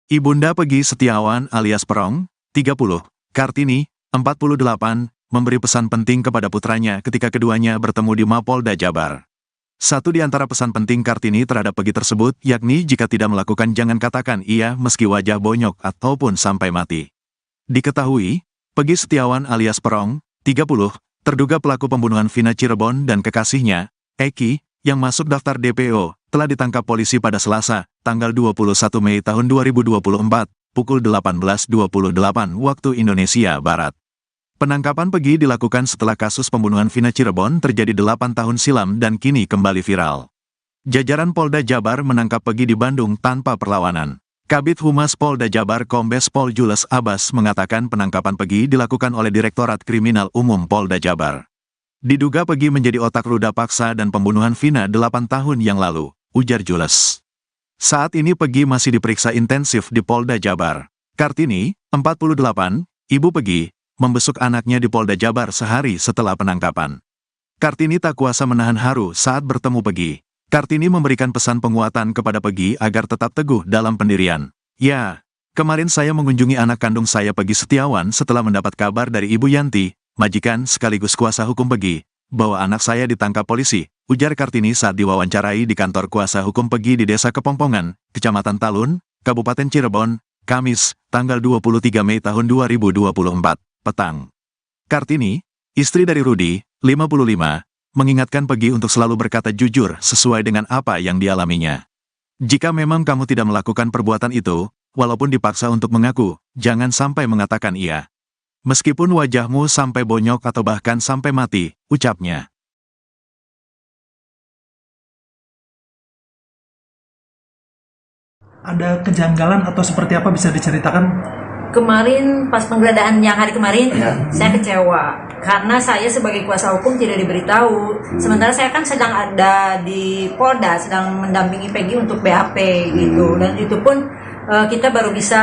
Ibunda Peggy Setiawan alias Perong, 30, Kartini, 48, memberi pesan penting kepada putranya ketika keduanya bertemu di Mapolda Jabar. Satu di antara pesan penting Kartini terhadap Peggy tersebut, yakni jika tidak melakukan jangan katakan iya meski wajah bonyok ataupun sampai mati. Diketahui, Peggy Setiawan alias Perong, 30, terduga pelaku pembunuhan Vina Cirebon dan kekasihnya, Eki, yang masuk daftar DPO, telah ditangkap polisi pada Selasa, tanggal 21 Mei tahun 2024, pukul 18.28 waktu Indonesia Barat. Penangkapan Peggy dilakukan setelah kasus pembunuhan Vina Cirebon terjadi 8 tahun silam dan kini kembali viral. Jajaran Polda Jabar menangkap Peggy di Bandung tanpa perlawanan. Kabid Humas Polda Jabar Kombes Pol Jules Abbas mengatakan penangkapan Peggy dilakukan oleh Direktorat Kriminal Umum Polda Jabar. Diduga Peggy menjadi otak ruda paksa dan pembunuhan Vina 8 tahun yang lalu, ujar Jules. Saat ini Peggy masih diperiksa intensif di Polda Jabar. Kartini, 48, ibu Peggy, membesuk anaknya di Polda Jabar sehari setelah penangkapan. Kartini tak kuasa menahan haru saat bertemu Peggy. Kartini memberikan pesan penguatan kepada Peggy agar tetap teguh dalam pendirian. Ya, kemarin saya mengunjungi anak kandung saya Peggy Setiawan setelah mendapat kabar dari Ibu Yanti, majikan sekaligus kuasa hukum Peggy, bahwa anak saya ditangkap polisi, ujar Kartini saat diwawancarai di kantor kuasa hukum Peggy di Desa Kepongpongan, Kecamatan Talun, Kabupaten Cirebon, Kamis, tanggal 23 Mei tahun 2024. Petang. Kartini, istri dari Rudi, 55, mengingatkan Peggy untuk selalu berkata jujur sesuai dengan apa yang dialaminya. Jika memang kamu tidak melakukan perbuatan itu, walaupun dipaksa untuk mengaku, jangan sampai mengatakan iya. Meskipun wajahmu sampai bonyok atau bahkan sampai mati, ucapnya. Ada kejanggalan atau seperti apa bisa diceritakan? Kemarin pas penggeledahan yang hari kemarin, saya kecewa karena saya sebagai kuasa hukum tidak diberitahu. Sementara saya kan sedang ada di Polda, sedang mendampingi Peggy untuk BAP gitu. Dan itu pun kita baru bisa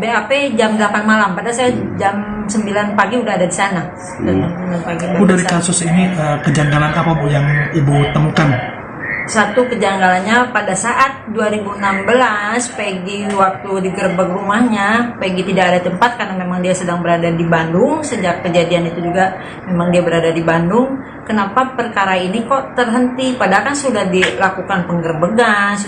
BAP jam 8 malam. Padahal saya jam 9 pagi udah ada di sana. Bu, dari kasus ini kejanggalan apa Bu yang Ibu temukan? Satu kejanggalannya pada saat 2016 Peggy waktu digerebek rumahnya, Peggy tidak ada tempat karena memang dia sedang berada di Bandung. Sejak kejadian itu juga memang dia berada di Bandung. Kenapa perkara ini kok terhenti? Padahal kan sudah dilakukan penggerebekan,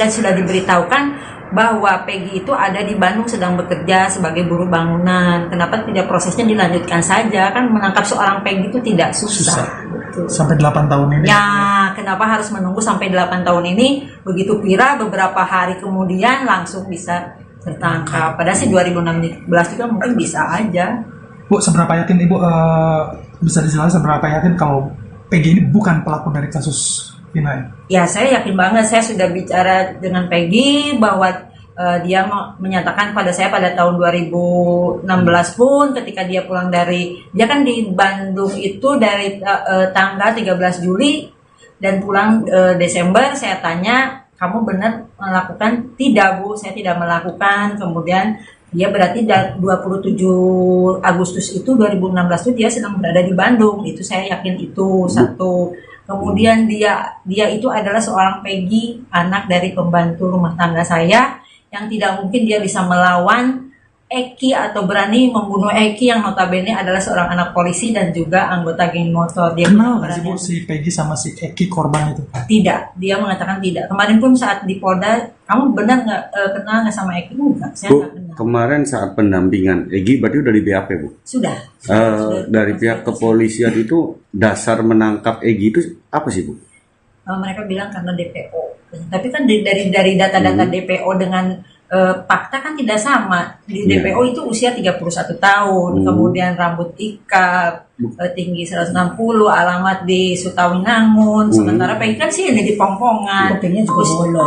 sudah diberitahukan bahwa Peggy itu ada di Bandung sedang bekerja sebagai buruh bangunan. Kenapa tidak prosesnya dilanjutkan saja? Kan menangkap seorang Peggy itu tidak susah. Betul. Sampai 8 tahun ini? Ya, kenapa harus menunggu sampai 8 tahun ini? Begitu viral beberapa hari kemudian langsung bisa tertangkap. Padahal sih 2016 juga mungkin bisa aja. Bu, seberapa yakin Ibu bisa dijelaskan seberapa yakin kalau Peggy ini bukan pelaku dari kasus Vina? Ya, saya yakin banget. Saya sudah bicara dengan Peggy bahwa dia menyatakan pada saya pada tahun 2016 pun ketika dia pulang dia kan di Bandung itu dari tanggal 13 Juli dan pulang Desember. Saya tanya, kamu benar melakukan? Tidak Bu, saya tidak melakukan. Kemudian dia berarti 27 Agustus itu 2016 itu dia sedang berada di Bandung. Itu saya yakin itu satu. Kemudian dia itu adalah seorang Peggy, anak dari pembantu rumah tangga saya, yang tidak mungkin dia bisa melawan Eki atau berani membunuh Eki yang notabene adalah seorang anak polisi dan juga anggota geng motor. Dia kenal nggak sih Bu si Peggy sama si Eki korban itu? Tidak, dia mengatakan tidak. Kemarin pun saat di Polda, kamu benar nggak kenal nggak sama Eki? Enggak, saya nggak kenal. Kemarin saat pendampingan Egi berarti udah di BAP Bu? Sudah. Dari pihak kepolisian itu dasar menangkap Egi itu apa sih Bu? Mereka bilang karena DPO. Tapi kan dari data-data DPO dengan fakta kan tidak sama. Di DPO itu usia 31 tahun, kemudian rambut ikal, tinggi 160, alamat di Sutawinangun. Sementara Peggy kan sih ini di Pongpongan.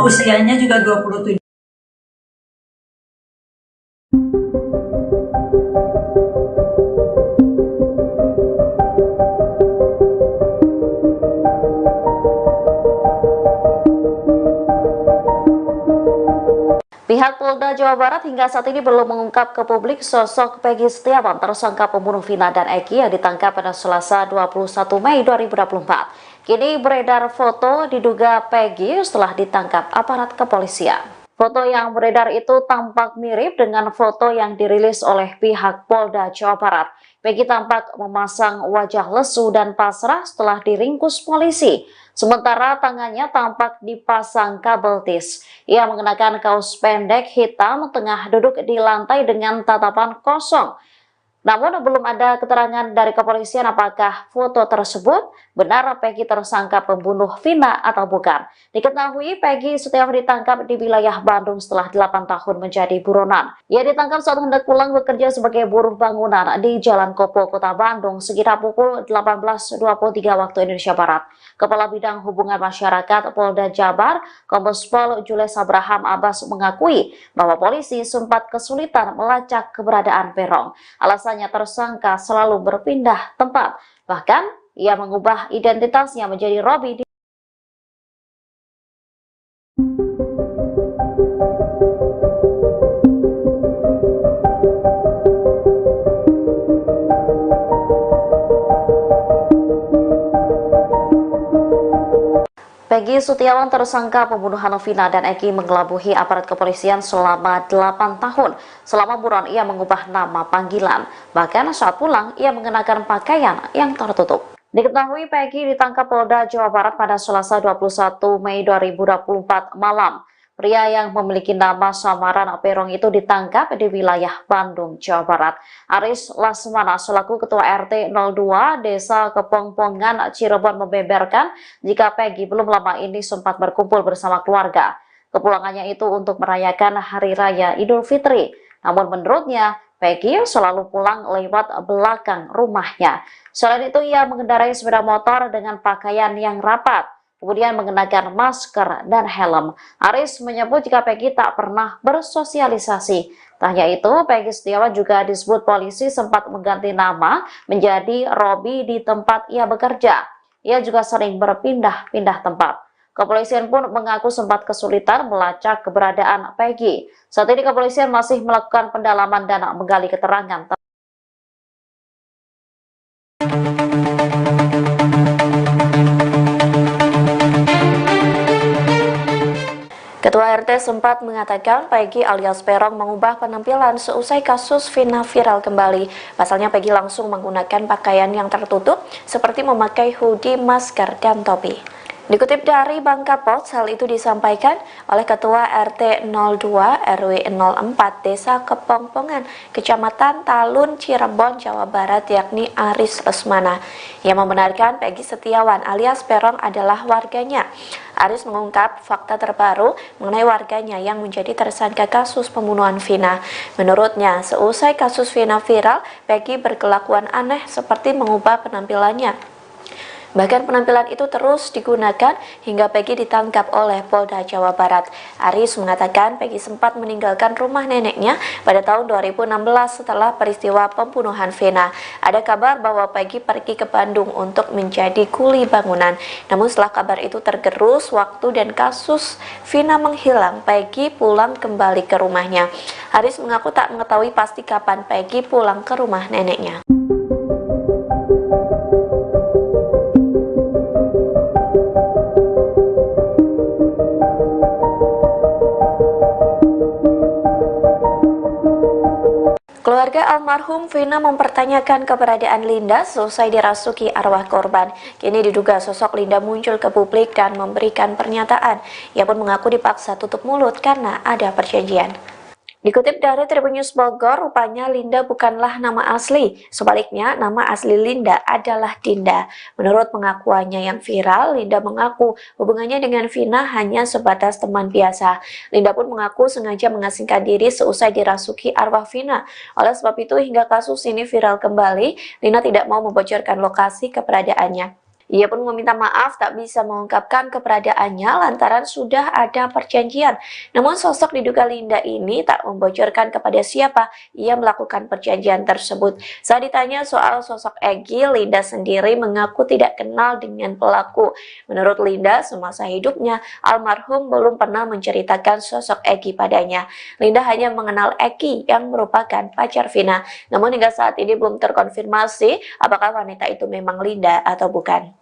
Usianya juga 27. Pihak Polda Jawa Barat hingga saat ini belum mengungkap ke publik sosok Peggy Setiawan, tersangka pembunuh Vina dan Eki yang ditangkap pada Selasa 21 Mei 2024. Kini beredar foto diduga Peggy setelah ditangkap aparat kepolisian. Foto yang beredar itu tampak mirip dengan foto yang dirilis oleh pihak Polda Jawa Barat. Peggy tampak memasang wajah lesu dan pasrah setelah diringkus polisi. Sementara tangannya tampak dipasang kabel tis. Ia mengenakan kaos pendek hitam, tengah duduk di lantai dengan tatapan kosong. Namun belum ada keterangan dari kepolisian apakah foto tersebut benar Peggy tersangka pembunuh Vina atau bukan. Diketahui Peggy Setiawan ditangkap di wilayah Bandung setelah 8 tahun menjadi buronan. Ia ditangkap saat hendak pulang bekerja sebagai buruh bangunan di Jalan Kopo, Kota Bandung sekitar pukul 18.23 waktu Indonesia Barat. Kepala Bidang Hubungan Masyarakat Polda Jabar, Kombes Pol Jules Abraham Abbas mengakui bahwa polisi sempat kesulitan melacak keberadaan Peron. Alasannya tersangka selalu berpindah tempat. Bahkan ia mengubah identitasnya menjadi Robi. Peggy Setiawan tersangka pembunuhan Vina dan Eki mengelabuhi aparat kepolisian selama 8 tahun. Selama buron ia mengubah nama panggilan. Bahkan saat pulang ia mengenakan pakaian yang tertutup. Diketahui Peggy ditangkap Polda Jawa Barat pada Selasa 21 Mei 2024 malam. Pria yang memiliki nama samaran Perong itu ditangkap di wilayah Bandung, Jawa Barat. Aris Lasmana selaku Ketua RT 02 Desa Kepongpongan, Cirebon membeberkan jika Peggy belum lama ini sempat berkumpul bersama keluarga. Kepulangannya itu untuk merayakan Hari Raya Idul Fitri. Namun menurutnya, Peggy selalu pulang lewat belakang rumahnya. Selain itu, ia mengendarai sepeda motor dengan pakaian yang rapat, kemudian mengenakan masker dan helm. Aris menyebut jika Peggy tak pernah bersosialisasi. Tak hanya itu, Peggy Setiawan juga disebut polisi sempat mengganti nama menjadi Robi di tempat ia bekerja. Ia juga sering berpindah-pindah tempat. Kepolisian pun mengaku sempat kesulitan melacak keberadaan Peggy. Saat ini kepolisian masih melakukan pendalaman dan menggali keterangan. Ketua RT sempat mengatakan Peggy alias Perong mengubah penampilan seusai kasus Vina viral kembali. Pasalnya Peggy langsung menggunakan pakaian yang tertutup seperti memakai hoodie, masker, dan topi. Dikutip dari Bangka Post, hal itu disampaikan oleh Ketua RT 02 RW 04 Desa Kepongpongan, Kecamatan Talun, Cirebon, Jawa Barat, yakni Aris Lesmana. Ia membenarkan Peggy Setiawan alias Perong adalah warganya. Aris mengungkap fakta terbaru mengenai warganya yang menjadi tersangka kasus pembunuhan Vina. Menurutnya, seusai kasus Vina viral, Peggy berkelakuan aneh seperti mengubah penampilannya. Bahkan penampilan itu terus digunakan hingga Peggy ditangkap oleh Polda Jawa Barat. Aris mengatakan Peggy sempat meninggalkan rumah neneknya pada tahun 2016 setelah peristiwa pembunuhan Vina. Ada kabar bahwa Peggy pergi ke Bandung untuk menjadi kuli bangunan. Namun setelah kabar itu tergerus waktu dan kasus Vina menghilang, Peggy pulang kembali ke rumahnya. Aris mengaku tak mengetahui pasti kapan Peggy pulang ke rumah neneknya. Keluarga almarhum Vina mempertanyakan keberadaan Linda selesai dirasuki arwah korban. Kini diduga sosok Linda muncul ke publik dan memberikan pernyataan. Ia pun mengaku dipaksa tutup mulut karena ada perjanjian. Dikutip dari Tribun News Bogor, rupanya Linda bukanlah nama asli. Sebaliknya, nama asli Linda adalah Dinda. Menurut pengakuannya yang viral, Linda mengaku hubungannya dengan Vina hanya sebatas teman biasa. Linda pun mengaku sengaja mengasingkan diri seusai dirasuki arwah Vina. Oleh sebab itu, hingga kasus ini viral kembali, Linda tidak mau membocorkan lokasi keberadaannya. Ia pun meminta maaf tak bisa mengungkapkan keberadaannya lantaran sudah ada perjanjian. Namun sosok diduga Linda ini tak membocorkan kepada siapa ia melakukan perjanjian tersebut. Saat ditanya soal sosok Egy, Linda sendiri mengaku tidak kenal dengan pelaku. Menurut Linda, semasa hidupnya almarhum belum pernah menceritakan sosok Egy padanya. Linda hanya mengenal Eki yang merupakan pacar Vina. Namun hingga saat ini belum terkonfirmasi apakah wanita itu memang Linda atau bukan.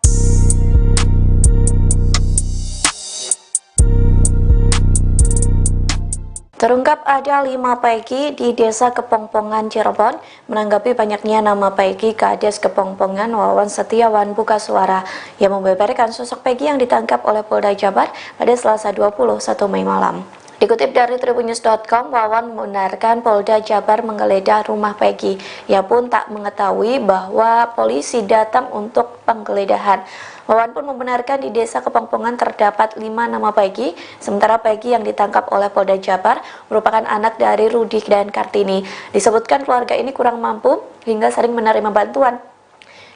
Terungkap ada 5 Peggy di Desa Kepongpongan, Cirebon. Menanggapi banyaknya nama Peggy, Kades Kepongpongan Wawan Setiawan buka suara yang membeberkan sosok Peggy yang ditangkap oleh Polda Jabar pada Selasa 21 Mei malam. Dikutip dari tribunnews.com, Wawan membenarkan Polda Jabar menggeledah rumah Peggy. Ia pun tak mengetahui bahwa polisi datang untuk penggeledahan. Wawan pun membenarkan di Desa Kepongpongan terdapat 5 nama Peggy, sementara Peggy yang ditangkap oleh Polda Jabar merupakan anak dari Rudi dan Kartini. Disebutkan keluarga ini kurang mampu hingga sering menerima bantuan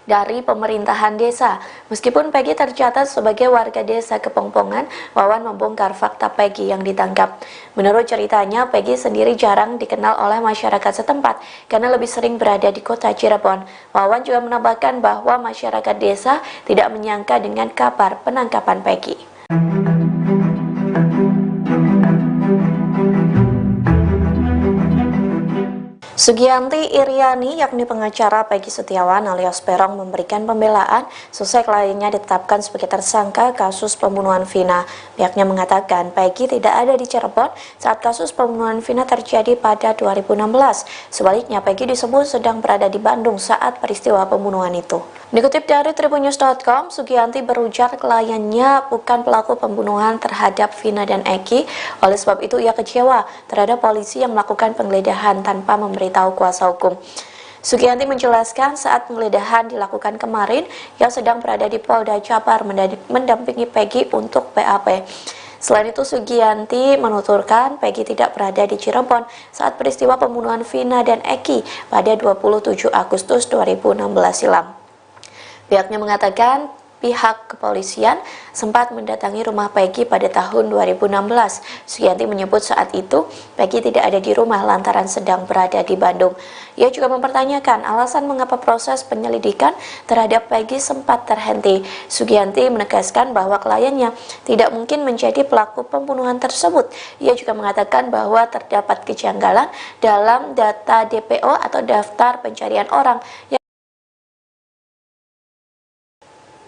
dari pemerintahan desa. Meskipun Peggy tercatat sebagai warga Desa Kepongpongan, Wawan membongkar fakta Peggy yang ditangkap. Menurut ceritanya, Peggy sendiri jarang dikenal oleh masyarakat setempat karena lebih sering berada di kota Cirebon. Wawan juga menambahkan bahwa masyarakat desa tidak menyangka dengan kabar penangkapan Peggy. Sugianti Iriani, yakni pengacara Peggy Setiawan alias Peron, memberikan pembelaan sesuai kliennya ditetapkan sebagai tersangka kasus pembunuhan Vina. Pihaknya mengatakan Peggy tidak ada di Cirebon saat kasus pembunuhan Vina terjadi pada 2016. Sebaliknya, Peggy disebut sedang berada di Bandung saat peristiwa pembunuhan itu. Dikutip dari tribunnews.com, Sugianti berujar kliennya bukan pelaku pembunuhan terhadap Vina dan Eki. Oleh sebab itu, ia kecewa terhadap polisi yang melakukan penggeledahan tanpa memberitahu kuasa hukum. Sugianti menjelaskan saat penggeledahan dilakukan kemarin, ia sedang berada di Polda Jabar mendampingi Peggy untuk BAP. Selain itu, Sugianti menuturkan Peggy tidak berada di Cirebon saat peristiwa pembunuhan Vina dan Eki pada 27 Agustus 2016 silam. Pihaknya mengatakan pihak kepolisian sempat mendatangi rumah Peggy pada tahun 2016. Sugianti menyebut saat itu Peggy tidak ada di rumah lantaran sedang berada di Bandung. Ia juga mempertanyakan alasan mengapa proses penyelidikan terhadap Peggy sempat terhenti. Sugianti menegaskan bahwa kliennya tidak mungkin menjadi pelaku pembunuhan tersebut. Ia juga mengatakan bahwa terdapat kejanggalan dalam data DPO atau daftar pencarian orang.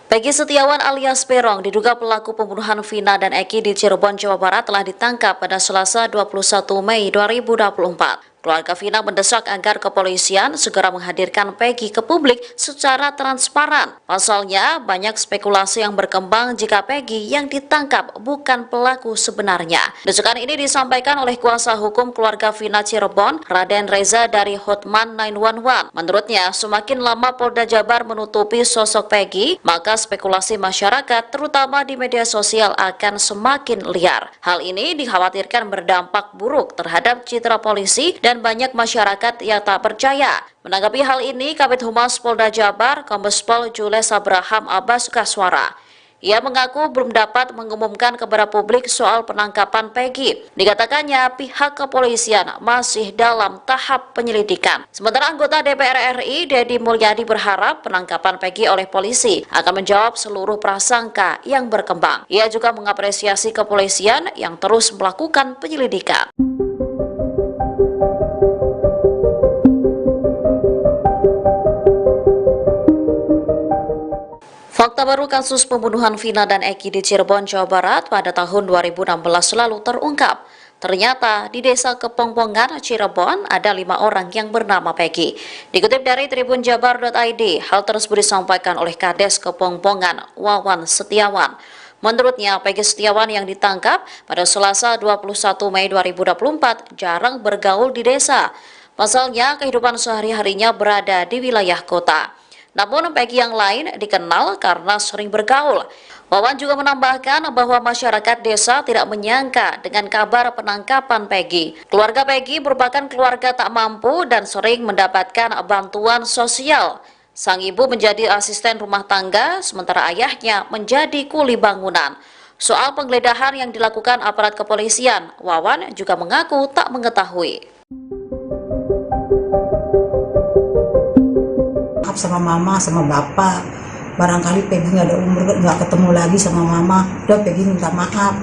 Peggy Setiawan alias Peron diduga pelaku pembunuhan Vina dan Eki di Cirebon, Jawa Barat telah ditangkap pada Selasa 21 Mei 2024. Keluarga Vina mendesak agar kepolisian segera menghadirkan Peggy ke publik secara transparan. Pasalnya, banyak spekulasi yang berkembang jika Peggy yang ditangkap bukan pelaku sebenarnya. Desakan ini disampaikan oleh kuasa hukum keluarga Vina Cirebon, Raden Reza dari Hotman 911. Menurutnya, semakin lama Polda Jabar menutupi sosok Peggy, maka spekulasi masyarakat, terutama di media sosial, akan semakin liar. Hal ini dikhawatirkan berdampak buruk terhadap citra polisi dan banyak masyarakat yang tak percaya. Menanggapi hal ini, Kabid Humas Polda Jabar, Kombes Pol Jules Abraham Abbas Kaswara. Ia mengaku belum dapat mengumumkan kepada publik soal penangkapan Peggy. Dikatakannya pihak kepolisian masih dalam tahap penyelidikan. Sementara anggota DPR RI, Deddy Mulyadi, berharap penangkapan Peggy oleh polisi akan menjawab seluruh prasangka yang berkembang. Ia juga mengapresiasi kepolisian yang terus melakukan penyelidikan. Fakta baru kasus pembunuhan Vina dan Eki di Cirebon, Jawa Barat pada tahun 2016 lalu terungkap. Ternyata di Desa Kepongpongan, Cirebon ada 5 orang yang bernama Peggy. Dikutip dari tribunjabar.id, hal tersebut disampaikan oleh Kades Kepongpongan, Wawan Setiawan. Menurutnya, Peggy Setiawan yang ditangkap pada Selasa 21 Mei 2024 jarang bergaul di desa. Pasalnya, kehidupan sehari-harinya berada di wilayah kota. Namun Peggy yang lain dikenal karena sering bergaul. Wawan juga menambahkan bahwa masyarakat desa tidak menyangka dengan kabar penangkapan Peggy. Keluarga Peggy merupakan keluarga tak mampu dan sering mendapatkan bantuan sosial. Sang ibu menjadi asisten rumah tangga, sementara ayahnya menjadi kuli bangunan. Soal penggeledahan yang dilakukan aparat kepolisian, Wawan juga mengaku tak mengetahui. Sama mama, sama bapak, barangkali Peggy nggak ada umur, nggak ketemu lagi sama mama, udah Peggy minta maaf,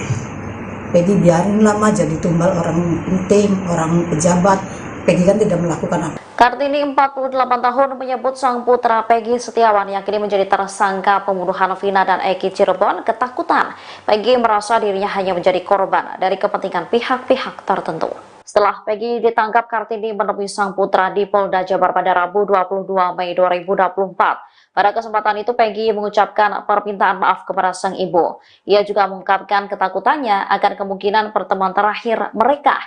Peggy biarin lah mah jadi tumbal orang penting, orang pejabat. Peggy kan tidak melakukan apa. Kartini 48 tahun menyebut sang putra Peggy Setiawan yang kini menjadi tersangka pembunuhan Vina dan Eki Cirebon ketakutan. Peggy merasa dirinya hanya menjadi korban dari kepentingan pihak-pihak tertentu. Setelah Peggy ditangkap, Kartini menemui sang putra di Polda Jabar pada Rabu 22 Mei 2024. Pada kesempatan itu Peggy mengucapkan permintaan maaf kepada sang ibu. Ia juga mengungkapkan ketakutannya akan kemungkinan pertemuan terakhir mereka.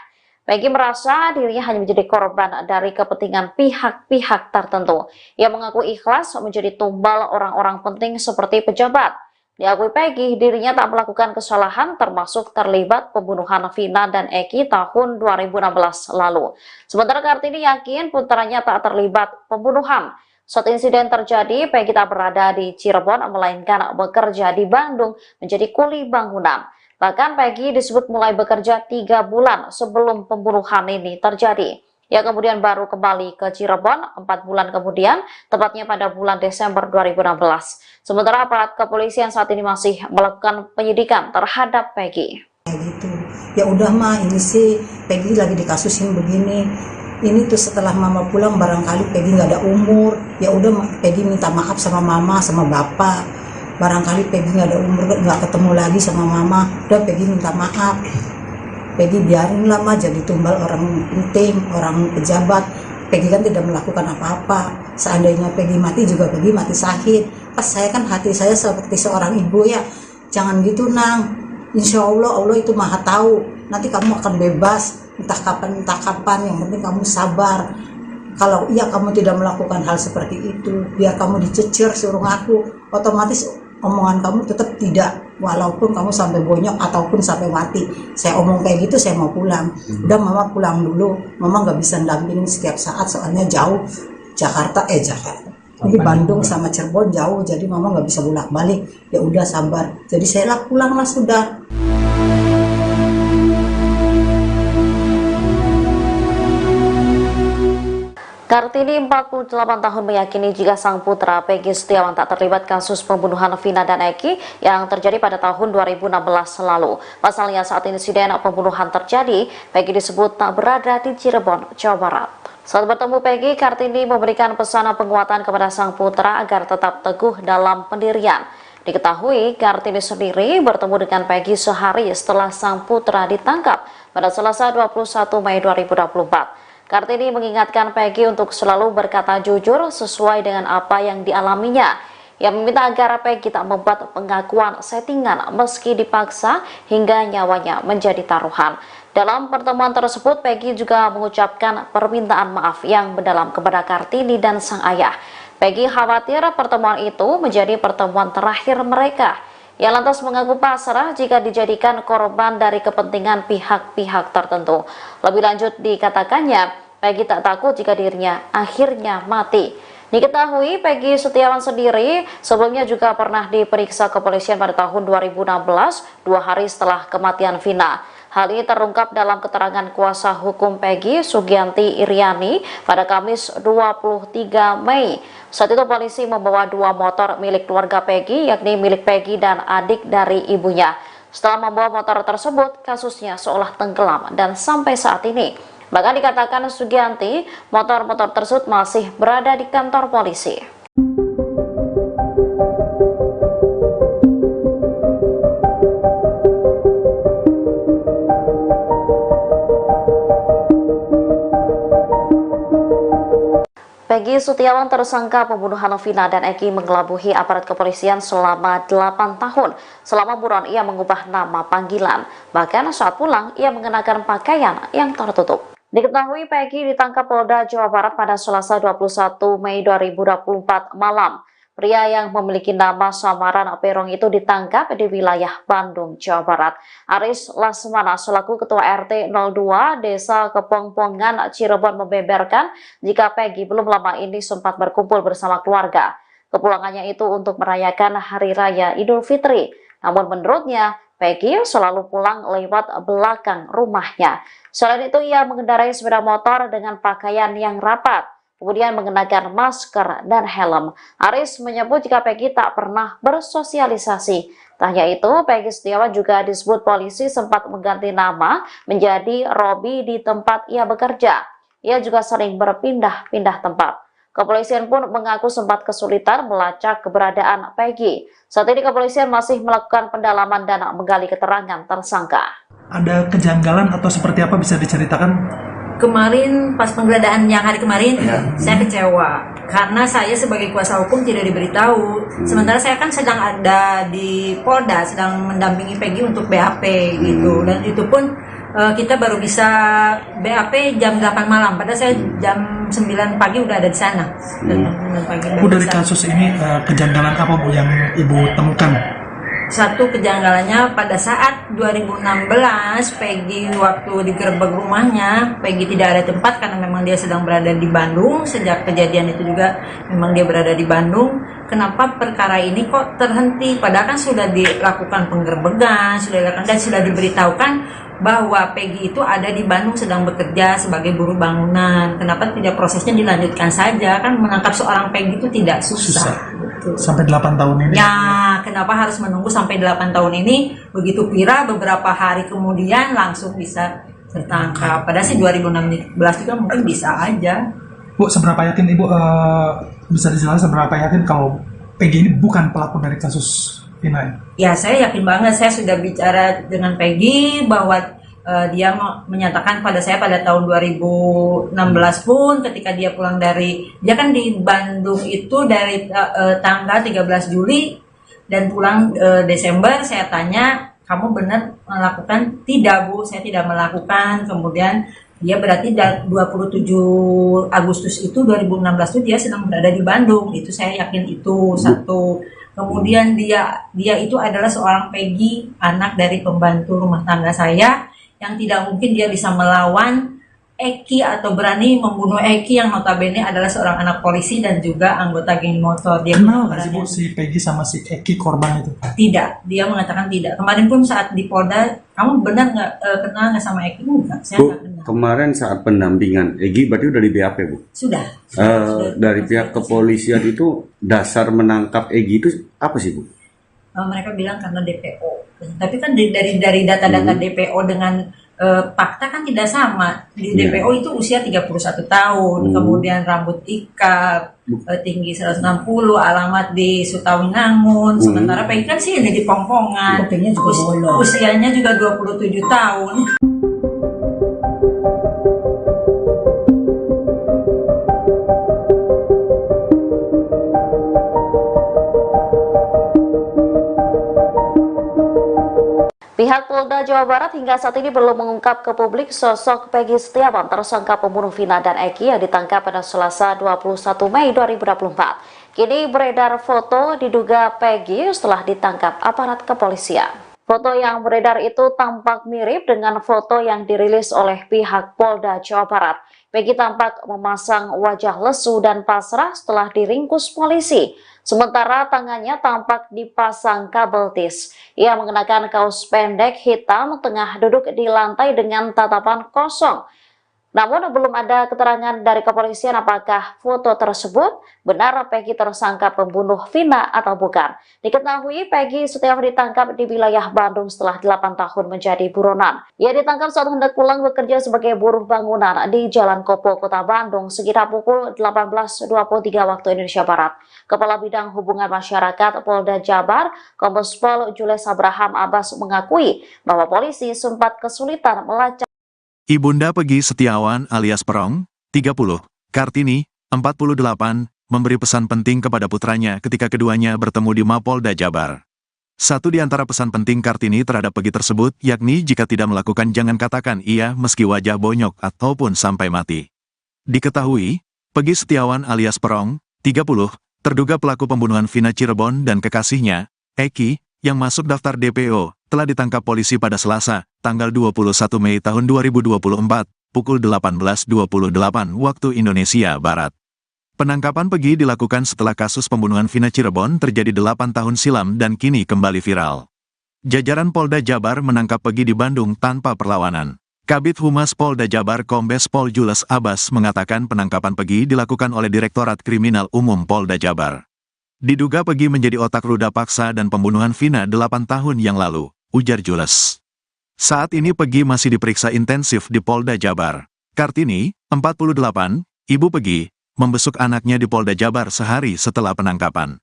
Peggy merasa dirinya hanya menjadi korban dari kepentingan pihak-pihak tertentu. Ia mengaku ikhlas menjadi tumbal orang-orang penting seperti pejabat. Diakui Peggy, dirinya tak melakukan kesalahan termasuk terlibat pembunuhan Vina dan Eki tahun 2016 lalu. Sementara Kartini yakin putranya tak terlibat pembunuhan. Saat insiden terjadi, Peggy tak berada di Cirebon, melainkan bekerja di Bandung menjadi kuli bangunan. Bahkan Peggy disebut mulai bekerja 3 bulan sebelum pembunuhan ini terjadi. Ia kemudian baru kembali ke Cirebon 4 bulan kemudian, tepatnya pada bulan Desember 2016. Sementara aparat kepolisian saat ini masih melakukan penyidikan terhadap Peggy. Kayak gitu. Ya udah mah, ini sih Peggy lagi dikasusin begini. Ini tuh setelah mama pulang barangkali Peggy nggak ada umur. Ya udah Peggy minta maaf sama mama sama bapak. Barangkali Peggy nggak ada umur, nggak ketemu lagi sama mama. Udah Peggy minta maaf. Peggy biarin lah mah jadi tumbal orang penting, orang pejabat. Peggy kan tidak melakukan apa-apa. Seandainya Peggy mati juga Peggy mati syahid. Pas saya kan hati saya seperti seorang ibu ya. Jangan gitu Nang. Insya Allah Allah itu maha tahu. Nanti kamu akan bebas. Entah kapan. Yang penting kamu sabar. Kalau iya kamu tidak melakukan hal seperti itu, biar kamu dicecer suruh ngaku, otomatis omongan kamu tetap tidak, walaupun kamu sampai bonyok ataupun sampai mati. Saya omong kayak gitu, saya mau pulang. Udah mama pulang dulu, mama nggak bisa dampingin setiap saat soalnya jauh. Jakarta. Ini Bandung sama Cirebon jauh, jadi mama nggak bisa bolak-balik. Ya udah sabar. Jadi saya lah pulang lah sudah. Kartini 48 tahun meyakini jika sang putra Peggy Setiawan tak terlibat kasus pembunuhan Vina dan Eki yang terjadi pada tahun 2016 lalu. Pasalnya saat insiden pembunuhan terjadi, Peggy disebut tak berada di Cirebon, Jawa Barat. Saat bertemu Peggy, Kartini memberikan pesan penguatan kepada sang putra agar tetap teguh dalam pendirian. Diketahui, Kartini sendiri bertemu dengan Peggy sehari setelah sang putra ditangkap pada Selasa 21 Mei 2024. Kartini mengingatkan Peggy untuk selalu berkata jujur sesuai dengan apa yang dialaminya. Ia meminta agar Peggy tak membuat pengakuan settingan meski dipaksa hingga nyawanya menjadi taruhan. Dalam pertemuan tersebut, Peggy juga mengucapkan permintaan maaf yang mendalam kepada Kartini dan sang ayah. Peggy khawatir pertemuan itu menjadi pertemuan terakhir mereka. Ia lantas mengaku pasrah jika dijadikan korban dari kepentingan pihak-pihak tertentu. Lebih lanjut dikatakannya, Peggy tak takut jika dirinya akhirnya mati. Diketahui Peggy Setiawan sendiri sebelumnya juga pernah diperiksa kepolisian pada tahun 2016, 2 hari setelah kematian Vina. Hal ini terungkap dalam keterangan kuasa hukum Peggy, Sugianti Iriani, pada Kamis 23 Mei. Saat itu polisi membawa 2 motor milik keluarga Peggy, yakni milik Peggy dan adik dari ibunya. Setelah membawa motor tersebut, kasusnya seolah tenggelam dan sampai saat ini. Bahkan dikatakan Sugianti, motor-motor tersebut masih berada di kantor polisi. Peggy Setiawan tersangka pembunuhan Vina dan Eki mengelabuhi aparat kepolisian selama 8 tahun. Selama buron ia mengubah nama panggilan. Bahkan saat pulang ia mengenakan pakaian yang tertutup. Diketahui Peggy ditangkap Polda Jawa Barat pada Selasa 21 Mei 2024 malam. Pria yang memiliki nama samaran Perong itu ditangkap di wilayah Bandung, Jawa Barat. Aris Lasmana selaku Ketua RT 02 Desa Kepongpongan, Cirebon membeberkan jika Peggy belum lama ini sempat berkumpul bersama keluarga. Kepulangannya itu untuk merayakan Hari Raya Idul Fitri. Namun menurutnya, Peggy selalu pulang lewat belakang rumahnya. Selain itu, ia mengendarai sepeda motor dengan pakaian yang rapat. Kemudian mengenakan masker dan helm. Aris menyebut jika Peggy tak pernah bersosialisasi. Tak hanya itu, Peggy Setiawan juga disebut polisi sempat mengganti nama menjadi Robi di tempat ia bekerja. ia juga sering berpindah-pindah tempat. Kepolisian pun mengaku sempat kesulitan melacak keberadaan Peggy. Saat ini kepolisian masih melakukan pendalaman dan menggali keterangan tersangka. Ada kejanggalan atau seperti apa bisa diceritakan? Kemarin pas penggeledahan yang hari kemarin, saya kecewa karena saya sebagai kuasa hukum tidak diberitahu. Sementara saya kan sedang ada di Polda, sedang mendampingi Peggy untuk BAP gitu, dan itu pun kita baru bisa BAP jam 8 malam. Padahal saya jam 9 pagi udah ada di sana. Bu, dari kasus ini kejanggalan apa Bu yang Ibu temukan? Satu kejanggalannya pada saat 2016 Peggy waktu digerebek rumahnya, Peggy tidak ada tempat karena memang dia sedang berada di Bandung. Sejak kejadian itu juga memang dia berada di Bandung. Kenapa perkara ini kok terhenti? Padahal kan sudah dilakukan penggerebekan, sudah diberitahukan bahwa Peggy itu ada di Bandung sedang bekerja sebagai buruh bangunan. Kenapa tidak prosesnya dilanjutkan saja? Kan menangkap seorang Peggy itu tidak susah. Betul. Sampai 8 tahun ini? Ya, kenapa harus menunggu sampai 8 tahun ini? Begitu viral beberapa hari kemudian langsung bisa tertangkap. Padahal sih 2016 juga mungkin bisa aja. Bu, seberapa yakin Ibu bisa dijelaskan seberapa yakin kalau Peggy ini bukan pelaku dari kasus Vina? Ya, saya yakin banget. Saya sudah bicara dengan Peggy bahwa dia menyatakan pada saya pada tahun 2016 pun ketika dia pulang dia kan di Bandung itu dari tanggal 13 Juli dan pulang Desember. Saya tanya, kamu benar melakukan? Tidak Bu, saya tidak melakukan. Kemudian dia berarti 27 Agustus itu 2016 itu dia sedang berada di Bandung. Itu saya yakin itu satu. Kemudian dia itu adalah seorang Peggy, anak dari pembantu rumah tangga saya, yang tidak mungkin dia bisa melawan Eki atau berani membunuh Eki yang notabene adalah seorang anak polisi dan juga anggota geng motor. Dia kenal nggak sih Bu si Peggy sama si Eki korban itu? Tidak, dia mengatakan tidak. Kemarin pun saat di Polda, kamu benar nggak kenal nggak sama Eki? Enggak, saya nggak kenal. Kemarin saat pendampingan Egi berarti udah di BAP Bu? Sudah. Dari pihak kepolisian itu dasar menangkap Egi itu apa sih Bu? Mereka bilang karena DPO. Tapi kan dari data-data DPO dengan fakta kan tidak sama. Di DPO itu usia 31 tahun, kemudian rambut ikat, tinggi 160, alamat di Sutawinangun. Sementara Peggy kan sih di Pongpongan. Usianya juga 27 tahun. Pihak Polda Jawa Barat hingga saat ini belum mengungkap ke publik sosok Peggy Setiawan, tersangka pembunuh Vina dan Eki yang ditangkap pada Selasa 21 Mei 2024. Kini beredar foto diduga Peggy setelah ditangkap aparat kepolisian. Foto yang beredar itu tampak mirip dengan foto yang dirilis oleh pihak Polda Jawa Barat. Peggy tampak memasang wajah lesu dan pasrah setelah diringkus polisi. Sementara tangannya tampak dipasang kabel tis. Ia mengenakan kaos pendek hitam, tengah duduk di lantai dengan tatapan kosong. Namun belum ada keterangan dari kepolisian apakah foto tersebut benar Peggy tersangka pembunuh Vina atau bukan. Diketahui Peggy Setiawan ditangkap di wilayah Bandung setelah 8 tahun menjadi buronan. Ia ditangkap saat hendak pulang bekerja sebagai buruh bangunan di Jalan Kopo, Kota Bandung sekitar pukul 18.23 waktu Indonesia Barat. Kepala Bidang Hubungan Masyarakat Polda Jabar, Kombes Pol Jules Abraham Abbas mengakui bahwa polisi sempat kesulitan melacak Ibunda Peggy Setiawan alias Perong, 30, Kartini, 48, memberi pesan penting kepada putranya ketika keduanya bertemu di Mapolda Jabar. Satu di antara pesan penting Kartini terhadap Peggy tersebut, yakni jika tidak melakukan jangan katakan iya meski wajah bonyok ataupun sampai mati. Diketahui, Peggy Setiawan alias Perong, 30, terduga pelaku pembunuhan Vina Cirebon dan kekasihnya, Eki, yang masuk daftar DPO, telah ditangkap polisi pada Selasa, tanggal 21 Mei tahun 2024, pukul 18.28 waktu Indonesia Barat. Penangkapan Peggy dilakukan setelah kasus pembunuhan Vina Cirebon terjadi 8 tahun silam dan kini kembali viral. Jajaran Polda Jabar menangkap Peggy di Bandung tanpa perlawanan. Kabid Humas Polda Jabar Kombes Pol Jules Abbas mengatakan penangkapan Peggy dilakukan oleh Direktorat Kriminal Umum Polda Jabar. Diduga Peggy menjadi otak ruda paksa dan pembunuhan Vina 8 tahun yang lalu, ujar Jules. Saat ini Peggy masih diperiksa intensif di Polda Jabar. Kartini, 48, ibu Pegi, membesuk anaknya di Polda Jabar sehari setelah penangkapan.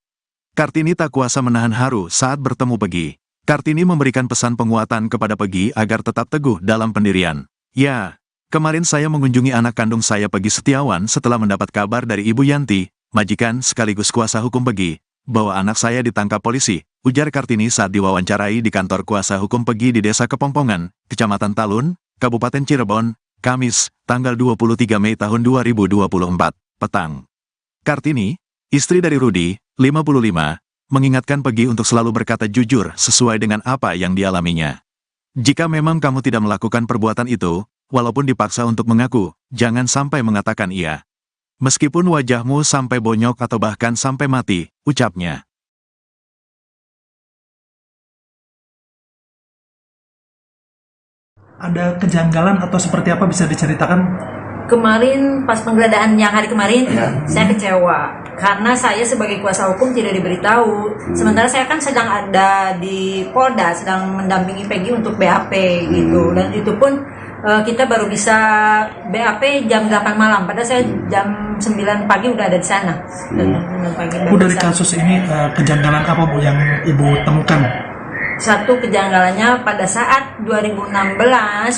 Kartini tak kuasa menahan haru saat bertemu Pegi. Kartini memberikan pesan penguatan kepada Pegi agar tetap teguh dalam pendirian. Ya, kemarin saya mengunjungi anak kandung saya Pegi Setiawan setelah mendapat kabar dari Ibu Yanti, majikan sekaligus kuasa hukum Pegi, bahwa anak saya ditangkap polisi, ujar Kartini saat diwawancarai di kantor kuasa hukum Pegi di Desa Kepongpongan, Kecamatan Talun, Kabupaten Cirebon, Kamis, tanggal 23 Mei tahun 2024, petang. Kartini, istri dari Rudi, 55, mengingatkan Pegi untuk selalu berkata jujur sesuai dengan apa yang dialaminya. Jika memang kamu tidak melakukan perbuatan itu, walaupun dipaksa untuk mengaku, jangan sampai mengatakan iya. Meskipun wajahmu sampai bonyok atau bahkan sampai mati, ucapnya. Ada kejanggalan atau seperti apa bisa diceritakan? Kemarin pas penggeledahan yang hari kemarin, saya kecewa karena saya sebagai kuasa hukum tidak diberitahu. Sementara saya kan sedang ada di Polda, sedang mendampingi Pegi untuk BAP gitu. Dan itu pun kita baru bisa BAP jam 8 malam. Padahal saya jam 9 pagi udah ada di sana. Bu, dari kasus ini kejanggalan apa Bu yang Ibu temukan? Satu kejanggalannya pada saat 2016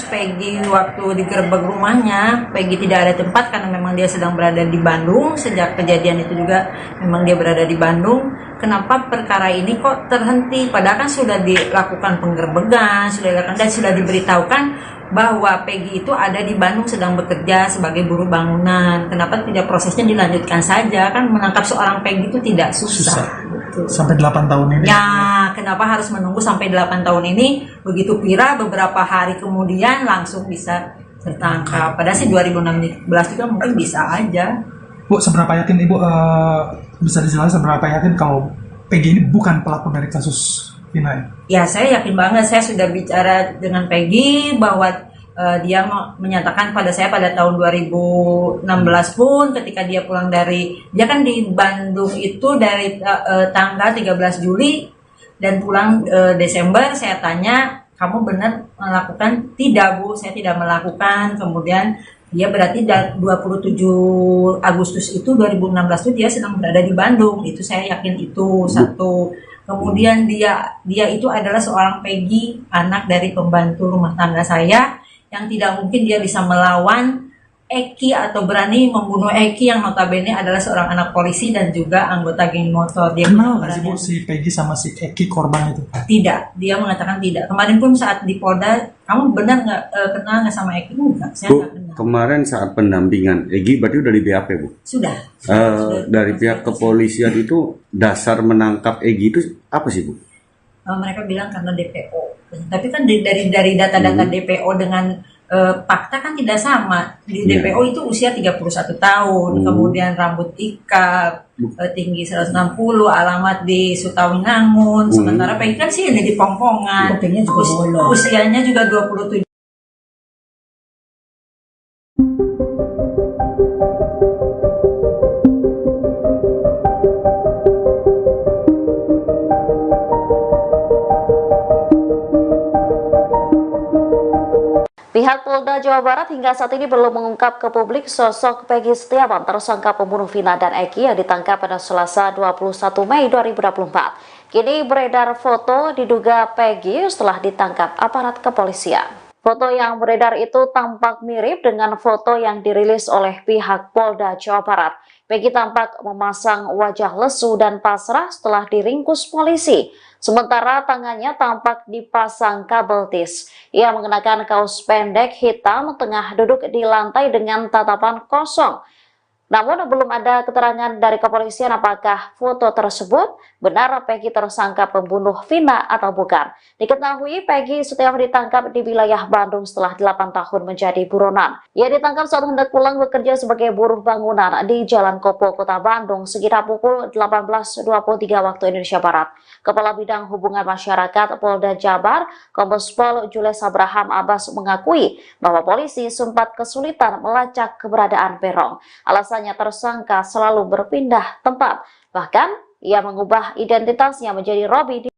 Pegi waktu digerebek rumahnya, Pegi tidak ada tempat karena memang dia sedang berada di Bandung. Sejak kejadian itu juga memang dia berada di Bandung. Kenapa perkara ini kok terhenti? Padahal kan sudah dilakukan penggerbekan, sudah dilakukan dan sudah diberitahukan bahwa Pegi itu ada di Bandung sedang bekerja sebagai buruh bangunan. Kenapa tidak prosesnya dilanjutkan saja? Kan menangkap seorang Pegi itu tidak susah. Sampai 8 tahun ini. Ya, kenapa harus menunggu sampai 8 tahun ini? Begitu Pira beberapa hari kemudian langsung bisa tertangkap. Padahal sih 2016 juga mungkin bisa aja. Bu, seberapa yakin Ibu bisa dijelaskan seberapa yakin kalau Pegi ini bukan pelaku dari kasus Vina? Ya, saya yakin banget. Saya sudah bicara dengan Pegi bahwa dia menyatakan pada saya pada tahun 2016 pun ketika dia pulang dia kan di Bandung itu dari tanggal 13 Juli dan pulang Desember. Saya tanya, kamu benar melakukan? Tidak Bu, saya tidak melakukan. Kemudian dia berarti 27 Agustus itu 2016 itu dia sedang berada di Bandung. Itu saya yakin itu satu. Kemudian dia itu adalah seorang Pegi, anak dari pembantu rumah tangga saya, yang tidak mungkin dia bisa melawan Eki atau berani membunuh Eki yang notabene adalah seorang anak polisi dan juga anggota geng motor. Dia kenal nggak sih Bu si Pegi sama si Eki korban itu? Tidak, dia mengatakan tidak. Kemarin pun saat di Polda, kamu benar nggak kenal nggak sama Eki? Enggak, saya Bu, nggak kenal. kemarin saat pendampingan Egi berarti udah di BAP Bu? Sudah. Dari pihak kepolisian itu dasar menangkap Egi itu apa sih Bu? Mereka bilang karena DPO. Tapi kan dari data-data DPO dengan fakta kan tidak sama. Di DPO itu usia 31 tahun, kemudian rambut ikal, tinggi 160, alamat di Sutawinangun. Sementara Pegi kan sih ini di Pongpongan. Usianya juga 27. Pihak Polda Jawa Barat hingga saat ini belum mengungkap ke publik sosok Pegi Setiawan, tersangka pembunuh Vina dan Eki yang ditangkap pada Selasa 21 Mei 2024. Kini beredar foto diduga Pegi setelah ditangkap aparat kepolisian. Foto yang beredar itu tampak mirip dengan foto yang dirilis oleh pihak Polda Jawa Barat. Pegi tampak memasang wajah lesu dan pasrah setelah diringkus polisi. Sementara tangannya tampak dipasang kabel tis. Ia mengenakan kaos pendek hitam, tengah duduk di lantai dengan tatapan kosong. Namun belum ada keterangan dari kepolisian apakah foto tersebut benar Pegi tersangka pembunuh Vina atau bukan. Diketahui Pegi Setiawan ditangkap di wilayah Bandung setelah 8 tahun menjadi buronan. Ia ditangkap saat hendak pulang bekerja sebagai buruh bangunan di Jalan Kopo, Kota Bandung sekitar pukul 18.23 waktu Indonesia Barat. Kepala Bidang Hubungan Masyarakat Polda Jabar, Kombes Pol Jules Abraham Abbas mengakui bahwa polisi sempat kesulitan melacak keberadaan Peron. Alasannya tersangka selalu berpindah tempat. Bahkan ia mengubah identitasnya menjadi Robi.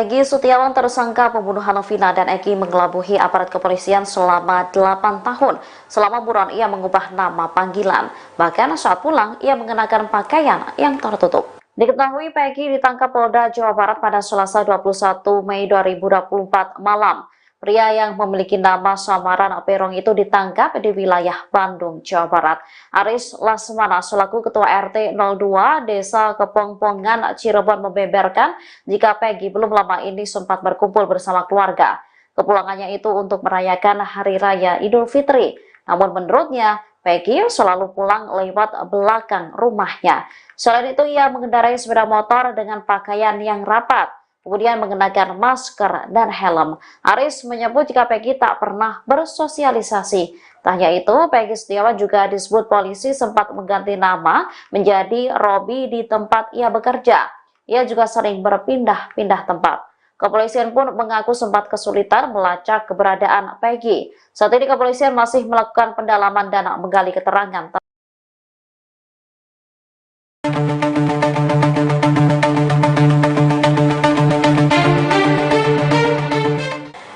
Peggy Setiawan, tersangka pembunuhan Vina dan Eki, mengelabuhi aparat kepolisian selama 8 tahun. Selama buron ia mengubah nama panggilan. Bahkan saat pulang ia mengenakan pakaian yang tertutup. Diketahui Peggy ditangkap Polda Jawa Barat pada Selasa 21 Mei 2024 malam. Pria yang memiliki nama samaran Perong itu ditangkap di wilayah Bandung, Jawa Barat. Aris Lasmana selaku Ketua RT 02 Desa Kepongpongan, Cirebon membeberkan jika Peggy belum lama ini sempat berkumpul bersama keluarga. Kepulangannya itu untuk merayakan Hari Raya Idul Fitri. Namun menurutnya, Peggy selalu pulang lewat belakang rumahnya. Selain itu, ia mengendarai sepeda motor dengan pakaian yang rapat, kemudian mengenakan masker dan helm. Aris menyebut jika Peggy tak pernah bersosialisasi. Tak hanya itu, Peggy Setiawan juga disebut polisi sempat mengganti nama menjadi Robi di tempat ia bekerja. Ia juga sering berpindah-pindah tempat. Kepolisian pun mengaku sempat kesulitan melacak keberadaan Peggy. Saat ini kepolisian masih melakukan pendalaman dan menggali keterangan.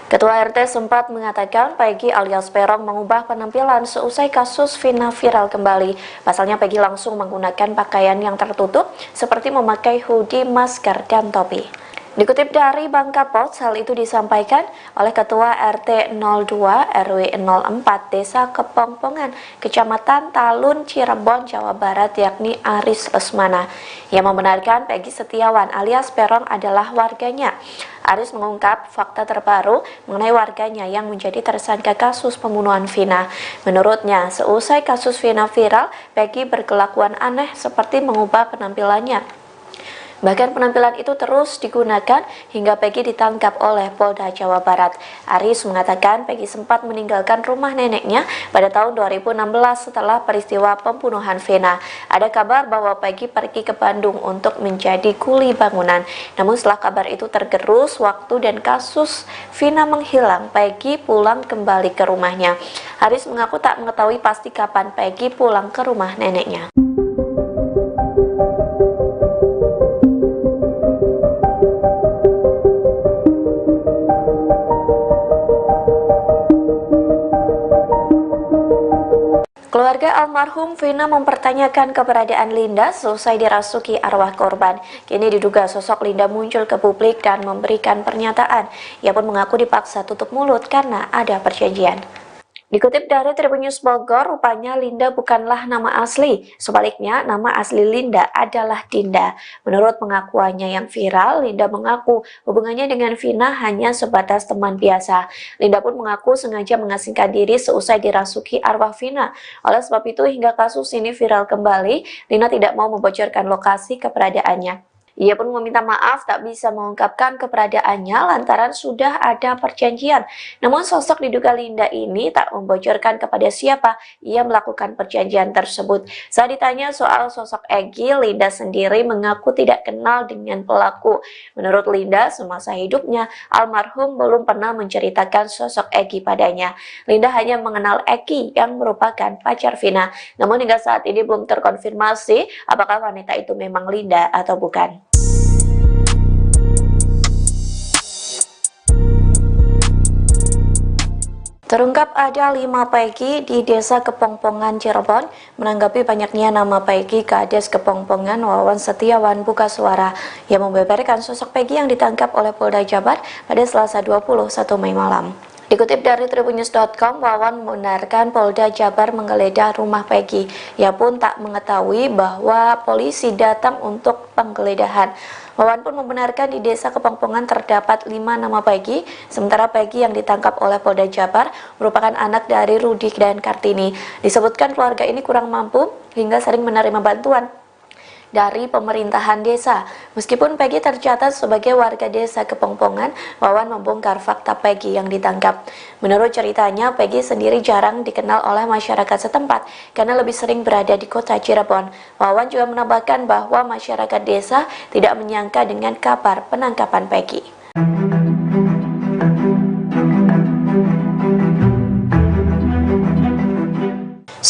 Ketua RT sempat mengatakan Peggy alias Perong mengubah penampilan seusai kasus Vina viral kembali. Pasalnya Peggy langsung menggunakan pakaian yang tertutup seperti memakai hoodie, masker, dan topi. Dikutip dari Bangka Post, hal itu disampaikan oleh Ketua RT 02 RW 04 Desa Kepongpongan, Kecamatan Talun, Cirebon, Jawa Barat, yakni Aris Lesmana, yang membenarkan Peggy Setiawan alias Perong adalah warganya. Aris mengungkap fakta terbaru mengenai warganya yang menjadi tersangka kasus pembunuhan Vina. Menurutnya, seusai kasus Vina viral, Peggy berkelakuan aneh seperti mengubah penampilannya. Bahkan penampilan itu terus digunakan hingga Peggy ditangkap oleh Polda Jawa Barat. Aris mengatakan Peggy sempat meninggalkan rumah neneknya pada tahun 2016 setelah peristiwa pembunuhan Vina. Ada kabar bahwa Peggy pergi ke Bandung untuk menjadi kuli bangunan. Namun setelah kabar itu tergerus waktu dan kasus Vina menghilang, Peggy pulang kembali ke rumahnya. Aris mengaku tak mengetahui pasti kapan Peggy pulang ke rumah neneknya. Keluarga almarhum Vina mempertanyakan keberadaan Linda selesai dirasuki arwah korban. Kini diduga sosok Linda muncul ke publik dan memberikan pernyataan. Ia pun mengaku dipaksa tutup mulut karena ada perjanjian. Dikutip dari Tribun News Bogor, rupanya Linda bukanlah nama asli. Sebaliknya, nama asli Linda adalah Dinda. Menurut pengakuannya yang viral, Linda mengaku hubungannya dengan Vina hanya sebatas teman biasa. Linda pun mengaku sengaja mengasingkan diri seusai dirasuki arwah Vina. Oleh sebab itu, hingga kasus ini viral kembali, Linda tidak mau membocorkan lokasi keberadaannya. Ia pun meminta maaf tak bisa mengungkapkan keberadaannya lantaran sudah ada perjanjian. Namun sosok diduga Linda ini tak membocorkan kepada siapa ia melakukan perjanjian tersebut. Saat ditanya soal sosok Egy, Linda sendiri mengaku tidak kenal dengan pelaku. Menurut Linda, semasa hidupnya almarhum belum pernah menceritakan sosok Egy padanya. Linda hanya mengenal Eki yang merupakan pacar Vina. Namun hingga saat ini belum terkonfirmasi apakah wanita itu memang Linda atau bukan. Terungkap ada 5 Peggy di Desa Kepongpongan, Cirebon. Menanggapi banyaknya nama Peggy, Kades Kepongpongan Wawan Setiawan buka suara. Ia membeberkan sosok Peggy yang ditangkap oleh Polda Jabar pada Selasa 21 Mei malam. Dikutip dari tribunnews.com, Wawan membenarkan Polda Jabar menggeledah rumah Peggy. Ia pun tak mengetahui bahwa polisi datang untuk penggeledahan. Wawan pun membenarkan di Desa Kepongpongan terdapat 5 nama Peggy, sementara Peggy yang ditangkap oleh Polda Jabar merupakan anak dari Rudi dan Kartini. Disebutkan keluarga ini kurang mampu hingga sering menerima bantuan dari pemerintahan desa. Meskipun Peggy tercatat sebagai warga Desa Kepongpongan, Wawan membongkar fakta Peggy yang ditangkap. Menurut ceritanya, Peggy sendiri jarang dikenal oleh masyarakat setempat karena lebih sering berada di kota Cirebon. Wawan juga menambahkan bahwa masyarakat desa tidak menyangka dengan kabar penangkapan Peggy.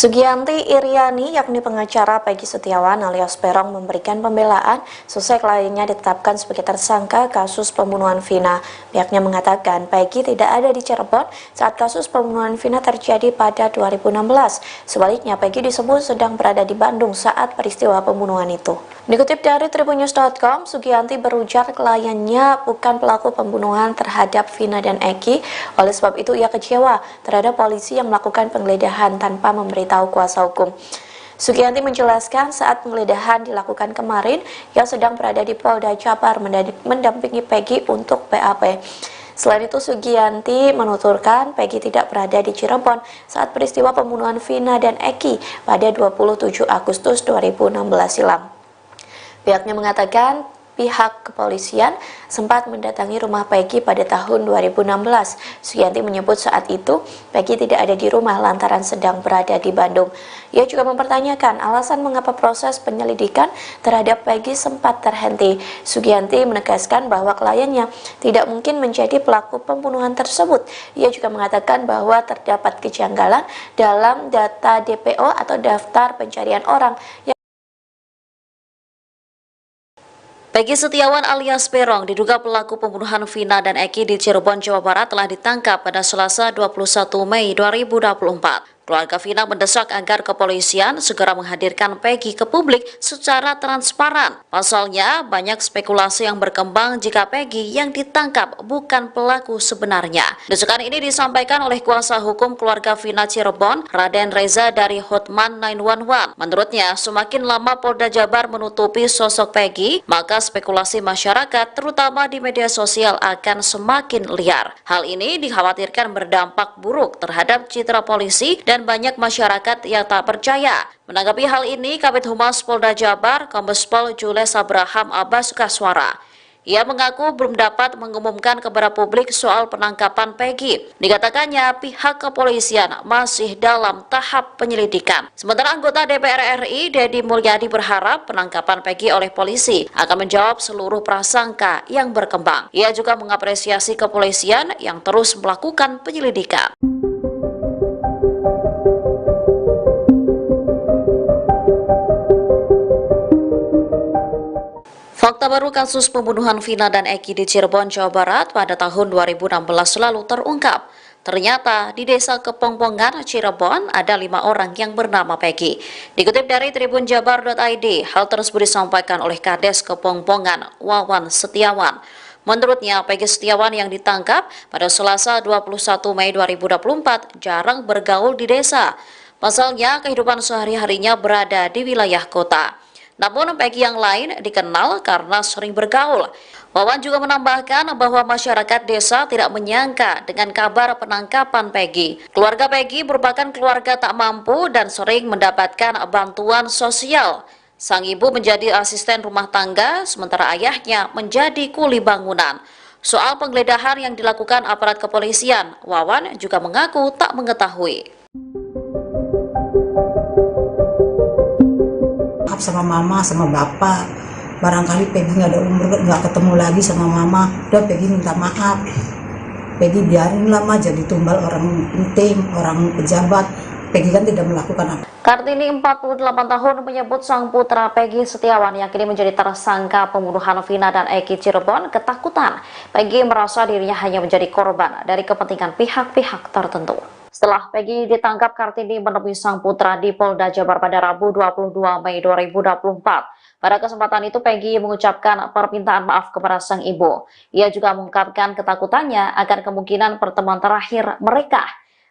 Sugianti Iriani, yakni pengacara Peggy Setiawan alias Peron, memberikan pembelaan seusai kliennya ditetapkan sebagai tersangka kasus pembunuhan Vina. Pihaknya mengatakan Peggy tidak ada di Cirebon saat kasus pembunuhan Vina terjadi pada 2016. Sebaliknya, Peggy disebut sedang berada di Bandung saat peristiwa pembunuhan itu. Dikutip dari tribunnews.com, Sugianti berujar kliennya bukan pelaku pembunuhan terhadap Vina dan Eki. Oleh sebab itu, ia kecewa terhadap polisi yang melakukan penggeledahan tanpa memberitahu kuasa hukum. Sugianti menjelaskan saat penggeledahan dilakukan kemarin, ia sedang berada di Polda Jabar mendampingi Peggy untuk BAP. Selain itu, Sugianti menuturkan Peggy tidak berada di Cirebon saat peristiwa pembunuhan Vina dan Eki pada 27 Agustus 2016 silam. Pihaknya mengatakan pihak kepolisian sempat mendatangi rumah Peggy pada tahun 2016. Sugianti menyebut saat itu Peggy tidak ada di rumah lantaran sedang berada di Bandung. Ia juga mempertanyakan alasan mengapa proses penyelidikan terhadap Peggy sempat terhenti. Sugianti menegaskan bahwa kliennya tidak mungkin menjadi pelaku pembunuhan tersebut. Ia juga mengatakan bahwa terdapat kejanggalan dalam data DPO atau daftar pencarian orang. Peggy Setiawan alias Peron diduga pelaku pembunuhan Vina dan Eki di Cirebon, Jawa Barat telah ditangkap pada Selasa 21 Mei 2024. Keluarga Vina mendesak agar kepolisian segera menghadirkan Peggy ke publik secara transparan. Pasalnya, banyak spekulasi yang berkembang jika Peggy yang ditangkap bukan pelaku sebenarnya. Desakan ini disampaikan oleh kuasa hukum keluarga Vina Cirebon, Raden Reza dari Hotman 911. Menurutnya, semakin lama Polda Jabar menutupi sosok Peggy, maka spekulasi masyarakat, terutama di media sosial, akan semakin liar. Hal ini dikhawatirkan berdampak buruk terhadap citra polisi dan banyak masyarakat yang tak percaya. Menanggapi hal ini, Kabid Humas Polda Jabar, Kombes Pol Jules Abraham Abbas Kaswara. Ia mengaku belum dapat mengumumkan kepada publik soal penangkapan Peggy. Dikatakannya pihak kepolisian masih dalam tahap penyelidikan. Sementara anggota DPR RI, Deddy Mulyadi, berharap penangkapan Peggy oleh polisi akan menjawab seluruh prasangka yang berkembang. Ia juga mengapresiasi kepolisian yang terus melakukan penyelidikan. Fakta baru kasus pembunuhan Vina dan Eki di Cirebon, Jawa Barat pada tahun 2016 lalu terungkap. Ternyata di desa Kepongpongan, Cirebon, ada 5 orang yang bernama Peggy. Dikutip dari tribunjabar.id, hal tersebut disampaikan oleh Kades Kepongpongan, Wawan Setiawan. Menurutnya, Peggy Setiawan yang ditangkap pada Selasa 21 Mei 2024 jarang bergaul di desa. Pasalnya, kehidupan sehari-harinya berada di wilayah kota. Namun Peggy yang lain dikenal karena sering bergaul. Wawan juga menambahkan bahwa masyarakat desa tidak menyangka dengan kabar penangkapan Peggy. Keluarga Peggy merupakan keluarga tak mampu dan sering mendapatkan bantuan sosial. Sang ibu menjadi asisten rumah tangga, sementara ayahnya menjadi kuli bangunan. Soal penggeledahan yang dilakukan aparat kepolisian, Wawan juga mengaku tak mengetahui. Sama mama sama bapak, barangkali Peggy nggak ada umur, nggak ketemu lagi sama mama, udah Peggy minta maaf. Peggy biarin lah mah jadi tumbal orang penting, orang pejabat. Peggy kan tidak melakukan apa. Kartini 48 tahun menyebut sang putra Peggy Setiawan yang kini menjadi tersangka pembunuhan Vina dan Eki Cirebon ketakutan. Peggy merasa dirinya hanya menjadi korban dari kepentingan pihak-pihak tertentu. Setelah Peggy ditangkap, Kartini menemui sang putra di Polda Jabar pada Rabu 22 Mei 2024. Pada kesempatan itu, Peggy mengucapkan permintaan maaf kepada sang ibu. Ia juga mengungkapkan ketakutannya akan kemungkinan pertemuan terakhir mereka.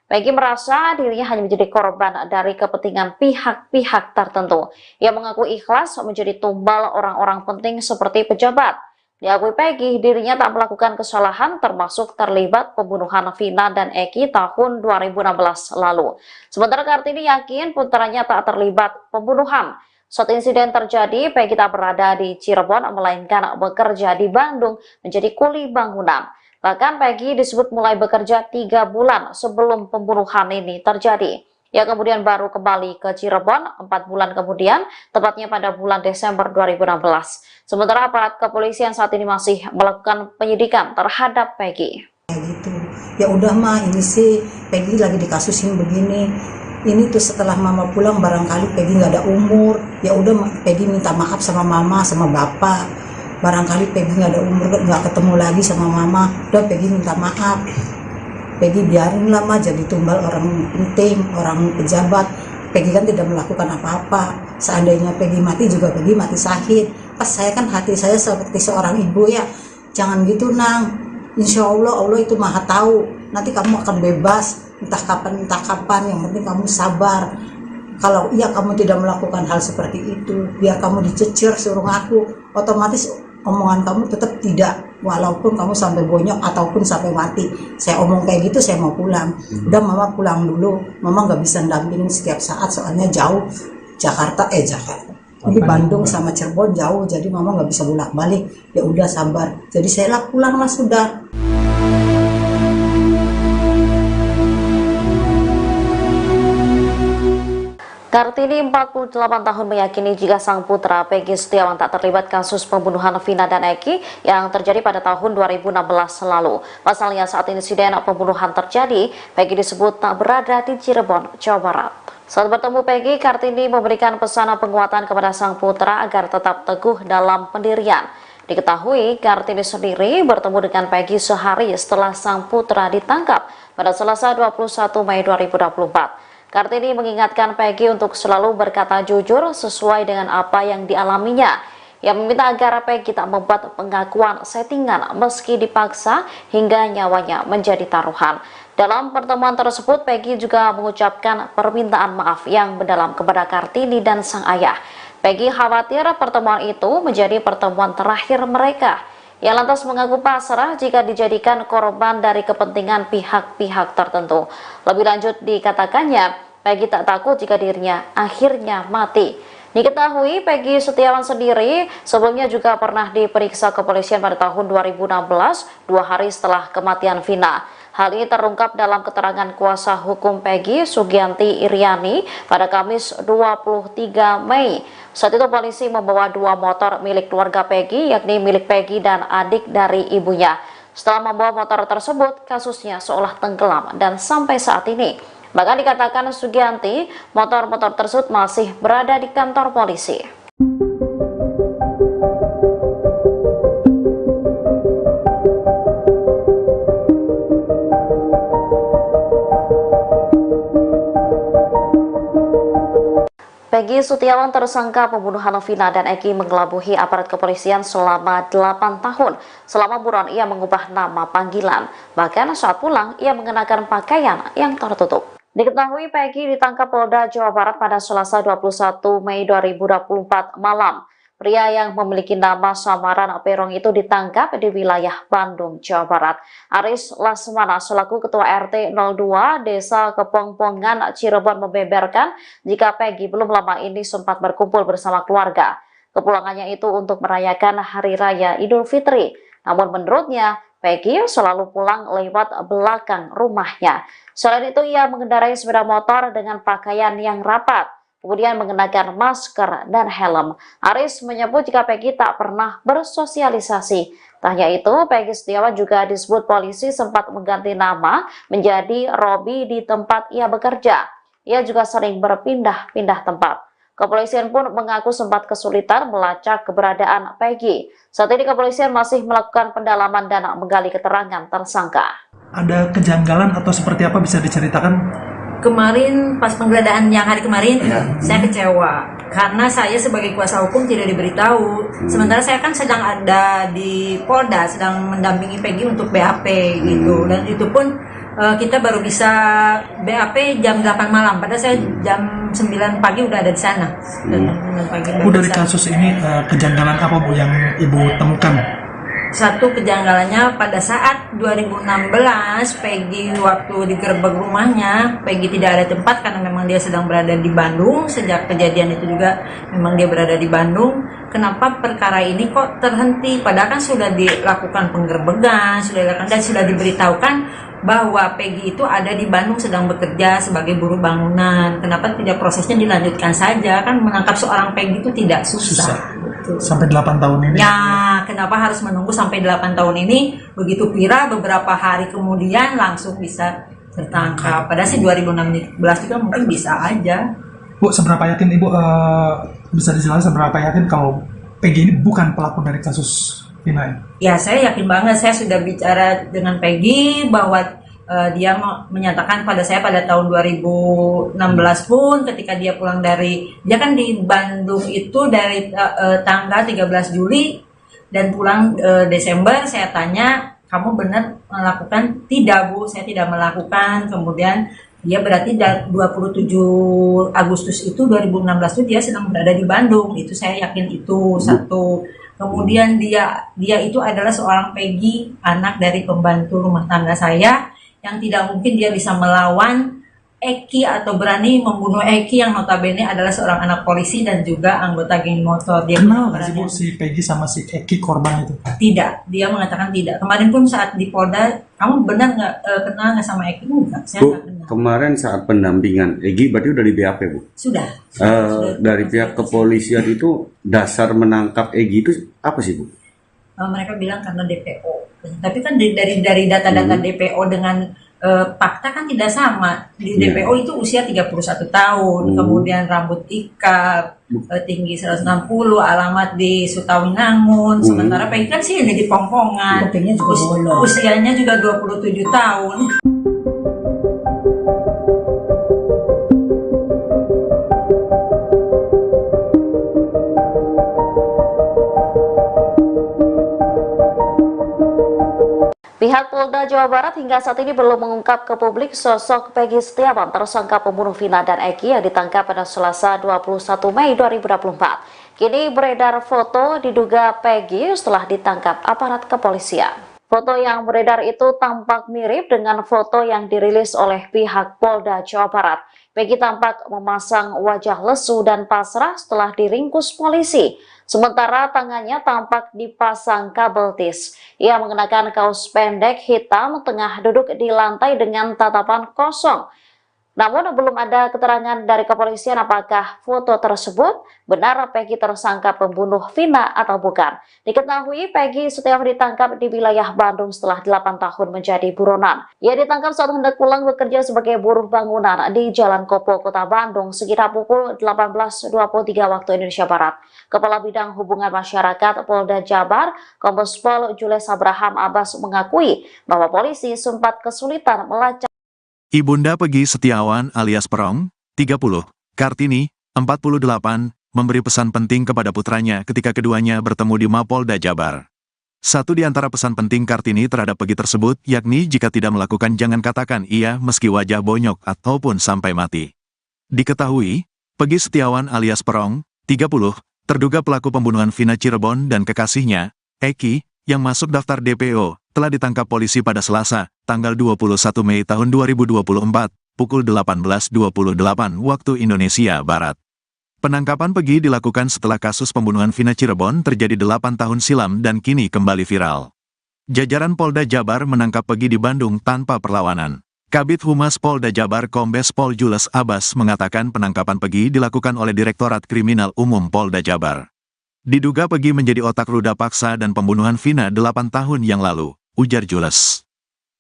Peggy merasa dirinya hanya menjadi korban dari kepentingan pihak-pihak tertentu. Ia mengaku ikhlas menjadi tumbal orang-orang penting seperti pejabat. Diakui Peggy, dirinya tak melakukan kesalahan termasuk terlibat pembunuhan Vina dan Eki tahun 2016 lalu. Sementara Kartini yakin putranya tak terlibat pembunuhan. Saat insiden terjadi, Peggy tak berada di Cirebon, melainkan bekerja di Bandung menjadi kuli bangunan. Bahkan Peggy disebut mulai bekerja 3 bulan sebelum pembunuhan ini terjadi. Ia kemudian baru kembali ke Cirebon 4 bulan kemudian, tepatnya pada bulan Desember 2016. Sementara aparat kepolisian saat ini masih melakukan penyidikan terhadap Peggy. Ya gitu. Ya udah mah, ini sih Peggy lagi dikasusin begini. ini tuh setelah mama pulang barangkali Peggy nggak ada umur, ya udah Peggy minta maaf sama mama sama bapak. Barangkali Peggy nggak ada umur, nggak ketemu lagi sama mama, udah Peggy minta maaf. Peggy biarin lah mah jadi tumbal orang penting, orang pejabat. Peggy kan tidak melakukan apa-apa. Seandainya Peggy mati juga Peggy mati syahid. Pas saya kan hati saya seperti seorang ibu ya, jangan gitu nang. Insya Allah Allah itu maha tahu. Nanti kamu akan bebas entah kapan. Yang penting kamu sabar. Kalau iya kamu tidak melakukan hal seperti itu, biar kamu dicecir suruh ngaku, otomatis omongan kamu tetap tidak, walaupun kamu sampai bonyok ataupun sampai mati. Saya omong kayak gitu, saya mau pulang. Udah mama pulang dulu, mama nggak bisa dampingin setiap saat soalnya jauh. Jakarta. Ini Bandung sama Cirebon jauh, jadi mama nggak bisa bolak-balik. Ya udah sabar. Jadi saya pulang lah sudah. Kartini 48 tahun meyakini jika sang putra Peggy Setiawan tak terlibat kasus pembunuhan Vina dan Eki yang terjadi pada tahun 2016 lalu. Pasalnya saat insiden pembunuhan terjadi, Peggy disebut tak berada di Cirebon, Jawa Barat. Saat bertemu Peggy, Kartini memberikan pesan penguatan kepada sang putra agar tetap teguh dalam pendirian. Diketahui, Kartini sendiri bertemu dengan Peggy sehari setelah sang putra ditangkap pada Selasa 21 Mei 2024. Kartini mengingatkan Peggy untuk selalu berkata jujur sesuai dengan apa yang dialaminya. Ia meminta agar Peggy tak membuat pengakuan settingan meski dipaksa hingga nyawanya menjadi taruhan. Dalam pertemuan tersebut, Peggy juga mengucapkan permintaan maaf yang mendalam kepada Kartini dan sang ayah. Peggy khawatir pertemuan itu menjadi pertemuan terakhir mereka. Ia lantas mengaku pasrah jika dijadikan korban dari kepentingan pihak-pihak tertentu. Lebih lanjut dikatakannya, Peggy tak takut jika dirinya akhirnya mati. Diketahui Peggy Setiawan sendiri sebelumnya juga pernah diperiksa kepolisian pada tahun 2016, 2 hari setelah kematian Vina. Hal ini terungkap dalam keterangan kuasa hukum Peggy, Sugianti Iriani, pada Kamis 23 Mei. Saat itu polisi membawa 2 motor milik keluarga Peggy, yakni milik Peggy dan adik dari ibunya. Setelah membawa motor tersebut, kasusnya seolah tenggelam dan sampai saat ini. Bahkan dikatakan Sugianti, motor-motor tersebut masih berada di kantor polisi. Peggy Setiawan, tersangka pembunuhan Vina dan Eki, mengelabuhi aparat kepolisian selama 8 tahun. Selama buron ia mengubah nama panggilan. Bahkan saat pulang ia mengenakan pakaian yang tertutup. Diketahui Peggy ditangkap Polda Jawa Barat pada Selasa 21 Mei 2024 malam. Pria yang memiliki nama samaran Perong itu ditangkap di wilayah Bandung, Jawa Barat. Aris Lasmana selaku Ketua RT 02 Desa Kepongpongan, Cirebon membeberkan jika Peggy belum lama ini sempat berkumpul bersama keluarga. Kepulangannya itu untuk merayakan Hari Raya Idul Fitri. Namun menurutnya, Peggy selalu pulang lewat belakang rumahnya. Selain itu, ia mengendarai sepeda motor dengan pakaian yang rapat, kemudian mengenakan masker dan helm. Aris menyebut jika Peggy tak pernah bersosialisasi. Tak hanya itu, Peggy Setiawan juga disebut polisi sempat mengganti nama menjadi Robi di tempat ia bekerja. Ia juga sering berpindah-pindah tempat. Kepolisian pun mengaku sempat kesulitan melacak keberadaan Peggy. Saat ini kepolisian masih melakukan pendalaman dan menggali keterangan tersangka. Ada kejanggalan atau seperti apa, bisa diceritakan? Kemarin pas penggeledahan yang hari kemarin, saya kecewa karena saya sebagai kuasa hukum tidak diberitahu. Sementara saya kan sedang ada di Polda, sedang mendampingi Peggy untuk BAP gitu, dan itu pun kita baru bisa BAP jam 8 malam, padahal saya jam 9 pagi udah ada di sana. Bu, dari kasus ini kejanggalan apa Bu yang Ibu temukan? Satu kejanggalannya pada saat 2016 Peggy waktu digerebek rumahnya, Peggy tidak ada tempat karena memang dia sedang berada di Bandung. Sejak kejadian itu juga memang dia berada di Bandung. Kenapa perkara ini kok terhenti? Padahal kan sudah dilakukan penggerbekan, sudah dilakukan dan sudah diberitahukan bahwa Peggy itu ada di Bandung sedang bekerja sebagai buruh bangunan. Kenapa tidak prosesnya dilanjutkan saja? Kan menangkap seorang Peggy itu tidak susah. Sampai 8 tahun ini? Ya, kenapa harus menunggu sampai 8 tahun ini? Begitu viral, beberapa hari kemudian langsung bisa tertangkap. Padahal sih 2016 juga mungkin bisa aja. Bu, seberapa yakin Ibu bisa dijelaskan seberapa yakin kalau Peggy ini bukan pelaku dari kasus Vina ini? Ya, saya yakin banget. Saya sudah bicara dengan Peggy bahwa dia menyatakan pada saya pada tahun 2016 pun ketika dia pulang dia kan di Bandung itu dari tanggal 13 Juli dan pulang Desember. Saya tanya, kamu benar melakukan? Tidak, Bu, saya tidak melakukan. Kemudian dia berarti 27 Agustus itu 2016 itu dia sedang berada di Bandung. Itu saya yakin itu satu. Kemudian dia itu adalah seorang Peggy, anak dari pembantu rumah tangga saya, yang tidak mungkin dia bisa melawan Eki atau berani membunuh Eki yang notabene adalah seorang anak polisi dan juga anggota geng motor. Dia Kenal nggak sih Bu si Peggy sama si Eki korban itu? Tidak, dia mengatakan tidak. Kemarin pun saat di Polda, kamu benar nggak kenal nggak sama Eki? Enggak, saya Bu, nggak kenal. kemarin saat pendampingan Egi berarti udah di BAP, Bu? Sudah. Dari pihak kepolisian itu dasar menangkap Egi itu apa sih, Bu? Mereka bilang karena DPO. Tapi kan dari data-data DPO dengan fakta kan tidak sama. Di DPO itu usia 31 tahun, kemudian rambut ikal, tinggi 160, alamat di Sutawinangun. Sementara Peggy kan sih di Pongpongan. Kupingnya juga bolong. Usianya juga 27 tahun. Pihak Polda Jawa Barat hingga saat ini belum mengungkap ke publik sosok Peggy Setiawan, tersangka pembunuh Vina dan Eki yang ditangkap pada Selasa 21 Mei 2024. Kini beredar foto diduga Peggy setelah ditangkap aparat kepolisian. Foto yang beredar itu tampak mirip dengan foto yang dirilis oleh pihak Polda Jawa Barat. Peggy tampak memasang wajah lesu dan pasrah setelah diringkus polisi. Sementara tangannya tampak dipasang kabel tis. Ia mengenakan kaos pendek hitam tengah duduk di lantai dengan tatapan kosong. Namun belum ada keterangan dari kepolisian apakah foto tersebut benar Peggy tersangka pembunuh Vina atau bukan. Diketahui Peggy Setiawan ditangkap di wilayah Bandung setelah 8 tahun menjadi buronan. Ia ditangkap saat hendak pulang bekerja sebagai buruh bangunan di Jalan Kopo, Kota Bandung sekitar pukul 18.23 waktu Indonesia Barat. Kepala Bidang Hubungan Masyarakat Polda Jabar, Kombes Pol Jules Abraham Abbas mengakui bahwa polisi sempat kesulitan melacak Ibunda Peggy Setiawan alias Perong, 30, Kartini, 48, memberi pesan penting kepada putranya ketika keduanya bertemu di Mapolda Jabar. Satu di antara pesan penting Kartini terhadap Peggy tersebut, yakni jika tidak melakukan jangan katakan iya meski wajah bonyok ataupun sampai mati. Diketahui, Peggy Setiawan alias Perong, 30, terduga pelaku pembunuhan Vina Cirebon dan kekasihnya, Eki, yang masuk daftar DPO, telah ditangkap polisi pada Selasa, tanggal 21 Mei tahun 2024, pukul 18.28 waktu Indonesia Barat. Penangkapan Peggy dilakukan setelah kasus pembunuhan Vina Cirebon terjadi 8 tahun silam dan kini kembali viral. Jajaran Polda Jabar menangkap Peggy di Bandung tanpa perlawanan. Kabid Humas Polda Jabar Kombes Pol Jules Abbas mengatakan penangkapan Peggy dilakukan oleh Direktorat Kriminal Umum Polda Jabar. Diduga Peggy menjadi otak ruda paksa dan pembunuhan Vina 8 tahun yang lalu, ujar Jules.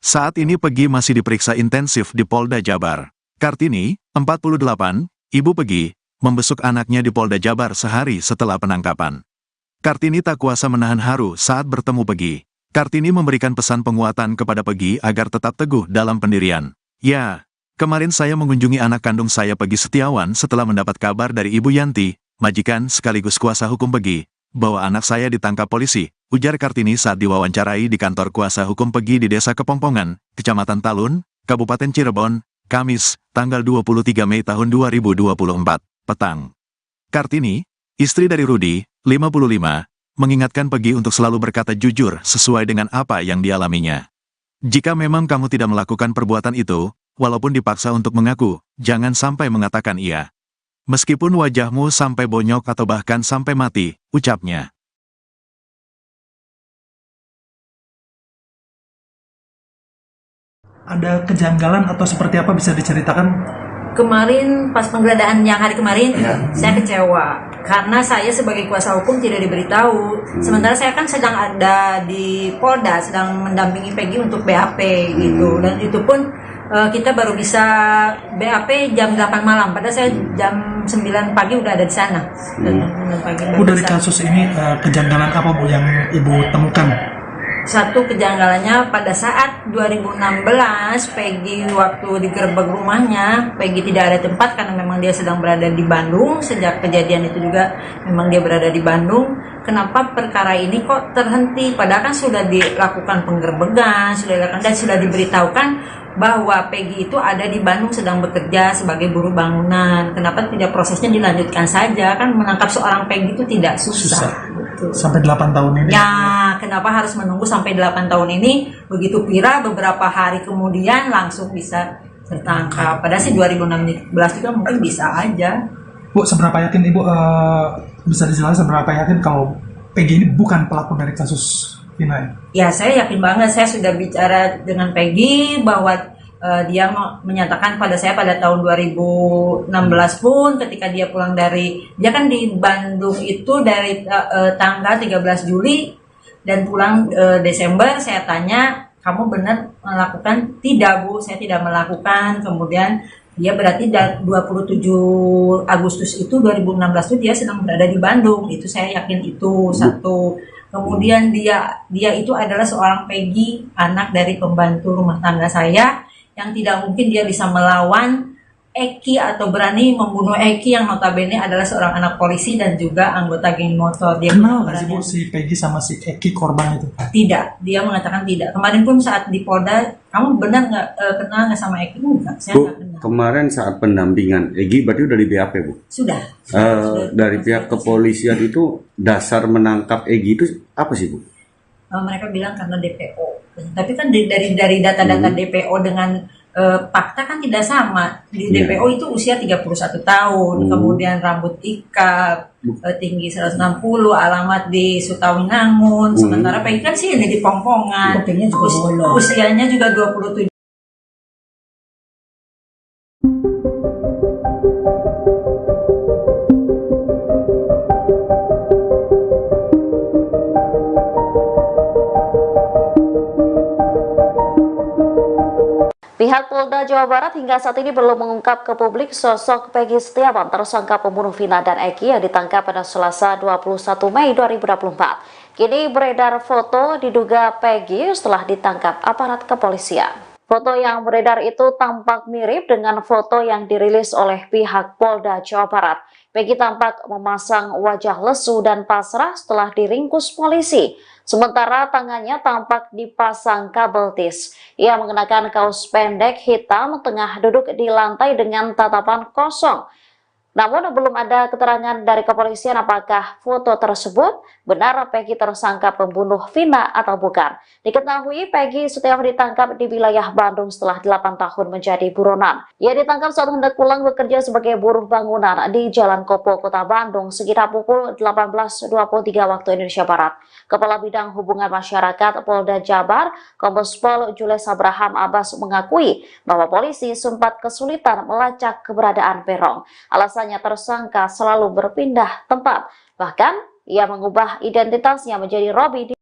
Saat ini Peggy masih diperiksa intensif di Polda Jabar. Kartini, 48, ibu Peggy, membesuk anaknya di Polda Jabar sehari setelah penangkapan. Kartini tak kuasa menahan haru saat bertemu Peggy. Kartini memberikan pesan penguatan kepada Peggy agar tetap teguh dalam pendirian. Ya, kemarin saya mengunjungi anak kandung saya Peggy Setiawan setelah mendapat kabar dari Ibu Yanti, majikan sekaligus kuasa hukum Peggy, bahwa anak saya ditangkap polisi, ujar Kartini saat diwawancarai di kantor kuasa hukum Peggy di Desa Kepongpongan, Kecamatan Talun, Kabupaten Cirebon, Kamis, tanggal 23 Mei tahun 2024, petang. Kartini, istri dari Rudi, 55, mengingatkan Peggy untuk selalu berkata jujur sesuai dengan apa yang dialaminya. Jika memang kamu tidak melakukan perbuatan itu, walaupun dipaksa untuk mengaku, jangan sampai mengatakan iya. Meskipun wajahmu sampai bonyok atau bahkan sampai mati, ucapnya. Ada kejanggalan atau seperti apa bisa diceritakan? Kemarin pas penggeledahan yang hari kemarin, saya kecewa karena saya sebagai kuasa hukum tidak diberitahu. Sementara saya kan sedang ada di Polda, sedang mendampingi Peggy untuk BAP gitu, dan itu pun Kita baru bisa BAP jam 8 malam, padahal saya jam 9 pagi udah ada di sana. Dan 9 pagi udah Bu, di dari sana. kasus ini kejanggalan apa Bu yang Ibu temukan? Satu kejanggalannya pada saat 2016 Peggy waktu digerebek rumahnya, Peggy tidak ada tempat karena memang dia sedang berada di Bandung. Sejak kejadian itu juga memang dia berada di Bandung. Kenapa perkara ini kok terhenti? Padahal kan sudah dilakukan penggerbekan, sudah dilakukan dan sudah diberitahukan bahwa Peggy itu ada di Bandung sedang bekerja sebagai buruh bangunan. Kenapa tidak prosesnya dilanjutkan saja? Kan menangkap seorang Peggy itu tidak susah. Betul. Sampai 8 tahun ini. Ya, kenapa harus menunggu sampai 8 tahun ini? Begitu viral beberapa hari kemudian langsung bisa tertangkap. Padahal sih 2016 juga mungkin bisa aja. Bu, seberapa yakin Ibu bisa dijelaskan seberapa yakin kalau Peggy ini bukan pelaku dari kasus Vina ini? Ya, saya yakin banget. Saya sudah bicara dengan Peggy bahwa dia menyatakan pada saya pada tahun 2016 pun ketika dia pulang dia kan di Bandung itu dari tanggal 13 Juli dan pulang Desember. Saya tanya, kamu benar melakukan? Tidak Bu, saya tidak melakukan. Kemudian dia berarti 27 Agustus itu 2016 itu dia sedang berada di Bandung. Itu saya yakin itu satu. Kemudian dia itu adalah seorang Peggy, anak dari pembantu rumah tangga saya, yang tidak mungkin dia bisa melawan Eki atau berani membunuh Eki yang notabene adalah seorang anak polisi dan juga anggota geng motor. Dia Kenal nggak sih Bu berani- si Peggy sama si Eki korban itu? Tidak, dia mengatakan tidak. Kemarin pun saat di Polda, kamu benar nggak kenal nggak sama Eki? Enggak, saya Bu, nggak kenal. kemarin saat pendampingan Egi berarti udah di BAP, Bu. Sudah. Dari pihak kepolisian itu dasar menangkap Egi itu apa sih, Bu? Mereka bilang karena DPO. Tapi kan dari data-data DPO dengan fakta kan tidak sama. Di Iya. DPO itu usia 31 tahun, kemudian rambut ikal, tinggi 160, alamat di Sutawinangun. Sementara Peggy kan sih ini di Pongpongan. Kupingnya juga bolong. Usianya juga 27. Pihak Polda Jawa Barat hingga saat ini belum mengungkap ke publik sosok Peggy Setiawan, tersangka pembunuh Vina dan Eki yang ditangkap pada Selasa 21 Mei 2024. Kini beredar foto diduga Peggy setelah ditangkap aparat kepolisian. Foto yang beredar itu tampak mirip dengan foto yang dirilis oleh pihak Polda Jawa Barat. Peggy tampak memasang wajah lesu dan pasrah setelah diringkus polisi. Sementara tangannya tampak dipasang kabel tis. Ia mengenakan kaos pendek hitam tengah duduk di lantai dengan tatapan kosong. Namun belum ada keterangan dari kepolisian apakah foto tersebut benar Peggy tersangka pembunuh Vina atau bukan. Diketahui Peggy Setiawan ditangkap di wilayah Bandung setelah 8 tahun menjadi buronan. Ia ditangkap saat hendak pulang bekerja sebagai buruh bangunan di Jalan Kopo, Kota Bandung sekitar pukul 18.23 waktu Indonesia Barat. Kepala Bidang Hubungan Masyarakat Polda Jabar, Kombes Pol Jules Abraham Abbas mengakui bahwa polisi sempat kesulitan melacak keberadaan Peron. Alasannya tersangka selalu berpindah tempat. Bahkan, ia mengubah identitasnya menjadi Robi.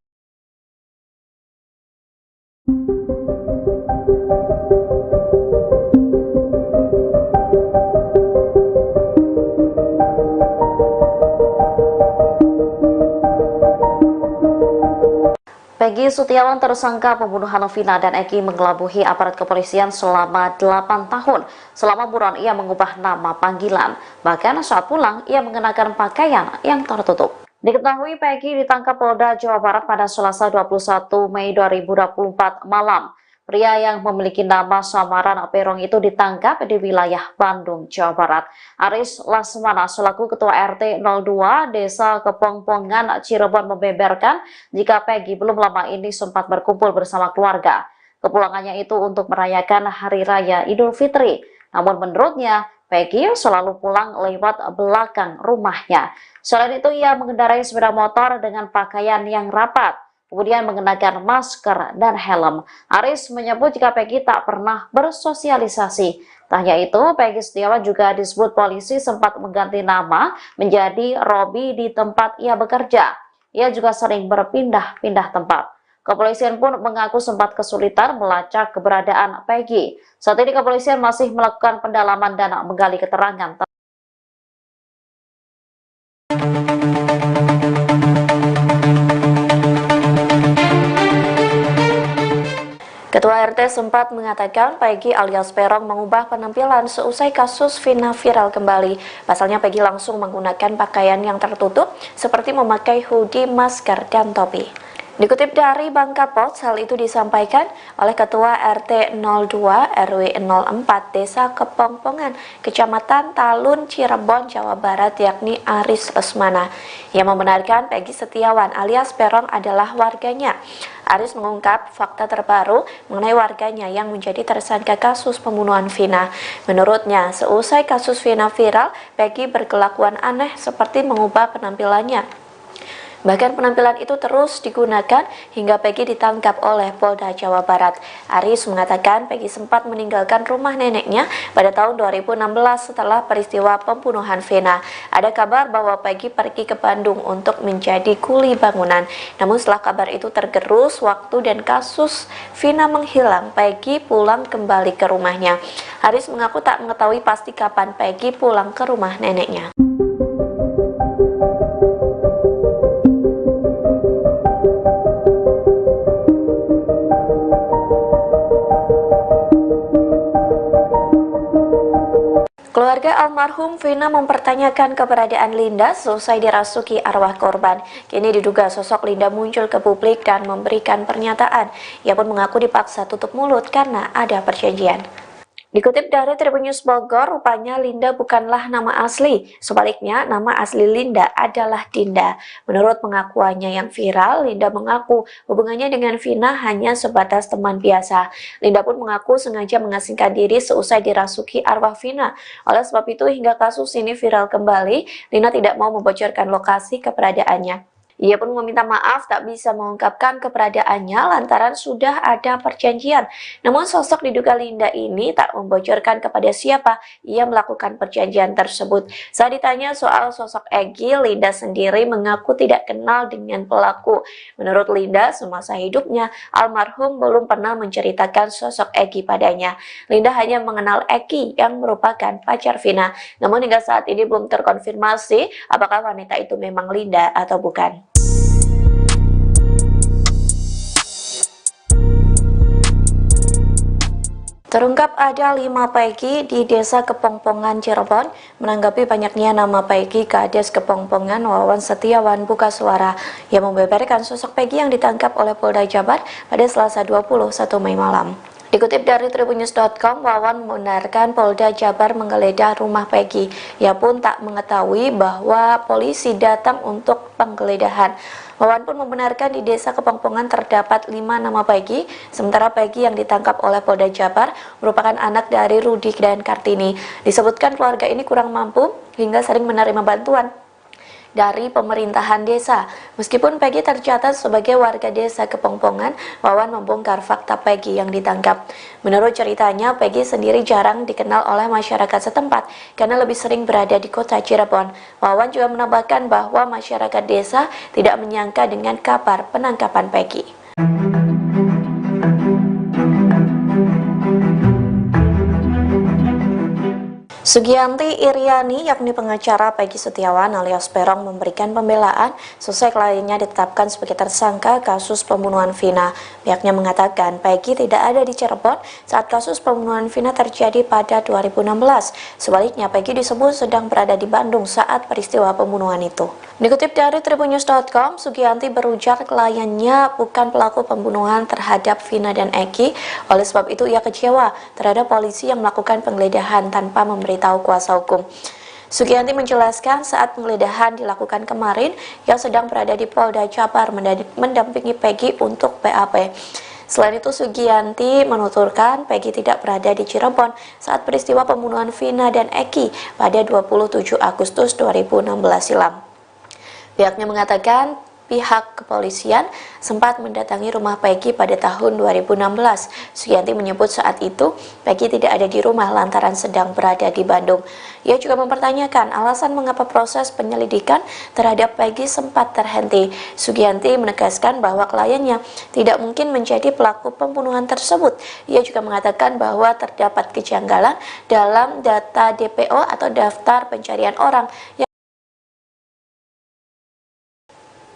Peggy Setiawan, tersangka pembunuhan Vina dan Eki, mengelabuhi aparat kepolisian selama 8 tahun. Selama buron, ia mengubah nama panggilan. Bahkan saat pulang, ia mengenakan pakaian yang tertutup. Diketahui Peggy ditangkap Polda Jawa Barat pada Selasa 21 Mei 2024 malam. Pria yang memiliki nama samaran Perong itu ditangkap di wilayah Bandung, Jawa Barat. Aris Lasmana selaku Ketua RT 02 Desa Kepongpongan, Cirebon membeberkan jika Peggy belum lama ini sempat berkumpul bersama keluarga. Kepulangannya itu untuk merayakan Hari Raya Idul Fitri. Namun menurutnya, Peggy selalu pulang lewat belakang rumahnya. Selain itu, ia mengendarai sepeda motor dengan pakaian yang rapat, kemudian mengenakan masker dan helm. Aris menyebut jika Peggy tak pernah bersosialisasi. Tak hanya itu, Peggy Setiawan juga disebut polisi sempat mengganti nama menjadi Robi di tempat ia bekerja. Ia juga sering berpindah-pindah tempat. Kepolisian pun mengaku sempat kesulitan melacak keberadaan Peggy. Saat ini kepolisian masih melakukan pendalaman dan menggali keterangan. Ketua RT sempat mengatakan Peggy alias Peron mengubah penampilan seusai kasus Vina viral kembali. Pasalnya Peggy langsung menggunakan pakaian yang tertutup seperti memakai hoodie, masker, dan topi. Dikutip dari Bangka Pos, hal itu disampaikan oleh Ketua RT 02 RW 04 Desa Kepongpongan, Kecamatan Talun, Cirebon, Jawa Barat, yakni Aris Lesmana, yang membenarkan Peggy Setiawan alias Peron adalah warganya. Aris mengungkap fakta terbaru mengenai warganya yang menjadi tersangka kasus pembunuhan Vina. Menurutnya, seusai kasus Vina viral, Peggy berkelakuan aneh seperti mengubah penampilannya. Bahkan penampilan itu terus digunakan hingga Peggy ditangkap oleh Polda Jawa Barat. Aris mengatakan Peggy sempat meninggalkan rumah neneknya pada tahun 2016 setelah peristiwa pembunuhan Vina. Ada kabar bahwa Peggy pergi ke Bandung untuk menjadi kuli bangunan. Namun setelah kabar itu tergerus waktu dan kasus Vina menghilang, Peggy pulang kembali ke rumahnya. Aris mengaku tak mengetahui pasti kapan Peggy pulang ke rumah neneknya. Keluarga almarhum Vina mempertanyakan keberadaan Linda selesai dirasuki arwah korban. Kini diduga sosok Linda muncul ke publik dan memberikan pernyataan. Ia pun mengaku dipaksa tutup mulut karena ada perjanjian. Dikutip dari Tribun News Bogor, rupanya Linda bukanlah nama asli. Sebaliknya, nama asli Linda adalah Dinda. Menurut pengakuannya yang viral, Linda mengaku hubungannya dengan Vina hanya sebatas teman biasa. Linda pun mengaku sengaja mengasingkan diri seusai dirasuki arwah Vina. Oleh sebab itu, hingga kasus ini viral kembali, Linda tidak mau membocorkan lokasi keberadaannya. Ia pun meminta maaf tak bisa mengungkapkan keberadaannya lantaran sudah ada perjanjian. Namun sosok diduga Linda ini tak membocorkan kepada siapa ia melakukan perjanjian tersebut. Saat ditanya soal sosok Egy, Linda sendiri mengaku tidak kenal dengan pelaku. Menurut Linda, semasa hidupnya almarhum belum pernah menceritakan sosok Egy padanya. Linda hanya mengenal Egy yang merupakan pacar Vina. Namun hingga saat ini belum terkonfirmasi apakah wanita itu memang Linda atau bukan. Terungkap ada 5 Peggy di Desa Kepongpongan, Cirebon. Menanggapi banyaknya nama Peggy, Kades Kepongpongan Wawan Setiawan buka suara. Ia membeberkan sosok Peggy yang ditangkap oleh Polda Jabar pada Selasa 21 Mei malam. Dikutip dari tribunnews.com, Wawan membenarkan Polda Jabar menggeledah rumah Peggy. Ia pun tak mengetahui bahwa polisi datang untuk penggeledahan. Wawan pun membenarkan di Desa Kepongpongan terdapat 5 nama Peggy, sementara Peggy yang ditangkap oleh Polda Jabar merupakan anak dari Rudi dan Kartini. Disebutkan keluarga ini kurang mampu hingga sering menerima bantuan dari pemerintahan desa. Meskipun Peggy tercatat sebagai warga Desa Kepongpongan, Wawan membongkar fakta Peggy yang ditangkap. Menurut ceritanya, Peggy sendiri jarang dikenal oleh masyarakat setempat karena lebih sering berada di kota Cirebon. Wawan juga menambahkan bahwa masyarakat desa tidak menyangka dengan kabar penangkapan Peggy. Sugianti Iriani, yakni pengacara Peggy Setiawan alias Peron, memberikan pembelaan selesai kliennya ditetapkan sebagai tersangka kasus pembunuhan Vina. Pihaknya mengatakan Peggy tidak ada di Cirebon saat kasus pembunuhan Vina terjadi pada 2016. Sebaliknya, Peggy disebut sedang berada di Bandung saat peristiwa pembunuhan itu. Dikutip dari tribunnews.com, Sugianti berujar kliennya bukan pelaku pembunuhan terhadap Vina dan Egy. Oleh sebab itu, ia kecewa terhadap polisi yang melakukan penggeledahan tanpa memberitahu kuasa hukum. Sugianti menjelaskan saat penggeledahan dilakukan kemarin, ia sedang berada di Polda Jabar mendampingi Peggy untuk BAP. Selain itu, Sugianti menuturkan Peggy tidak berada di Cirebon saat peristiwa pembunuhan Vina dan Egy pada 27 Agustus 2016 silam. Pihaknya mengatakan pihak kepolisian sempat mendatangi rumah Peggy pada tahun 2016. Sugianti menyebut saat itu Peggy tidak ada di rumah lantaran sedang berada di Bandung. Ia juga mempertanyakan alasan mengapa proses penyelidikan terhadap Peggy sempat terhenti. Sugianti menegaskan bahwa kliennya tidak mungkin menjadi pelaku pembunuhan tersebut. Ia juga mengatakan bahwa terdapat kejanggalan dalam data DPO atau daftar pencarian orang.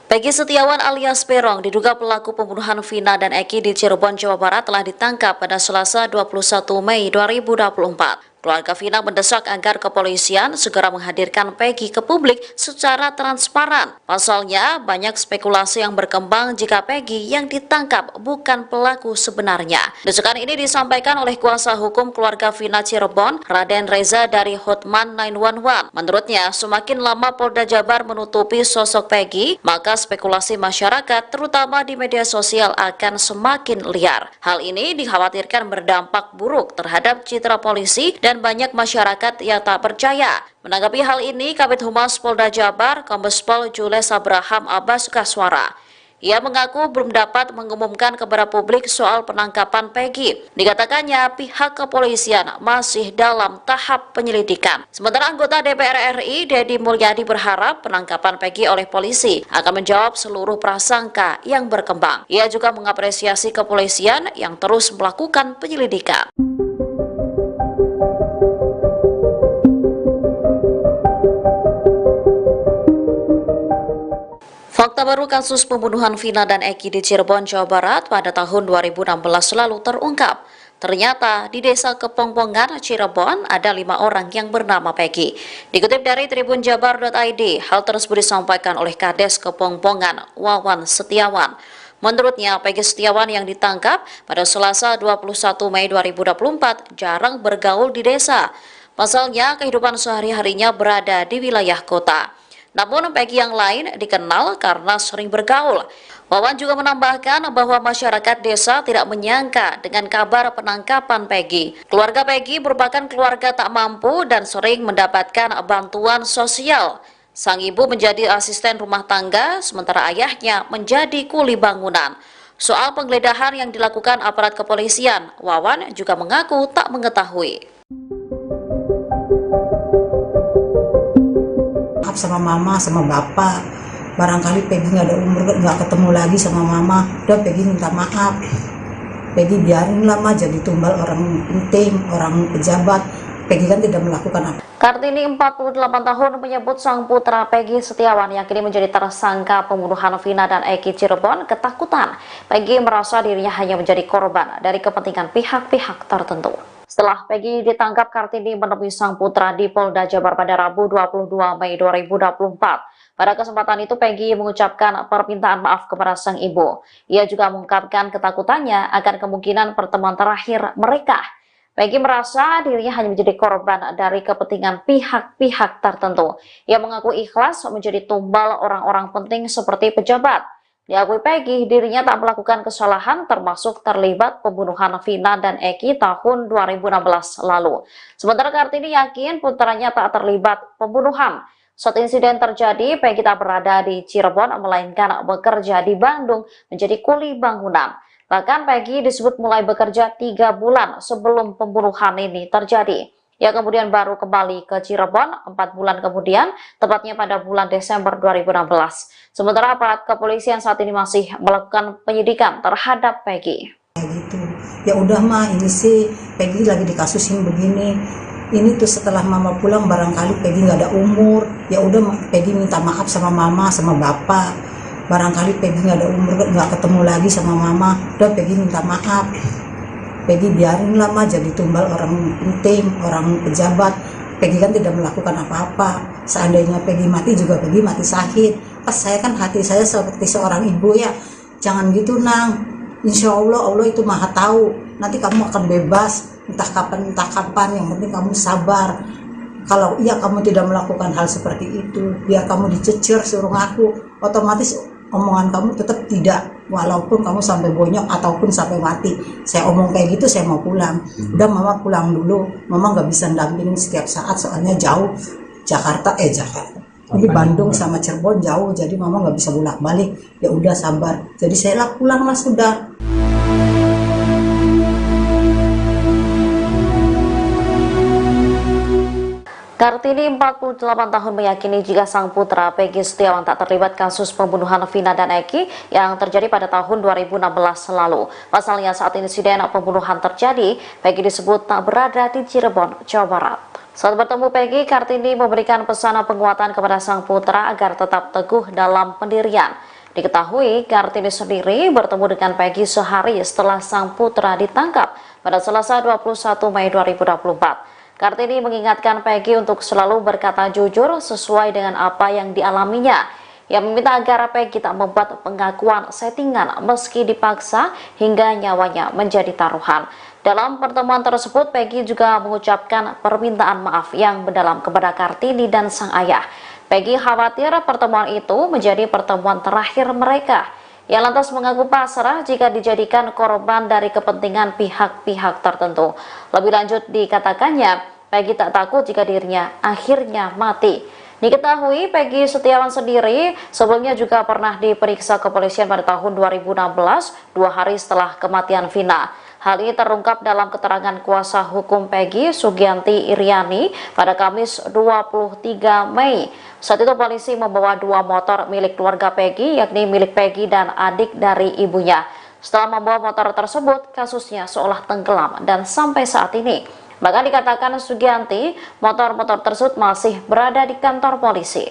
Peggy Setiawan alias Peron diduga pelaku pembunuhan Vina dan Eki di Cirebon, Jawa Barat telah ditangkap pada Selasa 21 Mei 2024. Keluarga Vina mendesak agar kepolisian segera menghadirkan Peggy ke publik secara transparan. Pasalnya, banyak spekulasi yang berkembang jika Peggy yang ditangkap bukan pelaku sebenarnya. Desakan ini disampaikan oleh kuasa hukum keluarga Vina Cirebon, Raden Reza dari Hotman 911. Menurutnya, semakin lama Polda Jabar menutupi sosok Peggy, maka spekulasi masyarakat, terutama di media sosial, akan semakin liar. Hal ini dikhawatirkan berdampak buruk terhadap citra polisi dan banyak masyarakat yang tak percaya. Menanggapi hal ini, Kabid Humas Polda Jabar, Kombes Pol Jules Abraham Abbas Kaswara. Ia mengaku belum dapat mengumumkan kepada publik soal penangkapan Peggy. Dikatakannya pihak kepolisian masih dalam tahap penyelidikan. Sementara anggota DPR RI, Deddy Mulyadi, berharap penangkapan Peggy oleh polisi akan menjawab seluruh prasangka yang berkembang. Ia juga mengapresiasi kepolisian yang terus melakukan penyelidikan. Fakta baru kasus pembunuhan Vina dan Eki di Cirebon, Jawa Barat pada tahun 2016 lalu terungkap. Ternyata di desa Kepongpongan, Cirebon ada 5 orang yang bernama Peggy. Dikutip dari tribunjabar.id, hal tersebut disampaikan oleh Kades Kepongpongan, Wawan Setiawan. Menurutnya, Peggy Setiawan yang ditangkap pada Selasa 21 Mei 2024 jarang bergaul di desa. Pasalnya, kehidupan sehari-harinya berada di wilayah kota. Namun Peggy yang lain dikenal karena sering bergaul. Wawan juga menambahkan bahwa masyarakat desa tidak menyangka dengan kabar penangkapan Peggy. Keluarga Peggy merupakan keluarga tak mampu dan sering mendapatkan bantuan sosial. Sang ibu menjadi asisten rumah tangga, sementara ayahnya menjadi kuli bangunan. Soal penggeledahan yang dilakukan aparat kepolisian, Wawan juga mengaku tak mengetahui. Sama mama, sama bapak, barangkali Peggy nggak ada umur, nggak ketemu lagi sama mama, udah Peggy minta maaf. Peggy biarin lama jadi tumbal orang penting, orang pejabat. Peggy kan tidak melakukan apa. Kartini 48 tahun menyebut sang putra Peggy Setiawan yang kini menjadi tersangka pembunuhan Vina dan Eki Cirebon ketakutan. Peggy merasa dirinya hanya menjadi korban dari kepentingan pihak-pihak tertentu. Setelah Peggy ditangkap, Kartini menemui sang putra di Polda Jabar pada Rabu 22 Mei 2024. Pada kesempatan itu Peggy mengucapkan permintaan maaf kepada sang ibu. Ia juga mengungkapkan ketakutannya akan kemungkinan pertemuan terakhir mereka. Peggy merasa dirinya hanya menjadi korban dari kepentingan pihak-pihak tertentu. Ia mengaku ikhlas menjadi tumbal orang-orang penting seperti pejabat. Diakui Peggy, dirinya tak melakukan kesalahan termasuk terlibat pembunuhan Vina dan Eki tahun 2016 lalu. Sementara Kartini yakin putranya tak terlibat pembunuhan. Saat insiden terjadi, Peggy tak berada di Cirebon, melainkan bekerja di Bandung menjadi kuli bangunan. Bahkan Peggy disebut mulai bekerja 3 bulan sebelum pembunuhan ini terjadi. Ia kemudian baru kembali ke Cirebon 4 bulan kemudian, tepatnya pada bulan Desember 2016. Sementara aparat kepolisian saat ini masih melakukan penyidikan terhadap Peggy. Gitu. Ya udah mah, ini sih Peggy lagi dikasusin begini. Ini tuh setelah mama pulang barangkali Peggy nggak ada umur. Ya udah Peggy minta maaf sama mama, sama bapak. Barangkali Peggy nggak ada umur, nggak ketemu lagi sama mama. Udah Peggy minta maaf. Peggy biarin lama jadi tumbal orang penting, orang pejabat. Peggy kan tidak melakukan apa-apa. Seandainya Peggy mati juga Peggy mati syahid. Pas saya kan hati saya seperti seorang ibu ya. Jangan gitu nang. Insya Allah, Allah itu maha tahu. Nanti kamu akan bebas. Entah kapan. Yang penting kamu sabar. Kalau iya kamu tidak melakukan hal seperti itu, biar kamu dicecer suruh ngaku, otomatis omongan kamu tetap tidak, walaupun kamu sampai bonyok ataupun sampai mati. Saya omong kayak gitu, saya mau pulang. Udah mama pulang dulu, mama nggak bisa dampingin setiap saat soalnya jauh. Jakarta Ini Bandung sama Cirebon jauh, jadi mama nggak bisa bolak-balik. Ya udah sabar. Jadi saya lah pulang lah sudah. Kartini 48 tahun meyakini jika sang putra Peggy Setiawan tak terlibat kasus pembunuhan Vina dan Eki yang terjadi pada tahun 2016 lalu. Pasalnya saat insiden pembunuhan terjadi, Peggy disebut tak berada di Cirebon, Jawa Barat. Saat bertemu Peggy, Kartini memberikan pesan penguatan kepada sang putra agar tetap teguh dalam pendirian. Diketahui, Kartini sendiri bertemu dengan Peggy sehari setelah sang putra ditangkap pada Selasa 21 Mei 2024. Kartini mengingatkan Peggy untuk selalu berkata jujur sesuai dengan apa yang dialaminya. Ia meminta agar Peggy tak membuat pengakuan settingan meski dipaksa hingga nyawanya menjadi taruhan. Dalam pertemuan tersebut, Peggy juga mengucapkan permintaan maaf yang mendalam kepada Kartini dan sang ayah. Peggy khawatir pertemuan itu menjadi pertemuan terakhir mereka. Ia lantas mengaku pasrah jika dijadikan korban dari kepentingan pihak-pihak tertentu. Lebih lanjut dikatakannya, Peggy tak takut jika dirinya akhirnya mati. Diketahui Peggy Setiawan sendiri sebelumnya juga pernah diperiksa kepolisian pada tahun 2016, 2 hari setelah kematian Vina. Hal ini terungkap dalam keterangan kuasa hukum Peggy, Sugianti Iriani, pada Kamis 23 Mei. Saat itu polisi membawa 2 motor milik keluarga Peggy, yakni milik Peggy dan adik dari ibunya. Setelah membawa motor tersebut, kasusnya seolah tenggelam dan sampai saat ini. Bahkan dikatakan Sugianti, motor-motor tersebut masih berada di kantor polisi.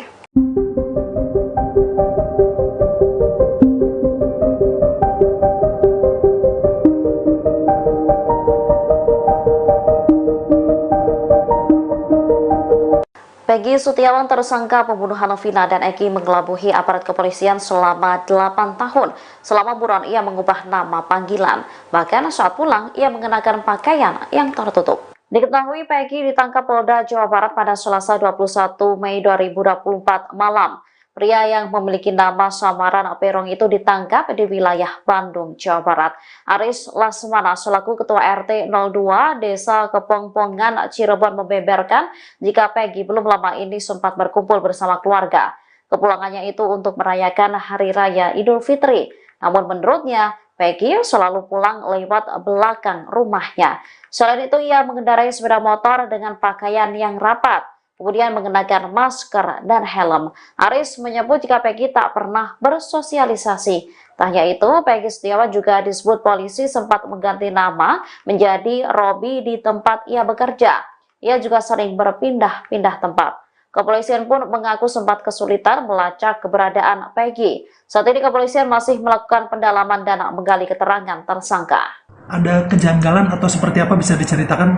Peggy Setiawan, tersangka pembunuhan Vina dan Eki, mengelabuhi aparat kepolisian selama 8 tahun. Selama buron ia mengubah nama panggilan. Bahkan saat pulang ia mengenakan pakaian yang tertutup. Diketahui Peggy ditangkap Polda Jawa Barat pada Selasa 21 Mei 2024 malam. Pria yang memiliki nama samaran Perong itu ditangkap di wilayah Bandung, Jawa Barat. Aris Lasmana selaku Ketua RT 02 Desa Kepongpongan, Cirebon membeberkan jika Peggy belum lama ini sempat berkumpul bersama keluarga. Kepulangannya itu untuk merayakan Hari Raya Idul Fitri. Namun menurutnya, Peggy selalu pulang lewat belakang rumahnya. Selain itu, ia mengendarai sepeda motor dengan pakaian yang rapat, kemudian mengenakan masker dan helm. Aris menyebut jika Peggy tak pernah bersosialisasi. Tak hanya itu, Peggy Setiawan juga disebut polisi sempat mengganti nama menjadi Robi di tempat ia bekerja. Ia juga sering berpindah-pindah tempat. Kepolisian pun mengaku sempat kesulitan melacak keberadaan Peggy. Saat ini kepolisian masih melakukan pendalaman dan menggali keterangan tersangka. Ada kejanggalan atau seperti apa bisa diceritakan?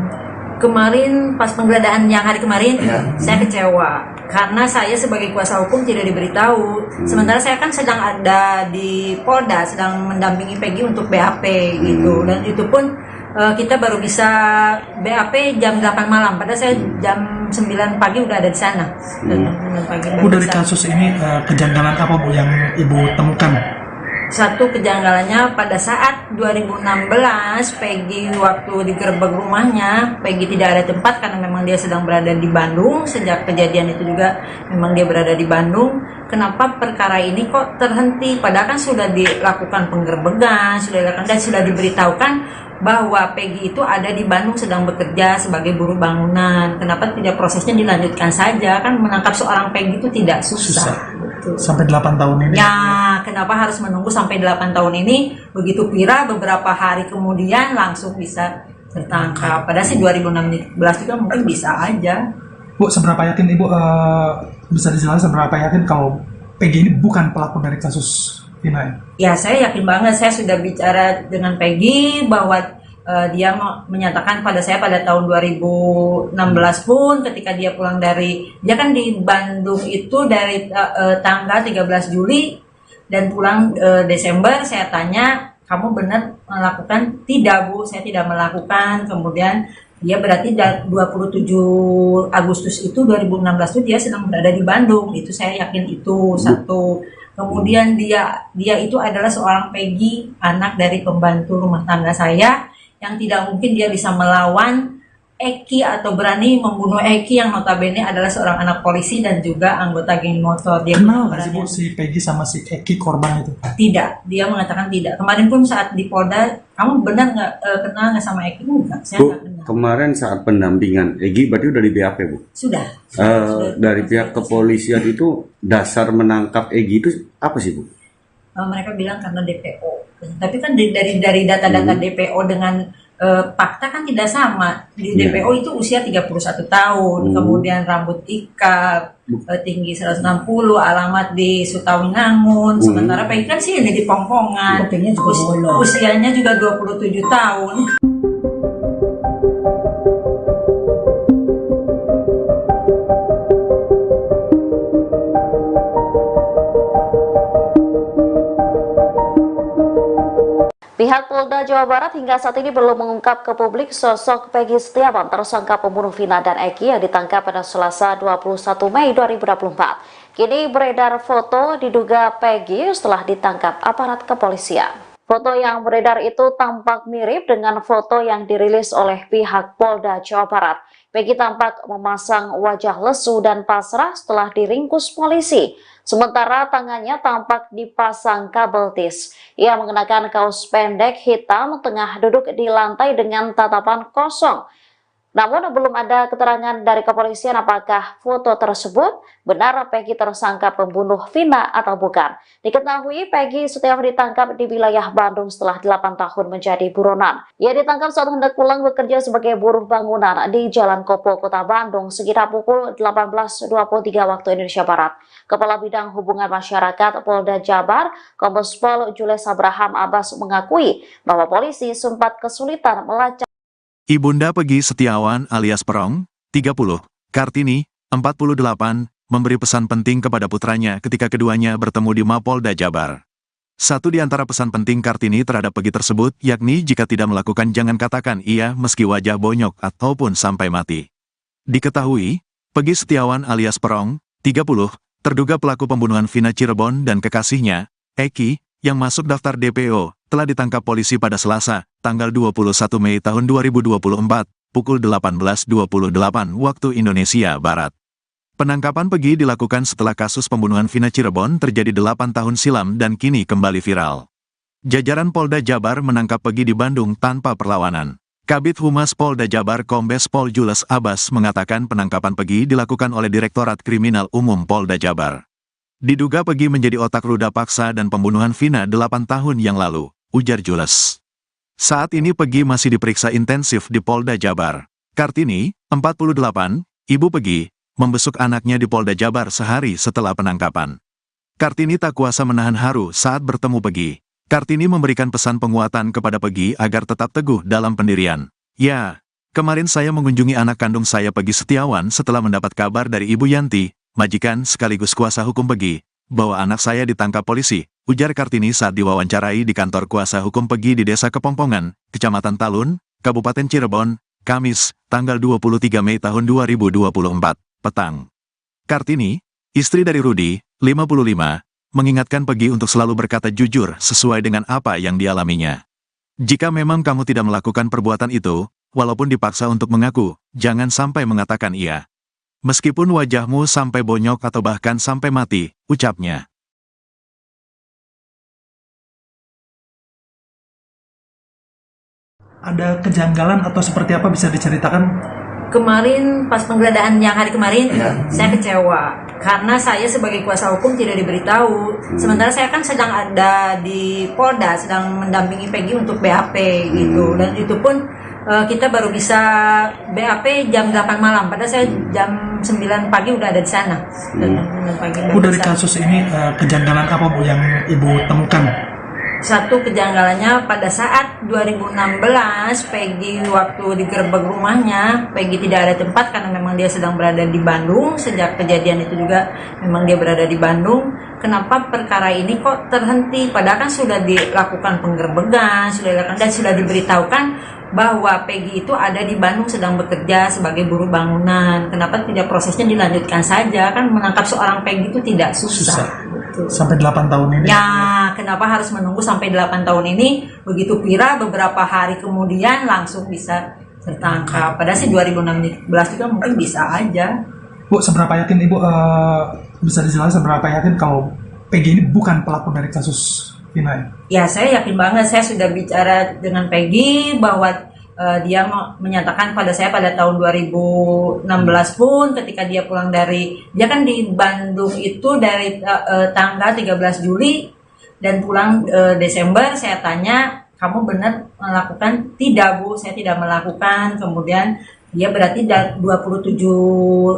Kemarin pas penggeledahan yang hari kemarin, saya kecewa karena saya sebagai kuasa hukum tidak diberitahu. Sementara saya kan sedang ada di Polda, sedang mendampingi Peggy untuk BAP gitu, dan itu pun kita baru bisa BAP jam 8 malam. Padahal saya jam 9 pagi udah ada di sana. Bu, dari kasus ini kejanggalan apa Bu yang Ibu temukan? Satu kejanggalannya pada saat 2016 Peggy waktu digerebek rumahnya, Peggy tidak ada tempat karena memang dia sedang berada di Bandung. Sejak kejadian itu juga memang dia berada di Bandung. Kenapa perkara ini kok terhenti? Padahal kan sudah dilakukan penggerebekan, sudah dilakukan dan sudah diberitahukan bahwa Peggy itu ada di Bandung sedang bekerja sebagai buruh bangunan. Kenapa tidak prosesnya dilanjutkan saja? Kan menangkap seorang Peggy itu tidak susah. Sampai 8 tahun ini. Ya, kenapa harus menunggu sampai 8 tahun ini? Begitu viral, beberapa hari kemudian langsung bisa tertangkap. Padahal sih 2016 juga mungkin bisa aja. Bu, seberapa yakin Ibu bisa dijelaskan seberapa yakin kalau Peggy ini bukan pelaku dari kasus Vina? Ya, saya yakin banget. Saya sudah bicara dengan Peggy bahwa dia menyatakan pada saya pada tahun 2016 pun ketika dia pulang dia kan di Bandung itu dari tanggal 13 Juli dan pulang Desember. Saya tanya, kamu benar melakukan? Tidak Bu, saya tidak melakukan. Kemudian dia berarti 27 Agustus itu 2016 itu dia sedang berada di Bandung. Itu saya yakin itu satu. Kemudian dia itu adalah seorang Peggy, anak dari pembantu rumah tangga saya, yang tidak mungkin dia bisa melawan Eki atau berani membunuh Eki yang notabene adalah seorang anak polisi dan juga anggota geng motor. Dia Kenal nggak sih Bu berani- si Peggy sama si Eki korban itu? Tidak, dia mengatakan tidak. Kemarin pun saat di Polda, kamu benar nggak kenal nggak sama Eki? Enggak, saya Bu, nggak kenal. kemarin saat pendampingan Egi berarti udah di BAP, Bu. Sudah. Dari pihak kepolisian itu dasar menangkap Egi itu apa sih, Bu? Mereka bilang karena DPO. Tapi kan dari data-data DPO dengan fakta kan tidak sama. Di Iya. DPO itu usia 31 tahun, kemudian rambut ikal, tinggi 160, alamat di Sutawinangun. Sementara Peggy kan sih ini di Pongpongan. Kupingnya juga bolong. Usianya juga 27 tahun. Pihak Polda Jawa Barat hingga saat ini belum mengungkap ke publik sosok Peggy Setiawan, tersangka pembunuh Vina dan Eki yang ditangkap pada Selasa 21 Mei 2024. Kini beredar foto diduga Peggy setelah ditangkap aparat kepolisian. Foto yang beredar itu tampak mirip dengan foto yang dirilis oleh pihak Polda Jawa Barat. Peggy tampak memasang wajah lesu dan pasrah setelah diringkus polisi. Sementara tangannya tampak dipasang kabel tis. Ia mengenakan kaos pendek hitam, tengah duduk di lantai dengan tatapan kosong. Namun belum ada keterangan dari kepolisian apakah foto tersebut benar Peggy tersangka pembunuh Vina atau bukan. Diketahui Peggy Setiawan ditangkap di wilayah Bandung setelah 8 tahun menjadi buronan. Ia ditangkap saat hendak pulang bekerja sebagai buruh bangunan di Jalan Kopo, Kota Bandung sekitar pukul 18.23 waktu Indonesia Barat. Kepala Bidang Hubungan Masyarakat Polda Jabar, Kombes Pol Jules Abraham Abbas mengakui bahwa polisi sempat kesulitan melacak Ibunda Peggy Setiawan alias Perong, 30, Kartini, 48, memberi pesan penting kepada putranya ketika keduanya bertemu di Mapolda Jabar. Satu di antara pesan penting Kartini terhadap Peggy tersebut, yakni jika tidak melakukan jangan katakan iya meski wajah bonyok ataupun sampai mati. Diketahui, Peggy Setiawan alias Perong, 30, terduga pelaku pembunuhan Vina Cirebon dan kekasihnya, Eki, yang masuk daftar DPO, telah ditangkap polisi pada Selasa, tanggal 21 Mei tahun 2024, pukul 18.28 waktu Indonesia Barat. Penangkapan Peggy dilakukan setelah kasus pembunuhan Vina Cirebon terjadi 8 tahun silam dan kini kembali viral. Jajaran Polda Jabar menangkap Peggy di Bandung tanpa perlawanan. Kabid Humas Polda Jabar Kombes Pol Jules Abbas mengatakan penangkapan Peggy dilakukan oleh Direktorat Kriminal Umum Polda Jabar. Diduga Peggy menjadi otak ruda paksa dan pembunuhan Vina 8 tahun yang lalu, ujar Jules. Saat ini Peggy masih diperiksa intensif di Polda Jabar. Kartini, 48, ibu Peggy, membesuk anaknya di Polda Jabar sehari setelah penangkapan. Kartini tak kuasa menahan haru saat bertemu Peggy. Kartini memberikan pesan penguatan kepada Peggy agar tetap teguh dalam pendirian. Ya, kemarin saya mengunjungi anak kandung saya Peggy Setiawan setelah mendapat kabar dari Ibu Yanti, majikan sekaligus kuasa hukum Peggy, bahwa anak saya ditangkap polisi, ujar Kartini saat diwawancarai di kantor kuasa hukum Peggy di Desa Kepongpongan, Kecamatan Talun, Kabupaten Cirebon, Kamis, tanggal 23 Mei tahun 2024, petang. Kartini, istri dari Rudi, 55, mengingatkan Peggy untuk selalu berkata jujur sesuai dengan apa yang dialaminya. Jika memang kamu tidak melakukan perbuatan itu, walaupun dipaksa untuk mengaku, jangan sampai mengatakan iya. Meskipun wajahmu sampai bonyok atau bahkan sampai mati, ucapnya. Ada kejanggalan atau seperti apa bisa diceritakan? Kemarin pas penggeledahan yang hari kemarin saya kecewa karena saya sebagai kuasa hukum tidak diberitahu. Sementara saya kan sedang ada di Polda, sedang mendampingi Peggy untuk BAP gitu, dan itu pun kita baru bisa BAP jam 8 malam. Padahal saya jam 9 pagi udah ada di sana. Dan jam 9 pagi udah Bu, di dari sana. kasus ini kejanggalan apa Bu yang Ibu temukan? Satu kejanggalannya pada saat 2016 Peggy waktu digerebek rumahnya, Peggy tidak ada tempat karena memang dia sedang berada di Bandung. Sejak kejadian itu juga memang dia berada di Bandung. Kenapa perkara ini kok terhenti? Padahal kan sudah dilakukan penggerbekan, sudah dilakukan dan sudah diberitahukan bahwa Peggy itu ada di Bandung sedang bekerja sebagai buruh bangunan. Kenapa tidak prosesnya dilanjutkan saja? Kan menangkap seorang Peggy itu tidak susah. Betul. Sampai 8 tahun ini? Ya, kenapa harus menunggu sampai 8 tahun ini? Begitu viral, beberapa hari kemudian langsung bisa tertangkap. Padahal sih 2016 juga mungkin bisa aja. Bu, seberapa yakin Ibu bisa dijelaskan seberapa yakin kalau Peggy ini bukan pelaku dari kasus Vina ini? Ya, saya yakin banget. Saya sudah bicara dengan Peggy bahwa dia menyatakan pada saya pada tahun 2016 pun ketika dia pulang dia kan di Bandung itu dari tanggal 13 Juli dan pulang Desember. Saya tanya, kamu benar melakukan? Tidak, Bu, saya tidak melakukan. Kemudian dia berarti 27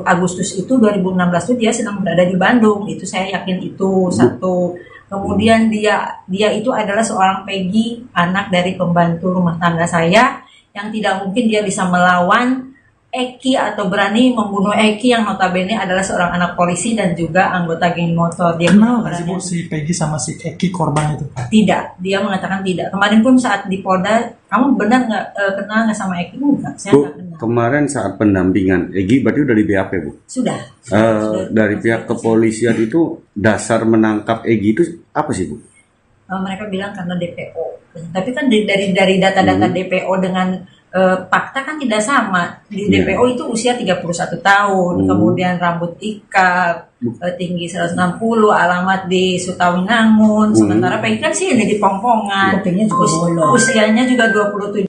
Agustus itu 2016 itu dia sedang berada di Bandung. Itu saya yakin itu satu. Kemudian dia itu adalah seorang Peggy, anak dari pembantu rumah tangga saya, yang tidak mungkin dia bisa melawan Eki atau berani membunuh Eki yang notabene adalah seorang anak polisi dan juga anggota geng motor. Dia Kenal nggak sih Bu si Peggy sama si Eki korban itu? Tidak, dia mengatakan tidak. Kemarin pun saat di Polda, kamu benar nggak kenal nggak sama Eki? Enggak, saya Bu, nggak kenal. kemarin saat pendampingan Egi berarti udah di BAP, Bu? Sudah. Dari pihak kepolisian itu dasar menangkap Egi itu apa sih, Bu? Mereka bilang karena DPO. Tapi kan dari data-data DPO dengan fakta kan tidak sama. Di DPO itu usia 31 tahun, kemudian rambut ikal, tinggi 160, alamat di Sutawinangun. Sementara Peggy kan sih ada di Pongpongan. Kupingnya juga bolong. Usianya juga 27.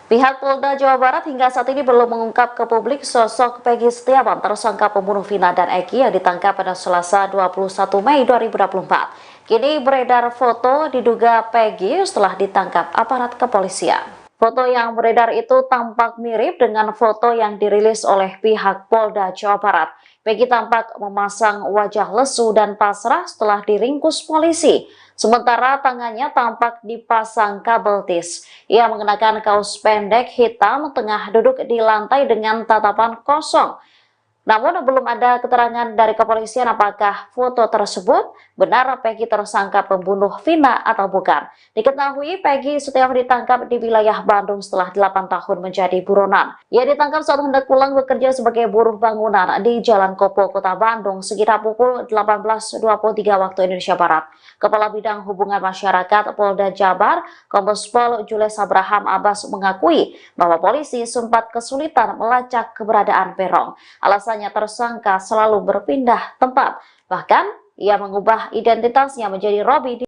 Pihak Polda Jawa Barat hingga saat ini belum mengungkap ke publik sosok Peggy Setiawan, tersangka pembunuh Vina dan Eki yang ditangkap pada Selasa 21 Mei 2024. Kini beredar foto diduga Peggy setelah ditangkap aparat kepolisian. Foto yang beredar itu tampak mirip dengan foto yang dirilis oleh pihak Polda Jawa Barat. Peggy tampak memasang wajah lesu dan pasrah setelah diringkus polisi. Sementara tangannya tampak dipasang kabel tis. Ia mengenakan kaos pendek hitam tengah duduk di lantai dengan tatapan kosong. Namun belum ada keterangan dari kepolisian apakah foto tersebut benar Peggy tersangka pembunuh Vina atau bukan. Diketahui Peggy Setiawan ditangkap di wilayah Bandung setelah 8 tahun menjadi buronan. Ia ditangkap saat hendak pulang bekerja sebagai buruh bangunan di Jalan Kopo, Kota Bandung sekitar pukul 18.23 waktu Indonesia Barat. Kepala Bidang Hubungan Masyarakat Polda Jabar, Kombes Pol Jules Abraham Abbas mengakui bahwa polisi sempat kesulitan melacak keberadaan Peron. Alasannya tersangka selalu berpindah tempat. Bahkan, ia mengubah identitasnya menjadi Robi.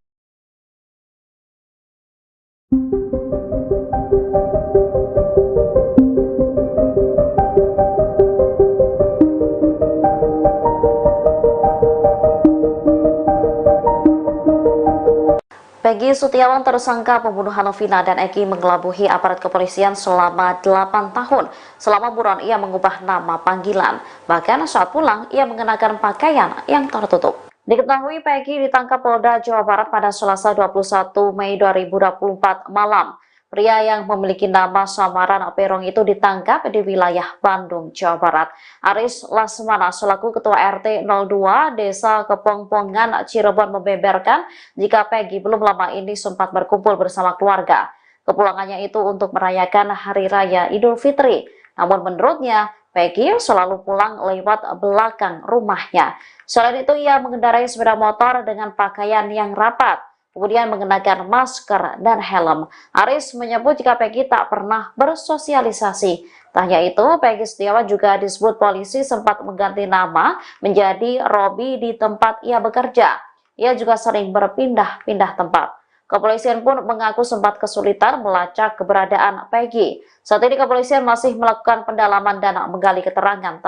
Peggy Setiawan, tersangka pembunuhan Vina dan Eki, mengelabuhi aparat kepolisian selama 8 tahun. Selama buron, ia mengubah nama panggilan. Bahkan saat pulang, ia mengenakan pakaian yang tertutup. Diketahui Peggy ditangkap Polda Jawa Barat pada Selasa 21 Mei 2024 malam. Pria yang memiliki nama samaran Perong itu ditangkap di wilayah Bandung, Jawa Barat. Aris Lasmana selaku Ketua RT 02 Desa Kepongpongan, Cirebon membeberkan jika Peggy belum lama ini sempat berkumpul bersama keluarga. Kepulangannya itu untuk merayakan Hari Raya Idul Fitri. Namun menurutnya, Peggy selalu pulang lewat belakang rumahnya. Selain itu, ia mengendarai sepeda motor dengan pakaian yang rapat, kemudian mengenakan masker dan helm. Aris menyebut jika Peggy tak pernah bersosialisasi. Tak hanya itu, Peggy Setiawan juga disebut polisi sempat mengganti nama menjadi Robi di tempat ia bekerja. Ia juga sering berpindah-pindah tempat. Kepolisian pun mengaku sempat kesulitan melacak keberadaan Peggy. Saat ini kepolisian masih melakukan pendalaman dan menggali keterangan.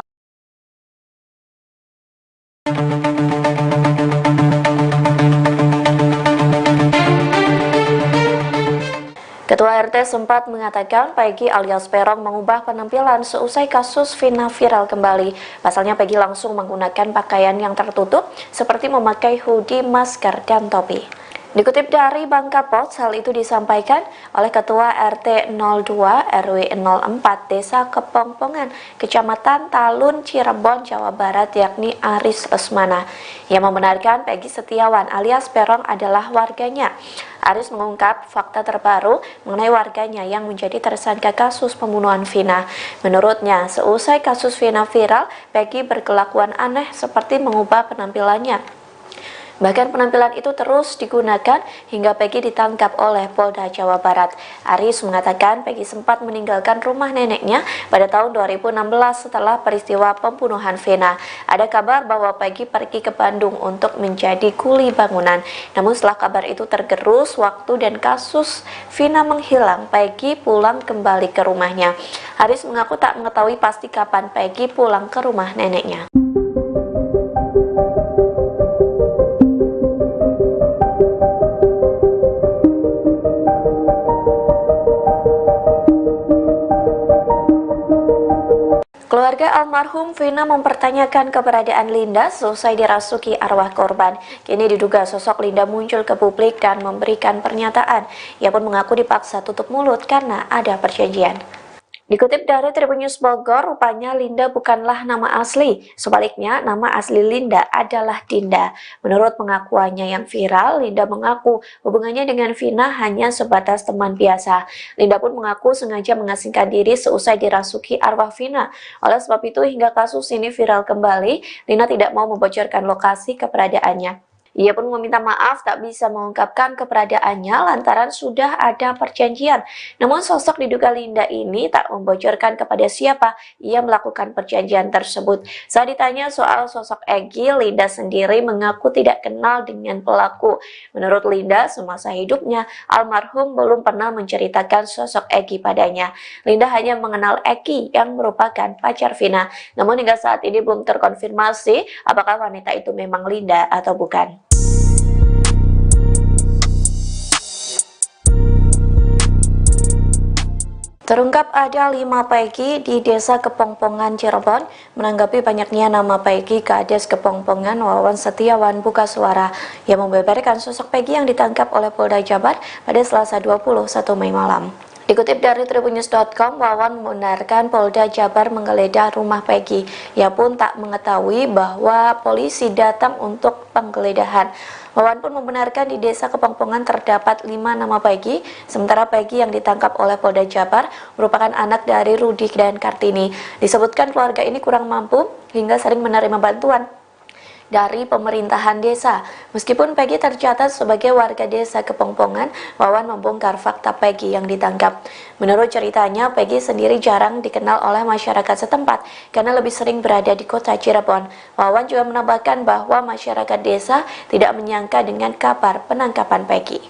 Ketua RT sempat mengatakan Peggy alias Perong mengubah penampilan seusai kasus Vina viral kembali. Pasalnya Peggy langsung menggunakan pakaian yang tertutup seperti memakai hoodie, masker, dan topi. Dikutip dari Bangka Post, hal itu disampaikan oleh Ketua RT 02 RW 04 Desa Kepongpongan, Kecamatan Talun, Cirebon, Jawa Barat, yakni Aris Lesmana, yang membenarkan Peggy Setiawan alias Peron adalah warganya. Aris mengungkap fakta terbaru mengenai warganya yang menjadi tersangka kasus pembunuhan Vina. Menurutnya, seusai kasus Vina viral, Peggy berkelakuan aneh seperti mengubah penampilannya. Bahkan penampilan itu terus digunakan hingga Peggy ditangkap oleh Polda Jawa Barat. Aris mengatakan Peggy sempat meninggalkan rumah neneknya pada tahun 2016 setelah peristiwa pembunuhan Vina. Ada kabar bahwa Peggy pergi ke Bandung untuk menjadi kuli bangunan. Namun setelah kabar itu tergerus waktu dan kasus Vina menghilang, Peggy pulang kembali ke rumahnya. Aris mengaku tak mengetahui pasti kapan Peggy pulang ke rumah neneknya. Keluarga almarhum Vina mempertanyakan keberadaan Linda selesai dirasuki arwah korban. Kini diduga sosok Linda muncul ke publik dan memberikan pernyataan. Ia pun mengaku dipaksa tutup mulut karena ada perjanjian. Dikutip dari Tribun News Bogor, rupanya Linda bukanlah nama asli. Sebaliknya, nama asli Linda adalah Dinda. Menurut pengakuannya yang viral, Linda mengaku hubungannya dengan Vina hanya sebatas teman biasa. Linda pun mengaku sengaja mengasingkan diri seusai dirasuki arwah Vina. Oleh sebab itu, hingga kasus ini viral kembali, Linda tidak mau membocorkan lokasi keberadaannya. Ia pun meminta maaf tak bisa mengungkapkan keberadaannya lantaran sudah ada perjanjian. Namun sosok diduga Linda ini tak membocorkan kepada siapa ia melakukan perjanjian tersebut. Saat ditanya soal sosok Egy, Linda sendiri mengaku tidak kenal dengan pelaku. Menurut Linda, semasa hidupnya almarhum belum pernah menceritakan sosok Egy padanya. Linda hanya mengenal Egy yang merupakan pacar Vina. Namun hingga saat ini belum terkonfirmasi apakah wanita itu memang Linda atau bukan. Terungkap ada 5 Peggy di Desa Kepongpongan, Cirebon. Menanggapi banyaknya nama Peggy, Kades Kepongpongan Wawan Setiawan buka suara yang membeberkan sosok Peggy yang ditangkap oleh Polda Jabar pada Selasa 21 Mei malam. Dikutip dari tribunnews.com, Wawan membenarkan Polda Jabar menggeledah rumah Peggy. Ia pun tak mengetahui bahwa polisi datang untuk penggeledahan. Wawan pun membenarkan di Desa Kepongpongan terdapat 5 nama Peggy, sementara Peggy yang ditangkap oleh Polda Jabar merupakan anak dari Rudi dan Kartini. Disebutkan keluarga ini kurang mampu hingga sering menerima bantuan dari pemerintahan desa. Meskipun Peggy tercatat sebagai warga Desa Kepongpongan, Wawan membongkar fakta Peggy yang ditangkap. Menurut ceritanya, Peggy sendiri jarang dikenal oleh masyarakat setempat karena lebih sering berada di kota Cirebon. Wawan juga menambahkan bahwa masyarakat desa tidak menyangka dengan kabar penangkapan Peggy.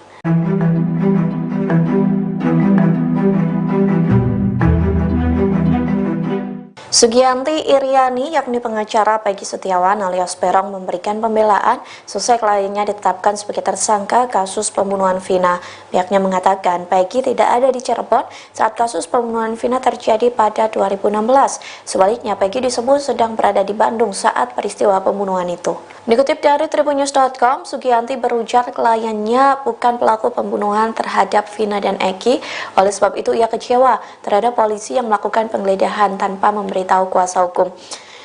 Sugianti Iriani, yakni pengacara Peggy Setiawan alias Peron, memberikan pembelaan selesai kliennya ditetapkan sebagai tersangka kasus pembunuhan Vina. Pihaknya mengatakan Peggy tidak ada di Cirebon saat kasus pembunuhan Vina terjadi pada 2016. Sebaliknya, Peggy disebut sedang berada di Bandung saat peristiwa pembunuhan itu. Dikutip dari tribunnews.com, Sugianti berujar kliennya bukan pelaku pembunuhan terhadap Vina dan Egy. Oleh sebab itu, ia kecewa terhadap polisi yang melakukan penggeledahan tanpa memberitahu kuasa hukum.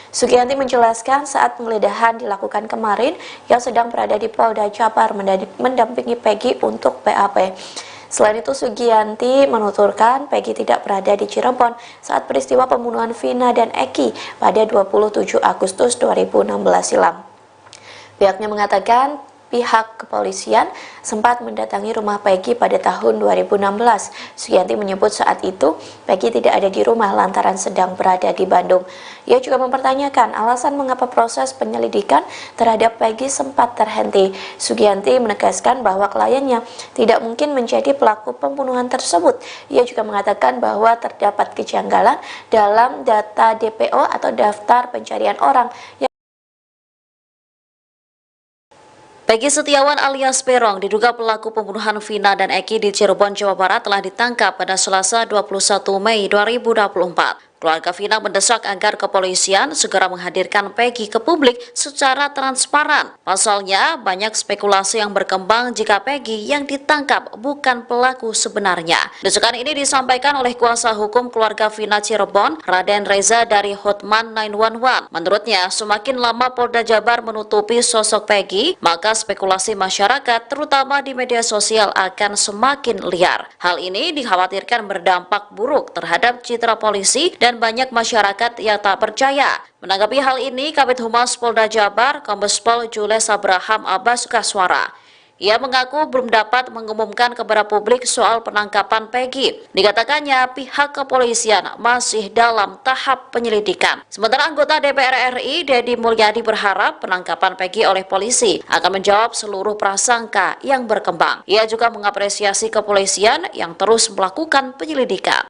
Sugianti menjelaskan saat penggeledahan dilakukan kemarin, ia sedang berada di Polda Jabar mendampingi Peggy untuk BAP. Selain itu, Sugianti menuturkan Peggy tidak berada di Cirebon saat peristiwa pembunuhan Vina dan Egy pada 27 Agustus 2016 silam. Pihaknya mengatakan pihak kepolisian sempat mendatangi rumah Peggy pada tahun 2016. Sugianti menyebut saat itu Peggy tidak ada di rumah lantaran sedang berada di Bandung. Ia juga mempertanyakan alasan mengapa proses penyelidikan terhadap Peggy sempat terhenti. Sugianti menegaskan bahwa kliennya tidak mungkin menjadi pelaku pembunuhan tersebut. Ia juga mengatakan bahwa terdapat kejanggalan dalam data DPO atau daftar pencarian orang. Peggy Setiawan alias Peron diduga pelaku pembunuhan Vina dan Egy di Cirebon, Jawa Barat telah ditangkap pada Selasa 21 Mei 2024. Keluarga Vina mendesak agar kepolisian segera menghadirkan Peggy ke publik secara transparan. Pasalnya, banyak spekulasi yang berkembang jika Peggy yang ditangkap bukan pelaku sebenarnya. Desakan ini disampaikan oleh kuasa hukum keluarga Vina Cirebon, Raden Reza dari Hotman 911. Menurutnya, semakin lama Polda Jabar menutupi sosok Peggy, maka spekulasi masyarakat, terutama di media sosial, akan semakin liar. Hal ini dikhawatirkan berdampak buruk terhadap citra polisi dan banyak masyarakat yang tak percaya. Menanggapi hal ini, Kabid Humas Polda Jabar, Kombes Pol Jules Abraham Abbas Kaswara. Ia mengaku belum dapat mengumumkan kepada publik soal penangkapan Peggy. Dikatakannya pihak kepolisian masih dalam tahap penyelidikan. Sementara anggota DPR RI, Deddy Mulyadi, berharap penangkapan Peggy oleh polisi akan menjawab seluruh prasangka yang berkembang. Ia juga mengapresiasi kepolisian yang terus melakukan penyelidikan.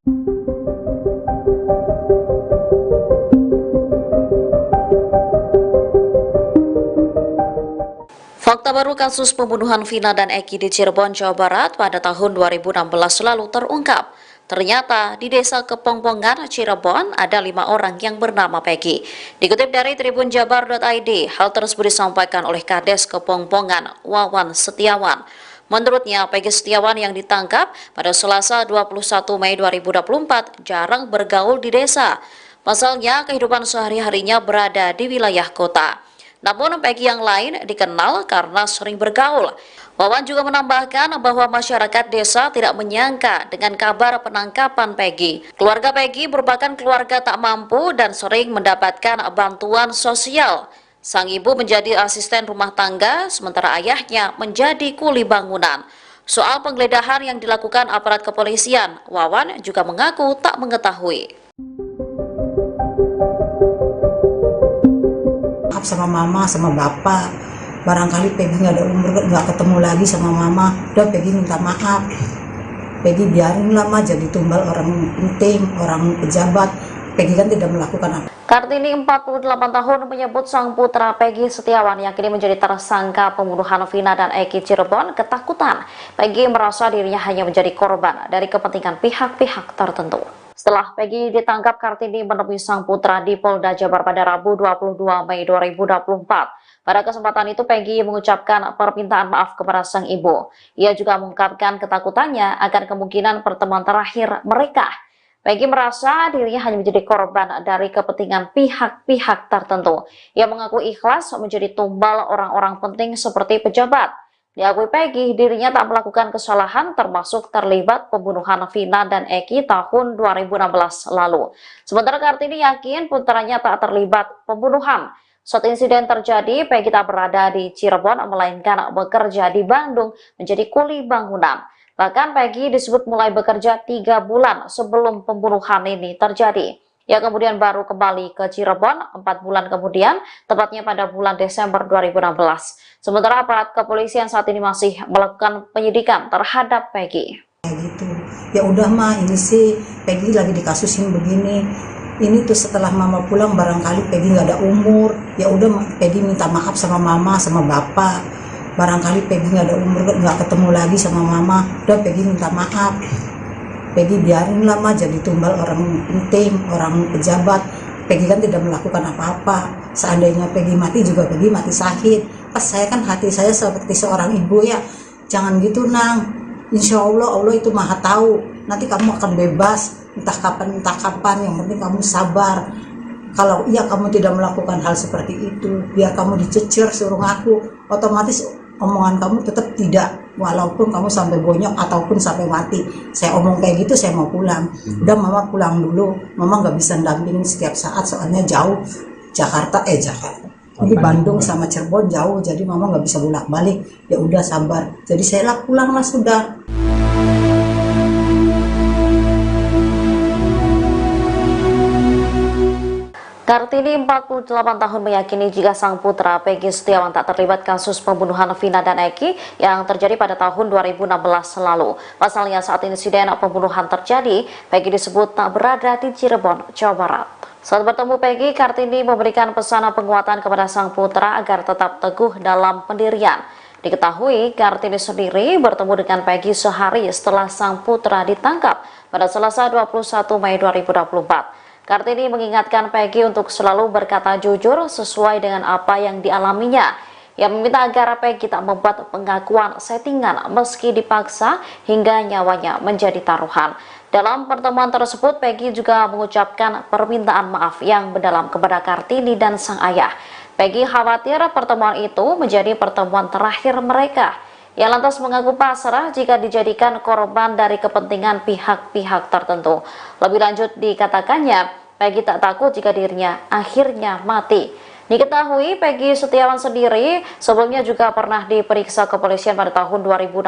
Fakta baru kasus pembunuhan Vina dan Eki di Cirebon, Jawa Barat pada tahun 2016 lalu terungkap. Ternyata di desa Kepongpongan, Cirebon, ada 5 orang yang bernama Peggy. Dikutip dari tribunjabar.id, hal tersebut disampaikan oleh Kades Kepongpongan, Wawan Setiawan. Menurutnya, Peggy Setiawan yang ditangkap pada Selasa 21 Mei 2024 jarang bergaul di desa. Pasalnya, kehidupan sehari-harinya berada di wilayah kota. Namun Peggy yang lain dikenal karena sering bergaul. Wawan juga menambahkan bahwa masyarakat desa tidak menyangka dengan kabar penangkapan Peggy. Keluarga Peggy merupakan keluarga tak mampu dan sering mendapatkan bantuan sosial. Sang ibu menjadi asisten rumah tangga, sementara ayahnya menjadi kuli bangunan. Soal penggeledahan yang dilakukan aparat kepolisian, Wawan juga mengaku tak mengetahui. Sama mama, sama bapak, barangkali Peggy nggak ada umur, nggak ketemu lagi sama mama, udah Peggy minta maaf, Peggy biarin lama jadi tumbal orang penting, orang pejabat. Peggy kan tidak melakukan apa. Kartini 48 tahun menyebut sang putra Peggy Setiawan yang kini menjadi tersangka pembunuhan Vina dan Eki Cirebon ketakutan. Peggy merasa dirinya hanya menjadi korban dari kepentingan pihak-pihak tertentu. Setelah Peggy ditangkap, Kartini menemui sang putra di Polda Jabar pada Rabu 22 Mei 2024. Pada kesempatan itu Peggy mengucapkan permintaan maaf kepada sang ibu. Ia juga mengungkapkan ketakutannya akan kemungkinan pertemuan terakhir mereka. Peggy merasa dirinya hanya menjadi korban dari kepentingan pihak-pihak tertentu. Ia mengaku ikhlas menjadi tumbal orang-orang penting seperti pejabat. Diakui Peggy, dirinya tak melakukan kesalahan termasuk terlibat pembunuhan Vina dan Eki tahun 2016 lalu. Sementara Kartini yakin putranya tak terlibat pembunuhan. Saat insiden terjadi, Peggy tak berada di Cirebon, melainkan bekerja di Bandung menjadi kuli bangunan. Bahkan Peggy disebut mulai bekerja 3 bulan sebelum pembunuhan ini terjadi. Ia kemudian baru kembali ke Cirebon 4 bulan kemudian, tepatnya pada bulan Desember 2016. Sementara aparat kepolisian saat ini masih melakukan penyidikan terhadap Peggy. Gitu. Ya udah mah, ini sih Peggy lagi dikasusin begini. Ini tuh setelah mama pulang barangkali Peggy nggak ada umur. Ya udah Peggy minta maaf sama mama, sama bapak. Barangkali Peggy nggak ada umur, nggak ketemu lagi sama mama. Udah Peggy minta maaf. Peggy biarin lama jadi tumbal orang penting, orang pejabat. Peggy kan tidak melakukan apa-apa. Seandainya Peggy mati juga Peggy mati syahid. Pas saya kan hati saya seperti seorang ibu ya. Jangan gitu Nang. Insya Allah, Allah itu maha tahu. Nanti kamu akan bebas. Entah kapan. Yang penting kamu sabar. Kalau iya kamu tidak melakukan hal seperti itu, biar kamu dicecer suruh ngaku, otomatis omongan kamu tetap tidak, walaupun kamu sampai bonyok ataupun sampai mati. Saya omong kayak gitu, saya mau pulang. Udah mama pulang dulu, mama nggak bisa dampingin setiap saat soalnya jauh. Jakarta. Ini Bandung sama Cirebon jauh, jadi mama nggak bisa bolak-balik. Ya udah sabar. Jadi saya lah pulang lah sudah. Kartini 48 tahun meyakini jika sang putra Peggy Setiawan tak terlibat kasus pembunuhan Vina dan Eki yang terjadi pada tahun 2016 lalu. Pasalnya saat insiden pembunuhan terjadi, Peggy disebut tak berada di Cirebon, Jawa Barat. Saat bertemu Peggy, Kartini memberikan pesan penguatan kepada sang putra agar tetap teguh dalam pendirian. Diketahui, Kartini sendiri bertemu dengan Peggy sehari setelah sang putra ditangkap pada Selasa 21 Mei 2024. Kartini mengingatkan Peggy untuk selalu berkata jujur sesuai dengan apa yang dialaminya. Ia meminta agar Peggy tak membuat pengakuan settingan meski dipaksa hingga nyawanya menjadi taruhan. Dalam pertemuan tersebut, Peggy juga mengucapkan permintaan maaf yang mendalam kepada Kartini dan sang ayah. Peggy khawatir pertemuan itu menjadi pertemuan terakhir mereka. Ia lantas mengaku pasrah jika dijadikan korban dari kepentingan pihak-pihak tertentu. Lebih lanjut dikatakannya, Peggy tak takut jika dirinya akhirnya mati. Diketahui Peggy Setiawan sendiri sebelumnya juga pernah diperiksa kepolisian pada tahun 2016,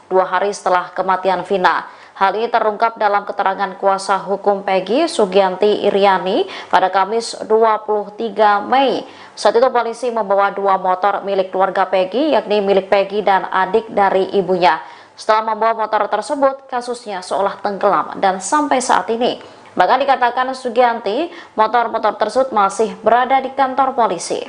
2 hari setelah kematian Vina. Hal ini terungkap dalam keterangan kuasa hukum Peggy, Sugianti Iriani, pada Kamis 23 Mei. Saat itu polisi membawa 2 motor milik keluarga Peggy, yakni milik Peggy dan adik dari ibunya. Setelah membawa motor tersebut, kasusnya seolah tenggelam dan sampai saat ini. Bahkan dikatakan Sugianti, motor-motor tersebut masih berada di kantor polisi.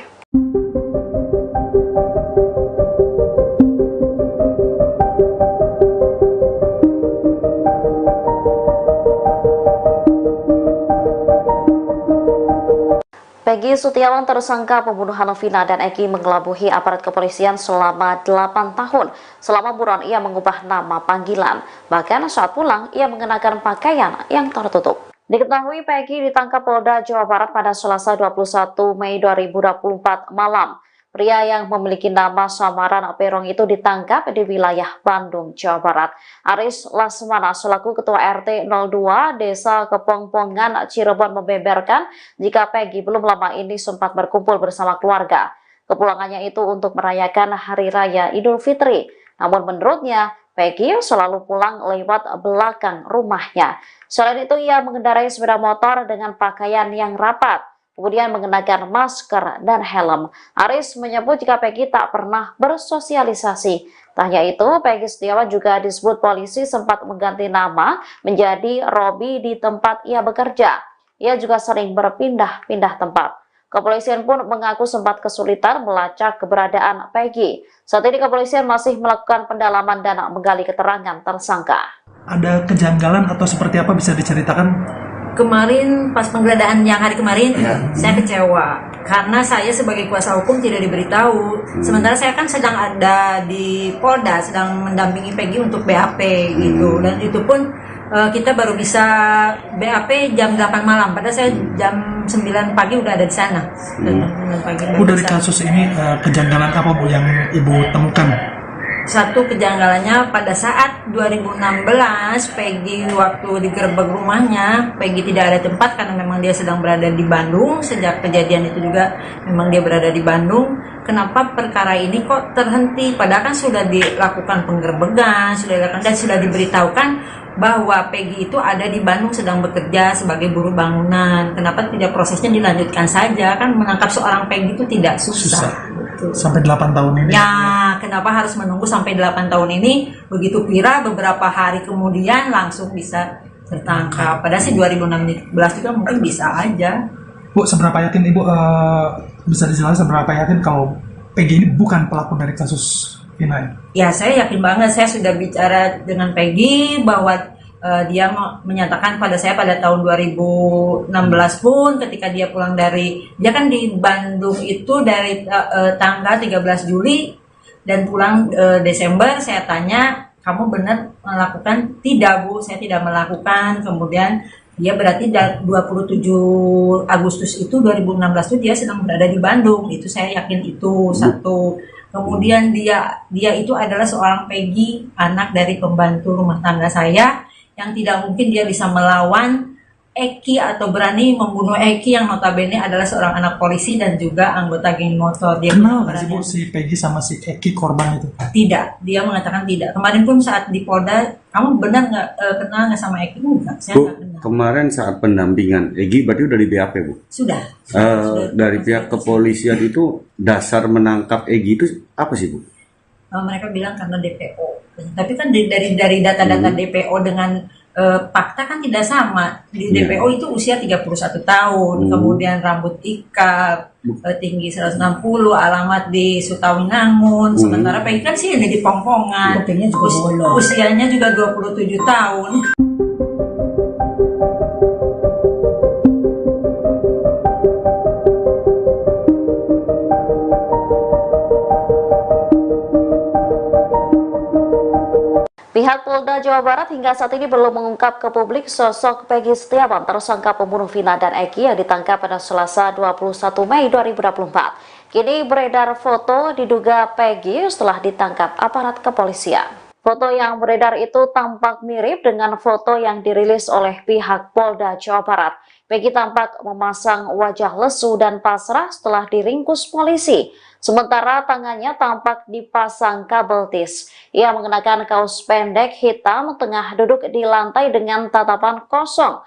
Peggy Setiawan, tersangka pembunuhan Vina dan Eki, mengelabuhi aparat kepolisian selama 8 tahun. Selama buron ia mengubah nama panggilan. Bahkan saat pulang ia mengenakan pakaian yang tertutup. Diketahui Peggy ditangkap Polda Jawa Barat pada Selasa 21 Mei 2024 malam. Pria yang memiliki nama samaran Perong itu ditangkap di wilayah Bandung, Jawa Barat. Aris Lasmana selaku Ketua RT 02 Desa Kepongpongan, Cirebon membeberkan jika Peggy belum lama ini sempat berkumpul bersama keluarga. Kepulangannya itu untuk merayakan Hari Raya Idul Fitri. Namun menurutnya, Peggy selalu pulang lewat belakang rumahnya. Selain itu, ia mengendarai sepeda motor dengan pakaian yang rapat, kemudian mengenakan masker dan helm. Aris menyebut jika Peggy tak pernah bersosialisasi. Tak hanya itu, Peggy Setiawan juga disebut polisi sempat mengganti nama menjadi Robi di tempat ia bekerja. Ia juga sering berpindah-pindah tempat. Kepolisian pun mengaku sempat kesulitan melacak keberadaan Peggy. Saat ini kepolisian masih melakukan pendalaman dan menggali keterangan tersangka. Ada kejanggalan atau seperti apa, bisa diceritakan? Kemarin pas penggeledahan yang hari kemarin, saya kecewa karena saya sebagai kuasa hukum tidak diberitahu. Sementara saya kan sedang ada di Polda, sedang mendampingi Peggy untuk BAP gitu, dan itu pun kita baru bisa BAP jam 8 malam. Padahal saya jam 9 pagi udah ada di sana. Bu, dari kasus ini kejanggalan apa Bu yang Ibu temukan? Satu kejanggalannya pada saat 2016 Peggy waktu digerebek rumahnya, Peggy tidak ada tempat karena memang dia sedang berada di Bandung. Sejak kejadian itu juga memang dia berada di Bandung. Kenapa perkara ini kok terhenti? Padahal kan sudah dilakukan penggerebekan, sudah diberitahukan bahwa Peggy itu ada di Bandung sedang bekerja sebagai buruh bangunan. Kenapa tidak prosesnya dilanjutkan saja? Kan menangkap seorang Peggy itu tidak susah. Sampai 8 tahun ini? Ya, kenapa harus menunggu sampai 8 tahun ini? Begitu viral, beberapa hari kemudian langsung bisa tertangkap. Padahal sih 2016 juga mungkin bisa aja. Bu, seberapa yakin Ibu, bisa dijelaskan seberapa yakin kalau Peggy ini bukan pelaku dari kasus Vina ini? Ya, saya yakin banget. Saya sudah bicara dengan Peggy bahwa dia menyatakan pada saya pada tahun 2016 pun ketika dia pulang dia kan di Bandung itu dari tanggal 13 Juli dan pulang Desember. Saya tanya, kamu benar melakukan? Tidak Bu, saya tidak melakukan. Kemudian dia berarti 27 Agustus itu 2016 itu dia sedang berada di Bandung. Itu saya yakin itu satu. Kemudian dia itu adalah seorang Peggy, anak dari pembantu rumah tangga saya, yang tidak mungkin dia bisa melawan Eki atau berani membunuh Eki yang notabene adalah seorang anak polisi dan juga anggota geng motor. Dia kenal nggak sih Bu si Peggy sama si Eki korban itu? Tidak, dia mengatakan tidak. Kemarin pun saat di Polda, kamu benar nggak kenal nggak sama Eki? Enggak, saya Bu, nggak kenal. kemarin saat pendampingan Eki berarti udah di BAP Bu? Sudah. Dari pihak kepolisian itu dasar menangkap Eki itu apa sih Bu? Mereka bilang karena DPO. Tapi kan dari data-data DPO dengan fakta kan tidak sama. Di DPO itu usia 31 tahun, kemudian rambut ikal, tinggi 160, alamat di Sutawinangun. Sementara Peggy kan sih di Pongpongan, usianya juga 27 tahun. Jawa Barat hingga saat ini belum mengungkap ke publik sosok Peggy Setiawan, tersangka pembunuh Vina dan Eki yang ditangkap pada Selasa 21 Mei 2024. Kini beredar foto diduga Peggy setelah ditangkap aparat kepolisian. Foto yang beredar itu tampak mirip dengan foto yang dirilis oleh pihak Polda Jawa Barat. Peggy tampak memasang wajah lesu dan pasrah setelah diringkus polisi. Sementara tangannya tampak dipasang kabel tis. Ia mengenakan kaos pendek hitam, tengah duduk di lantai dengan tatapan kosong.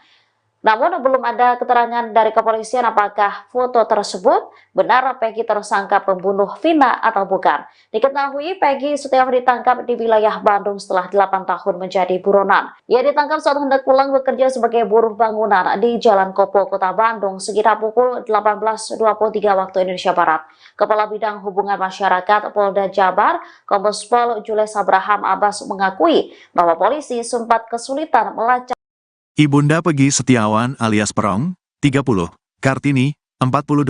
Namun belum ada keterangan dari kepolisian apakah foto tersebut benar Peggy tersangka pembunuh Vina atau bukan. Diketahui Peggy Setiawan ditangkap di wilayah Bandung setelah 8 tahun menjadi buronan. Ia ditangkap saat hendak pulang bekerja sebagai buruh bangunan di Jalan Kopo, Kota Bandung sekitar pukul 18.23 waktu Indonesia Barat. Kepala Bidang Hubungan Masyarakat Polda Jabar, Kombes Pol Jules Abraham Abbas mengakui bahwa polisi sempat kesulitan melacak Ibunda Peggy Setiawan alias Perong, 30, Kartini, 48,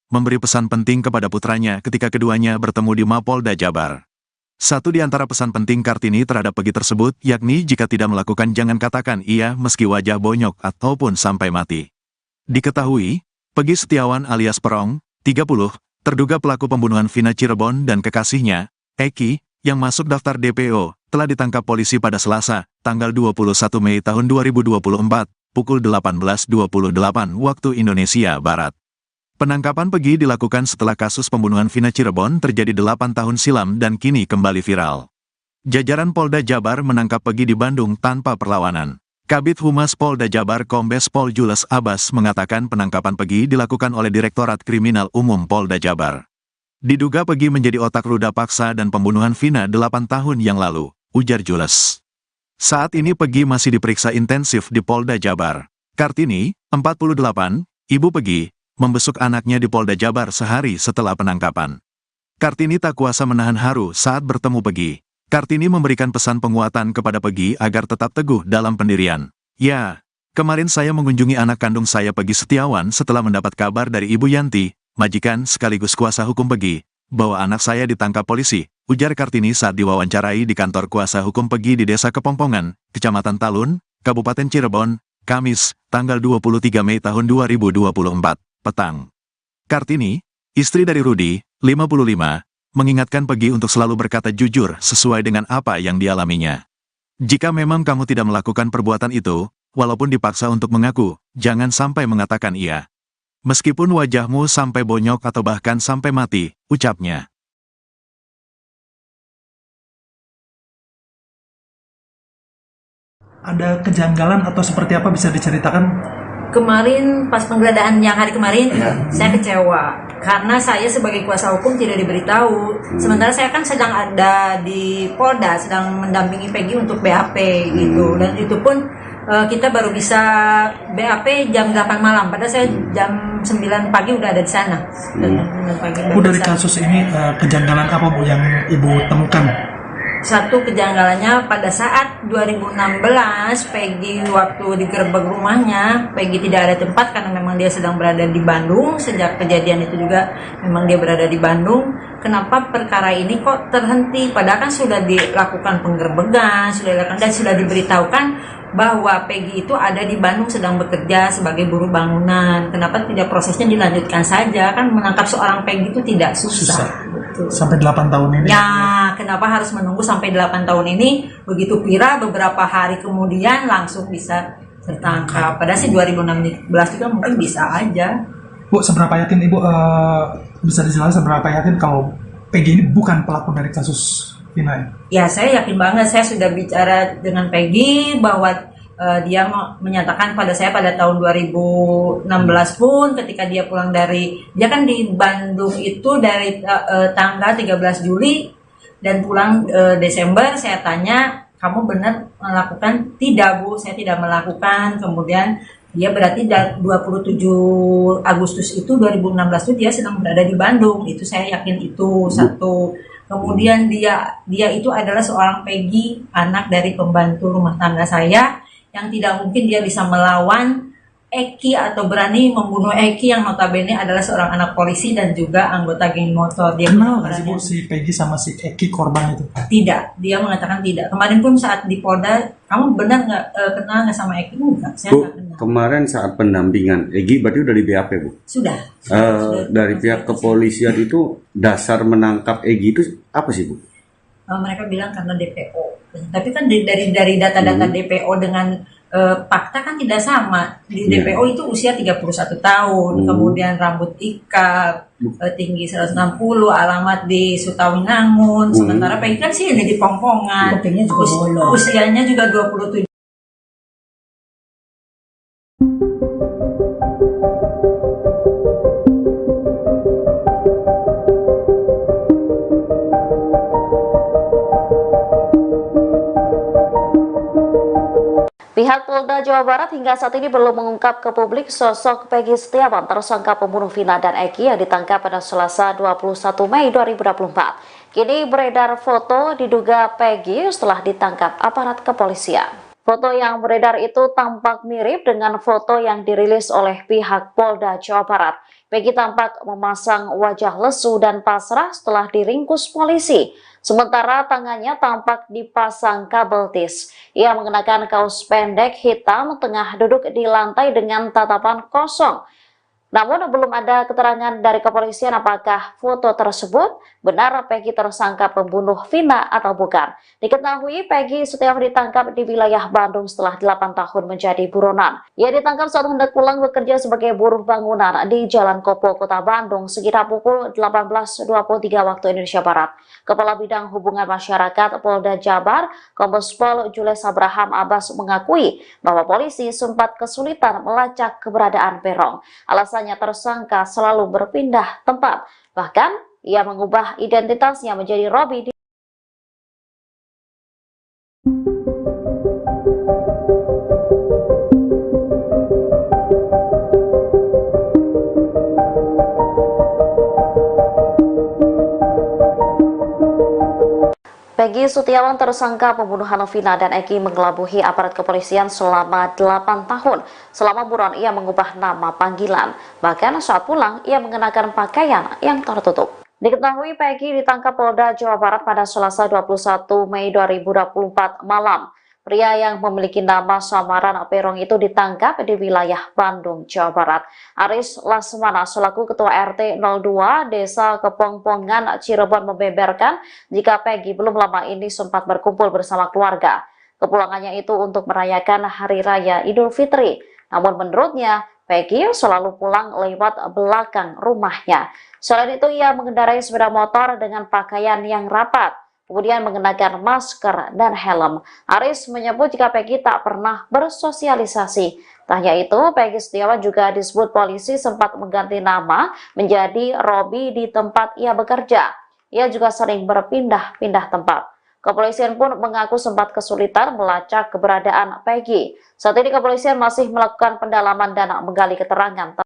memberi pesan penting kepada putranya ketika keduanya bertemu di Mapolda Jabar. Satu di antara pesan penting Kartini terhadap Peggy tersebut, yakni jika tidak melakukan jangan katakan iya meski wajah bonyok ataupun sampai mati. Diketahui, Peggy Setiawan alias Perong, 30, terduga pelaku pembunuhan Vina Cirebon dan kekasihnya, Eki, yang masuk daftar DPO, telah ditangkap polisi pada Selasa, tanggal 21 Mei tahun 2024, pukul 18.28 waktu Indonesia Barat. Penangkapan Peggy dilakukan setelah kasus pembunuhan Vina Cirebon terjadi 8 tahun silam dan kini kembali viral. Jajaran Polda Jabar menangkap Peggy di Bandung tanpa perlawanan. Kabid Humas Polda Jabar Kombes Pol Jules Abbas mengatakan penangkapan Peggy dilakukan oleh Direktorat Kriminal Umum Polda Jabar. Diduga Peggy menjadi otak ruda paksa dan pembunuhan Vina 8 tahun yang lalu, ujar Jules. Saat ini Peggy masih diperiksa intensif di Polda Jabar. Kartini, 48, ibu Peggy, membesuk anaknya di Polda Jabar sehari setelah penangkapan. Kartini tak kuasa menahan haru saat bertemu Peggy. Kartini memberikan pesan penguatan kepada Peggy agar tetap teguh dalam pendirian. Ya, kemarin saya mengunjungi anak kandung saya Peggy Setiawan setelah mendapat kabar dari Ibu Yanti, majikan sekaligus kuasa hukum Peggy, bahwa anak saya ditangkap polisi, ujar Kartini saat diwawancarai di kantor kuasa hukum Peggy di Desa Kepompongan, Kecamatan Talun, Kabupaten Cirebon, Kamis, tanggal 23 Mei tahun 2024, petang. Kartini, istri dari Rudi, 55, mengingatkan Peggy untuk selalu berkata jujur sesuai dengan apa yang dialaminya. Jika memang kamu tidak melakukan perbuatan itu, walaupun dipaksa untuk mengaku, jangan sampai mengatakan iya. Meskipun wajahmu sampai bonyok atau bahkan sampai mati, ucapnya. Ada kejanggalan atau seperti apa bisa diceritakan? Kemarin pas penggeledahan yang hari kemarin, saya kecewa karena saya sebagai kuasa hukum tidak diberitahu. Sementara saya kan sedang ada di Polda, sedang mendampingi Peggy untuk BAP gitu, dan itu pun kita baru bisa BAP jam 8 malam, padahal saya jam 9 pagi udah ada di sana. Bu, dari kasus ini kejanggalan apa Bu yang Ibu temukan? Satu kejanggalannya pada saat 2016 Peggy waktu digerebek rumahnya, Peggy tidak ada tempat karena memang dia sedang berada di Bandung. Sejak kejadian itu juga memang dia berada di Bandung. Kenapa perkara ini kok terhenti? Padahal kan sudah dilakukan penggerbekan, sudah dilakukan dan sudah diberitahukan bahwa Peggy itu ada di Bandung sedang bekerja sebagai buruh bangunan. Kenapa tidak prosesnya dilanjutkan saja? Kan menangkap seorang Peggy itu tidak susah. Betul. Sampai 8 tahun ini? Ya, kenapa harus menunggu sampai 8 tahun ini? Begitu viral beberapa hari kemudian langsung bisa tertangkap. Padahal sih 2016 juga mungkin bisa aja. Bu, seberapa yakin Ibu bisa dijelaskan seberapa yakin kalau Peggy ini bukan pelaku dari kasus Vina? Ya, saya yakin banget. Saya sudah bicara dengan Peggy bahwa dia menyatakan pada saya pada tahun 2016 pun ketika dia pulang dia kan di Bandung itu dari tanggal 13 Juli dan pulang Desember. Saya tanya, kamu benar melakukan? Tidak Bu, saya tidak melakukan. Kemudian dia berarti 27 Agustus itu 2016 itu dia sedang berada di Bandung. Itu saya yakin itu satu. Kemudian dia itu adalah seorang Peggy, anak dari pembantu rumah tangga saya, yang tidak mungkin dia bisa melawan Eki atau berani membunuh Eki yang notabene adalah seorang anak polisi dan juga anggota geng motor. Dia Kenal nggak sih Bu berani- si Peggy sama si Eki korban itu? Tidak, dia mengatakan tidak. Kemarin pun saat di Polda, kamu benar nggak kenal nggak sama Eki? Enggak, saya Bu, nggak kenal. kemarin saat pendampingan Egi berarti udah di BAP, Bu. Sudah. Dari pihak kepolisian itu dasar menangkap Egi itu apa sih, Bu? Mereka bilang karena DPO. Tapi kan dari data-data DPO dengan fakta kan tidak sama. Di Iya. DPO itu usia 31 tahun, kemudian rambut ikal, tinggi 160, alamat di Sutawinangun. Sementara Peggy kan sih ini di Pongpongan. Kupingnya juga bolong. Usianya juga 27. Pihak Polda Jawa Barat hingga saat ini belum mengungkap ke publik sosok Peggy Setiawan, tersangka pembunuh Vina dan Eki yang ditangkap pada Selasa 21 Mei 2024. Kini beredar foto diduga Peggy setelah ditangkap aparat kepolisian. Foto yang beredar itu tampak mirip dengan foto yang dirilis oleh pihak Polda Jawa Barat. Peggy tampak memasang wajah lesu dan pasrah setelah diringkus polisi. Sementara tangannya tampak dipasang kabel tis. Ia mengenakan kaos pendek hitam, tengah duduk di lantai dengan tatapan kosong. Namun belum ada keterangan dari kepolisian apakah foto tersebut benar Peggy tersangka pembunuh Vina atau bukan. Diketahui Peggy Setiawan ditangkap di wilayah Bandung setelah 8 tahun menjadi buronan. Ia ditangkap saat hendak pulang bekerja sebagai buruh bangunan di Jalan Kopo, Kota Bandung sekitar pukul 18.23 waktu Indonesia Barat. Kepala Bidang Hubungan Masyarakat Polda Jabar, Kombes Pol Jules Abraham Abbas mengakui bahwa polisi sempat kesulitan melacak keberadaan Peron. Alasannya tersangka selalu berpindah tempat. Bahkan ia mengubah identitasnya menjadi Robi. Peggy Setiawan, tersangka pembunuhan Vina dan Eki, mengelabuhi aparat kepolisian selama 8 tahun. Selama buron ia mengubah nama panggilan. Bahkan saat pulang ia mengenakan pakaian yang tertutup. Diketahui Peggy ditangkap Polda Jawa Barat pada Selasa 21 Mei 2024 malam. Pria yang memiliki nama samaran Perong itu ditangkap di wilayah Bandung, Jawa Barat. Aris Lasmana selaku Ketua RT 02 Desa Kepongpongan, Cirebon membeberkan jika Peggy belum lama ini sempat berkumpul bersama keluarga. Kepulangannya itu untuk merayakan Hari Raya Idul Fitri. Namun menurutnya, Peggy selalu pulang lewat belakang rumahnya. Selain itu, ia mengendarai sepeda motor dengan pakaian yang rapat, kemudian mengenakan masker dan helm. Aris menyebut jika Peggy tak pernah bersosialisasi. Tak hanya itu, Peggy Setiawan juga disebut polisi sempat mengganti nama menjadi Robi di tempat ia bekerja. Ia juga sering berpindah-pindah tempat. Kepolisian pun mengaku sempat kesulitan melacak keberadaan Peggy. Saat ini kepolisian masih melakukan pendalaman dan menggali keterangan.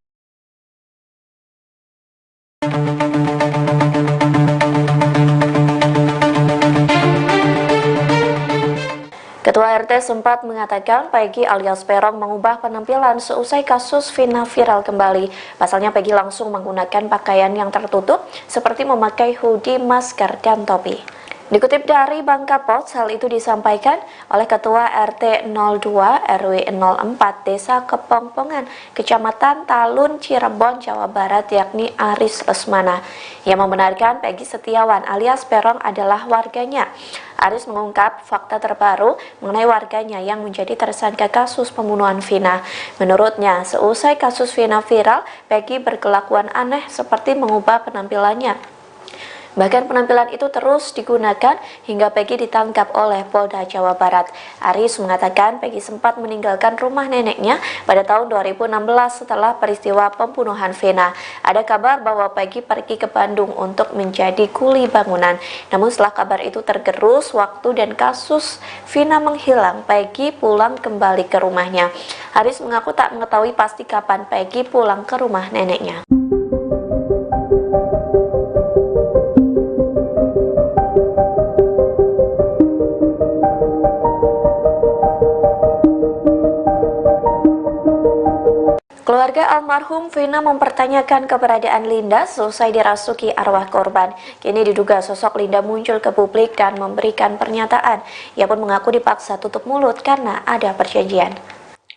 Ketua RT sempat mengatakan Peggy alias Perong mengubah penampilan seusai kasus Vina viral kembali. Pasalnya Peggy langsung menggunakan pakaian yang tertutup seperti memakai hoodie, masker, dan topi. Dikutip dari Bangka Post, hal itu disampaikan oleh Ketua RT 02 RW 04 Desa Kepongpongan, Kecamatan Talun, Cirebon, Jawa Barat, yakni Aris Lesmana. Ia membenarkan Peggy Setiawan alias Perong adalah warganya. Aris mengungkap fakta terbaru mengenai warganya yang menjadi tersangka kasus pembunuhan Vina. Menurutnya, seusai kasus Vina viral, Peggy berkelakuan aneh seperti mengubah penampilannya. Bahkan penampilan itu terus digunakan hingga Peggy ditangkap oleh Polda Jawa Barat. Aris mengatakan Peggy sempat meninggalkan rumah neneknya pada tahun 2016 setelah peristiwa pembunuhan Vina. Ada kabar bahwa Peggy pergi ke Bandung untuk menjadi kuli bangunan. Namun setelah kabar itu tergerus waktu dan kasus Vina menghilang, Peggy pulang kembali ke rumahnya. Aris mengaku tak mengetahui pasti kapan Peggy pulang ke rumah neneknya. Keluarga almarhum Vina mempertanyakan keberadaan Linda selesai dirasuki arwah korban. Kini diduga sosok Linda muncul ke publik dan memberikan pernyataan. Ia pun mengaku dipaksa tutup mulut karena ada perjanjian.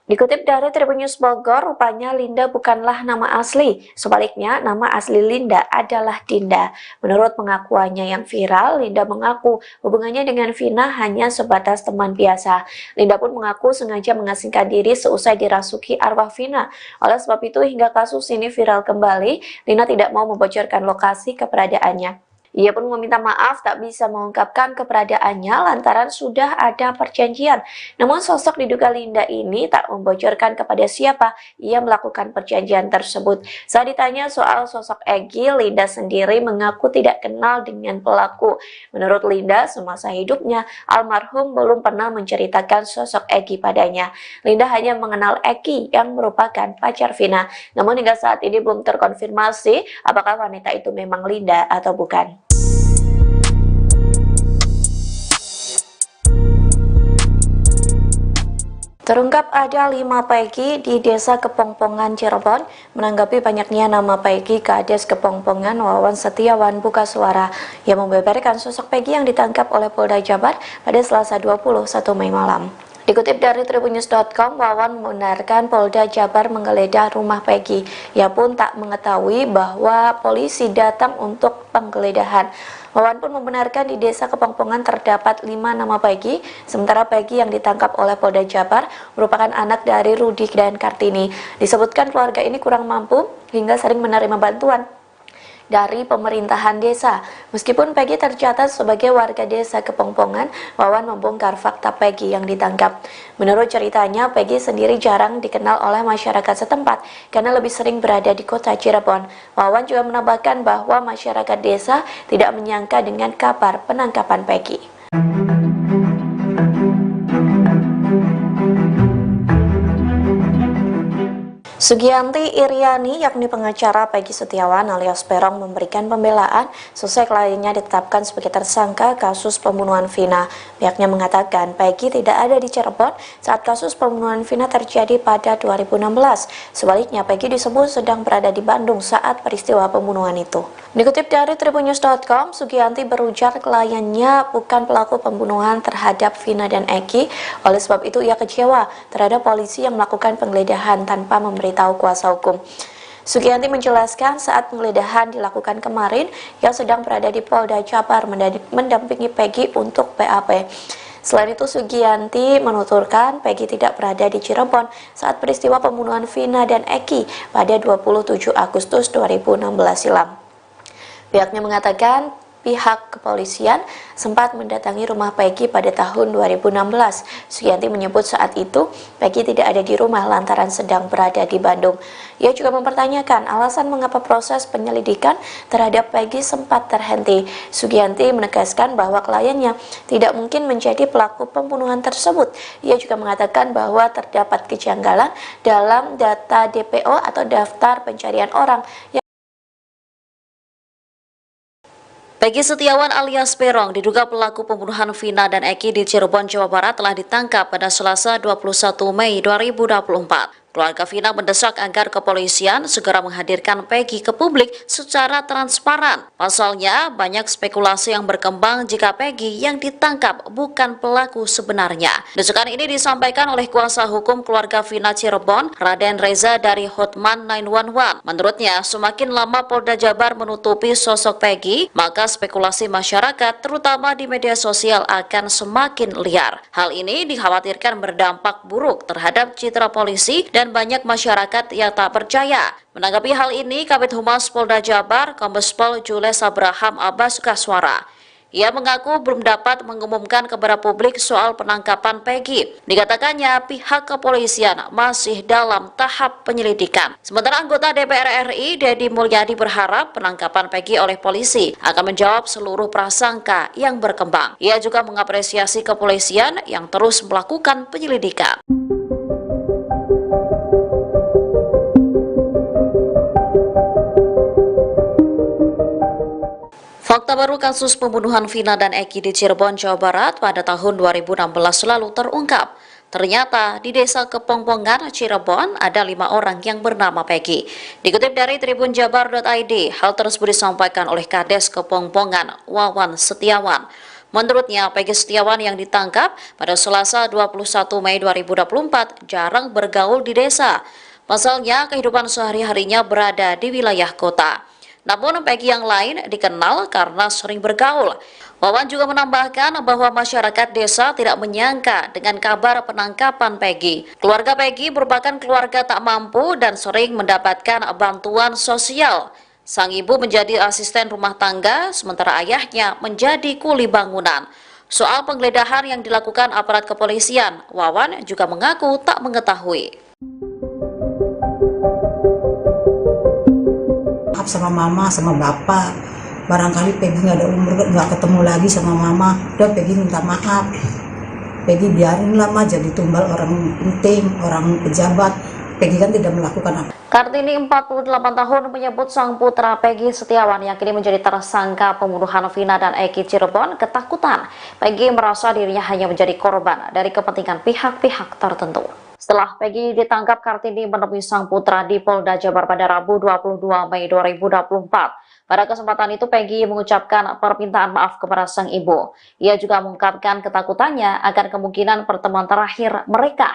Dikutip dari Tribun News Bogor, rupanya Linda bukanlah nama asli. Sebaliknya, nama asli Linda adalah Dinda. Menurut pengakuannya yang viral, Linda mengaku hubungannya dengan Vina hanya sebatas teman biasa. Linda pun mengaku sengaja mengasingkan diri seusai dirasuki arwah Vina. Oleh sebab itu, hingga kasus ini viral kembali, Linda tidak mau membocorkan lokasi keberadaannya. Ia pun meminta maaf tak bisa mengungkapkan keberadaannya lantaran sudah ada perjanjian. Namun sosok diduga Linda ini tak membocorkan kepada siapa ia melakukan perjanjian tersebut. Saat ditanya soal sosok Egy, Linda sendiri mengaku tidak kenal dengan pelaku. Menurut Linda, semasa hidupnya almarhum belum pernah menceritakan sosok Egy padanya. Linda hanya mengenal Egy yang merupakan pacar Vina. Namun hingga saat ini belum terkonfirmasi apakah wanita itu memang Linda atau bukan. Terungkap ada 5 Peggy di Desa Kepongpongan, Cirebon. Menanggapi banyaknya nama Peggy, Kades Kepongpongan Wawan Setiawan buka suara. Ia membeberkan sosok Peggy yang ditangkap oleh Polda Jabar pada Selasa 21 Mei malam. Dikutip dari tribunnews.com, Wawan membenarkan Polda Jabar menggeledah rumah Peggy. Ia pun tak mengetahui bahwa polisi datang untuk penggeledahan. Wawan pun membenarkan di Desa Kepongpongan terdapat 5 nama Peggy, sementara Peggy yang ditangkap oleh Polda Jabar merupakan anak dari Rudi dan Kartini. Disebutkan keluarga ini kurang mampu hingga sering menerima bantuan dari pemerintahan desa. Meskipun Peggy tercatat sebagai warga Desa Kepongpongan, Wawan membongkar fakta Peggy yang ditangkap. Menurut ceritanya, Peggy sendiri jarang dikenal oleh masyarakat setempat karena lebih sering berada di kota Cirebon. Wawan juga menambahkan bahwa masyarakat desa tidak menyangka dengan kabar penangkapan Peggy. Sugianti Iriani, yakni pengacara Peggy Setiawan alias Peron, memberikan pembelaan sesuai kliennya ditetapkan sebagai tersangka kasus pembunuhan Vina. Pihaknya mengatakan Peggy tidak ada di Cirebon saat kasus pembunuhan Vina terjadi pada 2016. Sebaliknya, Peggy disebut sedang berada di Bandung saat peristiwa pembunuhan itu. Dikutip dari tribunnews.com, Sugianti berujar kliennya bukan pelaku pembunuhan terhadap Vina dan Egy. Oleh sebab itu, ia kecewa terhadap polisi yang melakukan penggeledahan tanpa memberitahu kuasa hukum. Sugianti menjelaskan saat penggeledahan dilakukan kemarin, ia sedang berada di Polda Jabar mendampingi Peggy untuk BAP. Selain itu, Sugianti menuturkan Peggy tidak berada di Cirebon saat peristiwa pembunuhan Vina dan Egy pada 27 Agustus 2016 silam. Pihaknya mengatakan pihak kepolisian sempat mendatangi rumah Peggy pada tahun 2016. Sugianti menyebut saat itu Peggy tidak ada di rumah lantaran sedang berada di Bandung. Ia juga mempertanyakan alasan mengapa proses penyelidikan terhadap Peggy sempat terhenti. Sugianti menegaskan bahwa kliennya tidak mungkin menjadi pelaku pembunuhan tersebut. Ia juga mengatakan bahwa terdapat kejanggalan dalam data DPO atau daftar pencarian orang. Peggy Setiawan alias Peron diduga pelaku pembunuhan Vina dan Egy di Cirebon, Jawa Barat telah ditangkap pada Selasa 21 Mei 2024. Keluarga Vina mendesak agar kepolisian segera menghadirkan Peggy ke publik secara transparan. Pasalnya, banyak spekulasi yang berkembang jika Peggy yang ditangkap bukan pelaku sebenarnya. Desakan ini disampaikan oleh kuasa hukum keluarga Vina Cirebon, Raden Reza dari Hotman 911. Menurutnya, semakin lama Polda Jabar menutupi sosok Peggy, maka spekulasi masyarakat, terutama di media sosial, akan semakin liar. Hal ini dikhawatirkan berdampak buruk terhadap citra polisi dan banyak masyarakat yang tak percaya. Menanggapi hal ini, Kabid Humas Polda Jabar, Kombes Pol Jules Abraham Abbas Kaswara. Ia mengaku belum dapat mengumumkan kepada publik soal penangkapan Peggy. Dikatakannya pihak kepolisian masih dalam tahap penyelidikan. Sementara anggota DPR RI, Deddy Mulyadi, berharap penangkapan Peggy oleh polisi akan menjawab seluruh prasangka yang berkembang. Ia juga mengapresiasi kepolisian yang terus melakukan penyelidikan. Fakta baru kasus pembunuhan Vina dan Egy di Cirebon, Jawa Barat pada tahun 2016 lalu terungkap. Ternyata di desa Kepongpongan, Cirebon ada 5 orang yang bernama Peggy. Dikutip dari tribunjabar.id, hal tersebut disampaikan oleh Kades Kepongpongan, Wawan Setiawan. Menurutnya, Peggy Setiawan yang ditangkap pada Selasa 21 Mei 2024 jarang bergaul di desa. Pasalnya, kehidupan sehari-harinya berada di wilayah kota. Namun Peggy yang lain dikenal karena sering bergaul. Wawan juga menambahkan bahwa masyarakat desa tidak menyangka dengan kabar penangkapan Peggy. Keluarga Peggy merupakan keluarga tak mampu dan sering mendapatkan bantuan sosial. Sang ibu menjadi asisten rumah tangga, sementara ayahnya menjadi kuli bangunan. Soal penggeledahan yang dilakukan aparat kepolisian, Wawan juga mengaku tak mengetahui. Sama mama sama bapak, barangkali Peggy nggak ada umur, nggak ketemu lagi sama mama, udah Peggy minta maaf, Peggy biarin lah mah jadi tumbal orang penting, orang pejabat. Peggy kan tidak melakukan apa. Kartini 48 tahun menyebut sang putra Peggy Setiawan yang kini menjadi tersangka pembunuhan Vina dan Eki Cirebon ketakutan. Peggy merasa dirinya hanya menjadi korban dari kepentingan pihak-pihak tertentu. Setelah Peggy ditangkap, Kartini menemui sang putra di Polda Jabar pada Rabu 22 Mei 2024. Pada kesempatan itu Peggy mengucapkan permintaan maaf kepada sang ibu. Ia juga mengungkapkan ketakutannya akan kemungkinan pertemuan terakhir mereka.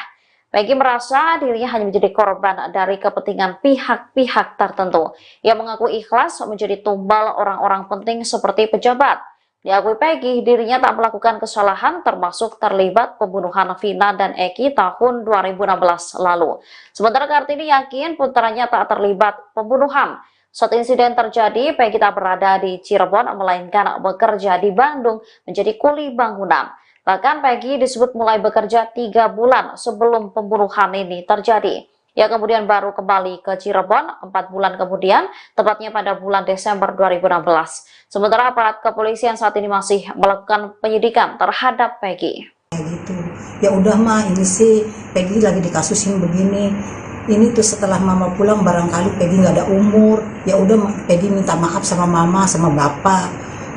Peggy merasa dirinya hanya menjadi korban dari kepentingan pihak-pihak tertentu. Ia mengaku ikhlas menjadi tumbal orang-orang penting seperti pejabat. Diakui Peggy, dirinya tak melakukan kesalahan termasuk terlibat pembunuhan Vina dan Eki tahun 2016 lalu. Sementara Kartini yakin putranya tak terlibat pembunuhan. Saat insiden terjadi, Peggy tak berada di Cirebon melainkan bekerja di Bandung menjadi kuli bangunan. Bahkan Peggy disebut mulai bekerja 3 bulan sebelum pembunuhan ini terjadi. Ia kemudian baru kembali ke Cirebon 4 bulan kemudian, tepatnya pada bulan Desember 2016. Sementara aparat kepolisian saat ini masih melakukan penyidikan terhadap Peggy. Gitu. Ya udah mah, ini sih Peggy lagi dikasusin begini. Ini tuh setelah mama pulang barangkali Peggy nggak ada umur. Ya udah Peggy minta maaf sama mama sama bapak.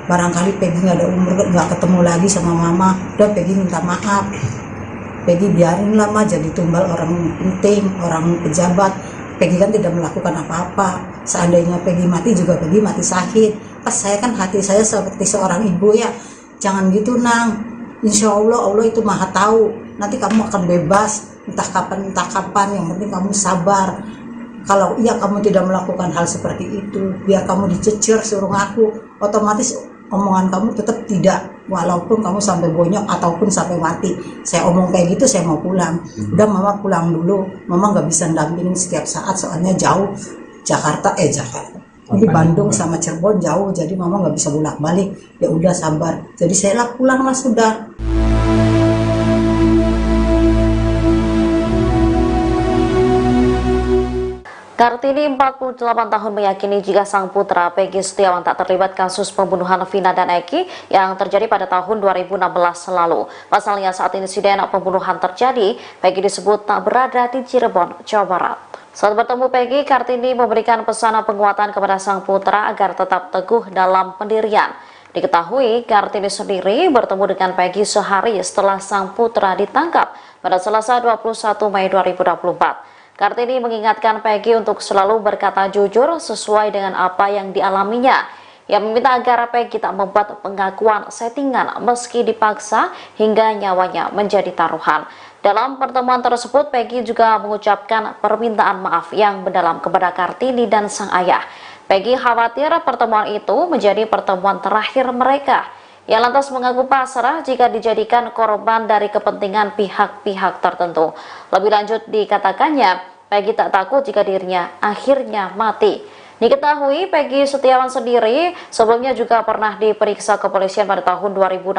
Barangkali Peggy nggak ada umur, nggak ketemu lagi sama mama. Udah Peggy minta maaf. Peggy biarin lah mah jadi tumbal orang penting, orang pejabat. Peggy kan tidak melakukan apa-apa. Seandainya Peggy mati juga Peggy mati syahid. Pas saya kan hati saya seperti seorang ibu ya. Jangan gitu nang. Insya Allah Allah itu maha tahu. Nanti kamu akan bebas. Entah kapan. Yang penting kamu sabar. Kalau iya kamu tidak melakukan hal seperti itu, biar kamu dicecer suruh ngaku, otomatis omongan kamu tetap tidak, walaupun kamu sampai bonyok ataupun sampai mati. Saya omong kayak gitu, saya mau pulang. Udah mama pulang dulu, mama nggak bisa dampingin setiap saat soalnya jauh. Jakarta. Ini Bandung sama Cirebon jauh, jadi mama nggak bisa bolak-balik. Ya udah sabar. Jadi saya pulang lah sudah. Kartini 48 tahun meyakini jika sang putra Peggy Setiawan tak terlibat kasus pembunuhan Vina dan Eki yang terjadi pada tahun 2016 lalu. Pasalnya saat insiden pembunuhan terjadi, Peggy disebut tak berada di Cirebon, Jawa Barat. Saat bertemu Peggy, Kartini memberikan pesan penguatan kepada sang putra agar tetap teguh dalam pendirian. Diketahui, Kartini sendiri bertemu dengan Peggy sehari setelah sang putra ditangkap pada Selasa 21 Mei 2024. Kartini mengingatkan Peggy untuk selalu berkata jujur sesuai dengan apa yang dialaminya. Ia meminta agar Peggy tak membuat pengakuan settingan meski dipaksa hingga nyawanya menjadi taruhan. Dalam pertemuan tersebut, Peggy juga mengucapkan permintaan maaf yang mendalam kepada Kartini dan sang ayah. Peggy khawatir pertemuan itu menjadi pertemuan terakhir mereka. Ia lantas mengaku pasrah jika dijadikan korban dari kepentingan pihak-pihak tertentu. Lebih lanjut dikatakannya, Peggy tak takut jika dirinya akhirnya mati. Diketahui Peggy Setiawan sendiri sebelumnya juga pernah diperiksa kepolisian pada tahun 2016,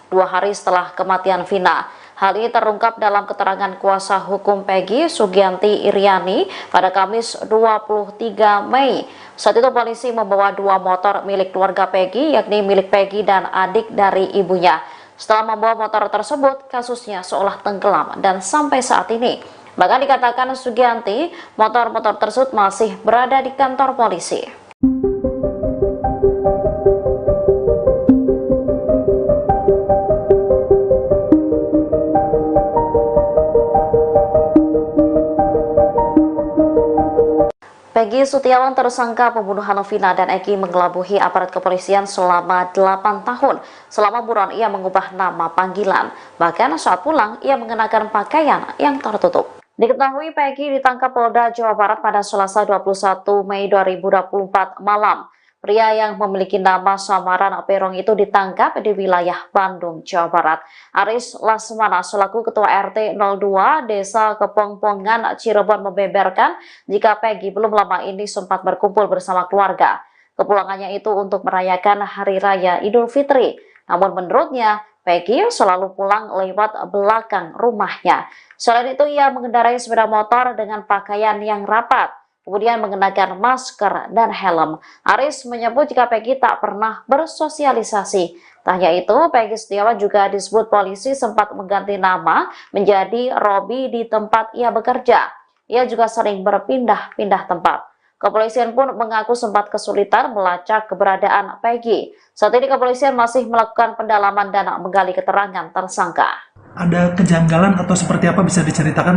2 hari setelah kematian Vina. Hal ini terungkap dalam keterangan kuasa hukum Peggy, Sugianti Iriani, pada Kamis 23 Mei. Saat itu polisi membawa 2 motor milik keluarga Peggy, yakni milik Peggy dan adik dari ibunya. Setelah membawa motor tersebut, kasusnya seolah tenggelam dan sampai saat ini. Bahkan dikatakan Sugianti, motor-motor tersebut masih berada di kantor polisi. Peggy Setiawan, tersangka pembunuhan Vina dan Eki, mengelabuhi aparat kepolisian selama 8 tahun. Selama buron ia mengubah nama panggilan. Bahkan saat pulang ia mengenakan pakaian yang tertutup. Diketahui Peggy ditangkap Polda Jawa Barat pada Selasa 21 Mei 2024 malam. Pria yang memiliki nama samaran Perong itu ditangkap di wilayah Bandung, Jawa Barat. Aris Lasmana selaku Ketua RT 02 Desa Kepongpongan, Cirebon membeberkan jika Peggy belum lama ini sempat berkumpul bersama keluarga. Kepulangannya itu untuk merayakan Hari Raya Idul Fitri. Namun menurutnya, Peggy selalu pulang lewat belakang rumahnya. Selain itu, ia mengendarai sepeda motor dengan pakaian yang rapat, kemudian mengenakan masker dan helm. Aris menyebut jika Peggy tak pernah bersosialisasi. Tak hanya itu, Peggy Setiawan juga disebut polisi sempat mengganti nama menjadi Robi di tempat ia bekerja. Ia juga sering berpindah-pindah tempat. Kepolisian pun mengaku sempat kesulitan melacak keberadaan Peggy. Saat ini kepolisian masih melakukan pendalaman dan menggali keterangan tersangka. Ada kejanggalan atau seperti apa, bisa diceritakan?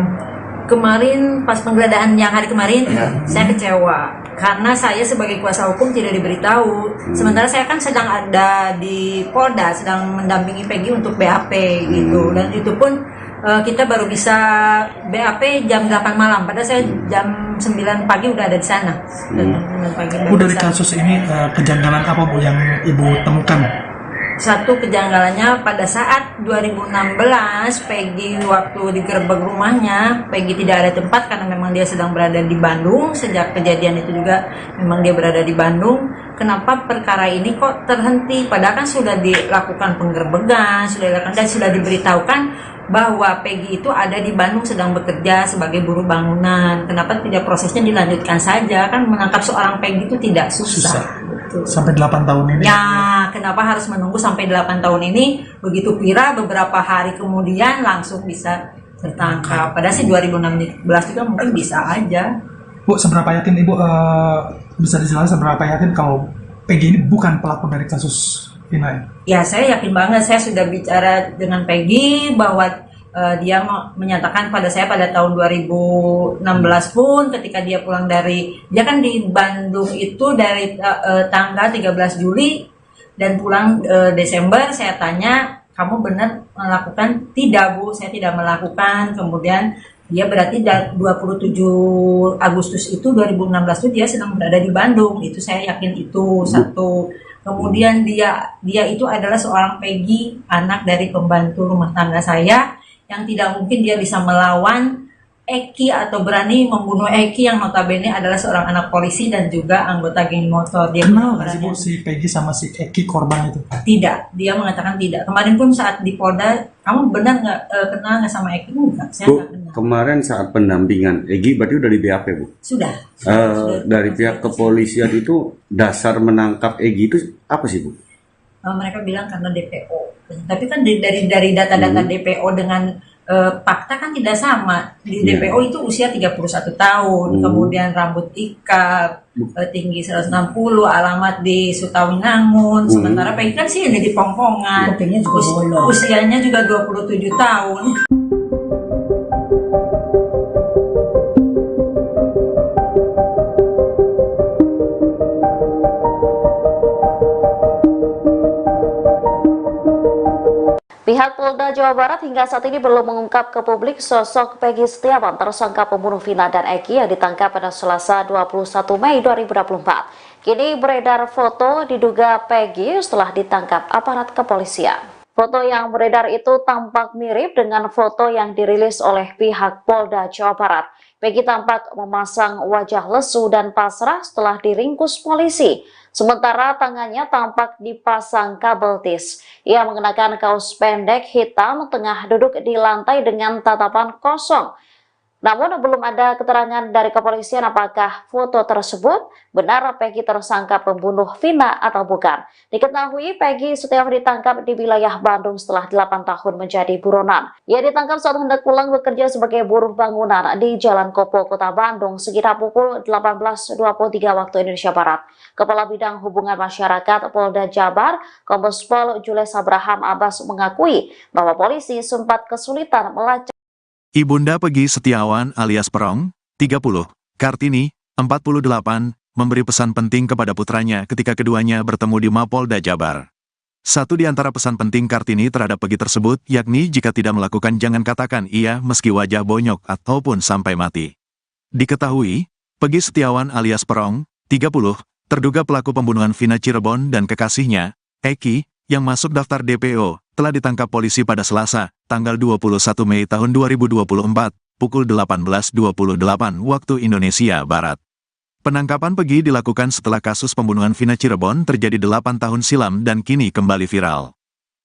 Kemarin pas penggeledahan yang hari kemarin, saya kecewa karena saya sebagai kuasa hukum tidak diberitahu. Sementara saya kan sedang ada di Polda, sedang mendampingi Peggy untuk BAP gitu, dan itu pun kita baru bisa BAP jam 8 malam. Padahal saya jam 9 pagi udah ada di sana. Bu, dari kasus ini kejanggalan apa Bu yang Ibu temukan? Satu kejanggalannya pada saat 2016 Peggy waktu digerebek rumahnya, Peggy tidak ada tempat karena memang dia sedang berada di Bandung. Sejak kejadian itu juga memang dia berada di Bandung. Kenapa perkara ini kok terhenti? Padahal kan sudah dilakukan penggerebekan, sudah diberitahukan bahwa Peggy itu ada di Bandung sedang bekerja sebagai buruh bangunan. Kenapa tidak prosesnya dilanjutkan saja? Kan menangkap seorang Peggy itu tidak susah. Betul. Sampai 8 tahun ini? Ya, kenapa harus menunggu sampai 8 tahun ini? Begitu viral, beberapa hari kemudian langsung bisa tertangkap. Padahal sih 2016 juga mungkin bisa aja. Bu, seberapa yakin Ibu, bisa dijelaskan seberapa yakin kalau Peggy ini bukan pelaku dari kasus Vina? Ya, saya yakin banget. Saya sudah bicara dengan Peggy bahwa dia menyatakan pada saya pada tahun 2016 pun ketika dia pulang dia kan di Bandung itu dari tanggal 13 Juli dan pulang Desember. Saya tanya, kamu benar melakukan? Tidak Bu, saya tidak melakukan. Kemudian dia berarti 27 Agustus itu 2016 itu dia sedang berada di Bandung. Itu saya yakin itu satu. Kemudian dia itu adalah seorang Peggy, anak dari pembantu rumah tangga saya, yang tidak mungkin dia bisa melawan Eki atau berani membunuh Eki yang notabene adalah seorang anak polisi dan juga anggota geng motor. Dia kenal nggak sih Bu si Peggy sama si Eki korban itu? Tidak, dia mengatakan tidak. Kemarin pun saat di Polda, kamu benar nggak kenal nggak sama Eki? Enggak, saya Bu, nggak kenal. kemarin saat pendampingan Egi berarti udah di BAP Bu? Sudah. Dari pihak kepolisian itu dasar menangkap Egi itu apa sih Bu? Mereka bilang karena DPO. Tapi kan dari data-data DPO dengan fakta kan tidak sama. Di DPO itu usia 31 tahun, kemudian rambut ikat, tinggi 160, alamat di Sutawinangun. Sementara Peggy kan sih di Pongpongan, usianya juga 27 tahun. Pihak Polda Jawa Barat hingga saat ini belum mengungkap ke publik sosok Peggy Setiawan, tersangka pembunuh Vina dan Eki yang ditangkap pada Selasa 21 Mei 2024. Kini beredar foto diduga Peggy setelah ditangkap aparat kepolisian. Foto yang beredar itu tampak mirip dengan foto yang dirilis oleh pihak Polda Jawa Barat. Peggy tampak memasang wajah lesu dan pasrah setelah diringkus polisi. Sementara tangannya tampak dipasang kabel tis. Ia mengenakan kaos pendek hitam, tengah duduk di lantai dengan tatapan kosong. Namun belum ada keterangan dari kepolisian apakah foto tersebut benar Peggy tersangka pembunuh Vina atau bukan. Diketahui Peggy Setiawan ditangkap di wilayah Bandung setelah 8 tahun menjadi buronan. Ia ditangkap saat hendak pulang bekerja sebagai buruh bangunan di Jalan Kopo, Kota Bandung sekitar pukul 18.23 waktu Indonesia Barat. Kepala Bidang Hubungan Masyarakat Polda Jabar, Kombes Pol Jules Abraham Abbas mengakui bahwa polisi sempat kesulitan melacak Ibunda Peggy Setiawan alias Perong, 30, Kartini, 48, memberi pesan penting kepada putranya ketika keduanya bertemu di Mapolda Jabar. Satu di antara pesan penting Kartini terhadap Peggy tersebut, yakni jika tidak melakukan jangan katakan iya meski wajah bonyok ataupun sampai mati. Diketahui, Peggy Setiawan alias Perong, 30, terduga pelaku pembunuhan Vina Cirebon dan kekasihnya, Eki, yang masuk daftar DPO, telah ditangkap polisi pada Selasa, tanggal 21 Mei tahun 2024, pukul 18.28 waktu Indonesia Barat. Penangkapan Peggy dilakukan setelah kasus pembunuhan Vina Cirebon terjadi 8 tahun silam dan kini kembali viral.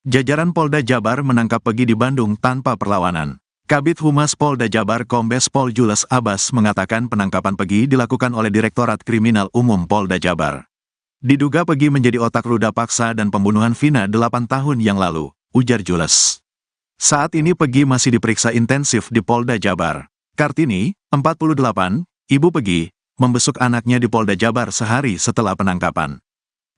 Jajaran Polda Jabar menangkap Peggy di Bandung tanpa perlawanan. Kabid Humas Polda Jabar Kombes Pol Jules Abbas mengatakan penangkapan Peggy dilakukan oleh Direktorat Kriminal Umum Polda Jabar. Diduga Peggy menjadi otak ruda paksa dan pembunuhan Vina 8 tahun yang lalu, ujar Jules. Saat ini Peggy masih diperiksa intensif di Polda Jabar. Kartini, 48, ibu Peggy, membesuk anaknya di Polda Jabar sehari setelah penangkapan.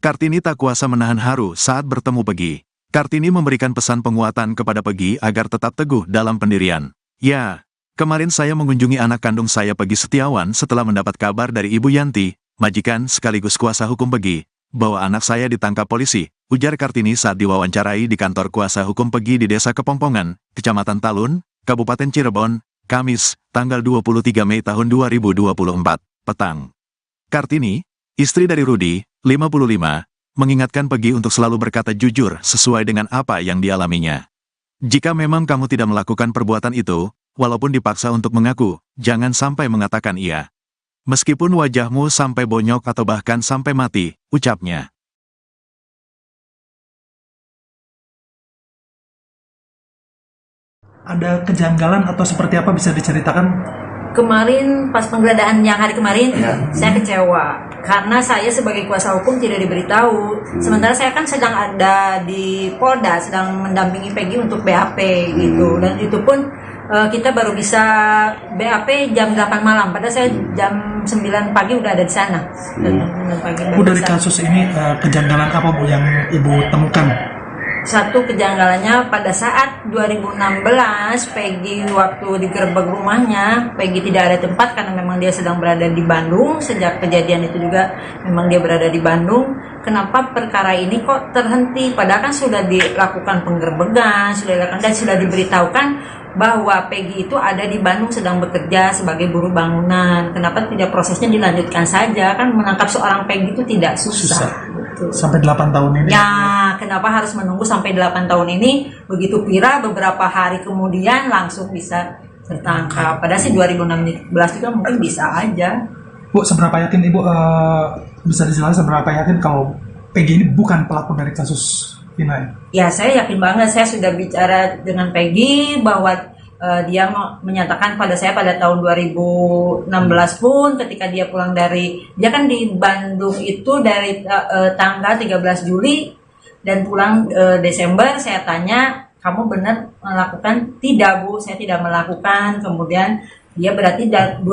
Kartini tak kuasa menahan haru saat bertemu Peggy. Kartini memberikan pesan penguatan kepada Peggy agar tetap teguh dalam pendirian. Ya, kemarin saya mengunjungi anak kandung saya Peggy Setiawan setelah mendapat kabar dari Ibu Yanti, majikan sekaligus kuasa hukum Peggy, bahwa anak saya ditangkap polisi, ujar Kartini saat diwawancarai di kantor kuasa hukum Peggy di Desa Kepompongan, Kecamatan Talun, Kabupaten Cirebon, Kamis, tanggal 23 Mei tahun 2024. Petang. Kartini, istri dari Rudi, 55, mengingatkan Peggy untuk selalu berkata jujur sesuai dengan apa yang dialaminya. Jika memang kamu tidak melakukan perbuatan itu, walaupun dipaksa untuk mengaku, jangan sampai mengatakan iya. Meskipun wajahmu sampai bonyok atau bahkan sampai mati, ucapnya. Ada kejanggalan atau seperti apa bisa diceritakan? Kemarin pas penggeledahan yang hari kemarin, saya kecewa karena saya sebagai kuasa hukum tidak diberitahu. Sementara saya kan sedang ada di Polda, sedang mendampingi Peggy untuk BAP gitu, dan itu pun kita baru bisa BAP jam 8 malam, padahal saya jam 9 pagi udah ada di sana. Bu, dari kasus ini kejanggalan apa Bu yang Ibu temukan? Satu kejanggalannya pada saat 2016 Peggy waktu digerebek rumahnya, Peggy tidak ada tempat karena memang dia sedang berada di Bandung. Sejak kejadian itu juga memang dia berada di Bandung. Kenapa perkara ini kok terhenti? Padahal kan sudah dilakukan penggerebekan, sudah diberitahukan bahwa Peggy itu ada di Bandung sedang bekerja sebagai buruh bangunan. Kenapa tidak prosesnya dilanjutkan saja? Kan menangkap seorang Peggy itu tidak susah. Betul. Sampai 8 tahun ini? Ya, kenapa harus menunggu sampai 8 tahun ini? Begitu viral beberapa hari kemudian langsung bisa tertangkap. Padahal sih 2016 juga mungkin bisa aja. Bu, seberapa yakin Ibu bisa dijelaskan seberapa yakin kalau Peggy ini bukan pelaku dari kasus Vina? Ya, saya yakin banget. Saya sudah bicara dengan Peggy bahwa dia menyatakan pada saya pada tahun 2016 pun ketika dia pulang dia kan di Bandung itu dari tanggal 13 Juli dan pulang Desember. Saya tanya, kamu benar melakukan? Tidak Bu, saya tidak melakukan. Kemudian dia berarti 27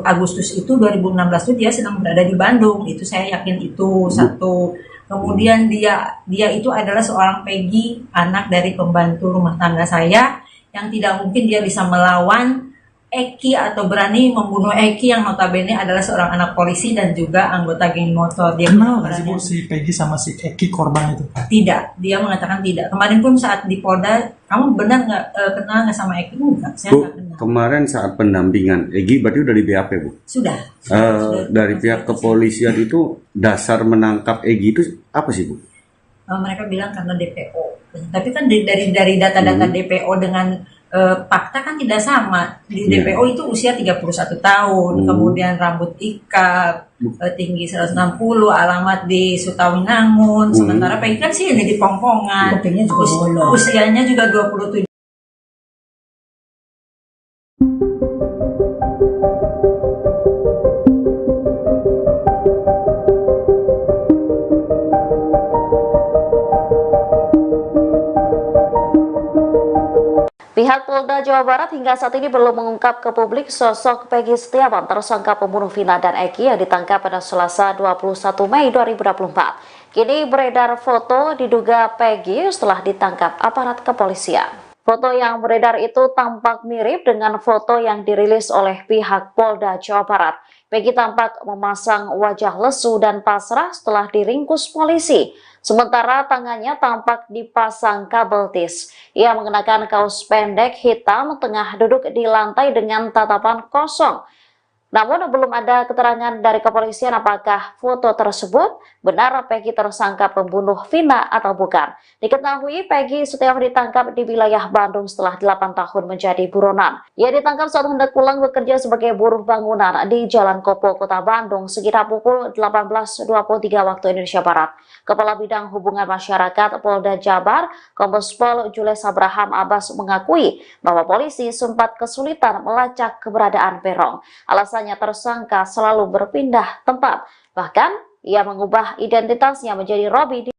Agustus itu 2016 itu dia sedang berada di Bandung. Itu saya yakin itu satu. Kemudian dia itu adalah seorang Peggy, anak dari pembantu rumah tangga saya, yang tidak mungkin dia bisa melawan Eki atau berani membunuh Eki yang notabene adalah seorang anak polisi dan juga anggota geng motor. Dia kenal nggak sih Bu si Peggy sama si Eki korban itu? Tidak, dia mengatakan tidak. Kemarin pun saat di Polda, kamu benar nggak kenal nggak sama Eki? Enggak, saya nggak kenal. Kemarin saat pendampingan Egi berarti udah di BAP Bu? Sudah. Dari pihak kepolisian itu dasar menangkap Egi itu apa sih Bu? Mereka bilang karena DPO. Tapi kan dari data-data DPO dengan fakta kan tidak sama. Di DPO itu usia 31 tahun, kemudian rambut ikat, tinggi 160, alamat di Sutawinangun. Sementara Peggy kan sih ini di Pongpongan. Usianya juga 27. Pihak Polda Jawa Barat hingga saat ini belum mengungkap ke publik sosok Peggy Setiawan, tersangka pembunuh Vina dan Eki yang ditangkap pada Selasa 21 Mei 2024. Kini beredar foto diduga Peggy setelah ditangkap aparat kepolisian. Foto yang beredar itu tampak mirip dengan foto yang dirilis oleh pihak Polda Jawa Barat. Peggy tampak memasang wajah lesu dan pasrah setelah diringkus polisi. Sementara tangannya tampak dipasang kabel tis. Ia mengenakan kaos pendek hitam tengah duduk di lantai dengan tatapan kosong. Namun belum ada keterangan dari kepolisian apakah foto tersebut benar Peggy tersangka pembunuh Vina atau bukan. Diketahui Peggy Setiawan ditangkap di wilayah Bandung setelah 8 tahun menjadi buronan. Ia ditangkap saat hendak pulang bekerja sebagai buruh bangunan di Jalan Kopo, Kota Bandung sekitar pukul 18.23 waktu Indonesia Barat. Kepala Bidang Hubungan Masyarakat Polda Jabar, Kombes Pol Jules Abraham Abbas mengakui bahwa polisi sempat kesulitan melacak keberadaan Peron. Alasannya tersangka selalu berpindah tempat. Bahkan ia mengubah identitasnya menjadi Robi.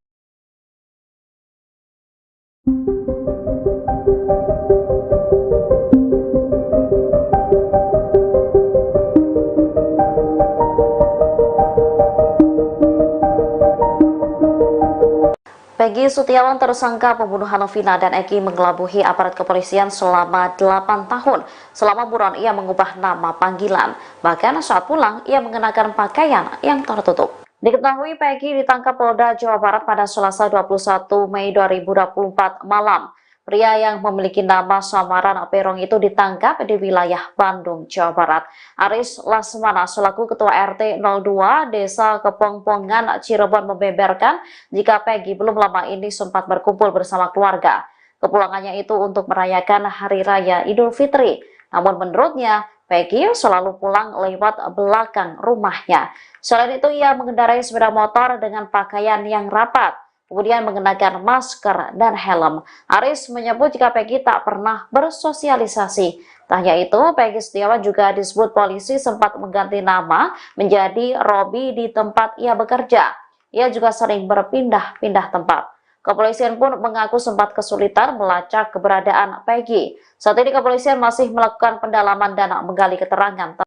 Peggy Setiawan tersangka pembunuhan Vina dan Eki mengelabuhi aparat kepolisian selama 8 tahun. Selama buron ia mengubah nama panggilan. Bahkan saat pulang ia mengenakan pakaian yang tertutup. Diketahui Peggy ditangkap Polda Jawa Barat pada Selasa 21 Mei 2024 malam. Pria yang memiliki nama samaran Perong itu ditangkap di wilayah Bandung, Jawa Barat. Aris Lasmana selaku Ketua RT 02 Desa Kepongpongan, Cirebon membeberkan jika Peggy belum lama ini sempat berkumpul bersama keluarga. Kepulangannya itu untuk merayakan Hari Raya Idul Fitri. Namun menurutnya, Peggy selalu pulang lewat belakang rumahnya. Selain itu, ia mengendarai sepeda motor dengan pakaian yang rapat, kemudian mengenakan masker dan helm. Aris menyebut jika Peggy tak pernah bersosialisasi. Tak hanya itu, Peggy Setiawan juga disebut polisi sempat mengganti nama menjadi Robi di tempat ia bekerja. Ia juga sering berpindah-pindah tempat. Kepolisian pun mengaku sempat kesulitan melacak keberadaan Peggy. Saat ini kepolisian masih melakukan pendalaman dan menggali keterangan.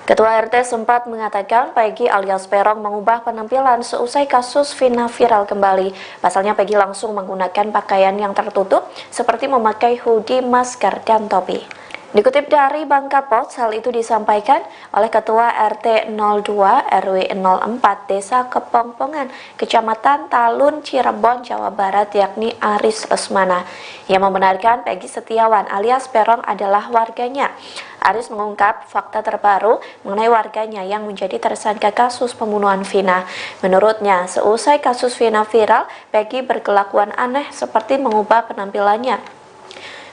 Ketua RT sempat mengatakan Peggy alias Perong mengubah penampilan seusai kasus Vina viral kembali. Pasalnya Peggy langsung menggunakan pakaian yang tertutup seperti memakai hoodie, masker, dan topi. Dikutip dari Bangka Post, hal itu disampaikan oleh Ketua RT 02 RW 04 Desa Kepongpongan, Kecamatan Talun, Cirebon, Jawa Barat, yakni Aris Lesmana. Yang membenarkan Peggy Setiawan alias Perong adalah warganya. Aris mengungkap fakta terbaru mengenai warganya yang menjadi tersangka kasus pembunuhan Vina. Menurutnya, seusai kasus Vina viral, Peggy berkelakuan aneh seperti mengubah penampilannya.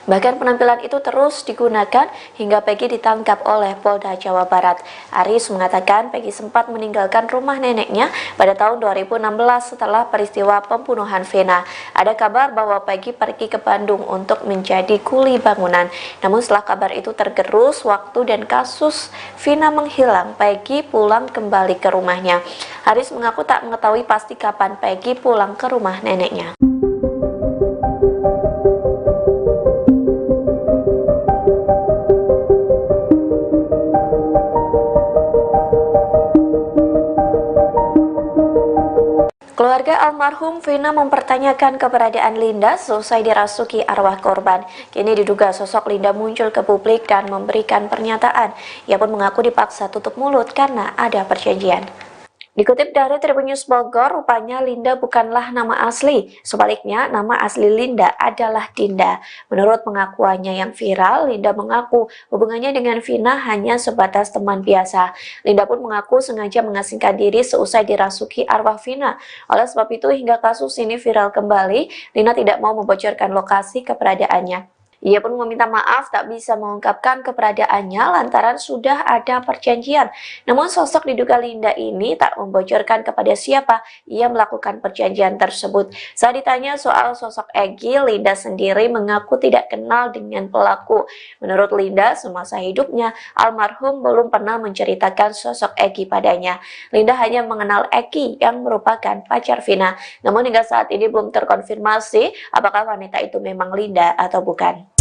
Bahkan penampilan itu terus digunakan hingga Peggy ditangkap oleh Polda Jawa Barat. Aris mengatakan Peggy sempat meninggalkan rumah neneknya pada tahun 2016 setelah peristiwa pembunuhan Vina. Ada kabar bahwa Peggy pergi ke Bandung untuk menjadi kuli bangunan. Namun setelah kabar itu tergerus waktu dan kasus Vina menghilang, Peggy pulang kembali ke rumahnya. Aris mengaku tak mengetahui pasti kapan Peggy pulang ke rumah neneknya. Keluarga almarhum Vina mempertanyakan keberadaan Linda selesai dirasuki arwah korban. Kini diduga sosok Linda muncul ke publik dan memberikan pernyataan. Ia pun mengaku dipaksa tutup mulut karena ada perjanjian. Dikutip dari Tribun News Bogor, rupanya Linda bukanlah nama asli. Sebaliknya, nama asli Linda adalah Dinda. Menurut pengakuannya yang viral, Linda mengaku hubungannya dengan Vina hanya sebatas teman biasa. Linda pun mengaku sengaja mengasingkan diri seusai dirasuki arwah Vina. Oleh sebab itu, hingga kasus ini viral kembali, Linda tidak mau membocorkan lokasi keberadaannya. Ia pun meminta maaf tak bisa mengungkapkan keberadaannya lantaran sudah ada perjanjian. Namun sosok diduga Linda ini tak membocorkan kepada siapa ia melakukan perjanjian tersebut. Saat ditanya soal sosok Egy, Linda sendiri mengaku tidak kenal dengan pelaku. Menurut Linda, semasa hidupnya almarhum belum pernah menceritakan sosok Egy padanya. Linda hanya mengenal Eki yang merupakan pacar Vina. Namun hingga saat ini belum terkonfirmasi apakah wanita itu memang Linda atau bukan.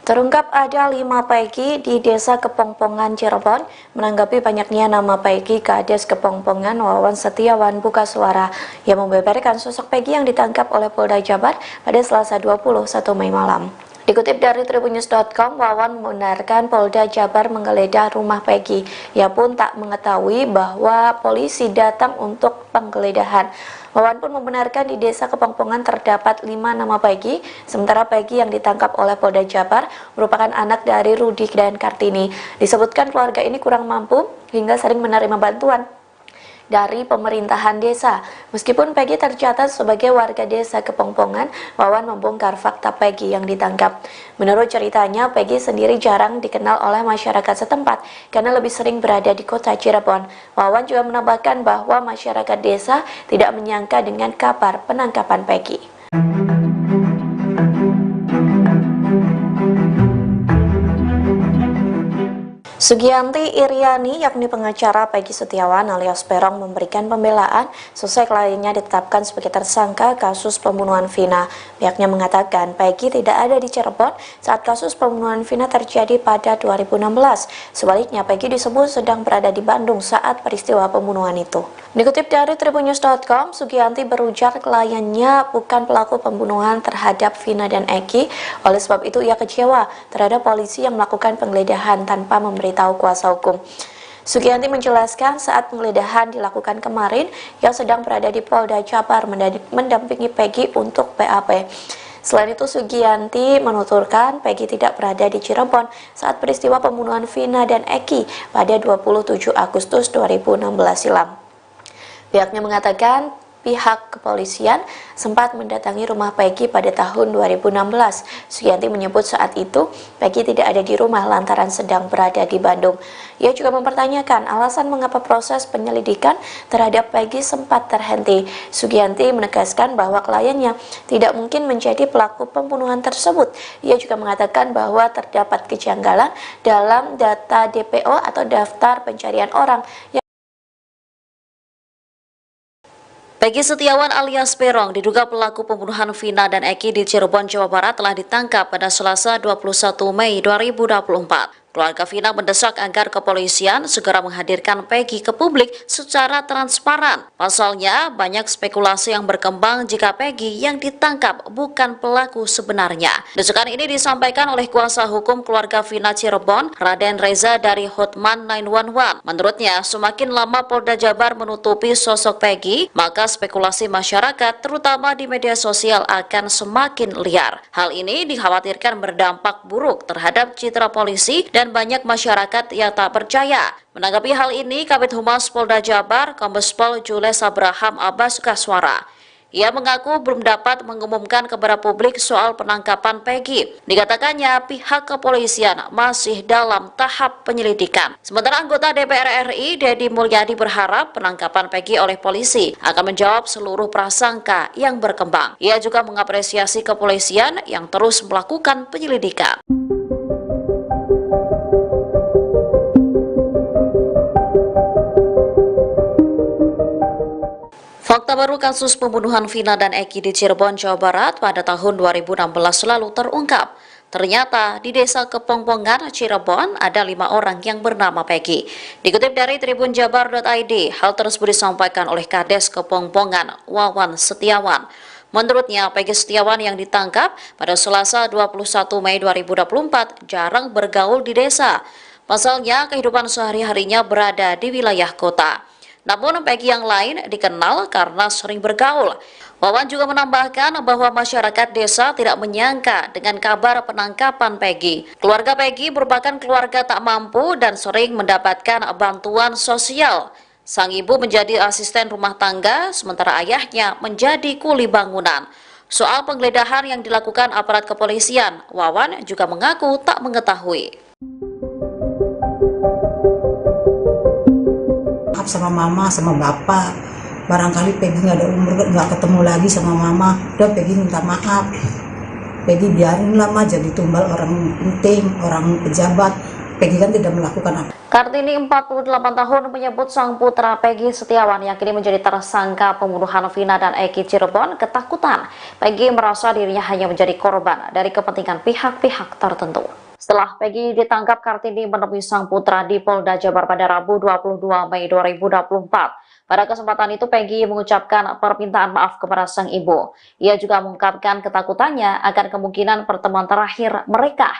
Terungkap ada 5 Peggy di Desa Kepongpongan, Cirebon. Menanggapi banyaknya nama Peggy, Kades Kepongpongan Wawan Setiawan buka suara yang membeberkan sosok Peggy yang ditangkap oleh Polda Jabar pada Selasa 21 Mei malam. Dikutip dari tribunnews.com, Wawan membenarkan Polda Jabar menggeledah rumah Peggy. Ia pun tak mengetahui bahwa polisi datang untuk penggeledahan. Wawan pun membenarkan di Desa Kepongpongan terdapat 5 nama Peggy, sementara Peggy yang ditangkap oleh Polda Jabar merupakan anak dari Rudi dan Kartini. Disebutkan keluarga ini kurang mampu hingga sering menerima bantuan dari pemerintahan desa. Meskipun Peggy tercatat sebagai warga Desa Kepongpongan, Wawan membongkar fakta Peggy yang ditangkap. Menurut ceritanya, Peggy sendiri jarang dikenal oleh masyarakat setempat karena lebih sering berada di kota Cirebon. Wawan juga menambahkan bahwa masyarakat desa tidak menyangka dengan kabar penangkapan Peggy. Sugianti Iriani, yakni pengacara Peggy Setiawan alias Peron, memberikan pembelaan sesuai kliennya ditetapkan sebagai tersangka kasus pembunuhan Vina. Pihaknya mengatakan Peggy tidak ada di Cirebon saat kasus pembunuhan Vina terjadi pada 2016. Sebaliknya, Peggy disebut sedang berada di Bandung saat peristiwa pembunuhan itu. Dikutip dari tribunnews.com, Sugianti berujar kliennya bukan pelaku pembunuhan terhadap Vina dan Eki. Oleh sebab itu, ia kecewa terhadap polisi yang melakukan penggeledahan tanpa memberitahu kuasa hukum. Sugianti menjelaskan saat penggeledahan dilakukan kemarin, ia sedang berada di Polda Jabar mendampingi Peggy untuk BAP. Selain itu, Sugianti menuturkan Peggy tidak berada di Cirebon saat peristiwa pembunuhan Vina dan Eki pada 27 Agustus 2016 silam. Pihaknya mengatakan pihak kepolisian sempat mendatangi rumah Peggy pada tahun 2016. Sugianti menyebut saat itu Peggy tidak ada di rumah lantaran sedang berada di Bandung. Ia juga mempertanyakan alasan mengapa proses penyelidikan terhadap Peggy sempat terhenti. Sugianti menegaskan bahwa kliennya tidak mungkin menjadi pelaku pembunuhan tersebut. Ia juga mengatakan bahwa terdapat kejanggalan dalam data DPO atau daftar pencarian orang. Peggy Setiawan alias Peron diduga pelaku pembunuhan Vina dan Eki di Cirebon, Jawa Barat telah ditangkap pada Selasa 21 Mei 2024. Keluarga Vina mendesak agar kepolisian segera menghadirkan Peggy ke publik secara transparan. Pasalnya, banyak spekulasi yang berkembang jika Peggy yang ditangkap bukan pelaku sebenarnya. Desakan ini disampaikan oleh kuasa hukum keluarga Vina Cirebon, Raden Reza dari Hotman 911. Menurutnya, semakin lama Polda Jabar menutupi sosok Peggy, maka spekulasi masyarakat, terutama di media sosial, akan semakin liar. Hal ini dikhawatirkan berdampak buruk terhadap citra polisi dan banyak masyarakat yang tak percaya. Menanggapi hal ini, Kabid Humas Polda Jabar, Kombes Pol Jules Abraham Abbas Kaswara. Ia mengaku belum dapat mengumumkan kepada publik soal penangkapan Peggy. Dikatakannya pihak kepolisian masih dalam tahap penyelidikan. Sementara anggota DPR RI, Deddy Mulyadi, berharap penangkapan Peggy oleh polisi akan menjawab seluruh prasangka yang berkembang. Ia juga mengapresiasi kepolisian yang terus melakukan penyelidikan. Fakta baru kasus pembunuhan Vina dan Eki di Cirebon, Jawa Barat pada tahun 2016 lalu terungkap. Ternyata di Desa Kepongpongan, Cirebon ada 5 orang yang bernama Peggy. Dikutip dari tribunjabar.id, hal tersebut disampaikan oleh Kades Kepongpongan, Wawan Setiawan. Menurutnya, Peggy Setiawan yang ditangkap pada Selasa 21 Mei 2024 jarang bergaul di desa. Pasalnya, kehidupan sehari-harinya berada di wilayah kota. Namun Peggy yang lain dikenal karena sering bergaul. Wawan juga menambahkan bahwa masyarakat desa tidak menyangka dengan kabar penangkapan Peggy. Keluarga Peggy merupakan keluarga tak mampu dan sering mendapatkan bantuan sosial. Sang ibu menjadi asisten rumah tangga, sementara ayahnya menjadi kuli bangunan. Soal penggeledahan yang dilakukan aparat kepolisian, Wawan juga mengaku tak mengetahui. Sama mama, sama bapak, barangkali Peggy nggak ada umur, nggak ketemu lagi sama mama, udah Peggy minta maaf. Peggy biarin lah mah jadi tumbal orang penting, orang pejabat. Peggy kan tidak melakukan apa. Kartini 48 tahun menyebut sang putra Peggy Setiawan yang kini menjadi tersangka pembunuhan Vina dan Eki Cirebon ketakutan. Peggy merasa dirinya hanya menjadi korban dari kepentingan pihak-pihak tertentu. Setelah Peggy ditangkap, Kartini menemui sang putra di Polda Jabar pada Rabu 22 Mei 2024. Pada kesempatan itu Peggy mengucapkan permintaan maaf kepada sang ibu. Ia juga mengungkapkan ketakutannya akan kemungkinan pertemuan terakhir mereka.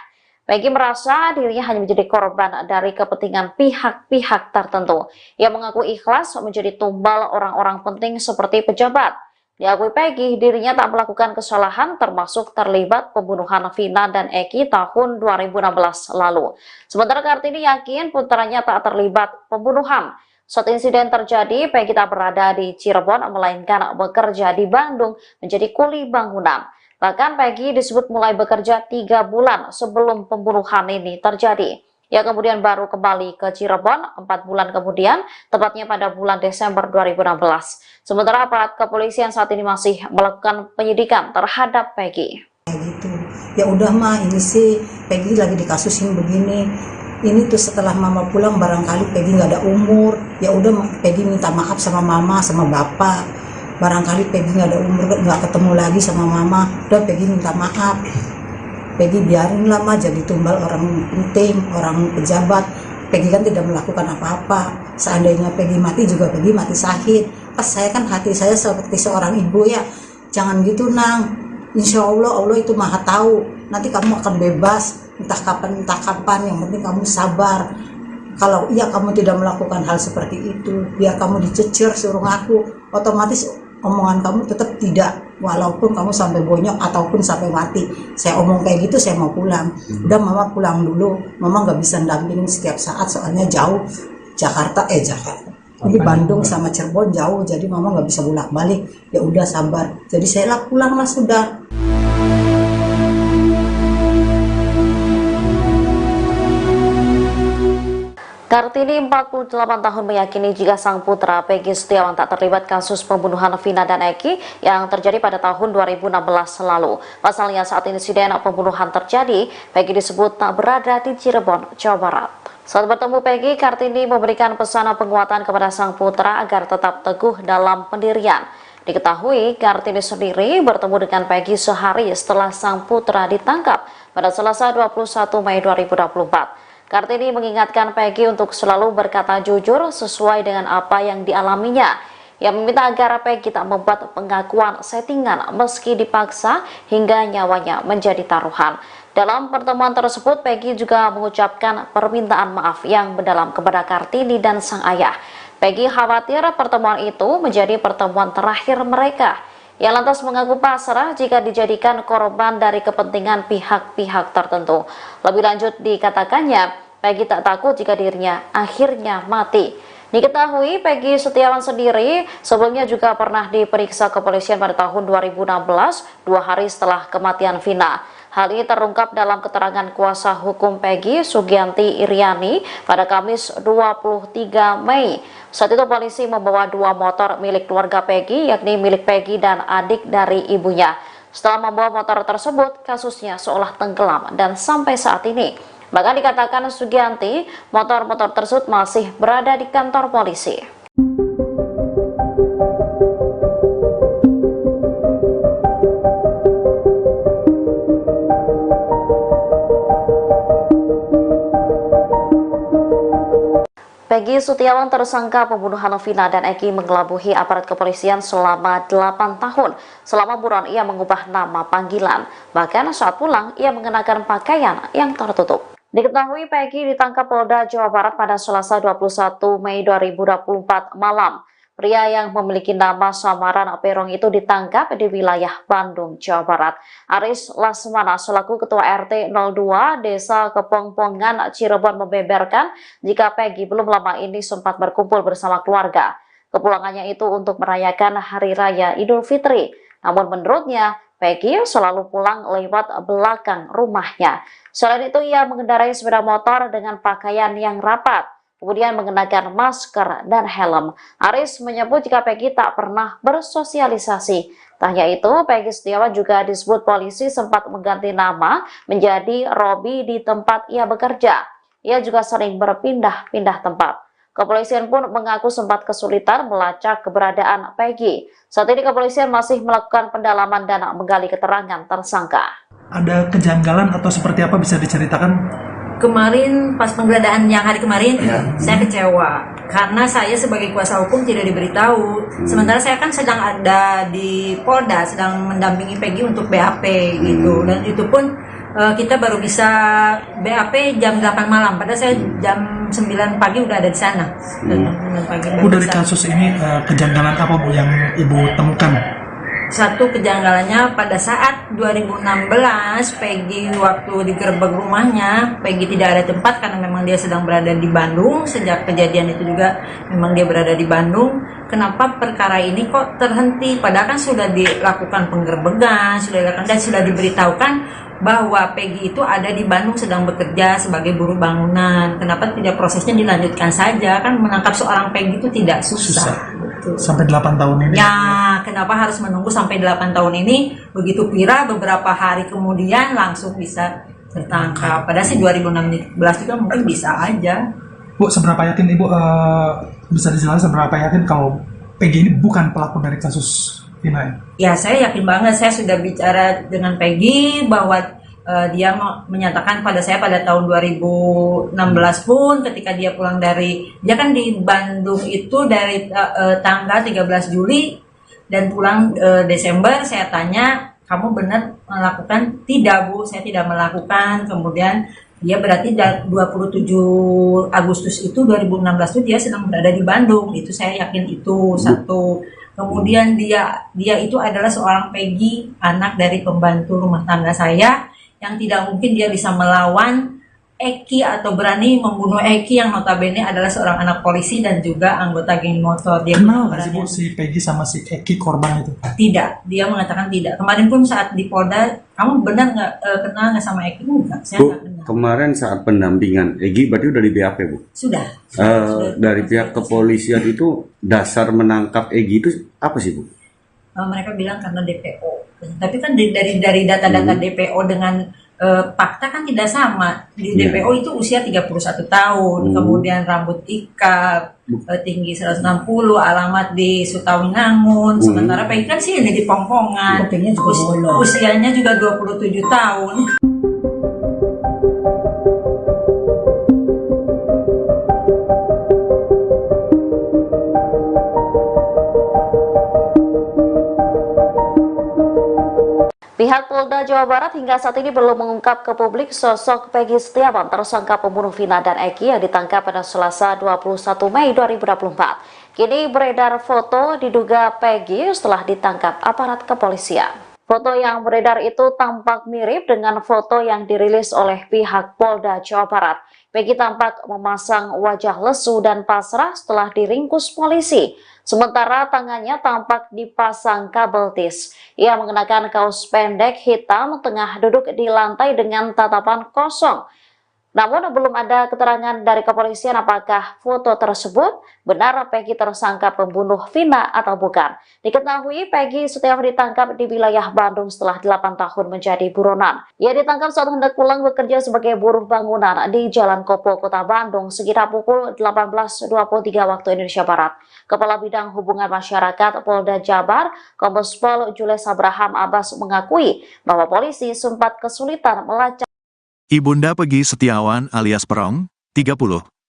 Peggy merasa dirinya hanya menjadi korban dari kepentingan pihak-pihak tertentu. Ia mengaku ikhlas menjadi tumbal orang-orang penting seperti pejabat. Diakui Peggy, dirinya tak melakukan kesalahan termasuk terlibat pembunuhan Vina dan Eki tahun 2016 lalu. Sementara Kartini yakin putranya tak terlibat pembunuhan. Saat insiden terjadi, Peggy tak berada di Cirebon, melainkan bekerja di Bandung menjadi kuli bangunan. Bahkan Peggy disebut mulai bekerja 3 bulan sebelum pembunuhan ini terjadi. Ia kemudian baru kembali ke Cirebon 4 bulan kemudian, tepatnya pada bulan Desember 2016. Sementara aparat kepolisian saat ini masih melakukan penyidikan terhadap Peggy. Gitu. Ya udah mah, ini sih Peggy lagi dikasusin begini. Ini tuh setelah mama pulang barangkali Peggy nggak ada umur. Ya udah Peggy minta maaf sama mama sama bapak. Barangkali Peggy nggak ada umur, nggak ketemu lagi sama mama. Udah Peggy minta maaf. Peggy biarin lah mah jadi tumbal orang penting, orang pejabat. Peggy kan tidak melakukan apa-apa. Seandainya Peggy mati juga Peggy mati syahid. Pas saya kan hati saya seperti seorang ibu ya. Jangan gitu nang. Insya Allah Allah itu maha tahu. Nanti kamu akan bebas. Entah kapan. Yang penting kamu sabar. Kalau iya kamu tidak melakukan hal seperti itu, biar kamu dicecer suruh ngaku, otomatis omongan kamu tetap tidak, walaupun kamu sampai bonyok ataupun sampai mati. Saya omong kayak gitu, saya mau pulang. Udah mama pulang dulu, mama nggak bisa dampingin setiap saat soalnya jauh. Jakarta. Ini Bandung sama Cirebon jauh, jadi mama nggak bisa bolak-balik. Ya udah sabar. Jadi saya pulang lah sudah. Kartini 48 tahun meyakini jika sang putra Peggy Setiawan tak terlibat kasus pembunuhan Vina dan Eki yang terjadi pada tahun 2016 lalu. Pasalnya saat insiden pembunuhan terjadi, Peggy disebut tak berada di Cirebon, Jawa Barat. Saat bertemu Peggy, Kartini memberikan pesan penguatan kepada sang putra agar tetap teguh dalam pendirian. Diketahui, Kartini sendiri bertemu dengan Peggy sehari setelah sang putra ditangkap pada Selasa 21 Mei 2024. Kartini mengingatkan Peggy untuk selalu berkata jujur sesuai dengan apa yang dialaminya. Ia meminta agar Peggy tak membuat pengakuan settingan meski dipaksa hingga nyawanya menjadi taruhan. Dalam pertemuan tersebut, Peggy juga mengucapkan permintaan maaf yang mendalam kepada Kartini dan sang ayah. Peggy khawatir pertemuan itu menjadi pertemuan terakhir mereka. Ia lantas mengaku pasrah jika dijadikan korban dari kepentingan pihak-pihak tertentu. Lebih lanjut dikatakannya, Peggy tak takut jika dirinya akhirnya mati. Diketahui Peggy Setiawan sendiri sebelumnya juga pernah diperiksa kepolisian pada tahun 2016, 2 hari setelah kematian Vina. Hal ini terungkap dalam keterangan kuasa hukum Peggy, Sugianti Iriani, pada Kamis 23 Mei. Saat itu polisi membawa 2 motor milik keluarga Peggy, yakni milik Peggy dan adik dari ibunya. Setelah membawa motor tersebut, kasusnya seolah tenggelam dan sampai saat ini. Bahkan dikatakan Sugianti, motor-motor tersebut masih berada di kantor polisi. Peggy Setiawan tersangka pembunuhan Vina dan Eki mengelabuhi aparat kepolisian selama 8 tahun. Selama buron ia mengubah nama panggilan. Bahkan saat pulang ia mengenakan pakaian yang tertutup. Diketahui Peggy ditangkap Polda Jawa Barat pada Selasa 21 Mei 2024 malam. Pria yang memiliki nama samaran Perong itu ditangkap di wilayah Bandung, Jawa Barat. Aris Lasmana selaku Ketua RT 02 Desa Kepongpongan, Cirebon membeberkan jika Peggy belum lama ini sempat berkumpul bersama keluarga. Kepulangannya itu untuk merayakan Hari Raya Idul Fitri. Namun menurutnya, Peggy selalu pulang lewat belakang rumahnya. Selain itu, ia mengendarai sepeda motor dengan pakaian yang rapat. Kemudian mengenakan masker dan helm. Aris menyebut jika Peggy tak pernah bersosialisasi. Tak hanya itu, Peggy Setiawan juga disebut polisi sempat mengganti nama menjadi Robi di tempat ia bekerja. ia juga sering berpindah-pindah tempat. Kepolisian pun mengaku sempat kesulitan melacak keberadaan Peggy. Saat ini kepolisian masih melakukan pendalaman dan menggali keterangan tersangka. Ada kejanggalan atau seperti apa bisa diceritakan? Kemarin pas penggeledahan yang hari kemarin, saya kecewa karena saya sebagai kuasa hukum tidak diberitahu. Sementara saya kan sedang ada di Polda, sedang mendampingi Peggy untuk BAP gitu, dan itu pun kita baru bisa BAP jam 8 malam, padahal saya jam 9 pagi udah ada di sana. Bu, dari kasus ini kejanggalan apa Bu yang Ibu temukan? Satu kejanggalannya pada saat 2016 Peggy waktu digerebek rumahnya, Peggy tidak ada tempat karena memang dia sedang berada di Bandung. Sejak kejadian itu juga memang dia berada di Bandung. Kenapa perkara ini kok terhenti? Padahal kan sudah dilakukan penggerebekan, sudah diberitahukan bahwa Peggy itu ada di Bandung sedang bekerja sebagai buruh bangunan. Kenapa tidak prosesnya dilanjutkan saja? Kan menangkap seorang Peggy itu tidak susah. Betul. Sampai 8 tahun ini? Ya, kenapa harus menunggu sampai 8 tahun ini? Begitu viral, beberapa hari kemudian langsung bisa tertangkap. Padahal sih 2016 juga mungkin bisa aja. Bu, seberapa yakin Ibu bisa dijelaskan seberapa yakin kalau Peggy ini bukan pelaku dari kasus ini? Ya, saya yakin banget. Saya sudah bicara dengan Peggy bahwa dia menyatakan pada saya pada tahun 2016 pun ketika dia pulang dia kan di Bandung itu dari tanggal 13 Juli dan pulang Desember. Saya tanya, kamu benar melakukan? Tidak Bu, saya tidak melakukan. Kemudian dia berarti 27 Agustus itu 2016 itu dia sedang berada di Bandung. Itu saya yakin itu satu. Kemudian dia itu adalah seorang Peggy, anak dari pembantu rumah tangga saya, yang tidak mungkin dia bisa melawan Eki atau berani membunuh Eki yang notabene adalah seorang anak polisi dan juga anggota geng motor. Dia kenal nggak sih Bu si Peggy sama si Eki korban itu? Tidak, dia mengatakan tidak. Kemarin pun saat di Polda, kamu benar nggak kenal nggak sama Eki? Enggak, saya Bu, nggak kenal. kemarin saat pendampingan Egi berarti udah di BAP Bu? Sudah. Dari pihak kepolisian itu dasar menangkap Egi itu apa sih Bu? Mereka bilang karena DPO. Tapi kan dari data-data DPO dengan fakta kan tidak sama. Di DPO itu usia 31 tahun, kemudian rambut ikat, tinggi 160, alamat di Sutawinangun. Sementara Peggy kan sih ini di Pongpongan. Usianya juga 27 tahun. Pihak Polda Jawa Barat hingga saat ini belum mengungkap ke publik sosok Peggy Setiawan, tersangka pembunuh Vina dan Eki yang ditangkap pada Selasa 21 Mei 2024. Kini beredar foto diduga Peggy setelah ditangkap aparat kepolisian. Foto yang beredar itu tampak mirip dengan foto yang dirilis oleh pihak Polda Jawa Barat. Peggy tampak memasang wajah lesu dan pasrah setelah diringkus polisi. Sementara tangannya tampak dipasang kabel tis. Ia mengenakan kaos pendek hitam, tengah duduk di lantai dengan tatapan kosong. Namun belum ada keterangan dari kepolisian apakah foto tersebut benar Peggy tersangka pembunuh Vina atau bukan. Diketahui Peggy Setiawan ditangkap di wilayah Bandung setelah 8 tahun menjadi buronan. Ia ditangkap saat hendak pulang bekerja sebagai buruh bangunan di Jalan Kopo, Kota Bandung sekitar pukul 18.23 waktu Indonesia Barat. Kepala Bidang Hubungan Masyarakat Polda Jabar, Kombes Pol Jules Abraham Abbas mengakui bahwa polisi sempat kesulitan melacak Ibunda Peggy Setiawan alias Perong, 30,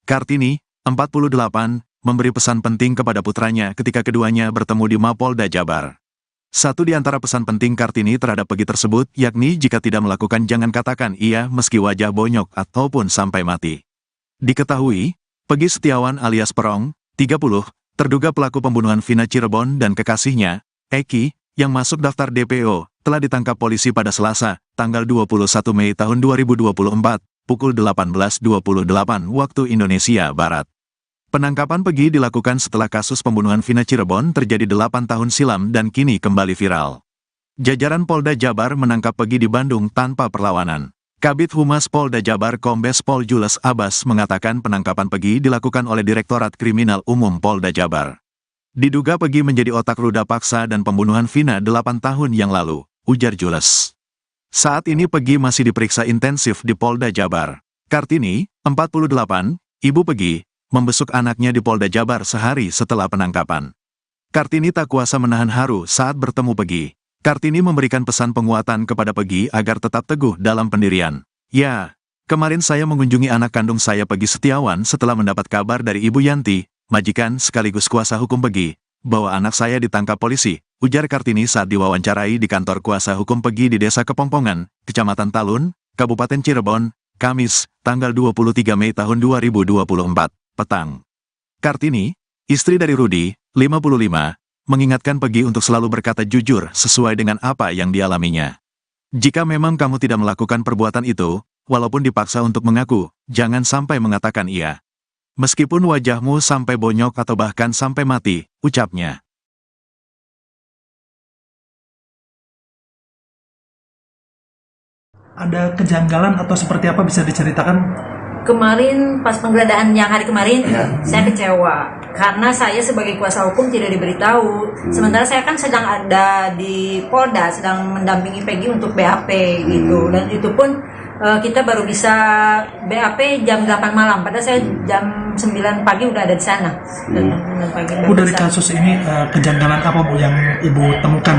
Kartini, 48, memberi pesan penting kepada putranya ketika keduanya bertemu di Mapolda Jabar. Satu di antara pesan penting Kartini terhadap Peggy tersebut, yakni jika tidak melakukan jangan katakan iya meski wajah bonyok ataupun sampai mati. Diketahui, Peggy Setiawan alias Perong, 30, terduga pelaku pembunuhan Vina Cirebon dan kekasihnya, Eki, yang masuk daftar DPO, telah ditangkap polisi pada Selasa, tanggal 21 Mei tahun 2024, pukul 18.28 waktu Indonesia Barat. Penangkapan Peggy dilakukan setelah kasus pembunuhan Vina Cirebon terjadi 8 tahun silam dan kini kembali viral. Jajaran Polda Jabar menangkap Peggy di Bandung tanpa perlawanan. Kabid Humas Polda Jabar Kombes Pol Jules Abbas mengatakan penangkapan Peggy dilakukan oleh Direktorat Kriminal Umum Polda Jabar. Diduga Peggy menjadi otak ruda paksa dan pembunuhan Vina 8 tahun yang lalu, ujar Jules. Saat ini Peggy masih diperiksa intensif di Polda Jabar. Kartini, 48, ibu Pegi, membesuk anaknya di Polda Jabar sehari setelah penangkapan. Kartini tak kuasa menahan haru saat bertemu Pegi. Kartini memberikan pesan penguatan kepada Pegi agar tetap teguh dalam pendirian. Ya, kemarin saya mengunjungi anak kandung saya Pegi Setiawan setelah mendapat kabar dari Ibu Yanti, majikan sekaligus kuasa hukum Pegi, bahwa anak saya ditangkap polisi, ujar Kartini saat diwawancarai di kantor kuasa hukum Pegi di Desa Kepongpongan, Kecamatan Talun, Kabupaten Cirebon, Kamis, tanggal 23 Mei tahun 2024, petang. Kartini, istri dari Rudi, 55, mengingatkan Pegi untuk selalu berkata jujur sesuai dengan apa yang dialaminya. Jika memang kamu tidak melakukan perbuatan itu, walaupun dipaksa untuk mengaku, jangan sampai mengatakan iya. Meskipun wajahmu sampai bonyok atau bahkan sampai mati, ucapnya. Ada kejanggalan atau seperti apa bisa diceritakan? Kemarin pas penggeledahan yang hari kemarin, saya kecewa karena saya sebagai kuasa hukum tidak diberitahu. Sementara saya kan sedang ada di Polda, sedang mendampingi Pegi untuk BAP gitu. Dan itu pun kita baru bisa BAP jam 8 malam. Padahal saya jam 9 pagi udah ada di sana. Bu, dari kasus ini kejanggalan apa Bu yang Ibu temukan?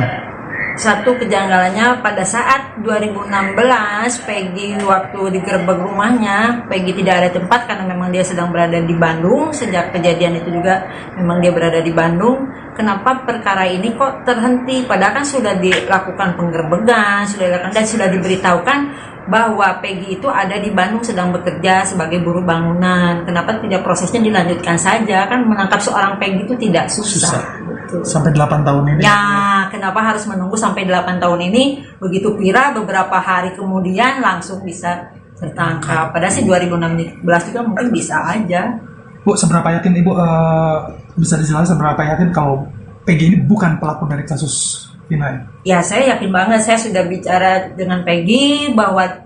Satu kejanggalannya pada saat 2016 Pegi waktu digerebek rumahnya, Pegi tidak ada tempat karena memang dia sedang berada di Bandung. Sejak kejadian itu juga memang dia berada di Bandung. Kenapa perkara ini kok terhenti? Padahal kan sudah dilakukan penggerbekan, sudah diberitahukan bahwa Pegi itu ada di Bandung sedang bekerja sebagai buruh bangunan. Kenapa tidak prosesnya dilanjutkan saja? Kan menangkap seorang Pegi itu tidak susah. Betul. Sampai 8 tahun ini. Ya, kenapa harus menunggu sampai 8 tahun ini? Begitu Pira beberapa hari kemudian langsung bisa tertangkap. Padahal sih 2016 juga mungkin bisa aja. Bu, seberapa yakin Ibu bisa dijelaskan seberapa yakin kalau Pegi ini bukan pelaku dari kasus Vina? Ya, saya yakin banget. Saya sudah bicara dengan Pegi bahwa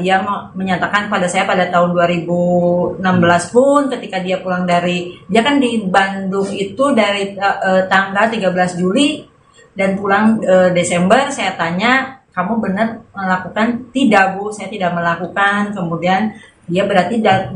dia menyatakan pada saya pada tahun 2016 pun ketika dia pulang dia kan di Bandung itu dari tanggal 13 Juli dan pulang Desember. Saya tanya, kamu benar melakukan? Tidak Bu, saya tidak melakukan. Kemudian dia berarti 27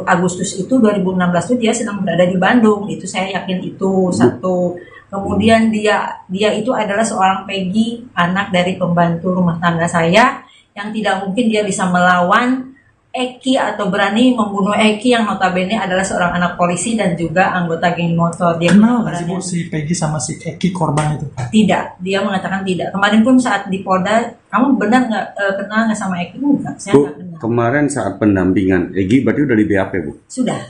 Agustus itu 2016 itu dia sedang berada di Bandung. Itu saya yakin itu satu. Kemudian dia itu adalah seorang Pegi, anak dari pembantu rumah tangga saya, yang tidak mungkin dia bisa melawan Eki atau berani membunuh Eki yang notabene adalah seorang anak polisi dan juga anggota geng motor. Dia kenal nggak sih Bu si Pegi sama si Eki korban itu? Tidak, dia mengatakan tidak. Kemarin pun saat di Polda, kamu benar nggak kenal nggak sama Eki? Enggak, saya nggak kenal. Kemarin saat pendampingan Egi berarti udah di BAP Bu? Sudah.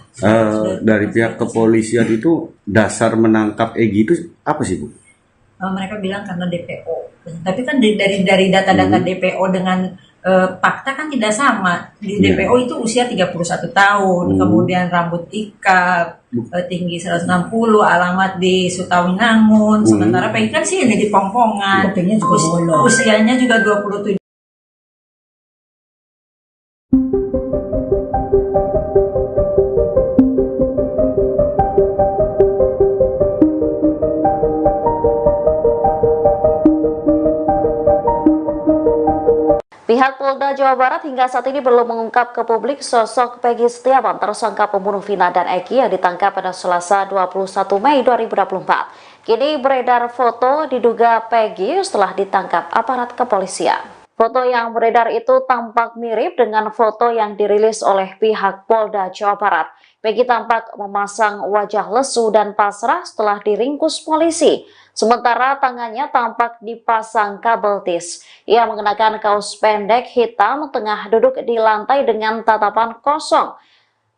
Dari pihak kepolisian itu dasar menangkap Egi itu apa sih Bu? Mereka bilang karena DPO. Tapi kan dari data-data DPO dengan fakta kan tidak sama. Di DPO itu usia 31 tahun, kemudian rambut ikal, tinggi 160, alamat di Sutawinangun. Sementara Pegi kan sih ini di Pongpongan. Usianya juga 27. Pihak Polda Jawa Barat hingga saat ini belum mengungkap ke publik sosok Pegi Setiawan, tersangka pembunuh Vina dan Eki yang ditangkap pada Selasa 21 Mei 2024. Kini beredar foto diduga Pegi setelah ditangkap aparat kepolisian. Foto yang beredar itu tampak mirip dengan foto yang dirilis oleh pihak Polda Jawa Barat. Pegi tampak memasang wajah lesu dan pasrah setelah diringkus polisi. Sementara tangannya tampak dipasang kabel tis. Ia mengenakan kaos pendek hitam, tengah duduk di lantai dengan tatapan kosong.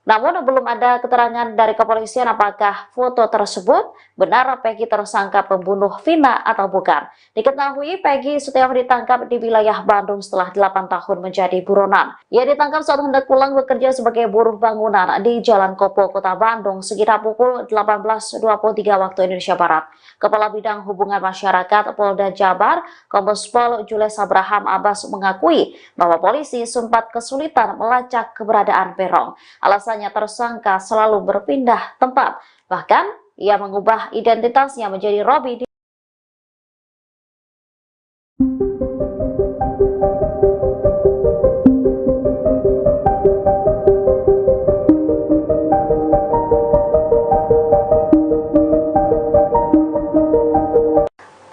Namun belum ada keterangan dari kepolisian apakah foto tersebut benar Pegi tersangka pembunuh Vina atau bukan. Diketahui Pegi Setiawan ditangkap di wilayah Bandung setelah 8 tahun menjadi buronan. Ia ditangkap saat hendak pulang bekerja sebagai buruh bangunan di Jalan Kopo, Kota Bandung sekitar pukul 18.23 waktu Indonesia Barat. Kepala Bidang Hubungan Masyarakat Polda Jabar, Kombes Pol Jules Abraham Abbas mengakui bahwa polisi sempat kesulitan melacak keberadaan Peron. Alasannya tersangka selalu berpindah tempat. Bahkan, ia mengubah identitasnya menjadi Robi.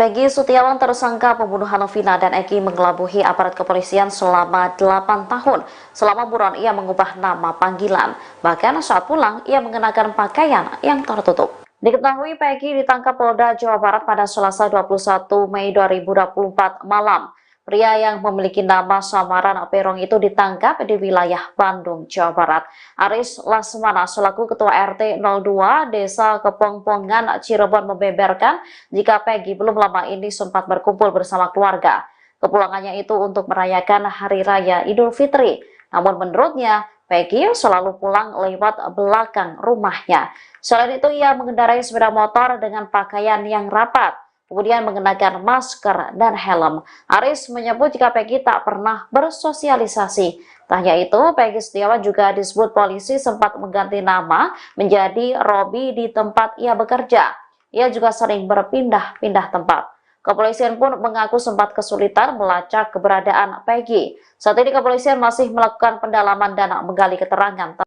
Peggy Setiawan, tersangka pembunuhan Vina dan Eki, mengelabuhi aparat kepolisian selama 8 tahun. Selama buron ia mengubah nama panggilan. Bahkan saat pulang ia mengenakan pakaian yang tertutup. Diketahui Peggy ditangkap Polda Jawa Barat pada Selasa 21 Mei 2024 malam. Pria yang memiliki nama samaran Perong itu ditangkap di wilayah Bandung, Jawa Barat. Aris Lasmana selaku Ketua RT 02 Desa Kepongpongan, Cirebon membeberkan jika Peggy belum lama ini sempat berkumpul bersama keluarga. Kepulangannya itu untuk merayakan Hari Raya Idul Fitri. Namun menurutnya, Peggy selalu pulang lewat belakang rumahnya. Selain itu, ia mengendarai sepeda motor dengan pakaian yang rapat, kemudian mengenakan masker dan helm. Aris menyebut jika Peggy tak pernah bersosialisasi. Tak hanya itu, Peggy Setiawan juga disebut polisi sempat mengganti nama menjadi Robi di tempat ia bekerja. Ia juga sering berpindah-pindah tempat. Kepolisian pun mengaku sempat kesulitan melacak keberadaan Peggy. Saat ini kepolisian masih melakukan pendalaman dan menggali keterangan.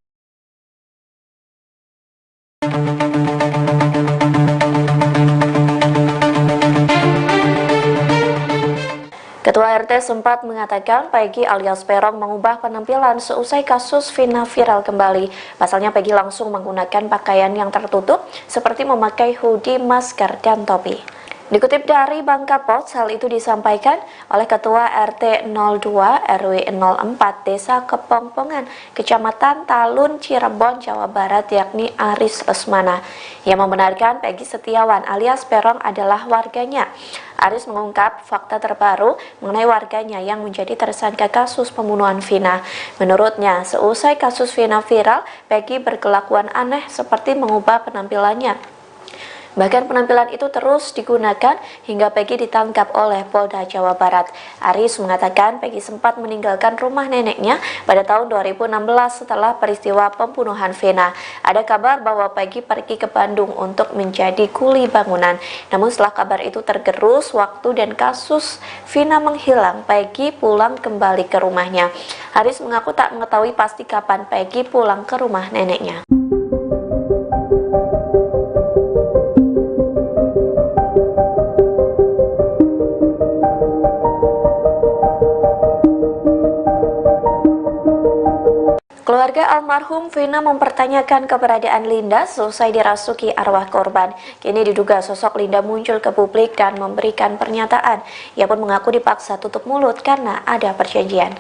Ketua RT sempat mengatakan Peggy alias Perong mengubah penampilan seusai kasus Vina viral kembali. Pasalnya Peggy langsung menggunakan pakaian yang tertutup seperti memakai hoodie, masker, dan topi. Dikutip dari Bangka Post, hal itu disampaikan oleh Ketua RT 02 RW 04 Desa Kepongpongan, Kecamatan Talun, Cirebon, Jawa Barat, yakni Aris Lesmana. Yang membenarkan Peggy Setiawan alias Perong adalah warganya. Aris mengungkap fakta terbaru mengenai warganya yang menjadi tersangka kasus pembunuhan Vina. Menurutnya, seusai kasus Vina viral, Peggy berkelakuan aneh seperti mengubah penampilannya. Bahkan penampilan itu terus digunakan hingga Peggy ditangkap oleh Polda Jawa Barat. Aris mengatakan Peggy sempat meninggalkan rumah neneknya pada tahun 2016 setelah peristiwa pembunuhan Vina. Ada kabar bahwa Peggy pergi ke Bandung untuk menjadi kuli bangunan. Namun setelah kabar itu tergerus waktu dan kasus Vina menghilang, Peggy pulang kembali ke rumahnya. Aris mengaku tak mengetahui pasti kapan Peggy pulang ke rumah neneknya. Keluarga almarhum Vina mempertanyakan keberadaan Linda selesai dirasuki arwah korban. Kini diduga sosok Linda muncul ke publik dan memberikan pernyataan. Ia pun mengaku dipaksa tutup mulut karena ada perjanjian.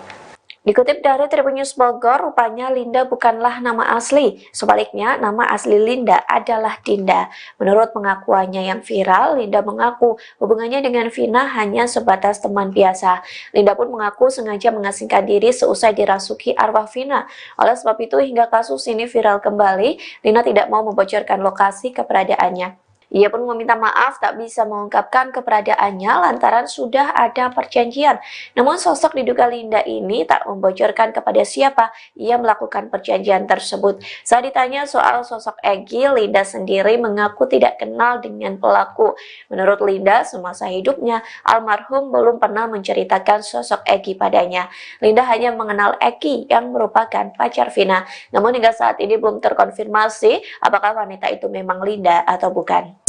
Dikutip dari Tribun News Bogor, rupanya Linda bukanlah nama asli. Sebaliknya, nama asli Linda adalah Dinda. Menurut pengakuannya yang viral, Linda mengaku hubungannya dengan Vina hanya sebatas teman biasa. Linda pun mengaku sengaja mengasingkan diri seusai dirasuki arwah Vina. Oleh sebab itu, hingga kasus ini viral kembali, Linda tidak mau membocorkan lokasi keberadaannya. Ia pun meminta maaf tak bisa mengungkapkan keberadaannya lantaran sudah ada perjanjian. Namun sosok diduga Linda ini tak membocorkan kepada siapa ia melakukan perjanjian tersebut. Saat ditanya soal sosok Egy, Linda sendiri mengaku tidak kenal dengan pelaku. Menurut Linda, semasa hidupnya almarhum belum pernah menceritakan sosok Egy padanya. Linda hanya mengenal Eki yang merupakan pacar Vina. Namun hingga saat ini belum terkonfirmasi apakah wanita itu memang Linda atau bukan.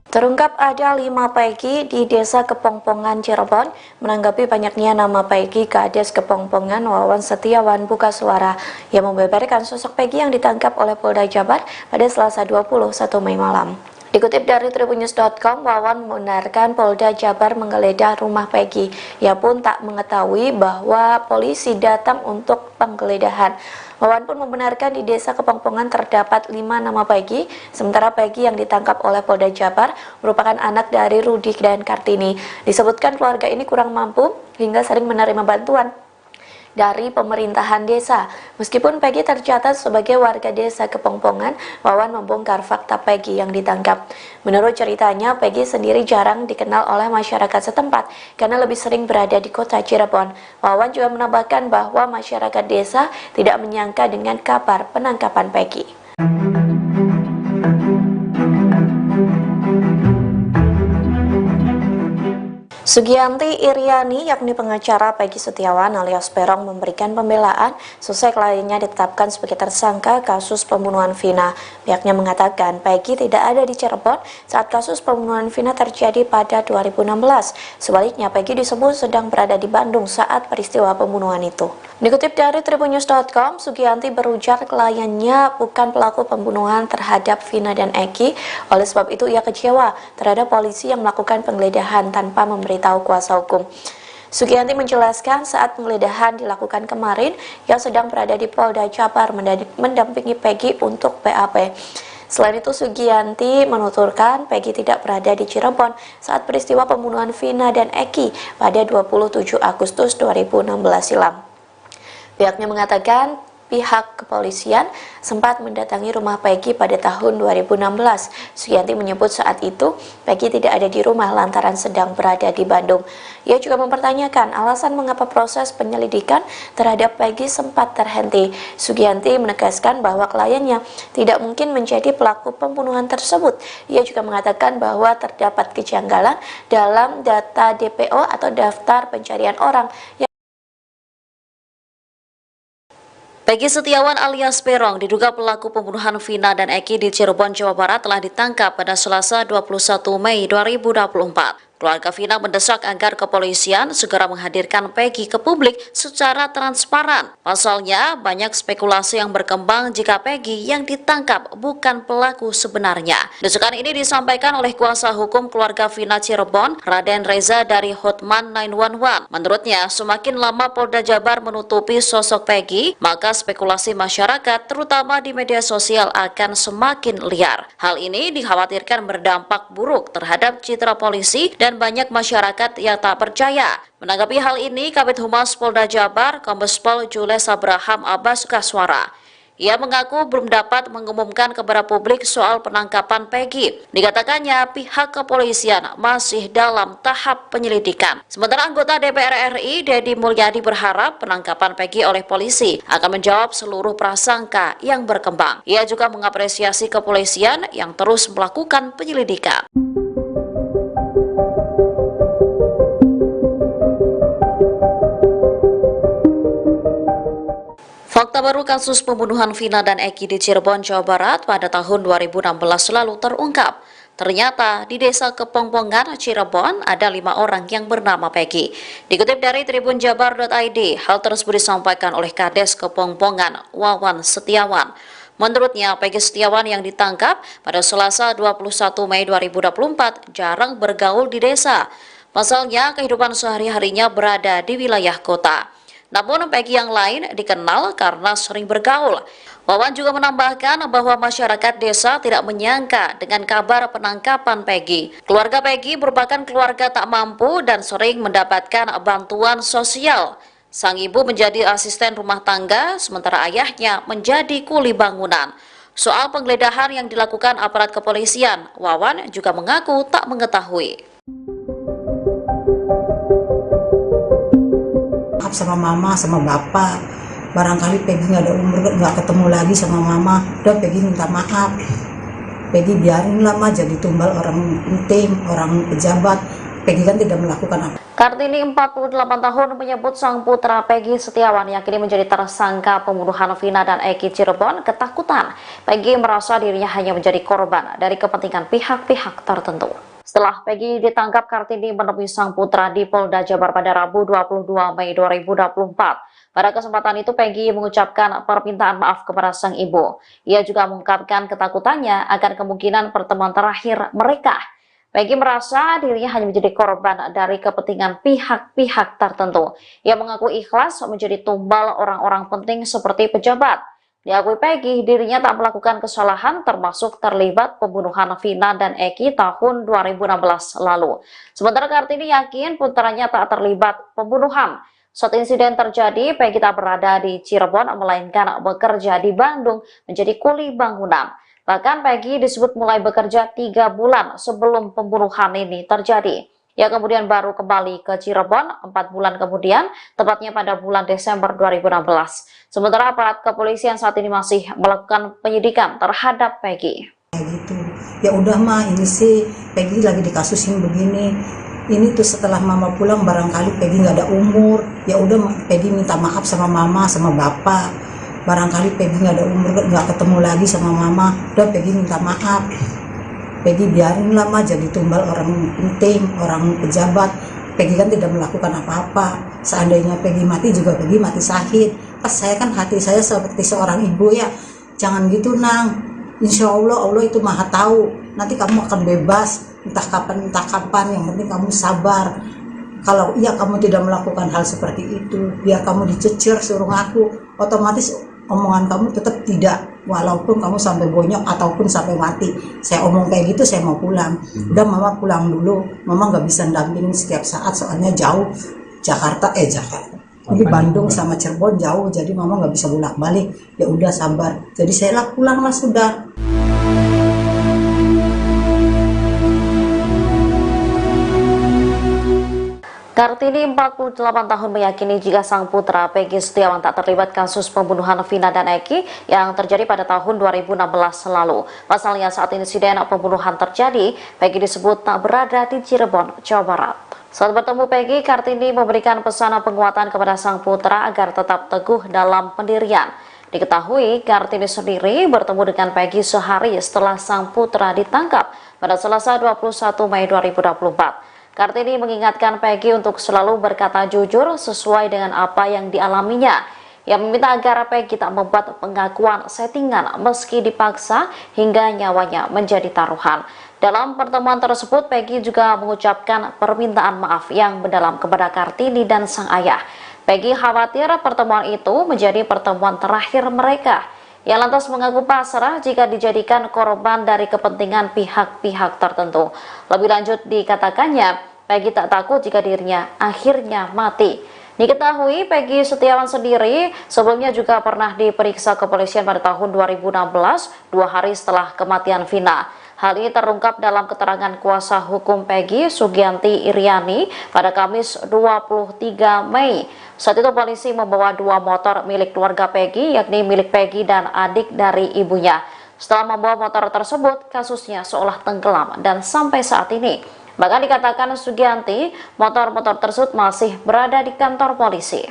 Terungkap ada 5 Peggy di Desa Kepongpongan, Cirebon. Menanggapi banyaknya nama Peggy, Kades Kepongpongan Wawan Setiawan buka suara yang membeberkan sosok Peggy yang ditangkap oleh Polda Jabar pada Selasa 21 Mei malam. Dikutip dari tribunnews.com, Wawan membenarkan Polda Jabar menggeledah rumah Peggy. Ia pun tak mengetahui bahwa polisi datang untuk penggeledahan. Wawan pun membenarkan di Desa Kepongpongan terdapat 5 nama Peggy, sementara Peggy yang ditangkap oleh Polda Jabar merupakan anak dari Rudi dan Kartini. Disebutkan keluarga ini kurang mampu hingga sering menerima bantuan dari pemerintahan desa. Meskipun Peggy tercatat sebagai warga Desa Kepongpongan, Wawan membongkar fakta Peggy yang ditangkap. Menurut ceritanya, Peggy sendiri jarang dikenal oleh masyarakat setempat karena lebih sering berada di kota Cirebon. Wawan juga menambahkan bahwa masyarakat desa tidak menyangka dengan kabar penangkapan Peggy. Sugianti Iriani, yakni pengacara Peggy Setiawan alias Peron, memberikan pembelaan seusai kliennya ditetapkan sebagai tersangka kasus pembunuhan Vina. Pihaknya mengatakan Peggy tidak ada di Cirebon saat kasus pembunuhan Vina terjadi pada 2016. Sebaliknya, Peggy disebut sedang berada di Bandung saat peristiwa pembunuhan itu. Dikutip dari tribunnews.com, Sugianti berujar kliennya bukan pelaku pembunuhan terhadap Vina dan Eki. Oleh sebab itu, ia kecewa terhadap polisi yang melakukan penggeledahan tanpa memberitahu kuasa hukum. Sugianti menjelaskan saat penggeledahan dilakukan kemarin, ia sedang berada di Polda Jabar mendampingi Peggy untuk BAP. Selain itu, Sugianti menuturkan Peggy tidak berada di Cirebon saat peristiwa pembunuhan Vina dan Eki pada 27 Agustus 2016 silam. Pihaknya mengatakan pihak kepolisian sempat mendatangi rumah Peggy pada tahun 2016. Sugianti menyebut saat itu Peggy tidak ada di rumah lantaran sedang berada di Bandung. Ia juga mempertanyakan alasan mengapa proses penyelidikan terhadap Peggy sempat terhenti. Sugianti menegaskan bahwa kliennya tidak mungkin menjadi pelaku pembunuhan tersebut. Ia juga mengatakan bahwa terdapat kejanggalan dalam data DPO atau daftar pencarian orang. Peggy Setiawan alias Peron diduga pelaku pembunuhan Vina dan Eki di Cirebon, Jawa Barat telah ditangkap pada Selasa 21 Mei 2024. Keluarga Vina mendesak agar kepolisian segera menghadirkan Peggy ke publik secara transparan. Pasalnya, banyak spekulasi yang berkembang jika Peggy yang ditangkap bukan pelaku sebenarnya. Desakan ini disampaikan oleh kuasa hukum keluarga Vina Cirebon, Raden Reza dari Hotman 911. Menurutnya, semakin lama Polda Jabar menutupi sosok Peggy, maka spekulasi masyarakat, terutama di media sosial, akan semakin liar. Hal ini dikhawatirkan berdampak buruk terhadap citra polisi dan banyak masyarakat yang tak percaya. Menanggapi hal ini, Kabid Humas Polda Jabar, Kombes Pol Jules Abraham Abbas Kaswara. Ia mengaku belum dapat mengumumkan kepada publik soal penangkapan Peggy. Dikatakannya pihak kepolisian masih dalam tahap penyelidikan. Sementara anggota DPR RI, Deddy Mulyadi, berharap penangkapan Peggy oleh polisi akan menjawab seluruh prasangka yang berkembang. Ia juga mengapresiasi kepolisian yang terus melakukan penyelidikan. Fakta baru kasus pembunuhan Vina dan Eki di Cirebon, Jawa Barat pada tahun 2016 lalu terungkap. Ternyata di desa Kepongpongan, Cirebon, ada 5 orang yang bernama Peggy. Dikutip dari tribunjabar.id, hal tersebut disampaikan oleh Kades Kepongpongan, Wawan Setiawan. Menurutnya, Peggy Setiawan yang ditangkap pada Selasa 21 Mei 2024 jarang bergaul di desa. Pasalnya, kehidupan sehari-harinya berada di wilayah kota. Namun Peggy yang lain dikenal karena sering bergaul. Wawan juga menambahkan bahwa masyarakat desa tidak menyangka dengan kabar penangkapan Peggy. Keluarga Peggy merupakan keluarga tak mampu dan sering mendapatkan bantuan sosial. Sang ibu menjadi asisten rumah tangga, sementara ayahnya menjadi kuli bangunan. Soal penggeledahan yang dilakukan aparat kepolisian, Wawan juga mengaku tak mengetahui. Sama mama, sama bapak, barangkali Peggy nggak ada umur, nggak ketemu lagi sama mama, udah Peggy minta maaf. Peggy biarin lama jadi tumbal orang penting, orang pejabat. Peggy kan tidak melakukan apa. Kartini 48 tahun menyebut sang putra Peggy Setiawan yang kini menjadi tersangka pembunuhan Vina dan Eki Cirebon ketakutan. Peggy merasa dirinya hanya menjadi korban dari kepentingan pihak-pihak tertentu. Setelah Peggy ditangkap, Kartini menemui sang putra di Polda Jabar pada Rabu 22 Mei 2024. Pada kesempatan itu, Peggy mengucapkan permintaan maaf kepada sang ibu. Ia juga mengungkapkan ketakutannya akan kemungkinan pertemuan terakhir mereka. Peggy merasa dirinya hanya menjadi korban dari kepentingan pihak-pihak tertentu. Ia mengaku ikhlas menjadi tumbal orang-orang penting seperti pejabat. Diakui Peggy, dirinya tak melakukan kesalahan termasuk terlibat pembunuhan Vina dan Eki tahun 2016 lalu. Sementara Kartini yakin putranya tak terlibat pembunuhan. Saat insiden terjadi, Peggy tak berada di Cirebon melainkan bekerja di Bandung menjadi kuli bangunan. Bahkan Peggy disebut mulai bekerja 3 bulan sebelum pembunuhan ini terjadi. Ia kemudian baru kembali ke Cirebon 4 bulan kemudian, tepatnya pada bulan Desember 2016. Sementara aparat kepolisian saat ini masih melakukan penyidikan terhadap Peggy. Gitu. Ya udah mah, ini sih Peggy lagi dikasusin begini. ini tuh setelah mama pulang barangkali Peggy nggak ada umur, ya udah Peggy minta maaf sama mama sama bapak. Barangkali Peggy nggak ada umur, nggak ketemu lagi sama mama, udah Peggy minta maaf. Peggy biarin lah mah jadi tumbal orang penting, orang pejabat. Peggy kan tidak melakukan apa-apa. Seandainya Peggy mati juga Peggy mati syahid. Pas saya kan hati saya seperti seorang ibu ya, jangan gitu Nang. Insya Allah Allah itu maha tahu. Nanti kamu akan bebas entah kapan. Yang penting kamu sabar. Kalau iya kamu tidak melakukan hal seperti itu, biar kamu dicecer suruh ngaku, otomatis omongan kamu tetap tidak, walaupun kamu sampai bonyok ataupun sampai mati. Saya omong kayak gitu, saya mau pulang. Udah mama pulang dulu, mama nggak bisa dampingin setiap saat soalnya jauh. Jakarta ini Bandung sama Cirebon jauh, jadi mama nggak bisa bolak-balik. Ya udah sabar, jadi saya lah pulang lah sudah. Kartini 48 tahun meyakini jika sang putra Peggy Setiawan tak terlibat kasus pembunuhan Vina dan Eki yang terjadi pada tahun 2016 lalu. Pasalnya saat insiden pembunuhan terjadi, Peggy disebut tak berada di Cirebon, Jawa Barat. Saat bertemu Peggy, Kartini memberikan pesan penguatan kepada sang putra agar tetap teguh dalam pendirian. Diketahui, Kartini sendiri bertemu dengan Peggy sehari setelah sang putra ditangkap pada Selasa 21 Mei 2024. Kartini mengingatkan Peggy untuk selalu berkata jujur sesuai dengan apa yang dialaminya. Ia meminta agar Peggy tak membuat pengakuan settingan meski dipaksa hingga nyawanya menjadi taruhan. Dalam pertemuan tersebut, Peggy juga mengucapkan permintaan maaf yang mendalam kepada Kartini dan sang ayah. Peggy khawatir pertemuan itu menjadi pertemuan terakhir mereka. Ia lantas mengaku pasrah jika dijadikan korban dari kepentingan pihak-pihak tertentu. Lebih lanjut dikatakannya, Peggy tak takut jika dirinya akhirnya mati. Diketahui Peggy Setiawan sendiri sebelumnya juga pernah diperiksa kepolisian pada tahun 2016, 2 hari setelah kematian Vina. Hal ini terungkap dalam keterangan kuasa hukum Peggy, Sugianti Iriani, pada Kamis 23 Mei. Saat itu polisi membawa 2 motor milik keluarga Peggy, yakni milik Peggy dan adik dari ibunya. Setelah membawa motor tersebut, kasusnya seolah tenggelam dan sampai saat ini. Bahkan dikatakan Sugianti, motor-motor tersebut masih berada di kantor polisi.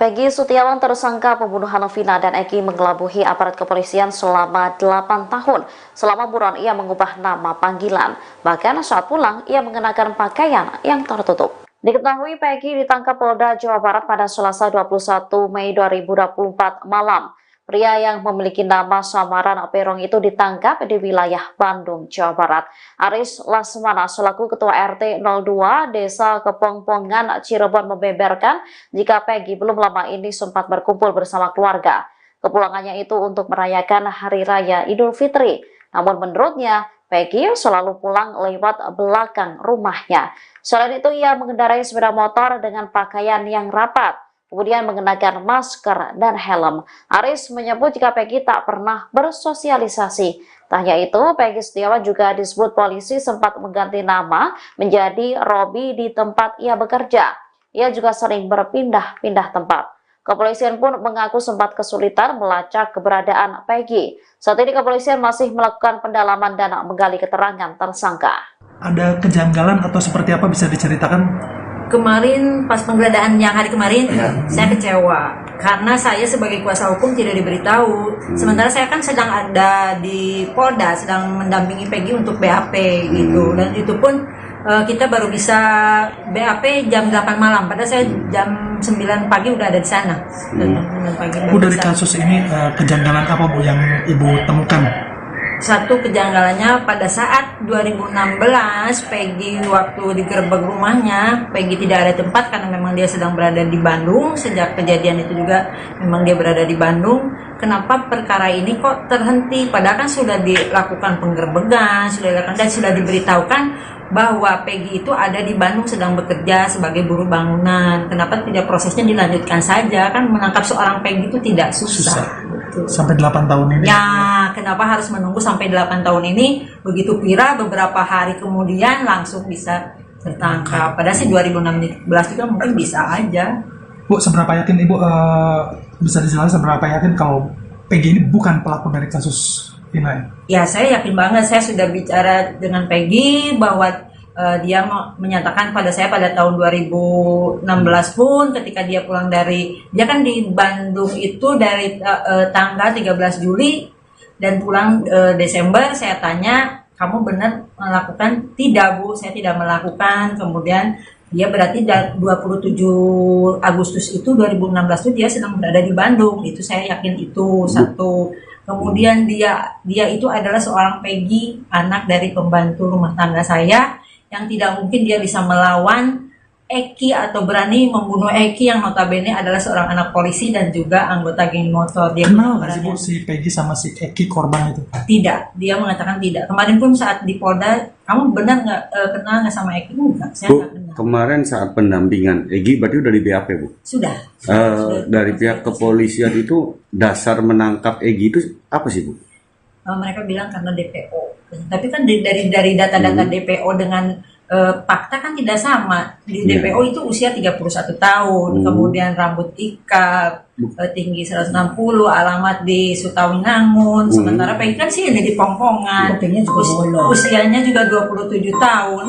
Peggy Setiawan, tersangka pembunuhan Vina dan Eki, mengelabuhi aparat kepolisian selama 8 tahun. Selama buron ia mengubah nama panggilan. Bahkan saat pulang ia mengenakan pakaian yang tertutup. Diketahui Peggy ditangkap Polda Jawa Barat pada Selasa 21 Mei 2024 malam. Pria yang memiliki nama samaran Perong itu ditangkap di wilayah Bandung, Jawa Barat. Aris Lasmana selaku Ketua RT 02 Desa Kepongpongan, Cirebon membeberkan jika Peggy belum lama ini sempat berkumpul bersama keluarga. Kepulangannya itu untuk merayakan Hari Raya Idul Fitri. Namun menurutnya, Peggy selalu pulang lewat belakang rumahnya. Selain itu, ia mengendarai sepeda motor dengan pakaian yang rapat, kemudian mengenakan masker dan helm. Aris menyebut jika Peggy tak pernah bersosialisasi. Tak hanya itu, Peggy Setiawan juga disebut polisi sempat mengganti nama menjadi Robi di tempat ia bekerja. Ia juga sering berpindah-pindah tempat. Kepolisian pun mengaku sempat kesulitan melacak keberadaan Peggy. Saat ini kepolisian masih melakukan pendalaman dan menggali keterangan tersangka. Ada kejanggalan atau seperti apa bisa diceritakan? Kemarin pas penggeledahan yang hari kemarin saya kecewa karena saya sebagai kuasa hukum tidak diberitahu. Sementara saya kan sedang ada di Polda, sedang mendampingi Peggy untuk BAP gitu, dan itu pun kita baru bisa BAP jam 8 malam, padahal saya jam 9 pagi udah ada di sana. Bu, dari kasus ini kejanggalan apa Bu yang Ibu temukan? Satu kejanggalannya pada saat 2016 Peggy waktu digerebek rumahnya, Peggy tidak ada tempat karena memang dia sedang berada di Bandung. Sejak kejadian itu juga memang dia berada di Bandung. Kenapa perkara ini kok terhenti? Padahal kan sudah dilakukan penggerbekan, sudah diberitahukan bahwa Peggy itu ada di Bandung sedang bekerja sebagai buruh bangunan. Kenapa tidak prosesnya dilanjutkan saja? Kan menangkap seorang Peggy itu tidak susah. Sampai 8 tahun ini. Ya, kenapa harus menunggu sampai 8 tahun ini? Begitu Pira beberapa hari kemudian langsung bisa tertangkap. Padahal sih 2016 juga mungkin bisa aja. Bu, seberapa yakin Ibu bisa dijelaskan seberapa yakin kalau Peggy ini bukan pelaku dari kasus Vina? Ya, saya yakin banget. Saya sudah bicara dengan Peggy bahwa dia menyatakan pada saya pada tahun 2016 pun ketika dia pulang dia kan di Bandung itu dari tanggal 13 Juli dan pulang Desember. Saya tanya, kamu benar melakukan? Tidak, Bu, saya tidak melakukan. Kemudian dia berarti 27 Agustus itu 2016 itu dia sedang berada di Bandung. Itu saya yakin itu satu. Kemudian dia itu adalah seorang Peggy, anak dari pembantu rumah tangga saya, yang tidak mungkin dia bisa melawan Eki atau berani membunuh Eki yang notabene adalah seorang anak polisi dan juga anggota geng motor. Dia Kenal nggak sih Bu si Peggy sama si Eki korban itu? Tidak, dia mengatakan tidak. Kemarin pun saat di Polda, kamu benar nggak kenal nggak sama Eki? Enggak, saya Bu, nggak kenal. kemarin saat pendampingan Egi berarti udah di BAP, Bu? Sudah. Dari pihak kepolisian itu dasar menangkap Egi itu apa sih, Bu? Mereka bilang karena DPO. Tapi kan dari data-data DPO dengan fakta kan tidak sama. Di DPO itu usia 31 tahun, kemudian rambut ikal, tinggi 160, alamat di Sutawinangun. Sementara Peggy kan sih ini di Pongpongan. Kupingnya juga bolong. Usianya juga 27 tahun.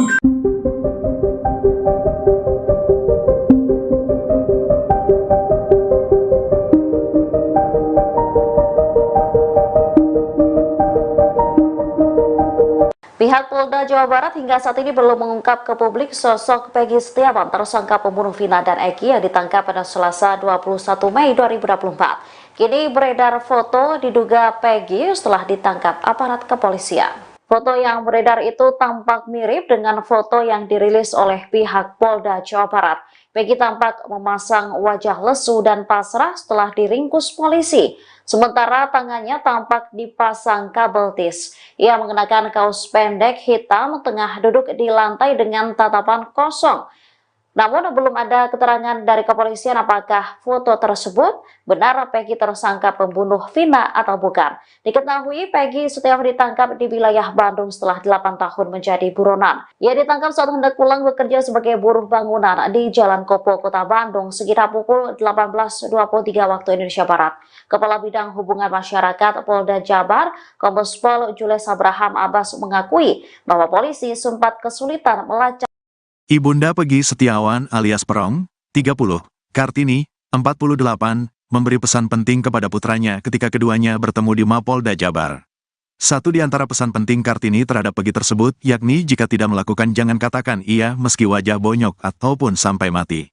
Pihak Polda Jawa Barat hingga saat ini belum mengungkap ke publik sosok Peggy Setiawan, tersangka pembunuh Vina dan Eki yang ditangkap pada Selasa 21 Mei 2024. Kini beredar foto diduga Peggy setelah ditangkap aparat kepolisian. Foto yang beredar itu tampak mirip dengan foto yang dirilis oleh pihak Polda Jawa Barat. Peggy tampak memasang wajah lesu dan pasrah setelah diringkus polisi. Sementara tangannya tampak dipasang kabel tis. Ia mengenakan kaos pendek hitam tengah duduk di lantai dengan tatapan kosong. Namun belum ada keterangan dari kepolisian apakah foto tersebut benar Peggy tersangka pembunuh Vina atau bukan. Diketahui Peggy Setiawan ditangkap di wilayah Bandung setelah 8 tahun menjadi buronan. Ia ditangkap saat hendak pulang bekerja sebagai buruh bangunan di Jalan Kopo, Kota Bandung sekitar pukul 18.23 waktu Indonesia Barat. Kepala Bidang Hubungan Masyarakat Polda Jabar, Kombes Pol Jules Abraham Abbas mengakui bahwa polisi sempat kesulitan melacak Ibunda Peggy Setiawan alias Perong, 30, Kartini, 48, memberi pesan penting kepada putranya ketika keduanya bertemu di Mapolda Jabar. Satu di antara pesan penting Kartini terhadap Peggy tersebut, yakni jika tidak melakukan jangan katakan iya meski wajah bonyok ataupun sampai mati.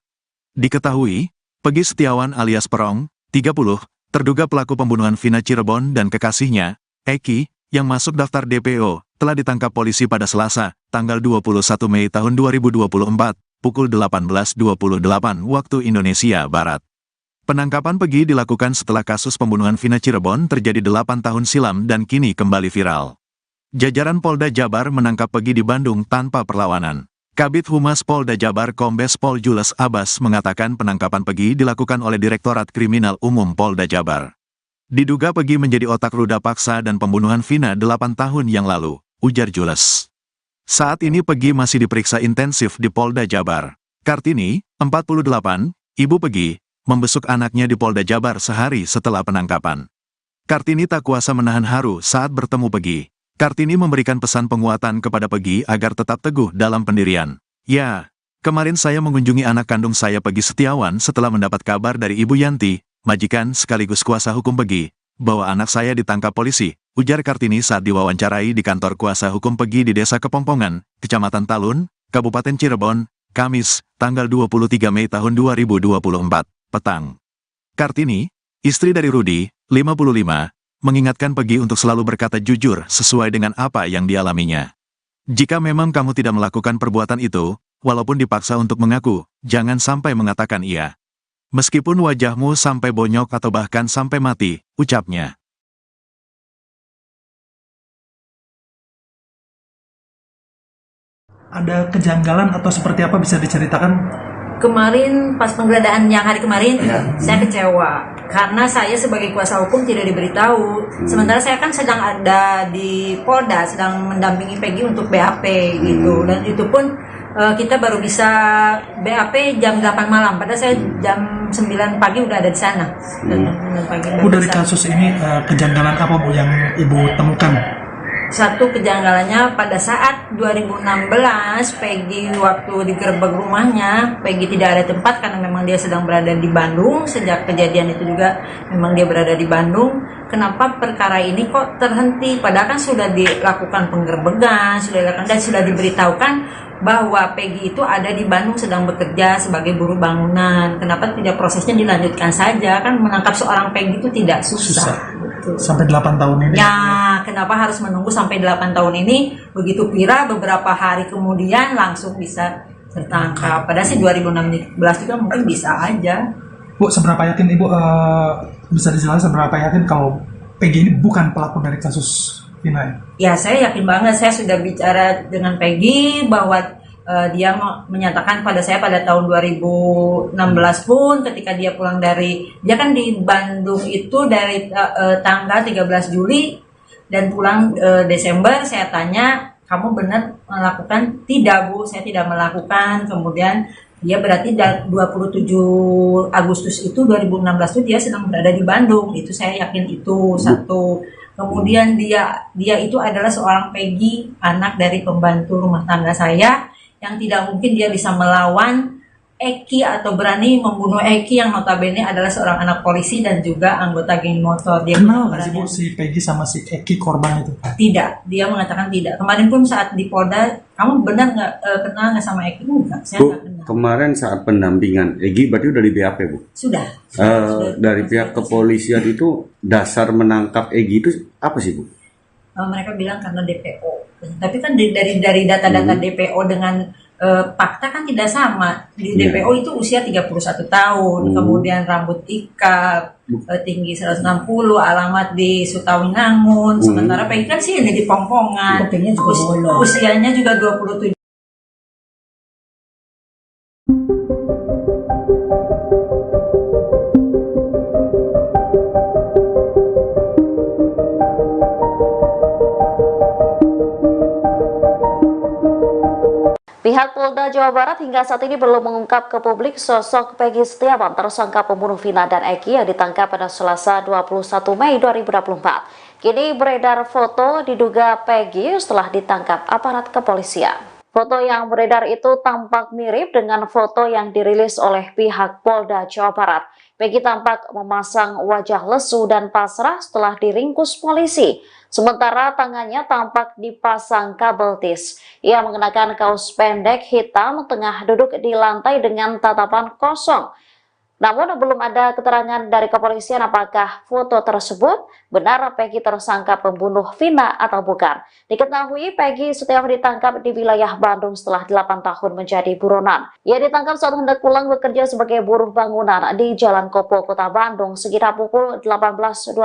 Diketahui, Peggy Setiawan alias Perong, 30, terduga pelaku pembunuhan Vina Cirebon dan kekasihnya, Eki, yang masuk daftar DPO, telah ditangkap polisi pada Selasa, tanggal 21 Mei tahun 2024, pukul 18.28 waktu Indonesia Barat. Penangkapan Peggy dilakukan setelah kasus pembunuhan Vina Cirebon terjadi 8 tahun silam dan kini kembali viral. Jajaran Polda Jabar menangkap Peggy di Bandung tanpa perlawanan. Kabid Humas Polda Jabar Kombes Pol Jules Abbas mengatakan penangkapan Peggy dilakukan oleh Direktorat Kriminal Umum Polda Jabar. Diduga Peggy menjadi otak ruda paksa dan pembunuhan Vina 8 tahun yang lalu, ujar Jules. Saat ini Peggy masih diperiksa intensif di Polda Jabar. Kartini, 48, ibu Peggy, membesuk anaknya di Polda Jabar sehari setelah penangkapan. Kartini tak kuasa menahan haru saat bertemu Peggy. Kartini memberikan pesan penguatan kepada Peggy agar tetap teguh dalam pendirian. Ya, kemarin saya mengunjungi anak kandung saya Peggy Setiawan setelah mendapat kabar dari Ibu Yanti, majikan sekaligus kuasa hukum Peggy, bahwa anak saya ditangkap polisi, ujar Kartini saat diwawancarai di kantor kuasa hukum Peggy di Desa Kepongpongan, Kecamatan Talun, Kabupaten Cirebon, Kamis, tanggal 23 Mei tahun 2024, petang. Kartini, istri dari Rudi, 55, mengingatkan Peggy untuk selalu berkata jujur sesuai dengan apa yang dialaminya. Jika memang kamu tidak melakukan perbuatan itu, walaupun dipaksa untuk mengaku, jangan sampai mengatakan iya. Meskipun wajahmu sampai bonyok atau bahkan sampai mati, ucapnya. Ada kejanggalan atau seperti apa bisa diceritakan? Kemarin pas penggeledahan yang hari kemarin, saya kecewa karena saya sebagai kuasa hukum tidak diberitahu. Sementara saya kan sedang ada di Polda, sedang mendampingi Peggy untuk BAP gitu, dan itu pun Kita baru bisa BAP jam 8 malam, padahal saya jam 9 pagi udah ada di sana. Dan 9 pagi udah Bu, di dari sana. kasus ini kejanggalan apa Bu yang Ibu temukan? Satu kejanggalannya pada saat 2016 Peggy waktu digerebek rumahnya, Peggy tidak ada tempat karena memang dia sedang berada di Bandung. Sejak kejadian itu juga memang dia berada di Bandung. Kenapa perkara ini kok terhenti? Padahal kan sudah dilakukan penggerbekan, sudah dilakukan dan sudah diberitahukan bahwa Peggy itu ada di Bandung sedang bekerja sebagai buruh bangunan. Kenapa tidak prosesnya dilanjutkan saja? Kan menangkap seorang Peggy itu tidak susah. Betul. Sampai 8 tahun ini. Ya, kenapa harus menunggu sampai 8 tahun ini? Begitu viral beberapa hari kemudian langsung bisa tertangkap. Padahal sih 2016 juga mungkin bisa aja. Bu, seberapa yakin Ibu bisa dijelaskan seberapa yakin kalau Peggy ini bukan pelaku dari kasus Vina? Ya, saya yakin banget. Saya sudah bicara dengan Peggy bahwa dia menyatakan pada saya pada tahun 2016 pun ketika dia pulang dia kan di Bandung itu dari tanggal 13 Juli dan pulang Desember. Saya tanya, kamu benar melakukan? Tidak Bu, saya tidak melakukan. Kemudian dia berarti 27 Agustus itu 2016 itu dia sedang berada di Bandung. Itu saya yakin itu satu. Kemudian dia itu adalah seorang Peggy, anak dari pembantu rumah tangga saya, yang tidak mungkin dia bisa melawan Eki atau berani membunuh Eki yang notabene adalah seorang anak polisi dan juga anggota geng motor. Dia Kenal nggak sih Bu berani. si Peggy sama si Eki korban itu? Tidak, dia mengatakan tidak. Kemarin pun saat di Polda, kamu benar nggak kenal nggak sama Eki? Enggak, saya Bu, nggak kenal. kemarin saat pendampingan Egi berarti udah di BAP, Bu. Sudah. Dari pihak kepolisian itu dasar menangkap Egi itu apa sih, Bu? Mereka bilang karena DPO. Tapi kan dari data-data DPO dengan fakta kan tidak sama. Di DPO itu usia 31 tahun, kemudian rambut ikal, tinggi 160, alamat di Sutawinangun. Sementara Peggy kan sih ini di Pongpongan. Kupingnya juga bolong. Usianya juga 27. Pihak Polda Jawa Barat hingga saat ini belum mengungkap ke publik sosok Peggy Setiawan, tersangka pembunuh Vina dan Eki yang ditangkap pada Selasa 21 Mei 2024. Kini beredar foto diduga Peggy setelah ditangkap aparat kepolisian. Foto yang beredar itu tampak mirip dengan foto yang dirilis oleh pihak Polda Jawa Barat. Peggy tampak memasang wajah lesu dan pasrah setelah diringkus polisi. Sementara tangannya tampak dipasang kabel tis. Ia mengenakan kaos pendek hitam tengah duduk di lantai dengan tatapan kosong. Namun belum ada keterangan dari kepolisian apakah foto tersebut benar Peggy tersangka pembunuh Vina atau bukan. Diketahui Peggy Setiawan ditangkap di wilayah Bandung setelah 8 tahun menjadi buronan. Ia ditangkap saat hendak pulang bekerja sebagai buruh bangunan di Jalan Kopo, Kota Bandung sekitar pukul 18.23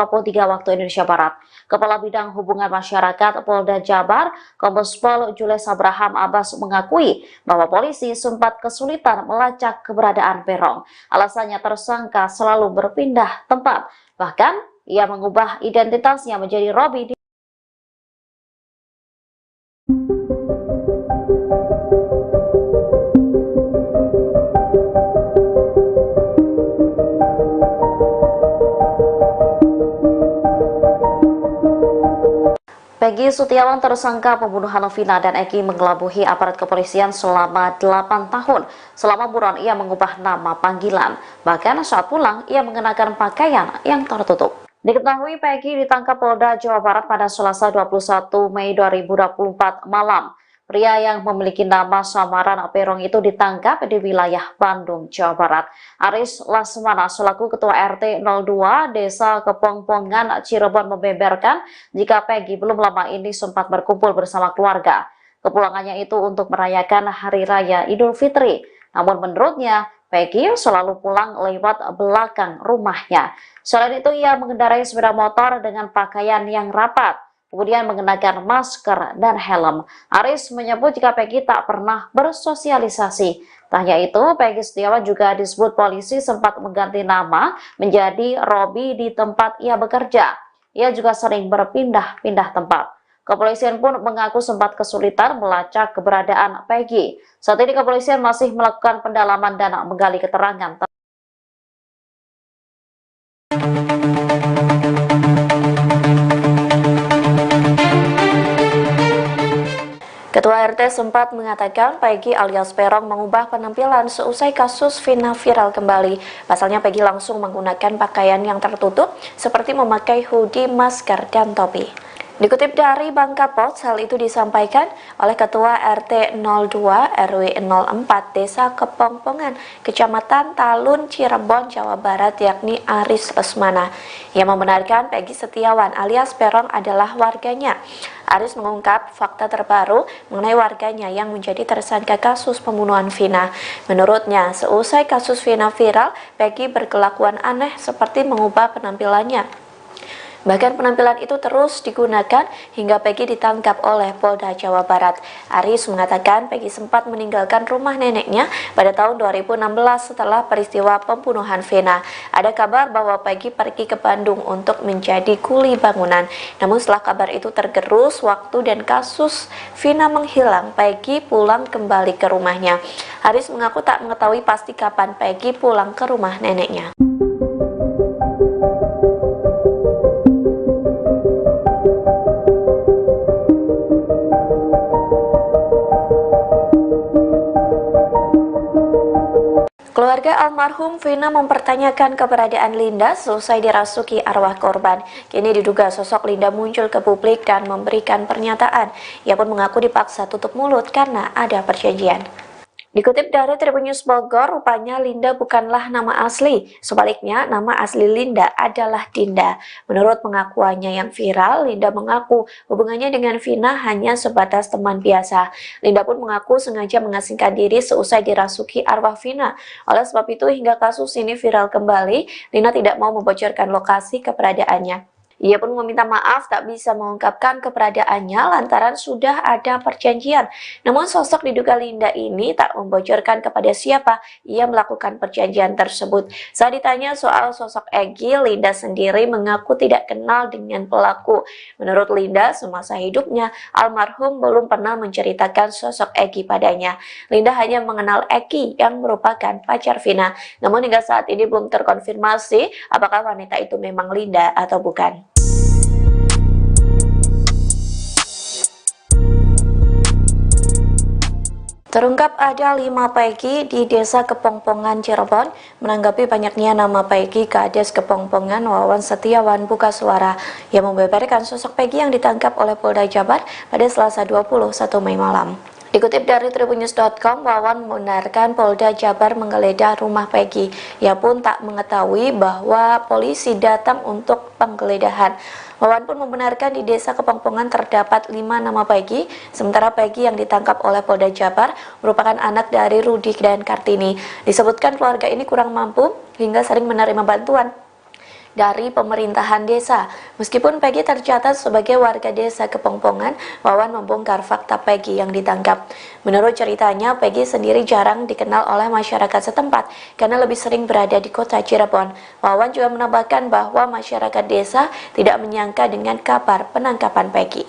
waktu Indonesia Barat. Kepala Bidang Hubungan Masyarakat Polda Jabar, Kombes Pol Jules Abraham Abbas mengakui bahwa polisi sempat kesulitan melacak keberadaan Peron. Alasannya tersangka selalu berpindah tempat. Bahkan, ia mengubah identitasnya menjadi Robi. Peggy Setiawan, tersangka pembunuhan Vina dan Eki, mengelabuhi aparat kepolisian selama 8 tahun. Selama buron, ia mengubah nama panggilan. Bahkan saat pulang, ia mengenakan pakaian yang tertutup. Diketahui Peggy ditangkap Polda Jawa Barat pada Selasa 21 Mei 2024 malam. Pria yang memiliki nama samaran Perong itu ditangkap di wilayah Bandung, Jawa Barat. Aris Lasmana selaku Ketua RT 02 Desa Kepongpongan, Cirebon membeberkan jika Peggy belum lama ini sempat berkumpul bersama keluarga. Kepulangannya itu untuk merayakan Hari Raya Idul Fitri. Namun menurutnya, Peggy selalu pulang lewat belakang rumahnya. Selain itu, ia mengendarai sepeda motor dengan pakaian yang rapat, kemudian mengenakan masker dan helm. Aris menyebut jika Peggy tak pernah bersosialisasi. Tak hanya itu, Peggy Setiawan juga disebut polisi sempat mengganti nama menjadi Robi di tempat ia bekerja. Ia juga sering berpindah-pindah tempat. Kepolisian pun mengaku sempat kesulitan melacak keberadaan Peggy. Saat ini kepolisian masih melakukan pendalaman dan menggali keterangan. Ketua RT sempat mengatakan Peggy alias Peron mengubah penampilan seusai kasus Vina viral kembali. Pasalnya Peggy langsung menggunakan pakaian yang tertutup seperti memakai hoodie, masker, dan topi. Dikutip dari Bangka Pos, hal itu disampaikan oleh Ketua RT 02 RW 04 Desa Kepongpongan, Kecamatan Talun, Cirebon, Jawa Barat, yakni Aris Lesmana. Ia membenarkan Peggy Setiawan alias Peron adalah warganya. Aris mengungkap fakta terbaru mengenai warganya yang menjadi tersangka kasus pembunuhan Vina. Menurutnya, seusai kasus Vina viral, Peggy berkelakuan aneh seperti mengubah penampilannya. Bahkan penampilan itu terus digunakan hingga Peggy ditangkap oleh Polda Jawa Barat. Aris mengatakan Peggy sempat meninggalkan rumah neneknya pada tahun 2016 setelah peristiwa pembunuhan Vina. Ada kabar bahwa Peggy pergi ke Bandung untuk menjadi kuli bangunan. Namun setelah kabar itu tergerus waktu dan kasus Vina menghilang, Peggy pulang kembali ke rumahnya. Aris mengaku tak mengetahui pasti kapan Peggy pulang ke rumah neneknya. Keluarga almarhum Vina mempertanyakan keberadaan Linda selesai dirasuki arwah korban. Kini diduga sosok Linda muncul ke publik dan memberikan pernyataan. Ia pun mengaku dipaksa tutup mulut karena ada perjanjian. Dikutip dari Tribun News Bogor, rupanya Linda bukanlah nama asli. Sebaliknya, nama asli Linda adalah Dinda. Menurut pengakuannya yang viral, Linda mengaku hubungannya dengan Vina hanya sebatas teman biasa. Linda pun mengaku sengaja mengasingkan diri seusai dirasuki arwah Vina. Oleh sebab itu, hingga kasus ini viral kembali, Linda tidak mau membocorkan lokasi keberadaannya. Ia pun meminta maaf tak bisa mengungkapkan keberadaannya lantaran sudah ada perjanjian. Namun sosok diduga Linda ini tak membocorkan kepada siapa ia melakukan perjanjian tersebut. Saat ditanya soal sosok Egy, Linda sendiri mengaku tidak kenal dengan pelaku. Menurut Linda, semasa hidupnya almarhum belum pernah menceritakan sosok Egy padanya. Linda hanya mengenal Egy yang merupakan pacar Vina. Namun hingga saat ini belum terkonfirmasi apakah wanita itu memang Linda atau bukan. Terungkap ada 5 Peggy di Desa Kepongpongan, Cirebon. Menanggapi banyaknya nama Peggy, Kades Kepongpongan Wawan Setiawan buka suara. Ia membeberkan sosok Peggy yang ditangkap oleh Polda Jabar pada Selasa 21 Mei malam. Dikutip dari tribunnews.com, Wawan membenarkan Polda Jabar menggeledah rumah Peggy. Ia pun tak mengetahui bahwa polisi datang untuk penggeledahan. Wawan pun membenarkan di Desa Kepongpongan terdapat 5 nama Peggy, sementara Peggy yang ditangkap oleh Polda Jabar merupakan anak dari Rudi dan Kartini. Disebutkan keluarga ini kurang mampu hingga sering menerima bantuan dari pemerintahan desa. Meskipun Peggy tercatat sebagai warga Desa Kepongpongan, Wawan membongkar fakta Peggy yang ditangkap. Menurut ceritanya, Peggy sendiri jarang dikenal oleh masyarakat setempat karena lebih sering berada di kota Cirebon. Wawan juga menambahkan bahwa masyarakat desa tidak menyangka dengan kabar penangkapan Peggy.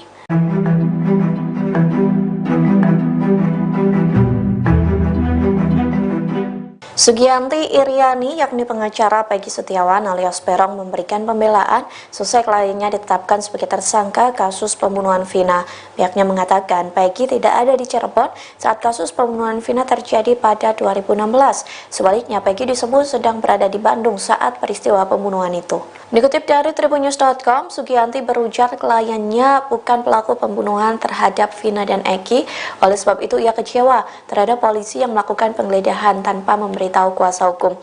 Sugianti Iriani, yakni pengacara Peggy Setiawan alias Peron, memberikan pembelaan sesuai kliennya ditetapkan sebagai tersangka kasus pembunuhan Vina. Pihaknya mengatakan Peggy tidak ada di Cirebon saat kasus pembunuhan Vina terjadi pada 2016. Sebaliknya, Peggy disebut sedang berada di Bandung saat peristiwa pembunuhan itu. Dikutip dari tribunnews.com, Sugianti berujar kliennya bukan pelaku pembunuhan terhadap Vina dan Egy. Oleh sebab itu, ia kecewa terhadap polisi yang melakukan penggeledahan tanpa memberitahu kuasa hukum.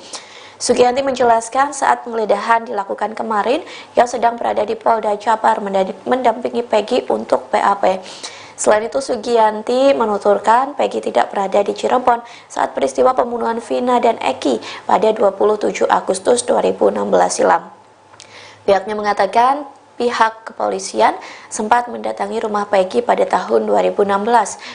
Sugianti menjelaskan saat penggeledahan dilakukan kemarin, ia sedang berada di Polda Jabar mendampingi Peggy untuk BAP. Selain itu, Sugianti menuturkan Peggy tidak berada di Cirebon saat peristiwa pembunuhan Vina dan Egy pada 27 Agustus 2016 silam. Pihaknya mengatakan pihak kepolisian sempat mendatangi rumah Peggy pada tahun 2016.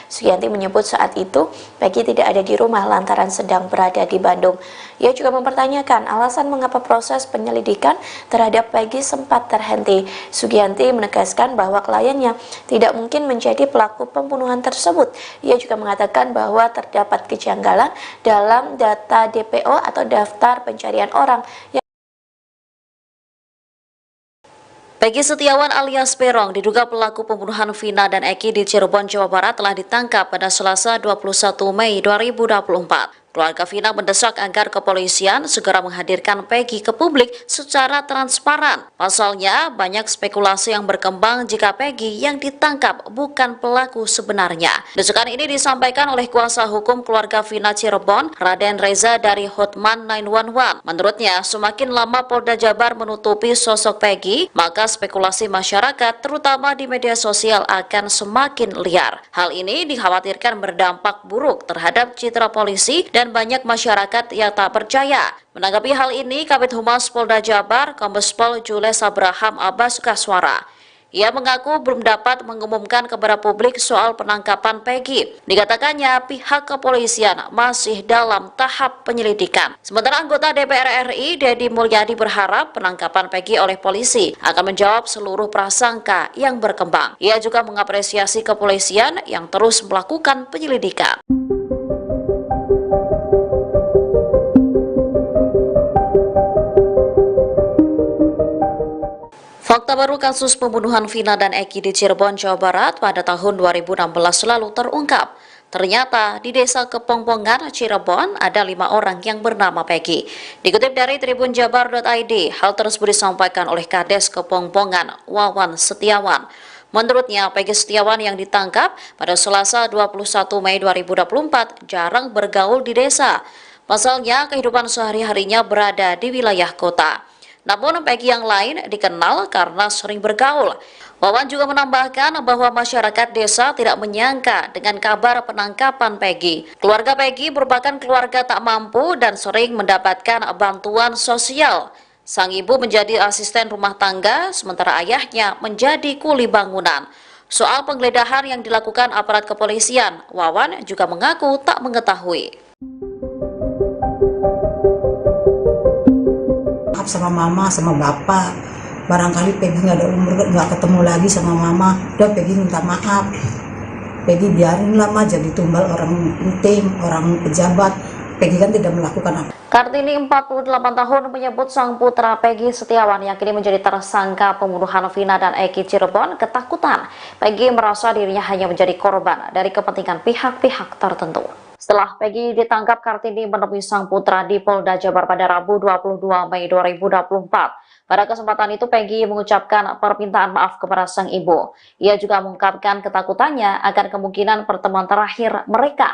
Sugianti menyebut saat itu Peggy tidak ada di rumah lantaran sedang berada di Bandung. Ia juga mempertanyakan alasan mengapa proses penyelidikan terhadap Peggy sempat terhenti. Sugianti menegaskan bahwa kliennya tidak mungkin menjadi pelaku pembunuhan tersebut. Ia juga mengatakan bahwa terdapat kejanggalan dalam data DPO atau daftar pencarian orang. Peggy Setiawan alias Peron diduga pelaku pembunuhan Vina dan Eki di Cirebon, Jawa Barat telah ditangkap pada Selasa 21 Mei 2024. Keluarga Vina mendesak agar kepolisian segera menghadirkan Peggy ke publik secara transparan. Pasalnya, banyak spekulasi yang berkembang jika Peggy yang ditangkap bukan pelaku sebenarnya. Desakan ini disampaikan oleh kuasa hukum keluarga Vina Cirebon, Raden Reza dari Hotman 911. Menurutnya, semakin lama Polda Jabar menutupi sosok Peggy, maka spekulasi masyarakat, terutama di media sosial, akan semakin liar. Hal ini dikhawatirkan berdampak buruk terhadap citra polisi dan banyak masyarakat yang tak percaya. Menanggapi hal ini, Kabid Humas Polda Jabar, Kombes Pol Jules Abraham Abbas Kaswara. Ia mengaku belum dapat mengumumkan kepada publik soal penangkapan Peggy. Dikatakannya pihak kepolisian masih dalam tahap penyelidikan. Sementara anggota DPR RI, Deddy Mulyadi, berharap penangkapan Peggy oleh polisi akan menjawab seluruh prasangka yang berkembang. Ia juga mengapresiasi kepolisian yang terus melakukan penyelidikan. Fakta baru kasus pembunuhan Vina dan Eki di Cirebon, Jawa Barat pada tahun 2016 lalu terungkap. Ternyata di desa Kepongpongan, Cirebon, ada 5 orang yang bernama Peggy. Dikutip dari tribunjabar.id, hal tersebut disampaikan oleh Kades Kepongpongan, Wawan Setiawan. Menurutnya, Peggy Setiawan yang ditangkap pada Selasa 21 Mei 2024 jarang bergaul di desa. Pasalnya, kehidupan sehari-harinya berada di wilayah kota. Namun Peggy yang lain dikenal karena sering bergaul. Wawan juga menambahkan bahwa masyarakat desa tidak menyangka dengan kabar penangkapan Peggy. Keluarga Peggy merupakan keluarga tak mampu dan sering mendapatkan bantuan sosial. Sang ibu menjadi asisten rumah tangga, sementara ayahnya menjadi kuli bangunan. Soal penggeledahan yang dilakukan aparat kepolisian, Wawan juga mengaku tak mengetahui. Sama mama, sama bapak, barangkali Peggy nggak ada umur, nggak ketemu lagi sama mama, udah Peggy minta maaf. Peggy biarin lama jadi tumbal orang penting, orang pejabat. Peggy kan tidak melakukan apa. Kartini 48 tahun menyebut sang putra Peggy Setiawan yang kini menjadi tersangka pembunuhan Vina dan Eki Cirebon ketakutan. Peggy merasa dirinya hanya menjadi korban dari kepentingan pihak-pihak tertentu. Setelah Peggy ditangkap, Kartini menemui sang putra di Polda Jabar pada Rabu 22 Mei 2024. Pada kesempatan itu Peggy mengucapkan permintaan maaf kepada sang ibu. Ia juga mengungkapkan ketakutannya akan kemungkinan pertemuan terakhir mereka.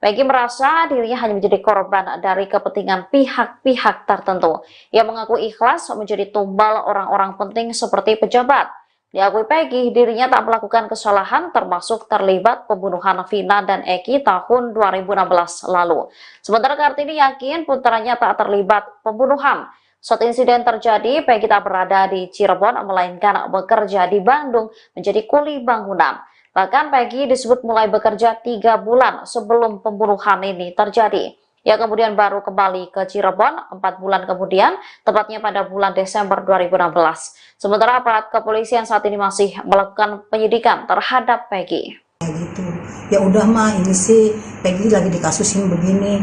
Peggy merasa dirinya hanya menjadi korban dari kepentingan pihak-pihak tertentu. Ia mengaku ikhlas menjadi tumbal orang-orang penting seperti pejabat. Diakui Peggy, dirinya tak melakukan kesalahan termasuk terlibat pembunuhan Vina dan Eki tahun 2016 lalu. Sementara Kartini yakin putranya tak terlibat pembunuhan. Saat insiden terjadi, Peggy tak berada di Cirebon, melainkan bekerja di Bandung menjadi kuli bangunan. Bahkan Peggy disebut mulai bekerja 3 bulan sebelum pembunuhan ini terjadi. Ia kemudian baru kembali ke Cirebon 4 bulan kemudian, tepatnya pada bulan Desember 2016. Sementara aparat kepolisian saat ini masih melakukan penyidikan terhadap Peggy. Gitu. Ya udah mah, ini sih Peggy lagi dikasusin begini.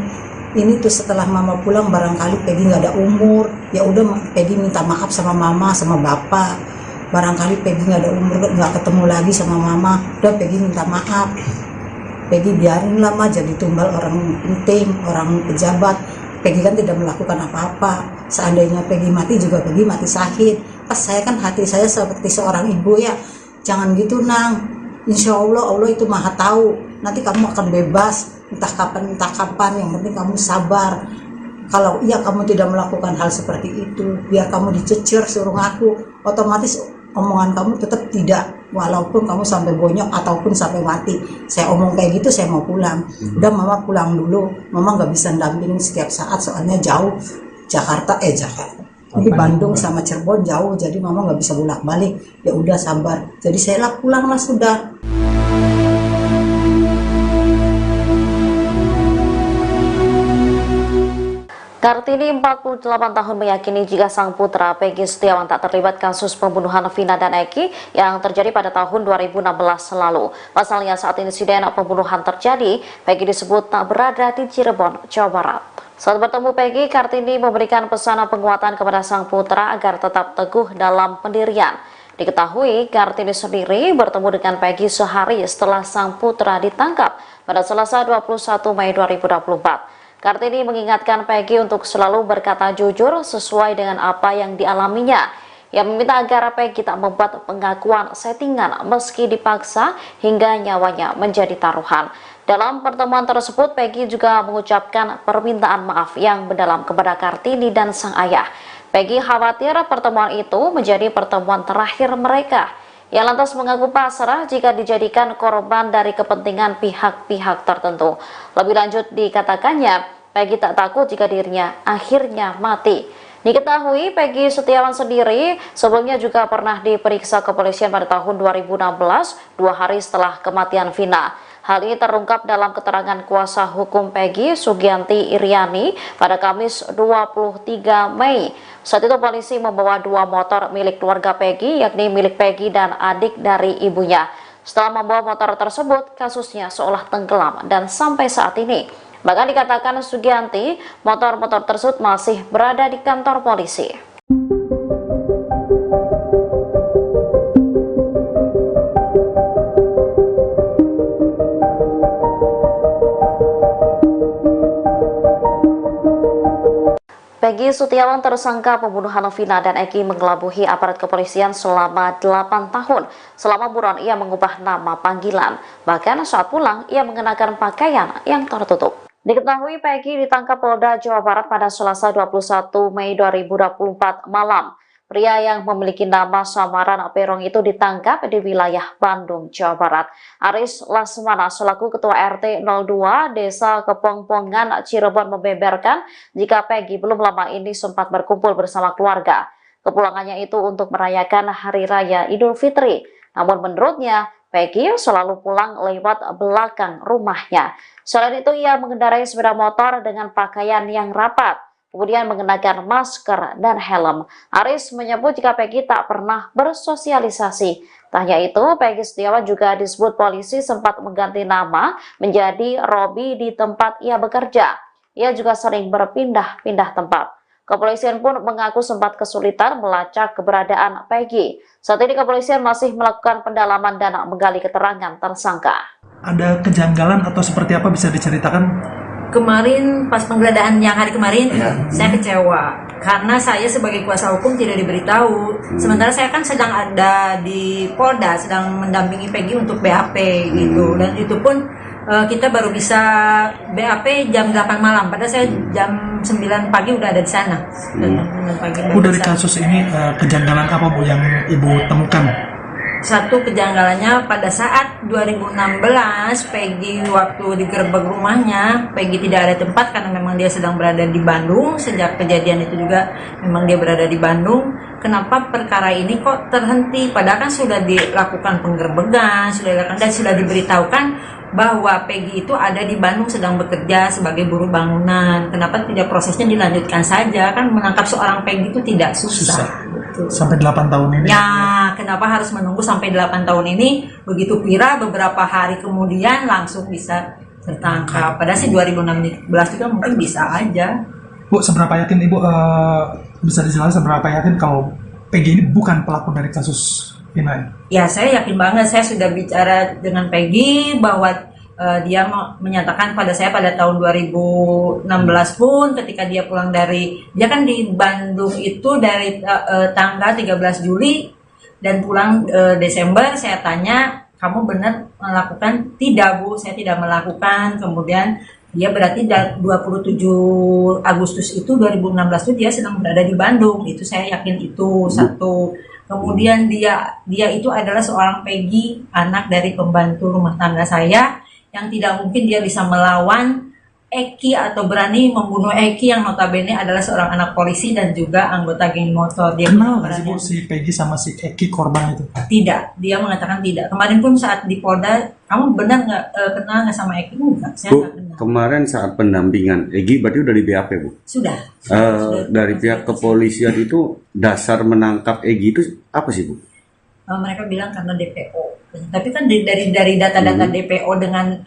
Ini tuh setelah mama pulang barangkali Peggy nggak ada umur. Ya udah Peggy minta maaf sama mama, sama bapak. Barangkali Peggy nggak ada umur, nggak ketemu lagi sama mama. Udah Peggy minta maaf. Peggy biarin lama jadi tumbal orang penting, orang pejabat. Peggy kan tidak melakukan apa-apa. Seandainya Peggy mati juga Peggy mati syahid. Pas saya kan hati saya seperti seorang ibu ya. Jangan gitu nang. Insya Allah, Allah itu maha tahu. Nanti kamu akan bebas. Entah kapan. Yang penting kamu sabar. Kalau iya kamu tidak melakukan hal seperti itu, biar kamu dicecer suruh ngaku, otomatis omongan kamu tetap tidak, walaupun kamu sampai bonyok ataupun sampai mati. Saya omong kayak gitu, saya mau pulang. Udah mama pulang dulu, mama nggak bisa dampingin setiap saat soalnya jauh. Jakarta Ini Bandung sama Cirebon jauh, jadi mama nggak bisa bolak-balik. Ya udah sabar. Jadi saya lah pulang lah sudah. Kartini 48 tahun meyakini jika sang putra Peggy Setiawan tak terlibat kasus pembunuhan Vina dan Eki yang terjadi pada tahun 2016 lalu. Pasalnya saat insiden pembunuhan terjadi, Peggy disebut tak berada di Cirebon, Jawa Barat. Saat bertemu Peggy, Kartini memberikan pesan penguatan kepada sang putra agar tetap teguh dalam pendirian. Diketahui, Kartini sendiri bertemu dengan Peggy sehari setelah sang putra ditangkap pada Selasa 21 Mei 2024. Kartini mengingatkan Peggy untuk selalu berkata jujur sesuai dengan apa yang dialaminya. Ia meminta agar Peggy tak membuat pengakuan settingan meski dipaksa hingga nyawanya menjadi taruhan. Dalam pertemuan tersebut, Peggy juga mengucapkan permintaan maaf yang mendalam kepada Kartini dan sang ayah. Peggy khawatir pertemuan itu menjadi pertemuan terakhir mereka. Ia lantas mengaku pasrah jika dijadikan korban dari kepentingan pihak-pihak tertentu. Lebih lanjut dikatakannya, Peggy tak takut jika dirinya akhirnya mati. Diketahui Peggy Setiawan sendiri sebelumnya juga pernah diperiksa kepolisian pada tahun 2016, 2 hari setelah kematian Vina. Hal ini terungkap dalam keterangan kuasa hukum Peggy, Sugianti Iriani, pada Kamis 23 Mei. Saat itu polisi membawa 2 motor milik keluarga Peggy, yakni milik Peggy dan adik dari ibunya. Setelah membawa motor tersebut, kasusnya seolah tenggelam dan sampai saat ini. Bahkan dikatakan Sugianti, motor-motor tersebut masih berada di kantor polisi. Peggy Setiawan, tersangka pembunuhan Vina dan Eki, mengelabuhi aparat kepolisian selama 8 tahun. Selama buron ia mengubah nama panggilan. Bahkan saat pulang ia mengenakan pakaian yang tertutup. Diketahui Peggy ditangkap Polda Jawa Barat pada Selasa 21 Mei 2024 malam. Pria yang memiliki nama samaran Perong itu ditangkap di wilayah Bandung, Jawa Barat. Aris Lasmana selaku Ketua RT 02 Desa Kepongpongan, Cirebon membeberkan jika Peggy belum lama ini sempat berkumpul bersama keluarga. Kepulangannya itu untuk merayakan Hari Raya Idul Fitri. Namun menurutnya, Peggy selalu pulang lewat belakang rumahnya. Selain itu, ia mengendarai sepeda motor dengan pakaian yang rapat, kemudian mengenakan masker dan helm. Aris menyebut jika Peggy tak pernah bersosialisasi. Tak hanya itu, Peggy Setiawan juga disebut polisi sempat mengganti nama menjadi Robi di tempat ia bekerja. Ia juga sering berpindah-pindah tempat. Kepolisian pun mengaku sempat kesulitan melacak keberadaan Peggy. Saat ini kepolisian masih melakukan pendalaman dan menggali keterangan tersangka. Ada kejanggalan atau seperti apa bisa diceritakan? Kemarin pas penggeledahan yang hari kemarin, saya kecewa karena saya sebagai kuasa hukum tidak diberitahu. Sementara saya kan sedang ada di Polda, sedang mendampingi Peggy untuk BAP gitu, dan itu pun kita baru bisa BAP jam 8 malam. Padahal saya jam 9 pagi udah ada di sana. Bu, dari kasus ini kejanggalan apa Bu yang Ibu temukan? Satu kejanggalannya pada saat 2016 Peggy waktu digerebek rumahnya, Peggy tidak ada tempat karena memang dia sedang berada di Bandung. Sejak kejadian itu juga memang dia berada di Bandung. Kenapa perkara ini kok terhenti? Padahal kan sudah dilakukan penggerbekan, sudah dilakukan dan sudah diberitahukan bahwa Peggy itu ada di Bandung sedang bekerja sebagai buruh bangunan. Kenapa tidak prosesnya dilanjutkan saja? Kan menangkap seorang Peggy itu tidak susah. Sampai 8 tahun ini. Ya, kenapa harus menunggu sampai 8 tahun ini? Begitu viral, beberapa hari kemudian langsung bisa tertangkap. Padahal sih 2016 juga mungkin bisa aja. Bu, seberapa yakin Ibu bisa dijelaskan seberapa yakin kalau Peggy ini bukan pelaku dari kasus Vina? Ya, saya yakin banget. Saya sudah bicara dengan Peggy bahwa dia menyatakan pada saya pada tahun 2016 pun ketika dia pulang dia kan di Bandung itu dari tanggal 13 Juli dan pulang Desember. Saya tanya, kamu benar melakukan? Tidak Bu, saya tidak melakukan. Kemudian dia berarti 27 Agustus itu 2016 itu dia sedang berada di Bandung. Itu saya yakin itu satu. Kemudian dia itu adalah seorang Peggy, anak dari pembantu rumah tangga saya, yang tidak mungkin dia bisa melawan Eki atau berani membunuh Eki yang notabene adalah seorang anak polisi dan juga anggota geng motor. Dia Kenal nggak sih Bu berani- si Peggy sama si Eki korban itu? Tidak, dia mengatakan tidak. Kemarin pun saat di Polda, kamu benar nggak kenal nggak sama Eki? Enggak, saya Bu, nggak kenal. kemarin saat pendampingan Egi berarti udah di BAP, Bu. Sudah. Dari pihak kepolisian itu dasar menangkap Egi itu apa sih, Bu? Mereka bilang karena DPO. Tapi kan dari data-data DPO dengan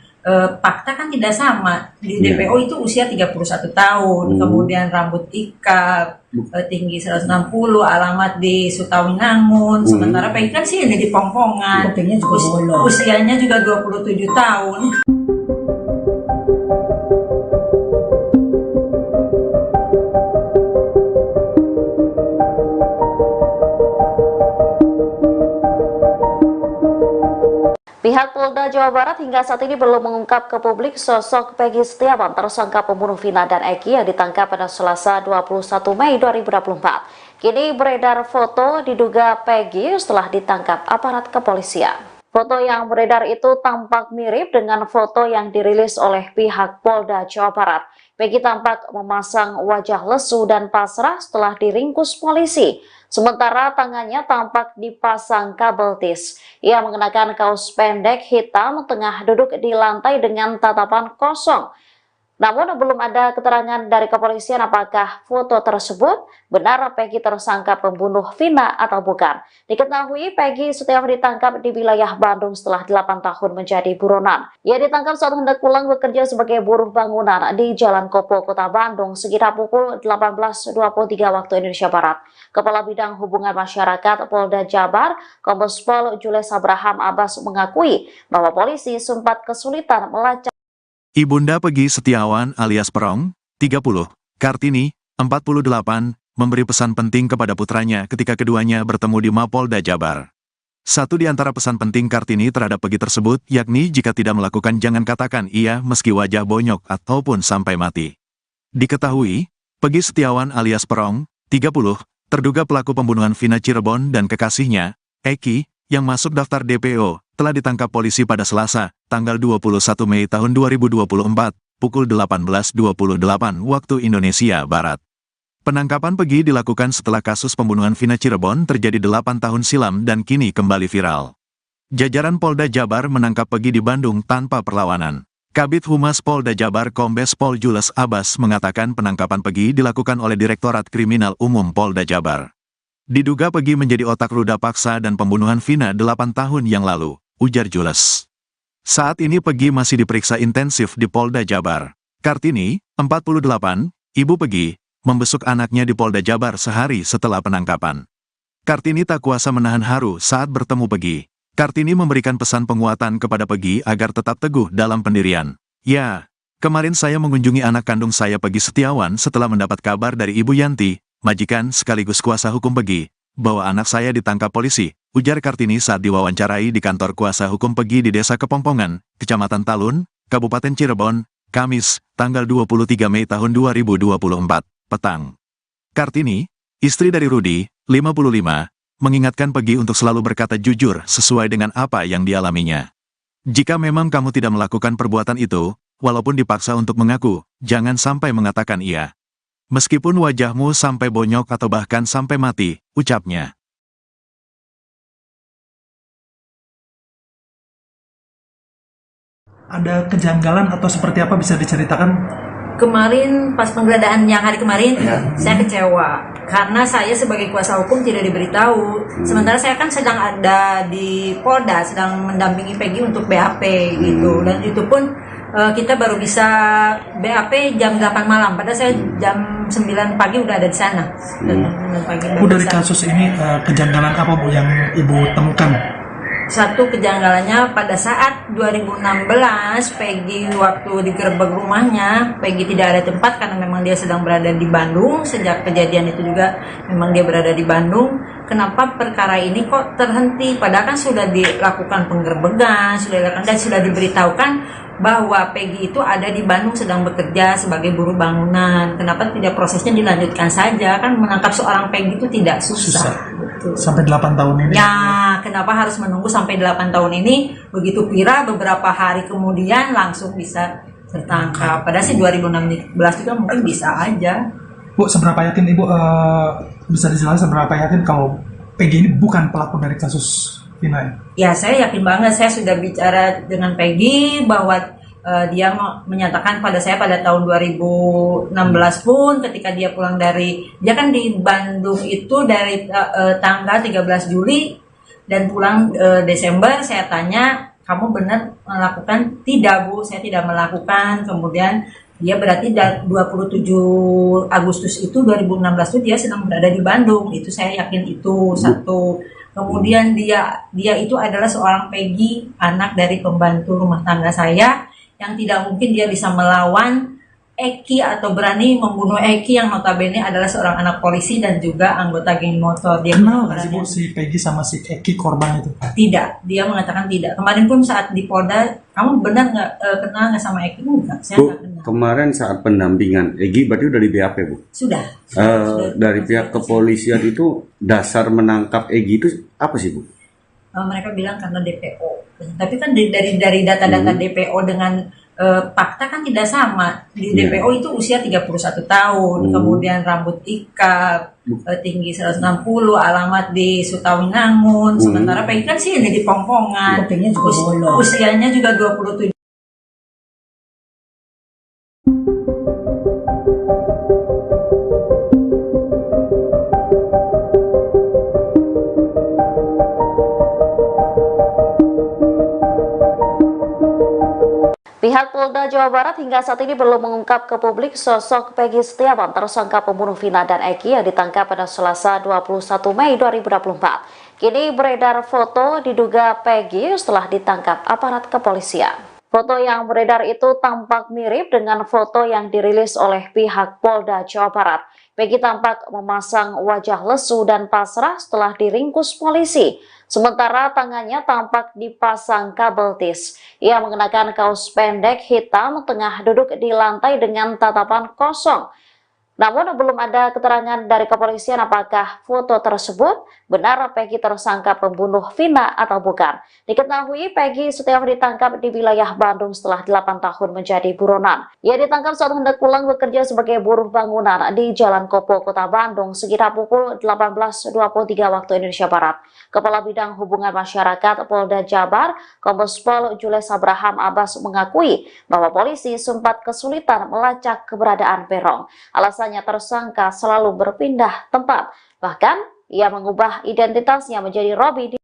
fakta kan tidak sama. Di Iya. DPO itu usia 31 tahun, kemudian rambut ikal, tinggi 160, alamat di Sukawinangun. Sementara Peggy kan sih ini di Pongpongan. Kupingnya juga bolong. Usianya juga 27 tahun. Pihak Polda Jawa Barat hingga saat ini belum mengungkap ke publik sosok Peggy Setiawan, tersangka pembunuh Vina dan Eki yang ditangkap pada Selasa 21 Mei 2024. Kini beredar foto diduga Peggy setelah ditangkap aparat kepolisian. Foto yang beredar itu tampak mirip dengan foto yang dirilis oleh pihak Polda Jawa Barat. Peggy tampak memasang wajah lesu dan pasrah setelah diringkus polisi. Sementara tangannya tampak dipasang kabel tis. Ia mengenakan kaos pendek hitam, tengah duduk di lantai dengan tatapan kosong. Namun belum ada keterangan dari kepolisian apakah foto tersebut benar Peggy tersangka pembunuh Vina atau bukan. Diketahui Peggy Setiawan ditangkap di wilayah Bandung setelah 8 tahun menjadi buronan. Ia ditangkap saat hendak pulang bekerja sebagai buruh bangunan di Jalan Kopo, Kota Bandung sekitar pukul 18.23 waktu Indonesia Barat. Kepala Bidang Hubungan Masyarakat Polda Jabar, Kombes Pol Jules Abraham Abbas mengakui bahwa polisi sempat kesulitan melacak Ibunda Peggy Setiawan alias Perong, 30, Kartini, 48, memberi pesan penting kepada putranya ketika keduanya bertemu di Mapolda Jabar. Satu di antara pesan penting Kartini terhadap Peggy tersebut, yakni jika tidak melakukan jangan katakan iya meski wajah bonyok ataupun sampai mati. Diketahui, Peggy Setiawan alias Perong, 30, terduga pelaku pembunuhan Vina Cirebon dan kekasihnya, Eki, yang masuk daftar DPO, telah ditangkap polisi pada Selasa, tanggal 21 Mei tahun 2024, pukul 18.28 waktu Indonesia Barat. Penangkapan Peggy dilakukan setelah kasus pembunuhan Vina Cirebon terjadi 8 tahun silam dan kini kembali viral. Jajaran Polda Jabar menangkap Peggy di Bandung tanpa perlawanan. Kabid Humas Polda Jabar Kombes Pol Jules Abbas mengatakan penangkapan Peggy dilakukan oleh Direktorat Kriminal Umum Polda Jabar. Diduga Peggy menjadi otak ruda paksa dan pembunuhan Vina 8 tahun yang lalu, ujar Jules. Saat ini Peggy masih diperiksa intensif di Polda Jabar. Kartini, 48, ibu Peggy, membesuk anaknya di Polda Jabar sehari setelah penangkapan. Kartini tak kuasa menahan haru saat bertemu Peggy. Kartini memberikan pesan penguatan kepada Peggy agar tetap teguh dalam pendirian. Ya, kemarin saya mengunjungi anak kandung saya Peggy Setiawan setelah mendapat kabar dari Ibu Yanti, majikan sekaligus kuasa hukum Peggy, bahwa anak saya ditangkap polisi, ujar Kartini saat diwawancarai di kantor kuasa hukum Peggy di Desa Kepongpongan, Kecamatan Talun, Kabupaten Cirebon, Kamis, tanggal 23 Mei tahun 2024, petang. Kartini, istri dari Rudi, 55, mengingatkan Peggy untuk selalu berkata jujur sesuai dengan apa yang dialaminya. Jika memang kamu tidak melakukan perbuatan itu, walaupun dipaksa untuk mengaku, jangan sampai mengatakan iya. Meskipun wajahmu sampai bonyok atau bahkan sampai mati, ucapnya. Ada kejanggalan atau seperti apa bisa diceritakan? Kemarin pas penggeledahan yang hari kemarin, saya kecewa karena saya sebagai kuasa hukum tidak diberitahu. Sementara saya kan sedang ada di Polda, sedang mendampingi Peggy untuk BAP gitu, dan itu pun kita baru bisa BAP jam 8 malam, padahal saya jam 9 pagi udah ada di sana. Dan pagi Bu, dari kasus ini kejanggalan apa Bu yang Ibu temukan? Satu kejanggalannya pada saat 2016 Peggy waktu digerebek rumahnya, Peggy tidak ada tempat karena memang dia sedang berada di Bandung. Sejak kejadian itu juga memang dia berada di Bandung. Kenapa perkara ini kok terhenti? Padahal kan sudah dilakukan penggerbekan, sudah diberitahukan bahwa Peggy itu ada di Bandung sedang bekerja sebagai buruh bangunan. Kenapa tidak prosesnya dilanjutkan saja? Kan menangkap seorang Peggy itu tidak susah. Betul. Sampai 8 tahun ini? Ya, kenapa harus menunggu sampai 8 tahun ini? Begitu viral, beberapa hari kemudian langsung bisa tertangkap. Padahal sih 2016 juga mungkin bisa aja. Bu, seberapa yakin Ibu bisa dijelaskan seberapa yakin kalau Peggy ini bukan pelaku dari kasus Vina? Ya, saya yakin banget. Saya sudah bicara dengan Peggy bahwa dia menyatakan pada saya pada tahun 2016 pun ketika dia pulang dia kan di Bandung itu dari tanggal 13 Juli dan pulang Desember. Saya tanya, kamu benar melakukan? Tidak, Bu, saya tidak melakukan. Kemudian dia berarti 27 Agustus itu 2016 itu dia sedang berada di Bandung. Itu saya yakin itu satu. Kemudian dia itu adalah seorang Peggy, anak dari pembantu rumah tangga saya, yang tidak mungkin dia bisa melawan Eki atau berani membunuh Eki yang notabene adalah seorang anak polisi dan juga anggota geng motor. Dia Kenal nggak sih Bu si Peggy sama si Eki korban itu? Tidak, dia mengatakan tidak. Kemarin pun saat di Polda, kamu benar nggak kenal nggak sama Eki? Enggak, saya Bu, nggak kenal. kemarin saat pendampingan Egi berarti udah di BAP, Bu? Sudah. Dari pihak kepolisian itu dasar menangkap Egi itu apa sih, Bu? Mereka bilang karena DPO. Tapi kan dari data-data DPO dengan fakta kan tidak sama. Di DPO itu usia 31 tahun, kemudian rambut ikat, tinggi 160, alamat di Sutawinangun. Sementara Peggy kan sih ini di Pongpongan. Kupingnya juga bolong. Usianya juga 27. Pihak Polda Jawa Barat hingga saat ini belum mengungkap ke publik sosok Peggy Setiawan, tersangka pembunuh Vina dan Eki yang ditangkap pada Selasa 21 Mei 2024. Kini beredar foto diduga Peggy setelah ditangkap aparat kepolisian. Foto yang beredar itu tampak mirip dengan foto yang dirilis oleh pihak Polda Jawa Barat. Peggy tampak memasang wajah lesu dan pasrah setelah diringkus polisi. Sementara tangannya tampak dipasang kabel tis. Ia mengenakan kaos pendek hitam, tengah duduk di lantai dengan tatapan kosong. Namun belum ada keterangan dari kepolisian apakah foto tersebut benar Peggy tersangka pembunuh Vina atau bukan. Diketahui Peggy Setiawan ditangkap di wilayah Bandung setelah 8 tahun menjadi buronan. Ia ditangkap saat hendak pulang bekerja sebagai buruh bangunan di Jalan Kopo, Kota Bandung sekitar pukul 18.23 waktu Indonesia Barat. Kepala Bidang Hubungan Masyarakat Polda Jabar, Kombes Pol Jules Abraham Abbas mengakui bahwa polisi sempat kesulitan melacak keberadaan Peron. Alasannya tersangka selalu berpindah tempat. Bahkan ia mengubah identitasnya menjadi Robi.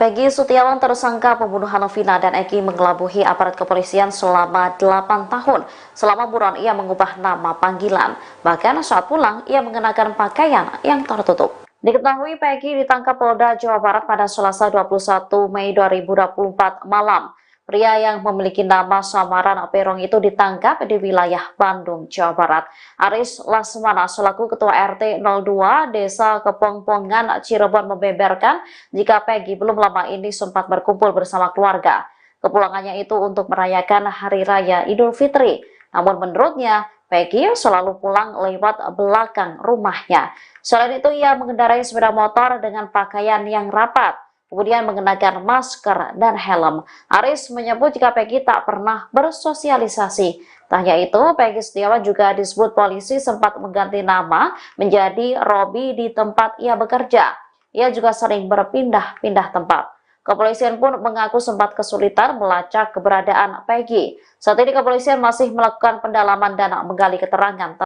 Peggy Setiawan, tersangka pembunuhan Vina dan Eki, mengelabuhi aparat kepolisian selama 8 tahun. Selama buron ia mengubah nama panggilan. Bahkan saat pulang ia mengenakan pakaian yang tertutup. Diketahui Peggy ditangkap Polda Jawa Barat pada Selasa 21 Mei 2024 malam. Pria yang memiliki nama samaran Perong itu ditangkap di wilayah Bandung, Jawa Barat. Aris Lasmana selaku Ketua RT 02 Desa Kepongpongan, Cirebon membeberkan jika Peggy belum lama ini sempat berkumpul bersama keluarga. Kepulangannya itu untuk merayakan Hari Raya Idul Fitri. Namun menurutnya, Peggy selalu pulang lewat belakang rumahnya. Selain itu, ia mengendarai sepeda motor dengan pakaian yang rapat, kemudian mengenakan masker dan helm. Aris menyebut jika Peggy tak pernah bersosialisasi. Tak hanya itu, Peggy Setiawan juga disebut polisi sempat mengganti nama menjadi Robi di tempat ia bekerja. Ia juga sering berpindah-pindah tempat. Kepolisian pun mengaku sempat kesulitan melacak keberadaan Peggy. Saat ini kepolisian masih melakukan pendalaman dan menggali keterangan.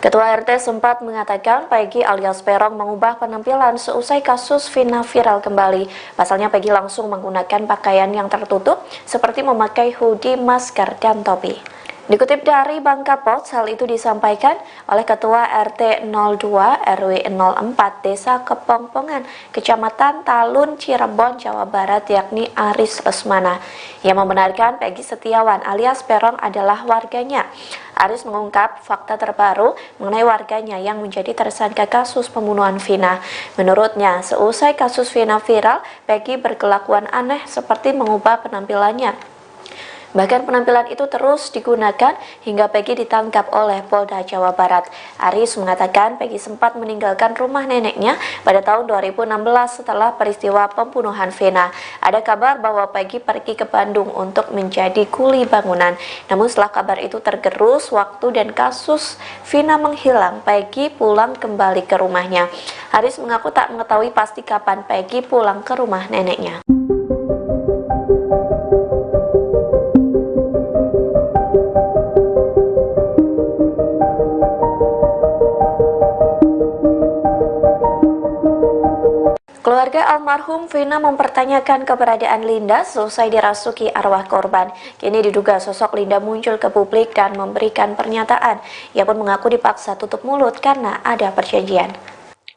Ketua RT sempat mengatakan Peggy alias Perong mengubah penampilan seusai kasus Vina viral kembali. Pasalnya Peggy langsung menggunakan pakaian yang tertutup seperti memakai hoodie, masker, dan topi. Dikutip dari Bangka Post, hal itu disampaikan oleh Ketua RT 02 RW 04 Desa Kepongpongan, Kecamatan Talun, Cirebon, Jawa Barat, yakni Aris Lesmana, yang membenarkan Peggy Setiawan alias Peron adalah warganya. Aris mengungkap fakta terbaru mengenai warganya yang menjadi tersangka kasus pembunuhan Vina. Menurutnya, seusai kasus Vina viral, Peggy berkelakuan aneh seperti mengubah penampilannya. Bahkan penampilan itu terus digunakan hingga Peggy ditangkap oleh Polda Jawa Barat. Aris mengatakan Peggy sempat meninggalkan rumah neneknya pada tahun 2016 setelah peristiwa pembunuhan Vina. Ada kabar bahwa Peggy pergi ke Bandung untuk menjadi kuli bangunan. Namun setelah kabar itu tergerus waktu dan kasus Vina menghilang, Peggy pulang kembali ke rumahnya. Aris mengaku tak mengetahui pasti kapan Peggy pulang ke rumah neneknya. Keluarga almarhum Vina mempertanyakan keberadaan Linda selesai dirasuki arwah korban. Kini diduga sosok Linda muncul ke publik dan memberikan pernyataan. Ia pun mengaku dipaksa tutup mulut karena ada perjanjian.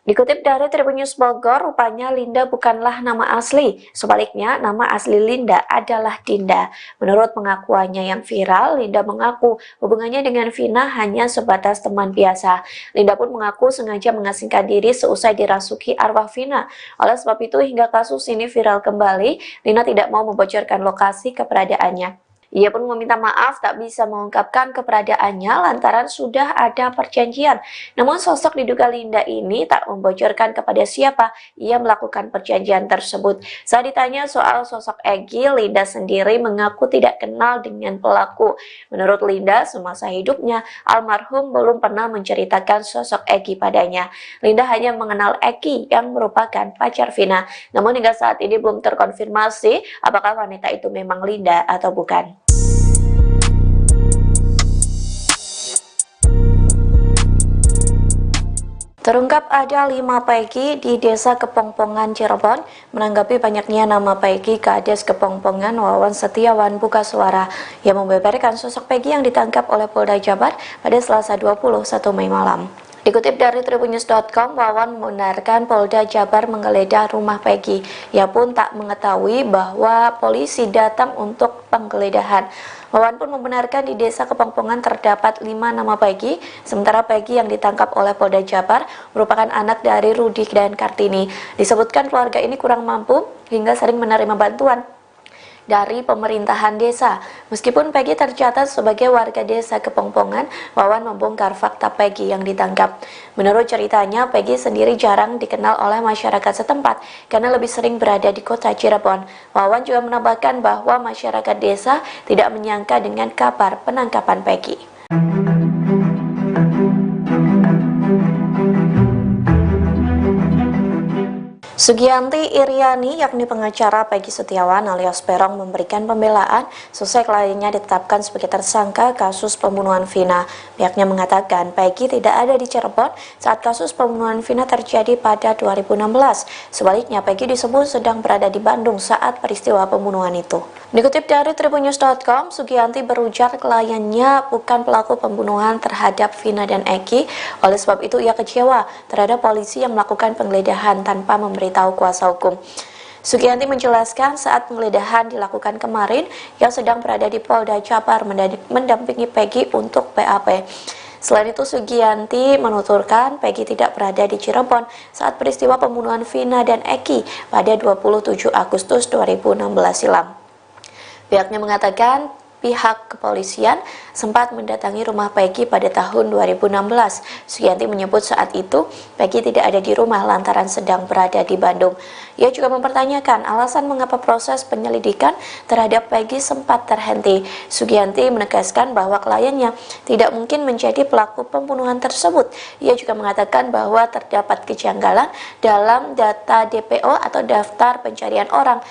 Dikutip dari Tribun News Bogor, rupanya Linda bukanlah nama asli. Sebaliknya, nama asli Linda adalah Dinda. Menurut pengakuannya yang viral, Linda mengaku hubungannya dengan Vina hanya sebatas teman biasa. Linda pun mengaku sengaja mengasingkan diri seusai dirasuki arwah Vina. Oleh sebab itu, hingga kasus ini viral kembali, Linda tidak mau membocorkan lokasi keberadaannya. Ia pun meminta maaf tak bisa mengungkapkan keberadaannya lantaran sudah ada perjanjian. Namun sosok diduga Linda ini tak membocorkan kepada siapa ia melakukan perjanjian tersebut. Saat ditanya soal sosok Egy, Linda sendiri mengaku tidak kenal dengan pelaku. Menurut Linda, semasa hidupnya almarhum belum pernah menceritakan sosok Egy padanya. Linda hanya mengenal Egy yang merupakan pacar Vina. Namun hingga saat ini belum terkonfirmasi apakah wanita itu memang Linda atau bukan. Terungkap ada 5 Peggy di Desa Kepongpongan, Cirebon. Menanggapi banyaknya nama Peggy, Kades Kepongpongan Wawan Setiawan buka suara yang membeberkan sosok Peggy yang ditangkap oleh Polda Jabar pada Selasa 21 Mei malam. Dikutip dari tribunnews.com, Wawan membenarkan Polda Jabar menggeledah rumah Peggy. Ia pun tak mengetahui bahwa polisi datang untuk penggeledahan. Wawan pun membenarkan di Desa Kepongpongan terdapat 5 nama Peggy, sementara Peggy yang ditangkap oleh Polda Jabar merupakan anak dari Rudi dan Kartini. Disebutkan keluarga ini kurang mampu hingga sering menerima bantuan dari pemerintahan desa. Meskipun Peggy tercatat sebagai warga Desa Kepongpongan, Wawan membongkar fakta Peggy yang ditangkap. Menurut ceritanya, Peggy sendiri jarang dikenal oleh masyarakat setempat karena lebih sering berada di kota Cirebon. Wawan juga menambahkan bahwa masyarakat desa tidak menyangka dengan kabar penangkapan Peggy. Sugianti Iriani, yakni pengacara Peggy Setiawan alias Peron, memberikan pembelaan sesuai kliennya ditetapkan sebagai tersangka kasus pembunuhan Vina. Pihaknya mengatakan Peggy tidak ada di Cirebon saat kasus pembunuhan Vina terjadi pada 2016. Sebaliknya, Peggy disebut sedang berada di Bandung saat peristiwa pembunuhan itu. Dikutip dari tribunnews.com, Sugianti berujar kliennya bukan pelaku pembunuhan terhadap Vina dan Egy. Oleh sebab itu, ia kecewa terhadap polisi yang melakukan penggeledahan tanpa memberitahu kuasa hukum. Sugianti menjelaskan saat penggeledahan dilakukan kemarin, ia sedang berada di Polda Jabar mendampingi Peggy untuk BAP. Selain itu, Sugianti menuturkan Peggy tidak berada di Cirebon saat peristiwa pembunuhan Vina dan Egy pada 27 Agustus 2016 silam. Pihaknya mengatakan pihak kepolisian sempat mendatangi rumah Peggy pada tahun 2016. Sugianti menyebut saat itu Peggy tidak ada di rumah lantaran sedang berada di Bandung. Ia juga mempertanyakan alasan mengapa proses penyelidikan terhadap Peggy sempat terhenti. Sugianti menegaskan bahwa kliennya tidak mungkin menjadi pelaku pembunuhan tersebut. Ia juga mengatakan bahwa terdapat kejanggalan dalam data DPO atau daftar pencarian orang.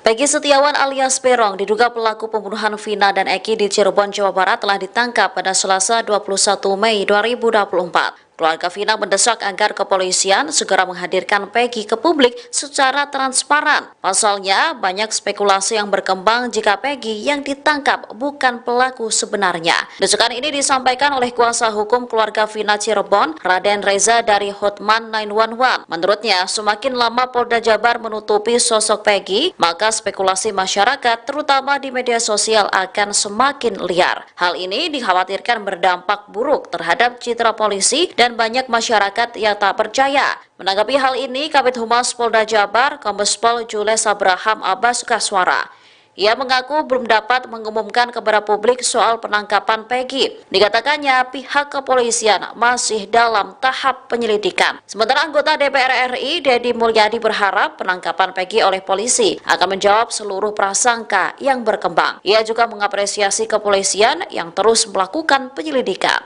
Peggy Setiawan alias Peron diduga pelaku pembunuhan Vina dan Egy di Cirebon, Jawa Barat telah ditangkap pada Selasa 21 Mei 2024. Keluarga Vina mendesak agar kepolisian segera menghadirkan Peggy ke publik secara transparan. Pasalnya, banyak spekulasi yang berkembang jika Peggy yang ditangkap bukan pelaku sebenarnya. Desakan ini disampaikan oleh kuasa hukum keluarga Vina Cirebon, Raden Reza dari Hotman 911. Menurutnya, semakin lama Polda Jabar menutupi sosok Peggy, maka spekulasi masyarakat, terutama di media sosial, akan semakin liar. Hal ini dikhawatirkan berdampak buruk terhadap citra polisi dan banyak masyarakat yang tak percaya. Menanggapi hal ini, Kabid Humas Polda Jabar, Kombes Pol Jules Abraham Abbas Kaswara. Ia mengaku belum dapat mengumumkan kepada publik soal penangkapan Peggy. Dikatakannya pihak kepolisian masih dalam tahap penyelidikan. Sementara anggota DPR RI, Deddy Mulyadi, berharap penangkapan Peggy oleh polisi akan menjawab seluruh prasangka yang berkembang. Ia juga mengapresiasi kepolisian yang terus melakukan penyelidikan.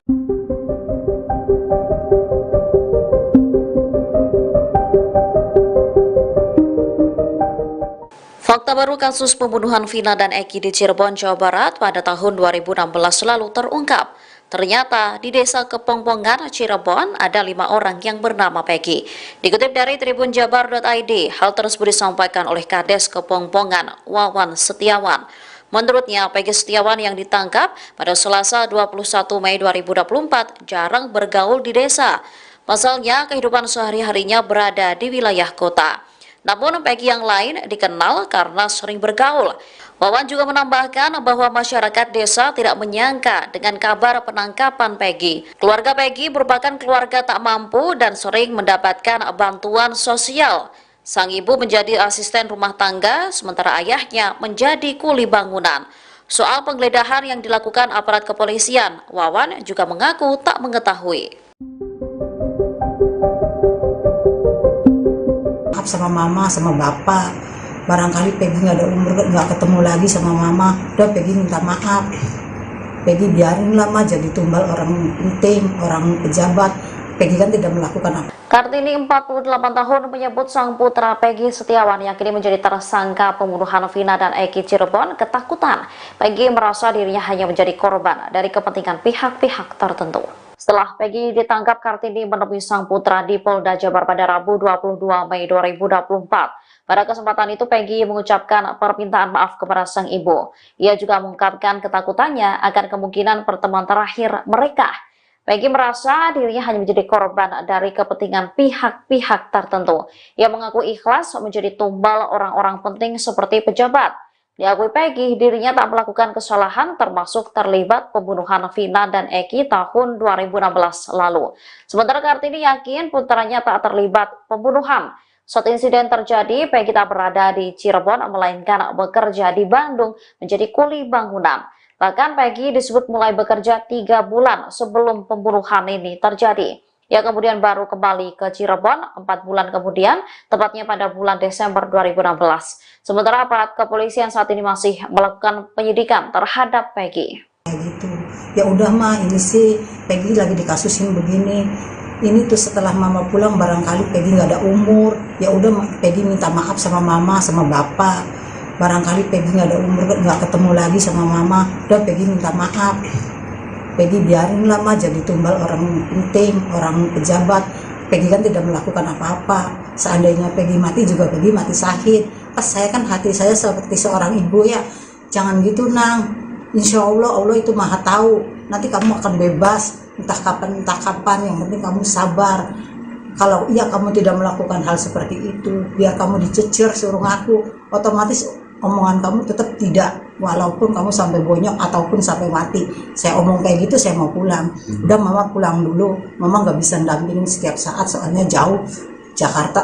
Fakta baru kasus pembunuhan Vina dan Eki di Cirebon, Jawa Barat pada tahun 2016 lalu terungkap. Ternyata di desa Kepongpongan, Cirebon ada 5 orang yang bernama Peggy. Dikutip dari tribunjabar.id, hal tersebut disampaikan oleh Kades Kepongpongan, Wawan Setiawan. Menurutnya, Peggy Setiawan yang ditangkap pada Selasa 21 Mei 2024 jarang bergaul di desa. Pasalnya, kehidupan sehari-harinya berada di wilayah kota. Namun Peggy yang lain dikenal karena sering bergaul. Wawan juga menambahkan bahwa masyarakat desa tidak menyangka dengan kabar penangkapan Peggy. Keluarga Peggy merupakan keluarga tak mampu dan sering mendapatkan bantuan sosial. Sang ibu menjadi asisten rumah tangga, sementara ayahnya menjadi kuli bangunan. Soal penggeledahan yang dilakukan aparat kepolisian, Wawan juga mengaku tak mengetahui. Sama mama, sama bapak, barangkali Peggy nggak ada umur, nggak ketemu lagi sama mama, udah Peggy minta maaf, Peggy biarin lah mah jadi tumbal orang penting, orang pejabat. Peggy kan tidak melakukan apa. Kartini 48 tahun menyebut sang putra Peggy Setiawan yang kini menjadi tersangka pembunuhan Vina dan Eki Cirebon ketakutan. Peggy merasa dirinya hanya menjadi korban dari kepentingan pihak-pihak tertentu. Setelah Peggy ditangkap, Kartini menemui sang putra di Polda Jabar pada Rabu 22 Mei 2024. Pada kesempatan itu Peggy mengucapkan permintaan maaf kepada sang ibu. Ia juga mengungkapkan ketakutannya akan kemungkinan pertemuan terakhir mereka. Peggy merasa dirinya hanya menjadi korban dari kepentingan pihak-pihak tertentu. Ia mengaku ikhlas menjadi tumbal orang-orang penting seperti pejabat. Diakui Peggy, dirinya tak melakukan kesalahan termasuk terlibat pembunuhan Vina dan Eki tahun 2016 lalu. Sementara Kartini yakin putranya tak terlibat pembunuhan. Saat insiden terjadi, Peggy tak berada di Cirebon, melainkan bekerja di Bandung menjadi kuli bangunan. Bahkan Peggy disebut mulai bekerja 3 bulan sebelum pembunuhan ini terjadi. Ia kemudian baru kembali ke Cirebon 4 bulan kemudian, tepatnya pada bulan Desember 2016. Sementara aparat kepolisian saat ini masih melakukan penyidikan terhadap Peggy. Gitu. Ya udah mah, ini sih Peggy lagi dikasusin begini. Ini tuh setelah mama pulang barangkali Peggy nggak ada umur. Ya udah Peggy minta maaf sama mama, sama bapak. Barangkali Peggy nggak ada umur, nggak ketemu lagi sama mama. Udah Peggy minta maaf. Peggy biarin lah mah jadi tumbal orang penting, orang pejabat. Peggy kan tidak melakukan apa-apa. Seandainya Peggy mati juga Peggy mati syahid. Pas saya kan hati saya seperti seorang ibu ya. Jangan gitu nang. Insya Allah, Allah itu maha tahu. Nanti kamu akan bebas. Entah kapan. Yang penting kamu sabar. Kalau iya kamu tidak melakukan hal seperti itu, biar kamu dicecer suruh ngaku, otomatis omongan kamu tetap tidak, walaupun kamu sampai bonyok ataupun sampai mati. Saya omong kayak gitu, saya mau pulang. Udah mama pulang dulu, mama nggak bisa dampingin setiap saat soalnya jauh. Jakarta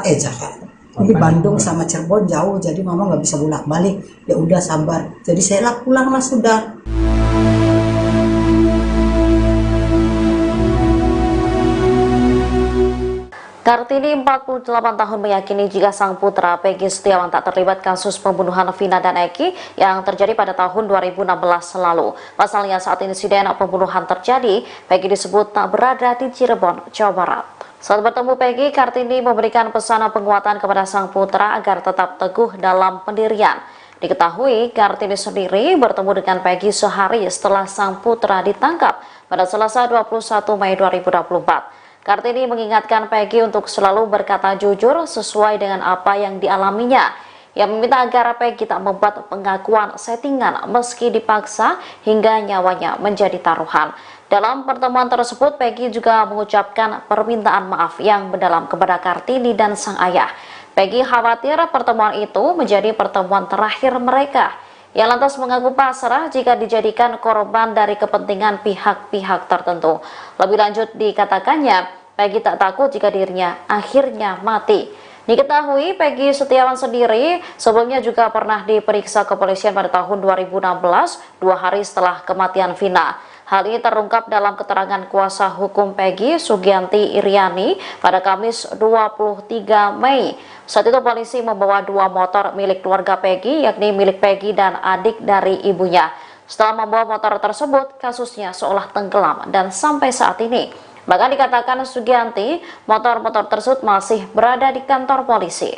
ini Bandung sama Cirebon jauh, jadi mama nggak bisa bolak balik. Ya udah sabar, jadi saya lah pulang lah sudah. Kartini 48 tahun meyakini jika sang putra Peggy Setiawan tak terlibat kasus pembunuhan Vina dan Eki yang terjadi pada tahun 2016 lalu. Pasalnya saat insiden pembunuhan terjadi, Peggy disebut tak berada di Cirebon, Jawa Barat. Saat bertemu Peggy, Kartini memberikan pesan penguatan kepada sang putra agar tetap teguh dalam pendirian. Diketahui, Kartini sendiri bertemu dengan Peggy sehari setelah sang putra ditangkap pada Selasa 21 Mei 2024. Kartini mengingatkan Peggy untuk selalu berkata jujur sesuai dengan apa yang dialaminya. Ia meminta agar Peggy tak membuat pengakuan settingan meski dipaksa hingga nyawanya menjadi taruhan. Dalam pertemuan tersebut, Peggy juga mengucapkan permintaan maaf yang mendalam kepada Kartini dan sang ayah. Peggy khawatir pertemuan itu menjadi pertemuan terakhir mereka. Ia lantas mengaku pasrah jika dijadikan korban dari kepentingan pihak-pihak tertentu. Lebih lanjut dikatakannya, Peggy tak takut jika dirinya akhirnya mati. Diketahui Peggy Setiawan sendiri sebelumnya juga pernah diperiksa kepolisian pada tahun 2016, 2 hari setelah kematian Vina. Hal ini terungkap dalam keterangan kuasa hukum Peggy, Sugianti Iriani, pada Kamis 23 Mei. Saat itu polisi membawa 2 motor milik keluarga Peggy, yakni milik Peggy dan adik dari ibunya. Setelah membawa motor tersebut, kasusnya seolah tenggelam dan sampai saat ini. Bahkan dikatakan Sugianti, motor-motor tersebut masih berada di kantor polisi.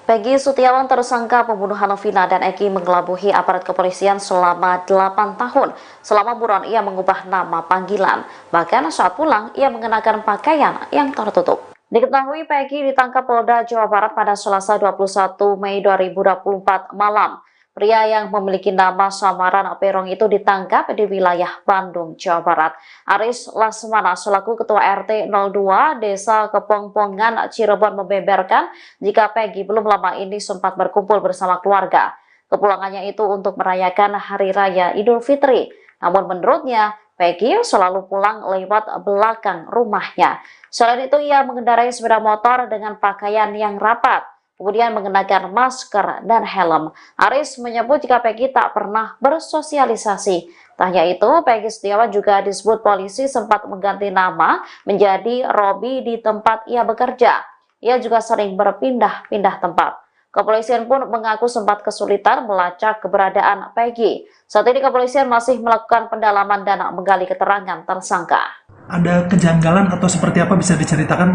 Peggy Setiawan, tersangka pembunuhan Vina dan Eki, mengelabuhi aparat kepolisian selama 8 tahun. Selama buron ia mengubah nama panggilan. Bahkan saat pulang ia mengenakan pakaian yang tertutup. Diketahui Peggy ditangkap Polda Jawa Barat pada Selasa 21 Mei 2024 malam. Pria yang memiliki nama samaran Perong itu ditangkap di wilayah Bandung, Jawa Barat. Aris Lasmana selaku Ketua RT 02 Desa Kepongpongan, Cirebon membeberkan jika Peggy belum lama ini sempat berkumpul bersama keluarga. Kepulangannya itu untuk merayakan Hari Raya Idul Fitri. Namun menurutnya, Peggy selalu pulang lewat belakang rumahnya. Selain itu, ia mengendarai sepeda motor dengan pakaian yang rapat, kemudian mengenakan masker dan helm. Aris menyebut jika Peggy tak pernah bersosialisasi. Tak hanya itu, Peggy Setiawan juga disebut polisi sempat mengganti nama menjadi Robi di tempat ia bekerja. Ia juga sering berpindah-pindah tempat. Kepolisian pun mengaku sempat kesulitan melacak keberadaan Peggy. Saat ini kepolisian masih melakukan pendalaman dan menggali keterangan tersangka. Ada kejanggalan atau seperti apa, bisa diceritakan?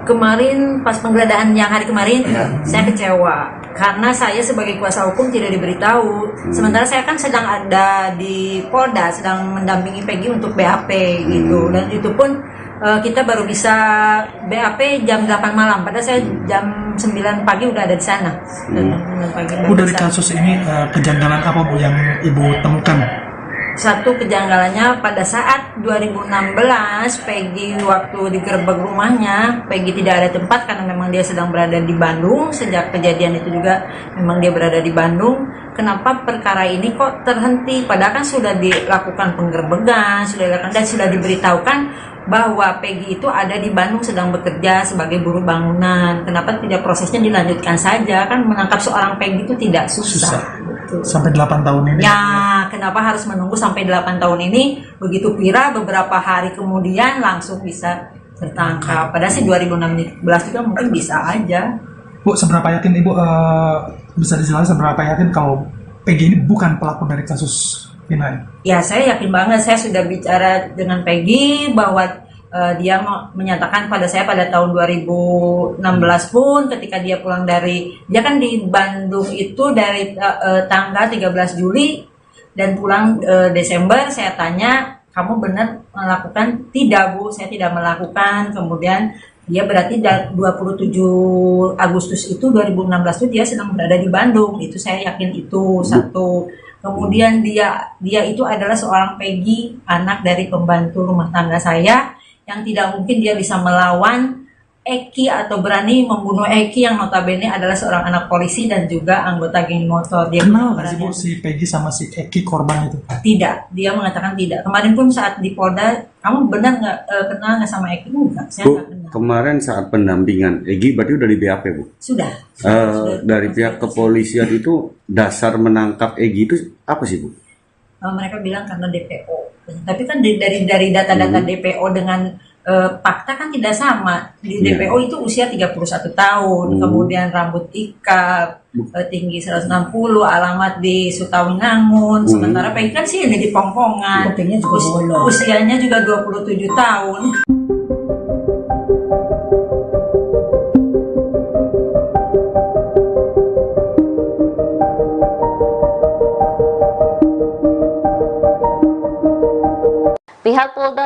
Kemarin pas penggeledahan yang hari kemarin, saya kecewa karena saya sebagai kuasa hukum tidak diberitahu. Sementara saya kan sedang ada di Polda, sedang mendampingi Peggy untuk BAP gitu, dan itu pun kita baru bisa BAP jam 8 malam, padahal saya jam 9 pagi udah ada di sana. Bu, dari kasus ini kejanggalan apa Bu yang Ibu temukan? Satu kejanggalannya pada saat 2016 Peggy waktu digerebek rumahnya, Peggy tidak ada tempat karena memang dia sedang berada di Bandung. Sejak kejadian itu juga memang dia berada di Bandung. Kenapa perkara ini kok terhenti? Padahal kan sudah dilakukan penggerebekan, sudah diberitahukan bahwa Peggy itu ada di Bandung sedang bekerja sebagai buruh bangunan. Kenapa tidak prosesnya dilanjutkan saja? Kan menangkap seorang Peggy itu tidak susah. Sampai 8 tahun ini? Ya, kenapa harus menunggu sampai 8 tahun ini? Begitu viral, beberapa hari kemudian langsung bisa tertangkap. Padahal sih 2016 juga mungkin bisa aja. Bu, seberapa yakin Ibu, bisa dijelaskan seberapa yakin kalau Peggy ini bukan pelaku dari kasus Vina? Ya, saya yakin banget. Saya sudah bicara dengan Peggy bahwa dia menyatakan pada saya pada tahun 2016 pun ketika dia pulang dia kan di Bandung itu dari tanggal 13 Juli dan pulang Desember. Saya tanya, kamu benar melakukan? Tidak Bu, saya tidak melakukan. Kemudian dia berarti 27 Agustus itu 2016 itu dia sedang berada di Bandung. Itu saya yakin itu satu. Kemudian dia itu adalah seorang Peggy, anak dari pembantu rumah tangga saya, yang tidak mungkin dia bisa melawan Eki atau berani membunuh Eki yang notabene adalah seorang anak polisi dan juga anggota geng motor. Dia kenal nggak sih Bu si Peggy sama si Eki korban itu? Tidak, dia mengatakan tidak. Kemarin pun saat di Polda, kamu benar nggak kenal nggak sama Eki? Enggak, saya nggak kenal. Kemarin saat pendampingan Eki berarti udah di BAP Bu? Sudah. Dari pihak kepolisian itu dasar menangkap Eki itu apa sih Bu? Mereka bilang karena DPO. Tapi kan dari data-data DPO dengan fakta kan tidak sama. Di DPO itu usia 31 tahun, kemudian rambut ikal, tinggi 160, alamat di Sutawinangun. Sementara Peggy kan sih ini di Pongpongan. Usianya juga 27 tahun.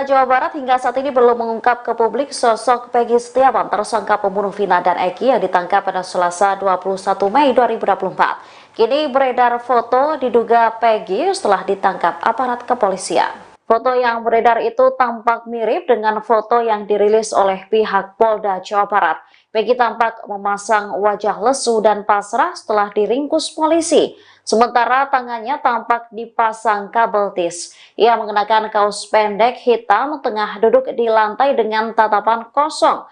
Polda Jawa Barat hingga saat ini belum mengungkap ke publik sosok Peggy Setiawan, tersangka pembunuh Vina dan Eki yang ditangkap pada Selasa 21 Mei 2024. Kini beredar foto diduga Peggy setelah ditangkap aparat kepolisian. Foto yang beredar itu tampak mirip dengan foto yang dirilis oleh pihak Polda Jawa Barat. Peggy tampak memasang wajah lesu dan pasrah setelah diringkus polisi. Sementara tangannya tampak dipasang kabel tis. Ia mengenakan kaos pendek hitam tengah duduk di lantai dengan tatapan kosong.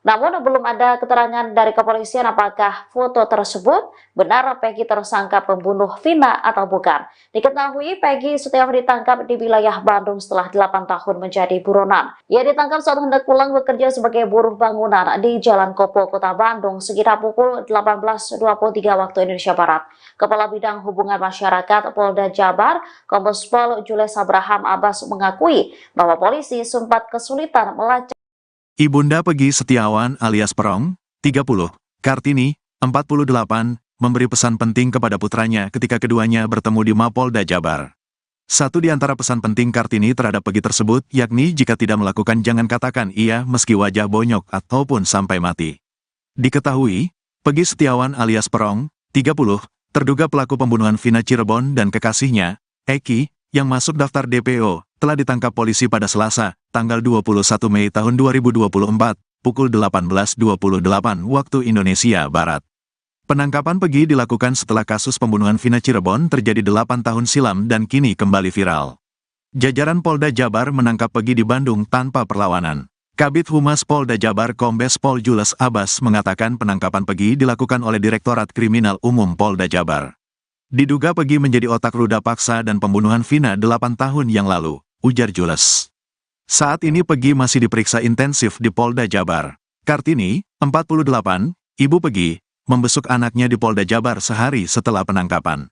Namun belum ada keterangan dari kepolisian apakah foto tersebut benar Peggy tersangka pembunuh Vina atau bukan. Diketahui Peggy Setiawan ditangkap di wilayah Bandung setelah 8 tahun menjadi buronan. Ia ditangkap saat hendak pulang bekerja sebagai buruh bangunan di Jalan Kopo, Kota Bandung sekitar pukul 18.23 waktu Indonesia Barat. Kepala Bidang Hubungan Masyarakat Polda Jabar, Kombes Pol Jules Abraham Abbas mengakui bahwa polisi sempat kesulitan melacak Ibunda Peggy Setiawan alias Perong, 30, Kartini, 48, memberi pesan penting kepada putranya ketika keduanya bertemu di Mapolda Jabar. Satu di antara pesan penting Kartini terhadap Peggy tersebut, yakni jika tidak melakukan jangan katakan iya meski wajah bonyok ataupun sampai mati. Diketahui, Peggy Setiawan alias Perong, 30, terduga pelaku pembunuhan Vina Cirebon dan kekasihnya, Eki, yang masuk daftar DPO, telah ditangkap polisi pada Selasa, tanggal 21 Mei tahun 2024, pukul 18.28 waktu Indonesia Barat. Penangkapan Peggy dilakukan setelah kasus pembunuhan Vina Cirebon terjadi 8 tahun silam dan kini kembali viral. Jajaran Polda Jabar menangkap Peggy di Bandung tanpa perlawanan. Kabid Humas Polda Jabar Kombes Pol Jules Abbas mengatakan penangkapan Peggy dilakukan oleh Direktorat Kriminal Umum Polda Jabar. Diduga Peggy menjadi otak ruda paksa dan pembunuhan Vina 8 tahun yang lalu, ujar Jules. Saat ini Peggy masih diperiksa intensif di Polda Jabar. Kartini, 48, ibu Peggy, membesuk anaknya di Polda Jabar sehari setelah penangkapan.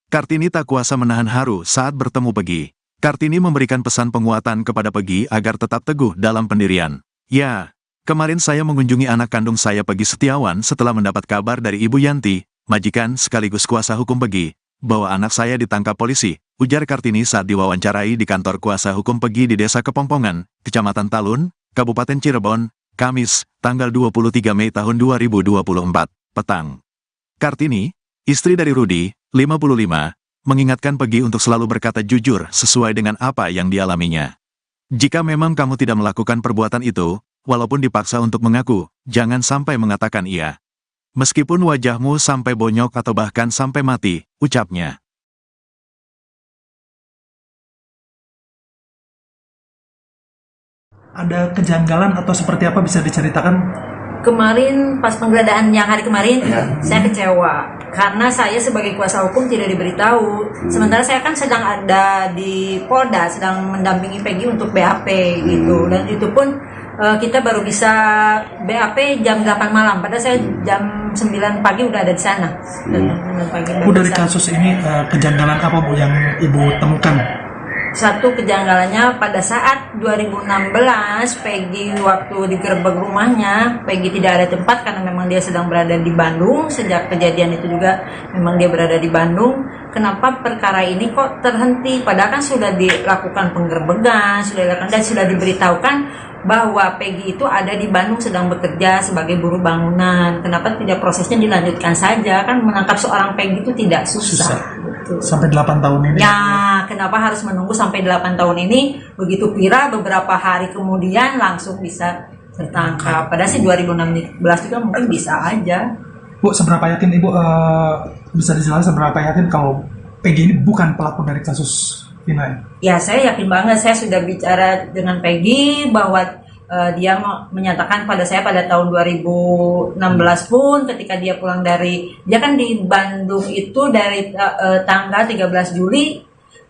Kartini tak kuasa menahan haru saat bertemu Peggy. Kartini memberikan pesan penguatan kepada Peggy agar tetap teguh dalam pendirian. Ya, kemarin saya mengunjungi anak kandung saya Peggy Setiawan setelah mendapat kabar dari Ibu Yanti, majikan sekaligus kuasa hukum Peggy, bahwa anak saya ditangkap polisi, ujar Kartini saat diwawancarai di kantor kuasa hukum Peggy di Desa Kepongpongan, Kecamatan Talun, Kabupaten Cirebon, Kamis, tanggal 23 Mei tahun 2024, petang. Kartini, istri dari Rudi, 55, mengingatkan Peggy untuk selalu berkata jujur sesuai dengan apa yang dialaminya. Jika memang kamu tidak melakukan perbuatan itu, walaupun dipaksa untuk mengaku, jangan sampai mengatakan iya. Meskipun wajahmu sampai bonyok atau bahkan sampai mati, ucapnya. Ada kejanggalan atau seperti apa bisa diceritakan? Kemarin pas penggeledahan yang hari kemarin, saya kecewa karena saya sebagai kuasa hukum tidak diberitahu. Sementara saya kan sedang ada di Polda, sedang mendampingi Peggy untuk BAP gitu, dan itu pun kita baru bisa BAP jam 8 malam, padahal saya jam 9 pagi udah ada di sana. Bu, dari kasus ini kejanggalan apa Bu yang Ibu temukan? Satu kejanggalannya pada saat 2016 Peggy waktu digerebek rumahnya, Peggy tidak ada tempat karena memang dia sedang berada di Bandung. Sejak kejadian itu juga memang dia berada di Bandung. Kenapa perkara ini kok terhenti? Padahal kan sudah dilakukan penggerbekan, sudah dilakukan dan sudah diberitahukan bahwa Peggy itu ada di Bandung sedang bekerja sebagai buruh bangunan. Kenapa tidak prosesnya dilanjutkan saja? Kan menangkap seorang Peggy itu tidak susah. Sampai 8 tahun ini. Ya, kenapa harus menunggu sampai 8 tahun ini? Begitu viral beberapa hari kemudian langsung bisa tertangkap. Padahal sih 2016 juga mungkin bisa aja. Bu, seberapa yakin Ibu bisa dijelaskan seberapa yakin kalau Peggy ini bukan pelaku dari kasus Vina? Ya, saya yakin banget. Saya sudah bicara dengan Peggy bahwa dia menyatakan pada saya pada tahun 2016 pun ketika dia pulang dia kan di Bandung itu dari tanggal 13 Juli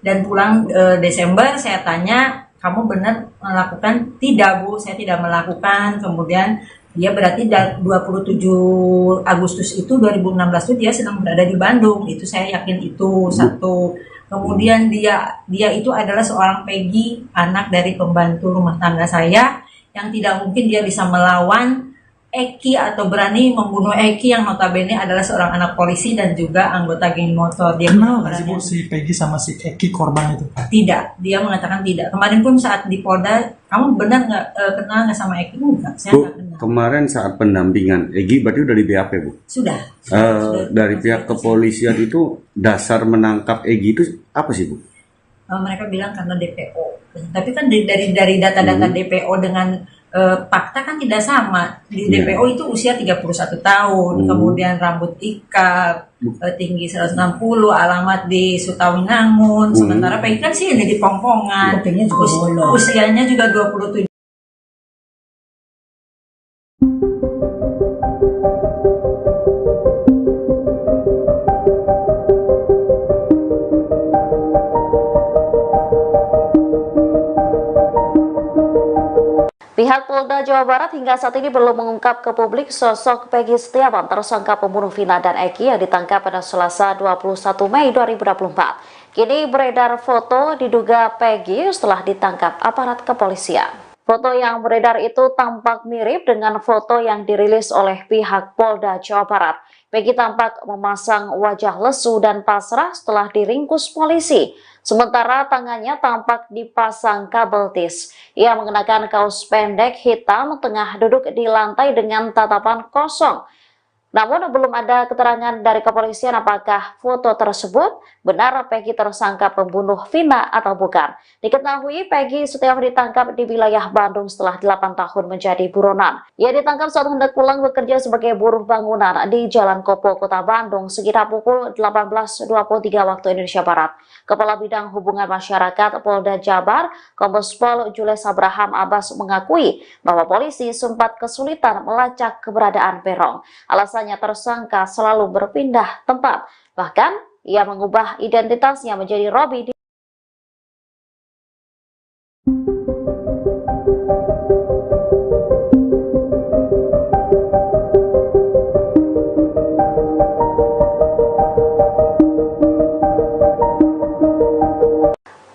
dan pulang Desember. Saya tanya, kamu benar melakukan? Tidak Bu, saya tidak melakukan. Kemudian dia berarti 27 Agustus itu 2016 itu dia sedang berada di Bandung. Itu saya yakin itu satu. Kemudian dia itu adalah seorang Peggy, anak dari pembantu rumah tangga saya, yang tidak mungkin dia bisa melawan Eki atau berani membunuh Eki yang notabene adalah seorang anak polisi dan juga anggota geng motor. Dia Kenal nggak sih Bu berani- si Peggy sama si Eki korban itu? Tidak, dia mengatakan tidak. Kemarin pun saat di Polda, kamu benar nggak kenal nggak sama Eki? Enggak, saya Bu, nggak kenal. kemarin saat pendampingan Egi berarti udah di BAP, Bu. Sudah. Dari pihak kepolisian itu dasar menangkap Egi itu apa sih, Bu? Mereka bilang karena DPO. Tapi kan dari data-data DPO dengan fakta kan tidak sama. Di Iya. DPO itu usia 31 tahun, kemudian rambut ikal, tinggi 160, alamat di Sutawinangun. Sementara Peggy kan sih ini di Pongpongan. Kupingnya juga bolong. Usianya juga 27. Pihak Polda Jawa Barat hingga saat ini belum mengungkap ke publik sosok Peggy Setiawan, tersangka pembunuh Vina dan Eki yang ditangkap pada Selasa 21 Mei 2024. Kini beredar foto diduga Peggy setelah ditangkap aparat kepolisian. Foto yang beredar itu tampak mirip dengan foto yang dirilis oleh pihak Polda Jawa Barat. Peggy tampak memasang wajah lesu dan pasrah setelah diringkus polisi. Sementara tangannya tampak dipasang kabel tis. Ia mengenakan kaos pendek hitam, tengah duduk di lantai dengan tatapan kosong. Namun belum ada keterangan dari kepolisian apakah foto tersebut benar Peggy tersangka pembunuh Vina atau bukan. Diketahui Peggy Setiawan ditangkap di wilayah Bandung setelah 8 tahun menjadi buronan. Ia ditangkap saat hendak pulang bekerja sebagai buruh bangunan di Jalan Kopo, Kota Bandung sekitar pukul 18.23 waktu Indonesia Barat. Kepala Bidang Hubungan Masyarakat Polda Jabar, Kombes Pol Jules Abraham Abbas mengakui bahwa polisi sempat kesulitan melacak keberadaan peron. Alasannya tersangka selalu berpindah tempat. Bahkan ia mengubah identitasnya menjadi Robi.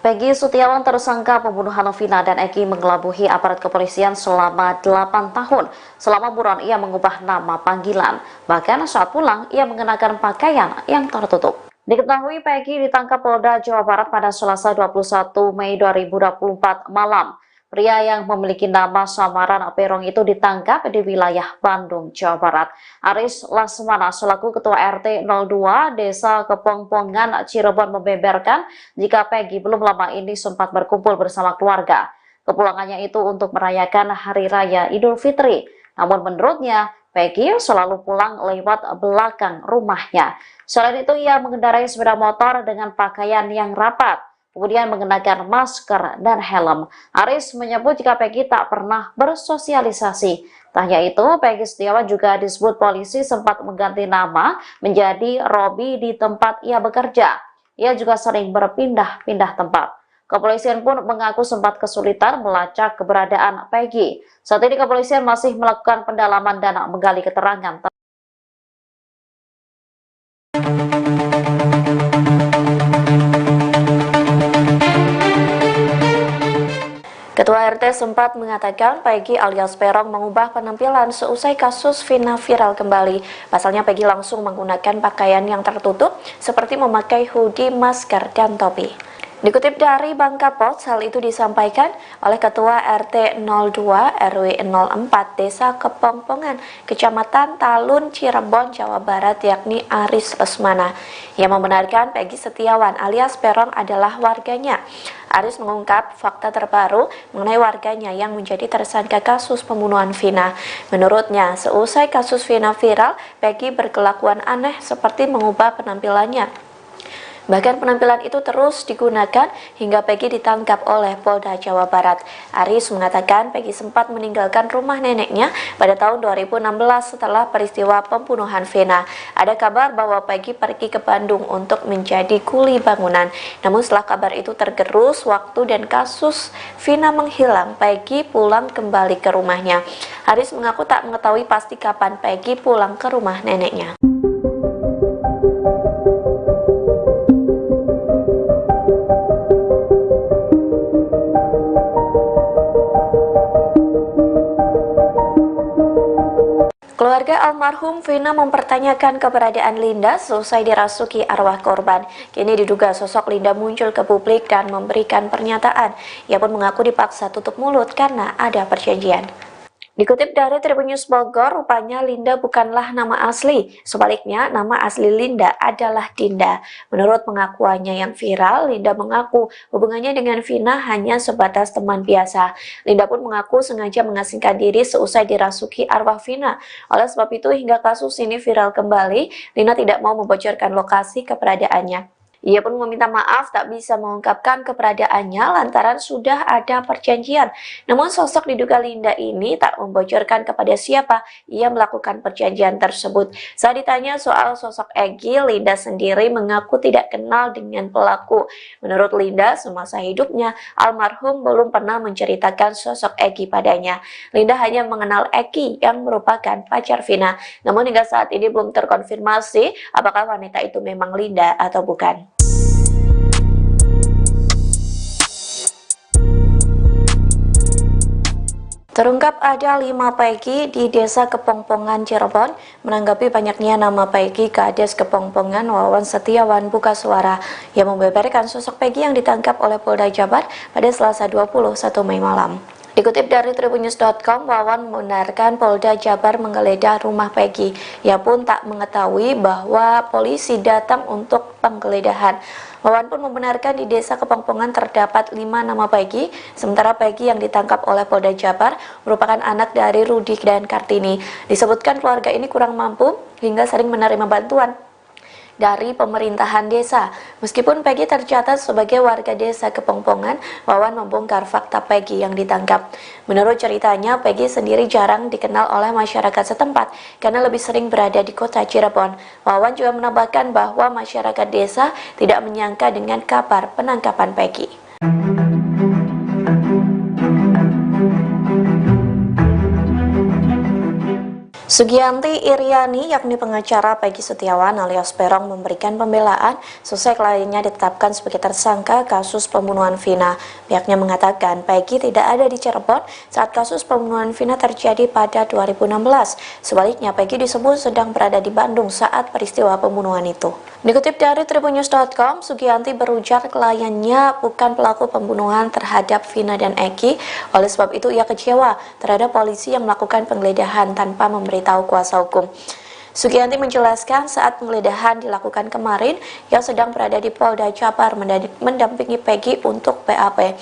Peggy Setiawan, tersangka pembunuhan Vina dan Eki, mengelabuhi aparat kepolisian selama 8 tahun. Selama buron ia mengubah nama panggilan. Bahkan saat pulang ia mengenakan pakaian yang tertutup. Diketahui Peggy ditangkap Polda Jawa Barat pada Selasa 21 Mei 2024 malam. Pria yang memiliki nama samaran Perong itu ditangkap di wilayah Bandung, Jawa Barat. Aris Lasmana selaku Ketua RT 02 Desa Kepongpongan, Cirebon membeberkan jika Peggy belum lama ini sempat berkumpul bersama keluarga. Kepulangannya itu untuk merayakan Hari Raya Idul Fitri. Namun menurutnya, Peggy selalu pulang lewat belakang rumahnya. Selain itu, ia mengendarai sepeda motor dengan pakaian yang rapat, kemudian mengenakan masker dan helm. Aris menyebut jika Peggy tak pernah bersosialisasi. Tak hanya itu, Peggy Setiawan juga disebut polisi sempat mengganti nama menjadi Robi di tempat ia bekerja. Ia juga sering berpindah-pindah tempat. Kepolisian pun mengaku sempat kesulitan melacak keberadaan Peggy. Saat ini kepolisian masih melakukan pendalaman dan menggali keterangan. Ketua RT sempat mengatakan Peggy alias Perong mengubah penampilan seusai kasus Vina viral kembali. Pasalnya Peggy langsung menggunakan pakaian yang tertutup seperti memakai hoodie, masker, dan topi. Dikutip dari Bangka Post, hal itu disampaikan oleh Ketua RT 02 RW 04 Desa Kepongpongan, Kecamatan Talun, Cirebon, Jawa Barat, yakni Aris Lesmana. Ia membenarkan Peggy Setiawan alias Perong adalah warganya. Aris mengungkap fakta terbaru mengenai warganya yang menjadi tersangka kasus pembunuhan Vina. Menurutnya, seusai kasus Vina viral, Peggy berkelakuan aneh seperti mengubah penampilannya. Bahkan penampilan itu terus digunakan hingga Peggy ditangkap oleh Polda Jawa Barat. Aris mengatakan Peggy sempat meninggalkan rumah neneknya pada tahun 2016 setelah peristiwa pembunuhan Vina. Ada kabar bahwa Peggy pergi ke Bandung untuk menjadi kuli bangunan. Namun setelah kabar itu tergerus waktu dan kasus Vina menghilang, Peggy pulang kembali ke rumahnya. Aris mengaku tak mengetahui pasti kapan Peggy pulang ke rumah neneknya. Keluarga almarhum Vina mempertanyakan keberadaan Linda selesai dirasuki arwah korban. Kini diduga sosok Linda muncul ke publik dan memberikan pernyataan. Ia pun mengaku dipaksa tutup mulut karena ada perjanjian. Dikutip dari Tribun News Bogor, rupanya Linda bukanlah nama asli. Sebaliknya, nama asli Linda adalah Dinda. Menurut pengakuannya yang viral, Linda mengaku hubungannya dengan Vina hanya sebatas teman biasa. Linda pun mengaku sengaja mengasingkan diri seusai dirasuki arwah Vina. Oleh sebab itu, hingga kasus ini viral kembali, Linda tidak mau membocorkan lokasi keberadaannya. Ia pun meminta maaf tak bisa mengungkapkan keberadaannya lantaran sudah ada perjanjian. Namun sosok diduga Linda ini tak membocorkan kepada siapa ia melakukan perjanjian tersebut. Saat ditanya soal sosok Egy, Linda sendiri mengaku tidak kenal dengan pelaku. Menurut Linda, semasa hidupnya almarhum belum pernah menceritakan sosok Egy padanya. Linda hanya mengenal Egy yang merupakan pacar Vina. Namun hingga saat ini belum terkonfirmasi apakah wanita itu memang Linda atau bukan. Terungkap ada 5 Peggy di Desa Kepongpongan, Cirebon. Menanggapi banyaknya nama Peggy, Kades Kepongpongan Wawan Setiawan buka suara yang membeberkan sosok Peggy yang ditangkap oleh Polda Jabar pada Selasa 21 Mei malam. Dikutip dari tribunnews.com, Wawan membenarkan Polda Jabar menggeledah rumah Peggy. Ia pun tak mengetahui bahwa polisi datang untuk penggeledahan. Wawan pun membenarkan di Desa Kepongpongan terdapat 5 nama Peggy, sementara Peggy yang ditangkap oleh Polda Jabar merupakan anak dari Rudi dan Kartini. Disebutkan keluarga ini kurang mampu hingga sering menerima bantuan dari pemerintahan desa. Meskipun Peggy tercatat sebagai warga Desa Kepongpongan, Wawan membongkar fakta Peggy yang ditangkap. Menurut ceritanya, Peggy sendiri jarang dikenal oleh masyarakat setempat karena lebih sering berada di kota Cirebon. Wawan juga menambahkan bahwa masyarakat desa tidak menyangka dengan kabar penangkapan Peggy. Sugianti Iriani, yakni pengacara Peggy Setiawan alias Peron, memberikan pembelaan selesai kliennya ditetapkan sebagai tersangka kasus pembunuhan Vina. Pihaknya mengatakan Peggy tidak ada di Cirebon saat kasus pembunuhan Vina terjadi pada 2016. Sebaliknya, Peggy disebut sedang berada di Bandung saat peristiwa pembunuhan itu. Dikutip dari tribunnews.com, Sugianti berujar kliennya bukan pelaku pembunuhan terhadap Vina dan Egy. Oleh sebab itu, ia kecewa terhadap polisi yang melakukan penggeledahan tanpa memberitahu kuasa hukum. Sugianti menjelaskan saat penggeledahan dilakukan kemarin, ia sedang berada di Polda Jabar mendampingi Peggy untuk BAP.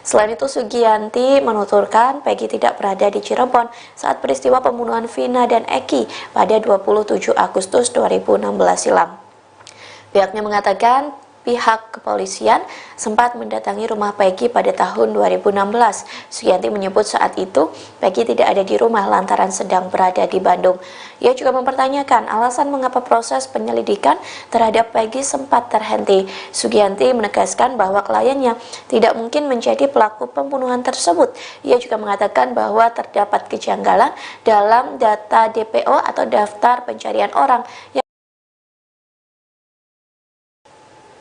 Selain itu, Sugianti menuturkan Peggy tidak berada di Cirebon saat peristiwa pembunuhan Vina dan Egy pada 27 Agustus 2016 silam. Pihaknya mengatakan pihak kepolisian sempat mendatangi rumah Peggy pada tahun 2016. Sugianti menyebut saat itu Peggy tidak ada di rumah lantaran sedang berada di Bandung. Ia juga mempertanyakan alasan mengapa proses penyelidikan terhadap Peggy sempat terhenti. Sugianti menegaskan bahwa kliennya tidak mungkin menjadi pelaku pembunuhan tersebut. Ia juga mengatakan bahwa terdapat kejanggalan dalam data DPO atau daftar pencarian orang.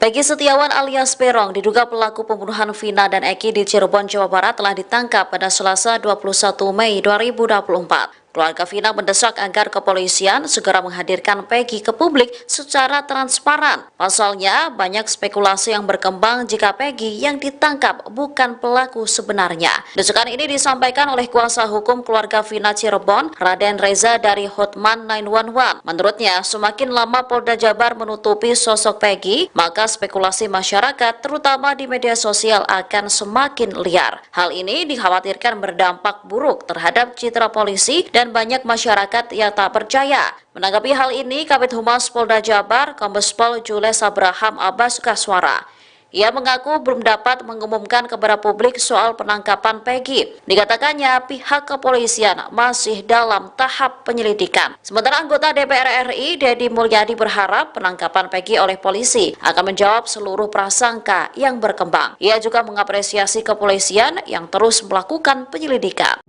Peggy Setiawan alias Peron diduga pelaku pembunuhan Vina dan Egy di Cirebon, Jawa Barat telah ditangkap pada Selasa 21 Mei 2024. Keluarga Vina mendesak agar kepolisian segera menghadirkan Peggy ke publik secara transparan. Pasalnya, banyak spekulasi yang berkembang jika Peggy yang ditangkap bukan pelaku sebenarnya. Desakan ini disampaikan oleh kuasa hukum keluarga Vina Cirebon, Raden Reza dari Hotman 911. Menurutnya, semakin lama Polda Jabar menutupi sosok Peggy, maka spekulasi masyarakat, terutama di media sosial, akan semakin liar. Hal ini dikhawatirkan berdampak buruk terhadap citra polisi dan banyak masyarakat yang tak percaya. Menanggapi hal ini, Kabid Humas Polda Jabar, Kombes Pol Jules Abraham Abbas Kaswara. Ia mengaku belum dapat mengumumkan kepada publik soal penangkapan Peggy. Dikatakannya pihak kepolisian masih dalam tahap penyelidikan. Sementara anggota DPR RI, Deddy Mulyadi, berharap penangkapan Peggy oleh polisi akan menjawab seluruh prasangka yang berkembang. Ia juga mengapresiasi kepolisian yang terus melakukan penyelidikan.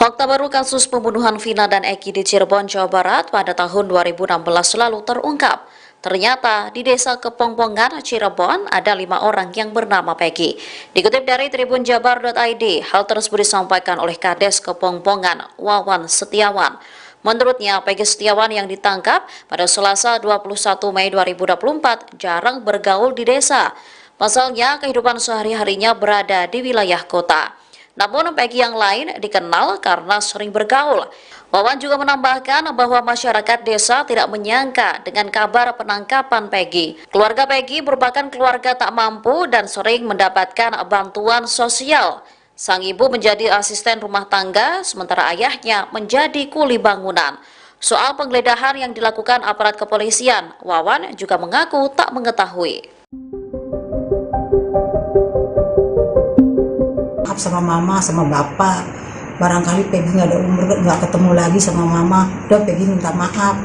Fakta baru kasus pembunuhan Vina dan Egy di Cirebon, Jawa Barat pada tahun 2016 lalu terungkap. Ternyata di desa Kepongpongan, Cirebon ada 5 orang yang bernama Peggy. Dikutip dari tribunjabar.id, hal tersebut disampaikan oleh Kades Kepongpongan, Wawan Setiawan. Menurutnya, Peggy Setiawan yang ditangkap pada Selasa 21 Mei 2024 jarang bergaul di desa. Pasalnya, kehidupan sehari-harinya berada di wilayah kota. Namun Peggy yang lain dikenal karena sering bergaul. Wawan juga menambahkan bahwa masyarakat desa tidak menyangka dengan kabar penangkapan Peggy. Keluarga Peggy merupakan keluarga tak mampu dan sering mendapatkan bantuan sosial. Sang ibu menjadi asisten rumah tangga, sementara ayahnya menjadi kuli bangunan. Soal penggeledahan yang dilakukan aparat kepolisian, Wawan juga mengaku tak mengetahui. Sama mama sama bapak, barangkali Peggy nggak ada umur, nggak ketemu lagi sama mama, udah Peggy minta maaf.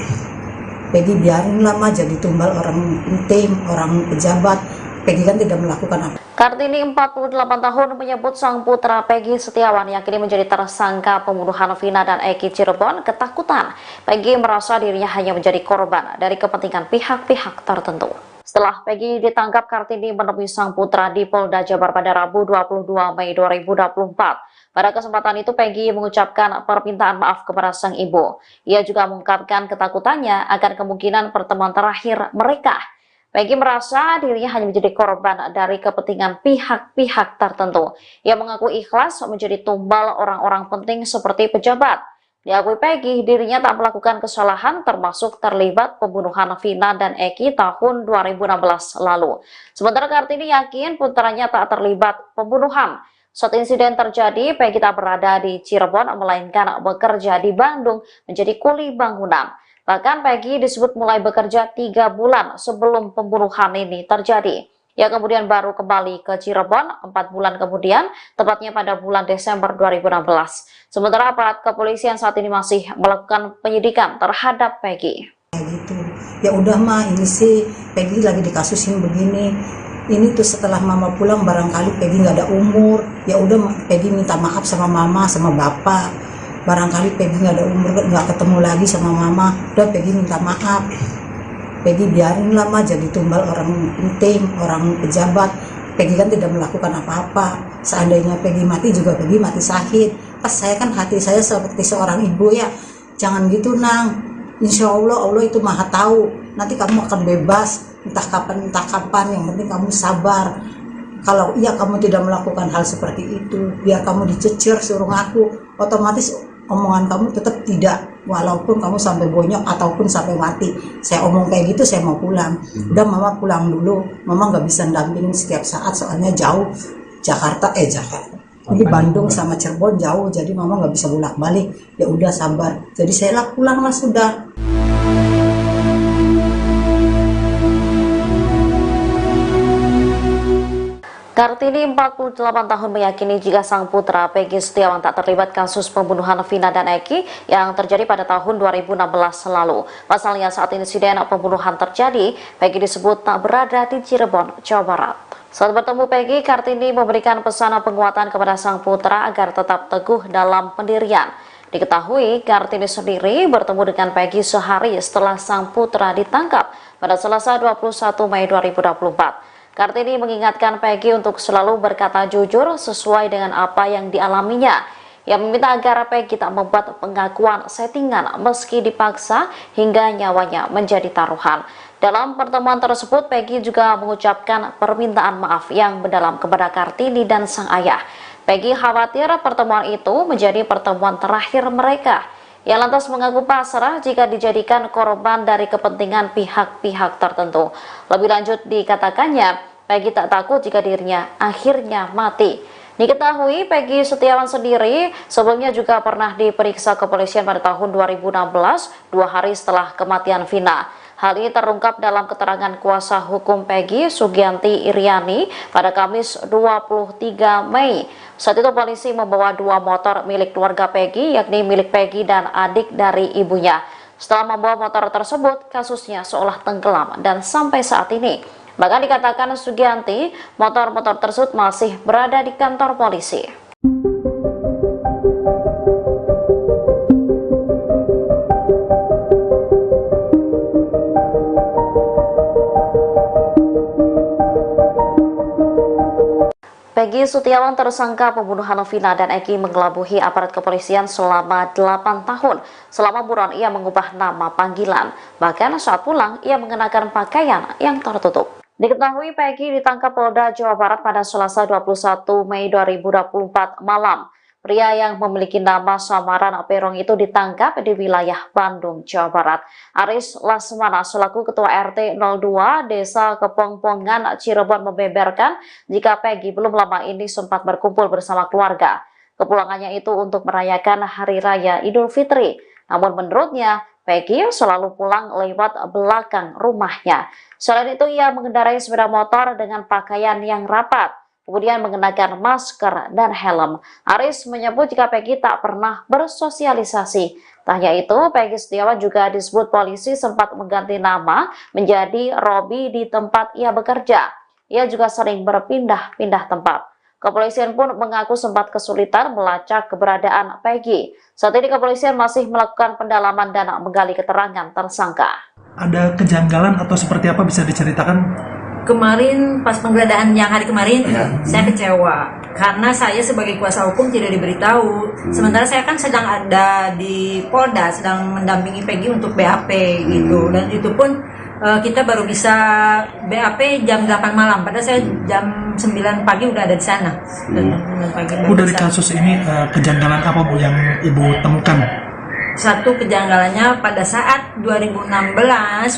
Peggy biarin lah mah jadi tumbal orang penting, orang pejabat. Peggy kan tidak melakukan apa. Kartini 48 tahun menyebut sang putra Peggy Setiawan yang kini menjadi tersangka pembunuhan Vina dan Eki Cirebon ketakutan. Peggy merasa dirinya hanya menjadi korban dari kepentingan pihak-pihak tertentu. Setelah Peggy ditangkap, Kartini menemui sang putra di Polda Jabar pada Rabu 22 Mei 2024. Pada kesempatan itu, Peggy mengucapkan permintaan maaf kepada sang ibu. Ia juga mengungkapkan ketakutannya akan kemungkinan pertemuan terakhir mereka. Peggy merasa dirinya hanya menjadi korban dari kepentingan pihak-pihak tertentu. Ia mengaku ikhlas menjadi tumbal orang-orang penting seperti pejabat. Diakui Peggy, dirinya tak melakukan kesalahan termasuk terlibat pembunuhan Vina dan Eki tahun 2016 lalu. Sementara Kartini yakin putranya tak terlibat pembunuhan. Saat insiden terjadi, Peggy tak berada di Cirebon, melainkan bekerja di Bandung menjadi kuli bangunan. Bahkan Peggy disebut mulai bekerja 3 bulan sebelum pembunuhan ini terjadi. Ia kemudian baru kembali ke Cirebon 4 bulan kemudian, tepatnya pada bulan Desember 2016. Sementara aparat kepolisian saat ini masih melakukan penyidikan terhadap Peggy. Gitu. Ya udah mah, ini sih Peggy lagi dikasusin begini. Ini tuh setelah mama pulang barangkali Peggy nggak ada umur. Ya udah Peggy minta maaf sama mama sama bapak. Barangkali Peggy nggak ada umur, nggak ketemu lagi sama mama. Udah Peggy minta maaf. Peggy biarin lah mah jadi tumbal orang penting, orang pejabat. Peggy kan tidak melakukan apa-apa. Seandainya Peggy mati juga Peggy mati syahid. Pas saya kan hati saya seperti seorang ibu ya. Jangan gitu nang. Insya Allah Allah itu maha tahu. Nanti kamu akan bebas entah kapan. Yang penting kamu sabar. Kalau iya kamu tidak melakukan hal seperti itu, biar kamu dicecer suruh ngaku, otomatis omongan kamu tetap tidak, walaupun kamu sampai bonyok ataupun sampai mati. Saya omong kayak gitu, saya mau pulang. Udah mama pulang dulu, mama nggak bisa dampingin setiap saat soalnya jauh. Jakarta. Ini Bandung sama Cirebon jauh, jadi mama nggak bisa bolak-balik. Ya udah sabar. Jadi saya pulang lah sudah. Kartini 48 tahun meyakini jika sang putra Peggy Setiawan tak terlibat kasus pembunuhan Vina dan Eki yang terjadi pada tahun 2016 lalu. Pasalnya saat insiden pembunuhan terjadi, Peggy disebut tak berada di Cirebon, Jawa Barat. Saat bertemu Peggy, Kartini memberikan pesan penguatan kepada sang putra agar tetap teguh dalam pendirian. Diketahui, Kartini sendiri bertemu dengan Peggy sehari setelah sang putra ditangkap pada Selasa 21 Mei 2024. Kartini mengingatkan Peggy untuk selalu berkata jujur sesuai dengan apa yang dialaminya. Ia meminta agar Peggy tak membuat pengakuan settingan meski dipaksa hingga nyawanya menjadi taruhan. Dalam pertemuan tersebut, Peggy juga mengucapkan permintaan maaf yang mendalam kepada Kartini dan sang ayah. Peggy khawatir pertemuan itu menjadi pertemuan terakhir mereka. Ia lantas mengaku pasrah jika dijadikan korban dari kepentingan pihak-pihak tertentu. Lebih lanjut dikatakannya, Peggy tak takut jika dirinya akhirnya mati. Diketahui Peggy Setiawan sendiri sebelumnya juga pernah diperiksa kepolisian pada tahun 2016, 2 hari setelah kematian Vina. Hal ini terungkap dalam keterangan kuasa hukum Peggy, Sugianti Iriani, pada Kamis 23 Mei. Saat itu polisi membawa 2 motor milik keluarga Peggy, yakni milik Peggy dan adik dari ibunya. Setelah membawa motor tersebut, kasusnya seolah tenggelam dan sampai saat ini. Bahkan dikatakan Sugianti, motor-motor tersebut masih berada di kantor polisi. Peggy Setiawan, tersangka pembunuhan Vina dan Eki, mengelabuhi aparat kepolisian selama 8 tahun. Selama buron ia mengubah nama panggilan. Bahkan saat pulang ia mengenakan pakaian yang tertutup. Diketahui Peggy ditangkap Polda Jawa Barat pada Selasa 21 Mei 2024 malam. Pria yang memiliki nama samaran Perong itu ditangkap di wilayah Bandung, Jawa Barat. Aris Lasmana selaku Ketua RT 02 Desa Kepongpongan, Cirebon membeberkan jika Peggy belum lama ini sempat berkumpul bersama keluarga. Kepulangannya itu untuk merayakan Hari Raya Idul Fitri. Namun menurutnya, Peggy selalu pulang lewat belakang rumahnya. Selain itu, ia mengendarai sepeda motor dengan pakaian yang rapat, kemudian mengenakan masker dan helm. Aris menyebut jika Peggy tak pernah bersosialisasi. Tak hanya itu, Peggy Setiawan juga disebut polisi sempat mengganti nama menjadi Robi di tempat ia bekerja. Ia juga sering berpindah-pindah tempat. Kepolisian pun mengaku sempat kesulitan melacak keberadaan Peggy. Saat ini kepolisian masih melakukan pendalaman dan menggali keterangan tersangka. Ada kejanggalan atau seperti apa, bisa diceritakan? Kemarin pas penggeledahan yang hari kemarin saya kecewa karena saya sebagai kuasa hukum tidak diberitahu. Sementara saya kan sedang ada di Polda, sedang mendampingi Peggy untuk BAP gitu, dan itu pun kita baru bisa BAP jam 8 malam, padahal saya jam 9 pagi udah ada di sana. Bu, dari kasus ini kejanggalan apa Bu yang Ibu temukan? Satu kejanggalannya pada saat 2016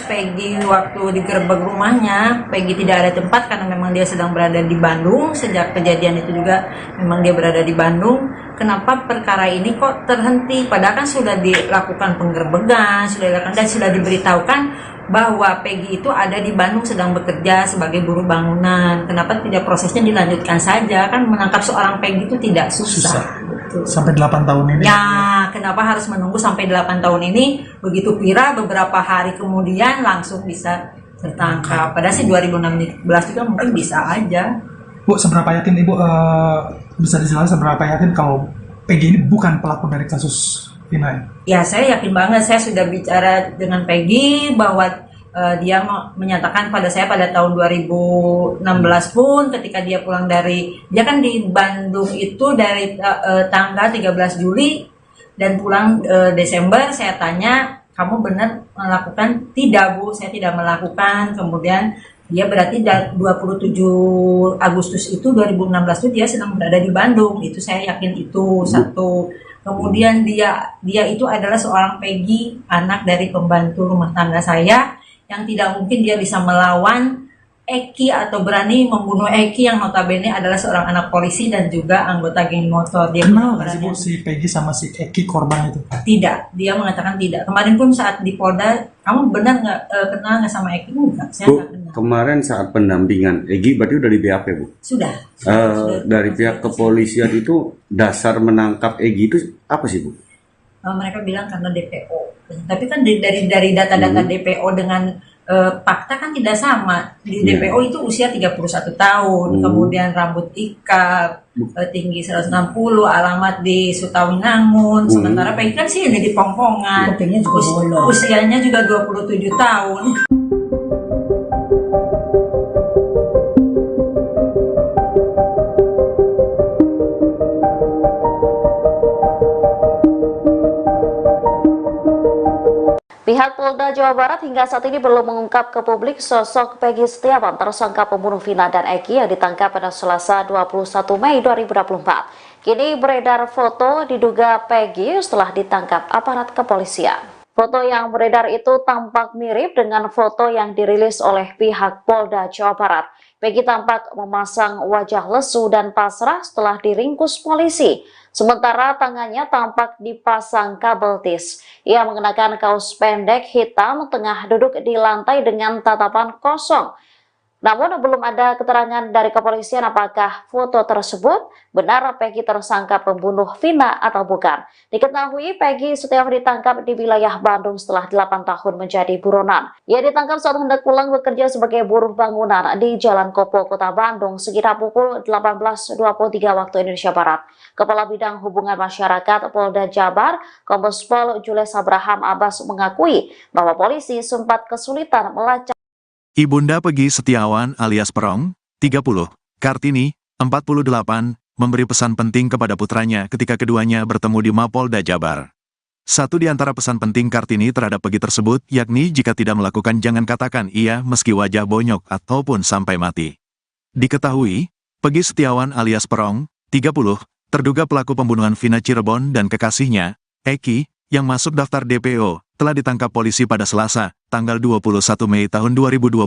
Peggy waktu digerebek rumahnya, Peggy tidak ada tempat karena memang dia sedang berada di Bandung. Sejak kejadian itu juga memang dia berada di Bandung. Kenapa perkara ini kok terhenti? Padahal kan sudah dilakukan penggerbekan, sudah dilakukan dan sudah diberitahukan bahwa Peggy itu ada di Bandung sedang bekerja sebagai buruh bangunan. Kenapa tidak prosesnya dilanjutkan saja? Kan menangkap seorang Peggy itu tidak susah. Sampai 8 tahun ini? Ya, kenapa harus menunggu sampai 8 tahun ini? Begitu Pira beberapa hari kemudian langsung bisa tertangkap. Padahal sih 2016 juga mungkin bisa aja. Bu, seberapa yakin Ibu, bisa dijelaskan seberapa yakin kalau Peggy ini bukan pelaku dari kasus Vina? Ya, saya yakin banget. Saya sudah bicara dengan Peggy bahwa dia menyatakan pada saya pada tahun 2016 pun ketika dia pulang dia kan di Bandung itu dari tanggal 13 Juli dan pulang Desember. Saya tanya, kamu benar melakukan? Tidak Bu, saya tidak melakukan. Kemudian dia berarti 27 Agustus itu 2016 itu dia sedang berada di Bandung. Itu saya yakin itu satu. Kemudian dia itu adalah seorang Peggy, anak dari pembantu rumah tangga saya, yang tidak mungkin dia bisa melawan Eki atau berani membunuh Eki yang notabene adalah seorang anak polisi dan juga anggota geng motor. Dia kenal nggak sih Bu si Peggy sama si Eki korban itu? Tidak, dia mengatakan tidak. Kemarin pun saat di Polda, kamu benar nggak kenal nggak sama Eki? Enggak, saya Bu, nggak kenal. kemarin saat pendampingan Egi berarti udah di BAP Bu? Sudah. Dari pihak kepolisian itu dasar menangkap Egi itu apa sih Bu? Mereka bilang karena DPO. Tapi kan dari data-data DPO dengan fakta kan tidak sama. Di DPO itu usia 31 tahun, kemudian rambut ikal, tinggi 160, alamat di Sutawinangun. Sementara Peggy kan sih di Pongpongan, usianya juga 27 tahun. Pihak Polda Jawa Barat hingga saat ini belum mengungkap ke publik sosok Peggy Setiawan, tersangka pembunuh Vina dan Eki yang ditangkap pada Selasa 21 Mei 2024. Kini beredar foto diduga Peggy setelah ditangkap aparat kepolisian. Foto yang beredar itu tampak mirip dengan foto yang dirilis oleh pihak Polda Jawa Barat. Peggy tampak memasang wajah lesu dan pasrah setelah diringkus polisi. Sementara tangannya tampak dipasang kabel tis. Ia mengenakan kaos pendek hitam, tengah duduk di lantai dengan tatapan kosong. Namun belum ada keterangan dari kepolisian apakah foto tersebut benar Peggy tersangka pembunuh Vina atau bukan. Diketahui Peggy Setiawan ditangkap di wilayah Bandung setelah 8 tahun menjadi buronan. Ia ditangkap saat hendak pulang bekerja sebagai buruh bangunan di Jalan Kopo, Kota Bandung sekitar pukul 18.23 waktu Indonesia Barat. Kepala Bidang Hubungan Masyarakat Polda Jabar, Kombes Pol Jules Abraham Abbas mengakui bahwa polisi sempat kesulitan melacak Ibunda Peggy Setiawan alias Perong, 30, Kartini, 48, memberi pesan penting kepada putranya ketika keduanya bertemu di Mapolda Jabar. Satu di antara pesan penting Kartini terhadap Peggy tersebut, yakni jika tidak melakukan jangan katakan iya meski wajah bonyok ataupun sampai mati. Diketahui, Peggy Setiawan alias Perong, 30, terduga pelaku pembunuhan Vina Cirebon dan kekasihnya, Eki, yang masuk daftar DPO, telah ditangkap polisi pada Selasa, tanggal 21 Mei tahun 2024,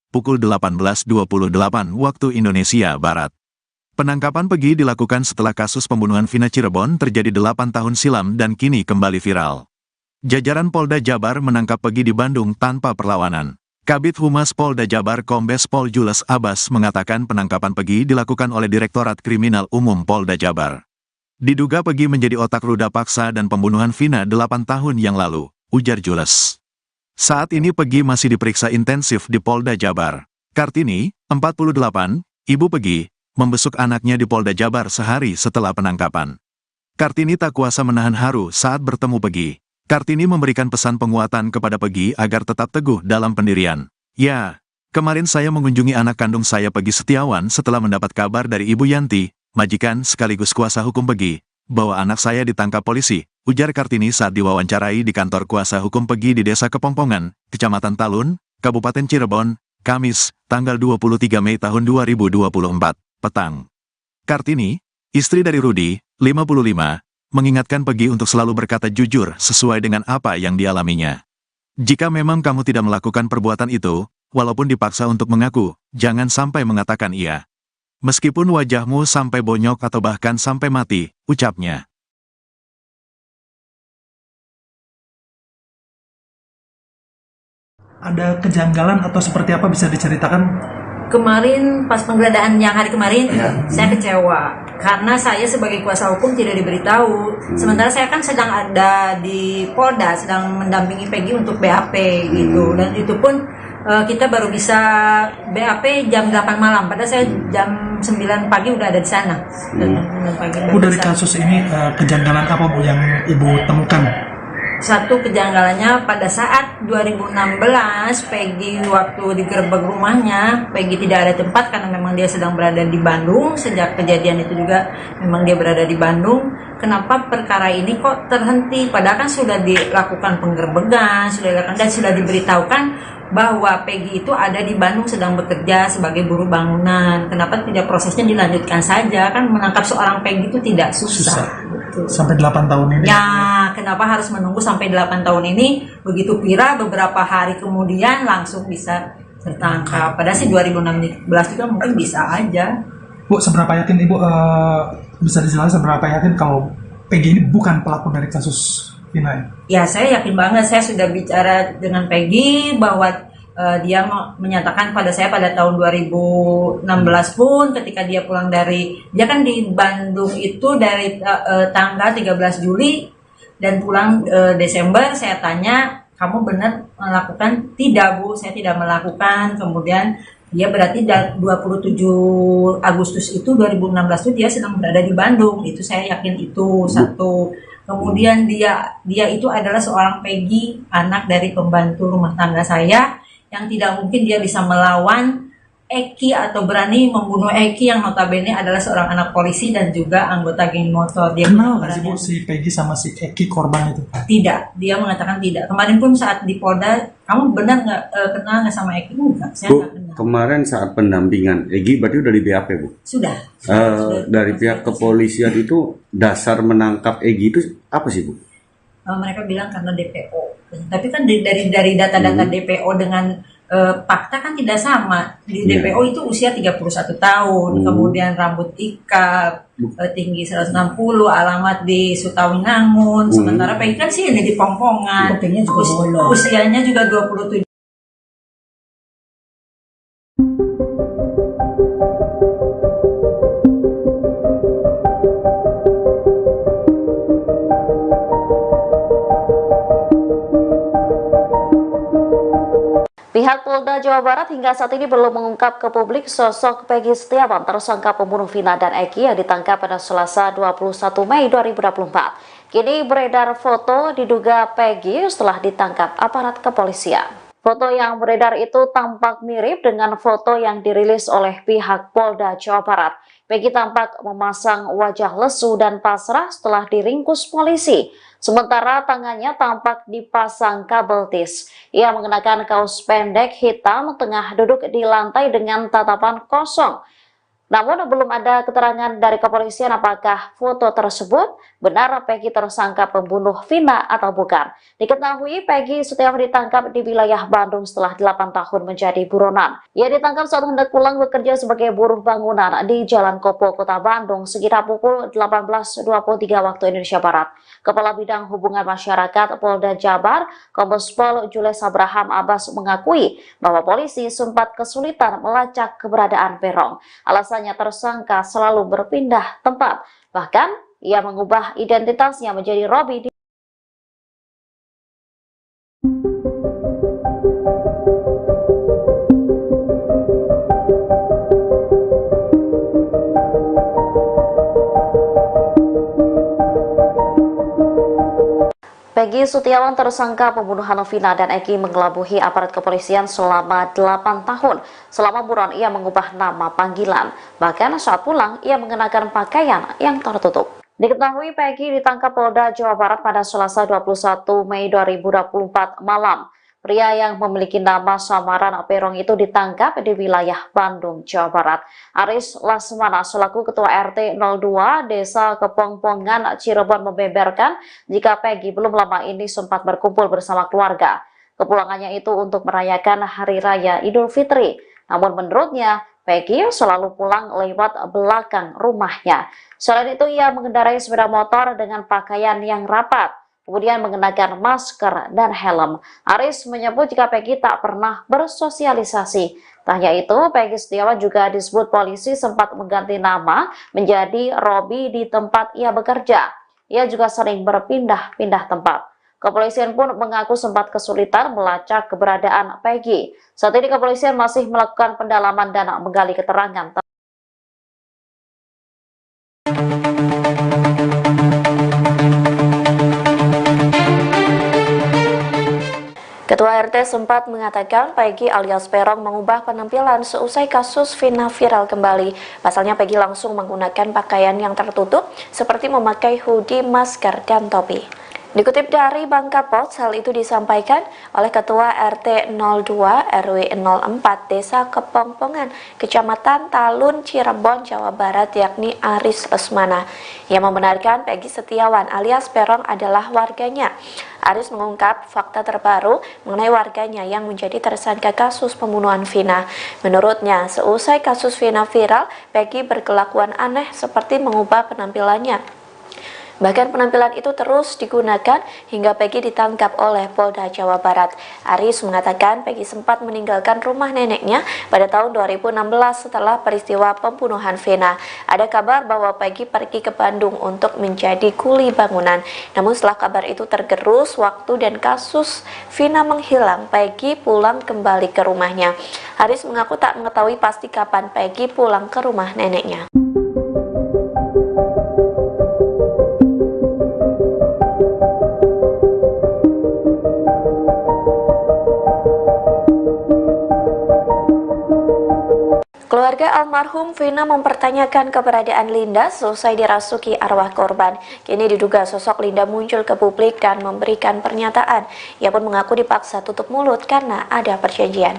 pukul 18.28 waktu Indonesia Barat. Penangkapan Peggy dilakukan setelah kasus pembunuhan Vina Cirebon terjadi 8 tahun silam dan kini kembali viral. Jajaran Polda Jabar menangkap Peggy di Bandung tanpa perlawanan. Kabid Humas Polda Jabar Kombes Pol Jules Abbas mengatakan penangkapan Peggy dilakukan oleh Direktorat Kriminal Umum Polda Jabar. Diduga Peggy menjadi otak ruda paksa dan pembunuhan Vina 8 tahun yang lalu, ujar Jules. Saat ini Peggy masih diperiksa intensif di Polda Jabar. Kartini, 48, ibu Peggy, membesuk anaknya di Polda Jabar sehari setelah penangkapan. Kartini tak kuasa menahan haru saat bertemu Peggy. Kartini memberikan pesan penguatan kepada Peggy agar tetap teguh dalam pendirian. Ya, kemarin saya mengunjungi anak kandung saya Peggy Setiawan setelah mendapat kabar dari Ibu Yanti, majikan sekaligus kuasa hukum Peggy, bahwa anak saya ditangkap polisi, ujar Kartini saat diwawancarai di kantor kuasa hukum Peggy di Desa Kepongpongan, Kecamatan Talun, Kabupaten Cirebon, Kamis, tanggal 23 Mei tahun 2024. Petang. Kartini, istri dari Rudi, 55, mengingatkan Peggy untuk selalu berkata jujur sesuai dengan apa yang dialaminya. Jika memang kamu tidak melakukan perbuatan itu, walaupun dipaksa untuk mengaku, jangan sampai mengatakan iya. Meskipun wajahmu sampai bonyok atau bahkan sampai mati, ucapnya. Ada kejanggalan atau seperti apa bisa diceritakan? Kemarin pas penggeledahan yang hari kemarin, saya kecewa karena saya sebagai kuasa hukum tidak diberitahu. Sementara saya kan sedang ada di Polda, sedang mendampingi Peggy untuk BAP gitu, dan itu pun kita baru bisa BAP jam 8 malam. Padahal saya jam 9 pagi udah ada di sana. Bu, dari kasus ini kejanggalan apa Bu yang Ibu temukan? Satu kejanggalannya pada saat 2016 Peggy waktu digerebek rumahnya, Peggy tidak ada tempat karena memang dia sedang berada di Bandung. Sejak kejadian itu juga memang dia berada di Bandung. Kenapa perkara ini kok terhenti? Padahal kan sudah dilakukan penggerbekan, sudah diberitahukan bahwa Peggy itu ada di Bandung sedang bekerja sebagai buruh bangunan. Kenapa tidak prosesnya dilanjutkan saja? Kan menangkap seorang Peggy itu tidak susah. Betul. Sampai 8 tahun ini? Ya, kenapa harus menunggu sampai 8 tahun ini? Begitu viral beberapa hari kemudian langsung bisa tertangkap. Padahal sih 2016 juga mungkin bisa aja. Bu, seberapa yakin Ibu bisa dijelaskan seberapa yakin kalau Peggy ini bukan pelaku dari kasus Vina? Ya, saya yakin banget. Saya sudah bicara dengan Peggy bahwa dia menyatakan pada saya pada tahun 2016 pun ketika dia pulang dia kan di Bandung itu dari tanggal 13 Juli dan pulang Desember. Saya tanya, kamu benar melakukan? Tidak Bu, saya tidak melakukan. Kemudian dia berarti 27 Agustus itu 2016 itu dia sedang berada di Bandung. Itu saya yakin itu satu. Kemudian dia itu adalah seorang Peggy, anak dari pembantu rumah tangga saya, yang tidak mungkin dia bisa melawan Eki atau berani membunuh Eki yang notabene adalah seorang anak polisi dan juga anggota geng motor. Dia kenal nggak sih Bu si Peggy sama si Eki korban itu? Tidak, dia mengatakan tidak. Kemarin pun saat di Polda, kamu benar nggak kenal nggak sama Eki? Enggak, saya nggak kenal. Kemarin saat pendampingan Eki berarti udah di BAP Bu? Sudah. Dari pihak kepolisian itu dasar menangkap Eki itu apa sih Bu? Mereka bilang karena DPO. Tapi kan dari data-data DPO dengan fakta kan tidak sama. Di DPO itu usia 31 tahun, kemudian rambut ikal, tinggi 160, alamat di Sutawinangun. Sementara Peggy kan sih ini di Pongpongan. Usianya juga 27. Pihak Polda Jawa Barat hingga saat ini belum mengungkap ke publik sosok Peggy Setiawan, tersangka pembunuh Vina dan Eki yang ditangkap pada Selasa 21 Mei 2024. Kini beredar foto diduga Peggy setelah ditangkap aparat kepolisian. Foto yang beredar itu tampak mirip dengan foto yang dirilis oleh pihak Polda Jawa Barat. Peggy tampak memasang wajah lesu dan pasrah setelah diringkus polisi. Sementara tangannya tampak dipasang kabel tis. Ia mengenakan kaos pendek hitam tengah duduk di lantai dengan tatapan kosong. Namun belum ada keterangan dari kepolisian apakah foto tersebut benar Peggy tersangka pembunuh Vina atau bukan. Diketahui Peggy Setiawan ditangkap di wilayah Bandung setelah 8 tahun menjadi buronan. Ia ditangkap saat hendak pulang bekerja sebagai buruh bangunan di Jalan Kopo, Kota Bandung sekitar pukul 18.23 waktu Indonesia Barat. Kepala Bidang Hubungan Masyarakat Polda Jabar, Kombes Pol Jules Abraham Abbas mengakui bahwa polisi sempat kesulitan melacak keberadaan Peron. Alasannya tersangka selalu berpindah tempat. Bahkan, ia mengubah identitasnya menjadi Robi. Peggy Setiawan tersangka pembunuhan Vina dan Eki mengelabuhi aparat kepolisian selama 8 tahun. Selama buron ia mengubah nama panggilan. Bahkan saat pulang ia mengenakan pakaian yang tertutup. Diketahui Peggy ditangkap Polda Jawa Barat pada Selasa 21 Mei 2024 malam. Pria yang memiliki nama samaran Perong itu ditangkap di wilayah Bandung, Jawa Barat. Aris Lasmana selaku Ketua RT 02 Desa Kepongpongan, Cirebon membeberkan jika Peggy belum lama ini sempat berkumpul bersama keluarga. Kepulangannya itu untuk merayakan Hari Raya Idul Fitri. Namun menurutnya, Peggy selalu pulang lewat belakang rumahnya. Selain itu, ia mengendarai sepeda motor dengan pakaian yang rapat. Kemudian mengenakan masker dan helm. Aris menyebut jika Peggy tak pernah bersosialisasi. Tak hanya itu, Peggy Setiawan juga disebut polisi sempat mengganti nama menjadi Robi di tempat ia bekerja. Ia juga sering berpindah-pindah tempat. Kepolisian pun mengaku sempat kesulitan melacak keberadaan Peggy. Saat ini kepolisian masih melakukan pendalaman dan menggali keterangan. Ketua RT sempat mengatakan Peggy alias Perong mengubah penampilan seusai kasus Vina viral kembali. Pasalnya Peggy langsung menggunakan pakaian yang tertutup seperti memakai hoodie, masker, dan topi. Dikutip dari Bangka Post, hal itu disampaikan oleh Ketua RT 02 RW 04 Desa Kepongpongan, Kecamatan Talun, Cirebon, Jawa Barat, yakni Aris Lesmana. Ia membenarkan Peggy Setiawan alias Perong adalah warganya. Aris mengungkap fakta terbaru mengenai warganya yang menjadi tersangka kasus pembunuhan Vina. Menurutnya, seusai kasus Vina viral, Peggy berkelakuan aneh seperti mengubah penampilannya. Bahkan penampilan itu terus digunakan hingga Peggy ditangkap oleh Polda Jawa Barat. Aris mengatakan Peggy sempat meninggalkan rumah neneknya pada tahun 2016 setelah peristiwa pembunuhan Vina. Ada kabar bahwa Peggy pergi ke Bandung untuk menjadi kuli bangunan. Namun setelah kabar itu tergerus waktu dan kasus Vina menghilang, Peggy pulang kembali ke rumahnya. Aris mengaku tak mengetahui pasti kapan Peggy pulang ke rumah neneknya. Keluarga almarhum Vina mempertanyakan keberadaan Linda selesai dirasuki arwah korban. Kini diduga sosok Linda muncul ke publik dan memberikan pernyataan. Ia pun mengaku dipaksa tutup mulut karena ada perjanjian.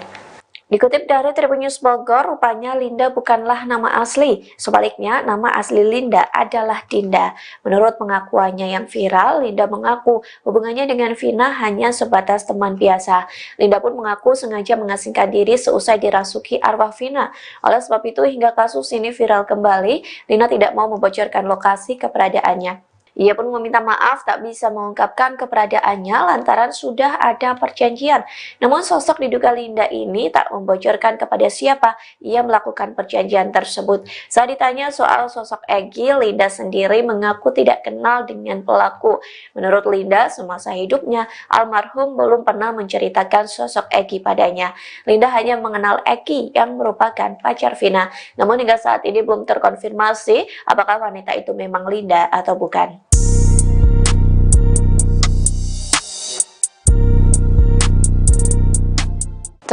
Dikutip dari Tribun News Bogor, rupanya Linda bukanlah nama asli. Sebaliknya, nama asli Linda adalah Dinda. Menurut pengakuannya yang viral, Linda mengaku hubungannya dengan Vina hanya sebatas teman biasa. Linda pun mengaku sengaja mengasingkan diri seusai dirasuki arwah Vina. Oleh sebab itu, hingga kasus ini viral kembali, Linda tidak mau membocorkan lokasi keberadaannya. Ia pun meminta maaf tak bisa mengungkapkan keberadaannya lantaran sudah ada perjanjian. Namun sosok diduga Linda ini tak membocorkan kepada siapa ia melakukan perjanjian tersebut. Saat ditanya soal sosok Egy, Linda sendiri mengaku tidak kenal dengan pelaku. Menurut Linda, semasa hidupnya almarhum belum pernah menceritakan sosok Egy padanya. Linda hanya mengenal Eki yang merupakan pacar Vina. Namun hingga saat ini belum terkonfirmasi apakah wanita itu memang Linda atau bukan.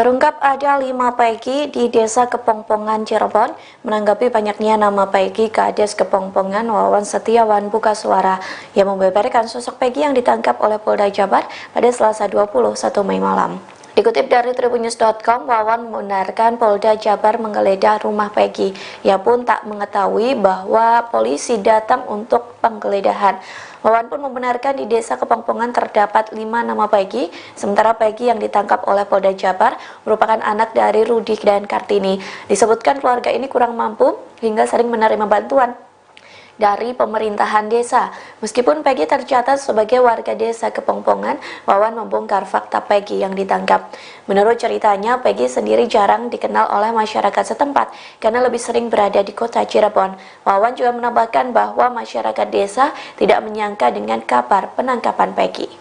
Terungkap ada 5 Peggy di Desa Kepongpongan, Cirebon. Menanggapi banyaknya nama Peggy, Kades Kepongpongan Wawan Setiawan buka suara yang membeberkan sosok Peggy yang ditangkap oleh Polda Jabar pada Selasa 21 Mei malam. Dikutip dari tribunnews.com, Wawan membenarkan Polda Jabar menggeledah rumah Peggy. Ia pun tak mengetahui bahwa polisi datang untuk penggeledahan. Wawan pun membenarkan di Desa Kepongpongan terdapat 5 nama Peggy, sementara Peggy yang ditangkap oleh Polda Jabar merupakan anak dari Rudi dan Kartini. Disebutkan keluarga ini kurang mampu hingga sering menerima bantuan dari pemerintahan desa. Meskipun Peggy tercatat sebagai warga Desa Kepongpongan, Wawan membongkar fakta Peggy yang ditangkap. Menurut ceritanya, Peggy sendiri jarang dikenal oleh masyarakat setempat karena lebih sering berada di kota Cirebon. Wawan juga menambahkan bahwa masyarakat desa tidak menyangka dengan kabar penangkapan Peggy.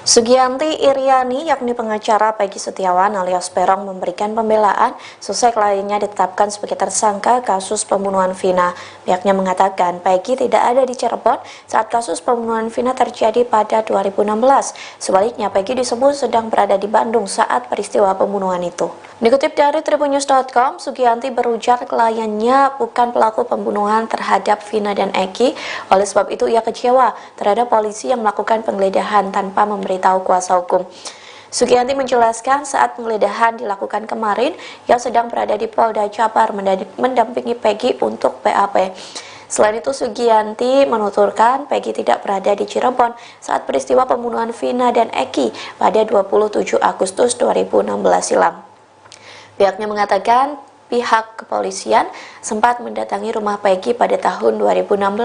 Sugianti Iriani, yakni pengacara Peggy Setiawan alias Peron, memberikan pembelaan seusai kliennya ditetapkan sebagai tersangka kasus pembunuhan Vina. Pihaknya mengatakan Peggy tidak ada di Cirebon saat kasus pembunuhan Vina terjadi pada 2016. Sebaliknya, Peggy disebut sedang berada di Bandung saat peristiwa pembunuhan itu. Dikutip dari tribunnews.com, Sugianti berujar kliennya bukan pelaku pembunuhan terhadap Vina dan Eki. Oleh sebab itu, ia kecewa terhadap polisi yang melakukan penggeledahan tanpa memberitahu kuasa hukum. Sugianti menjelaskan saat penggeledahan dilakukan kemarin, ia sedang berada di Polda Jabar mendampingi Peggy untuk BAP. Selain itu, Sugianti menuturkan Peggy tidak berada di Cirebon saat peristiwa pembunuhan Vina dan Eki pada 27 Agustus 2016 silam. Pihaknya mengatakan pihak kepolisian sempat mendatangi rumah Peggy pada tahun 2016.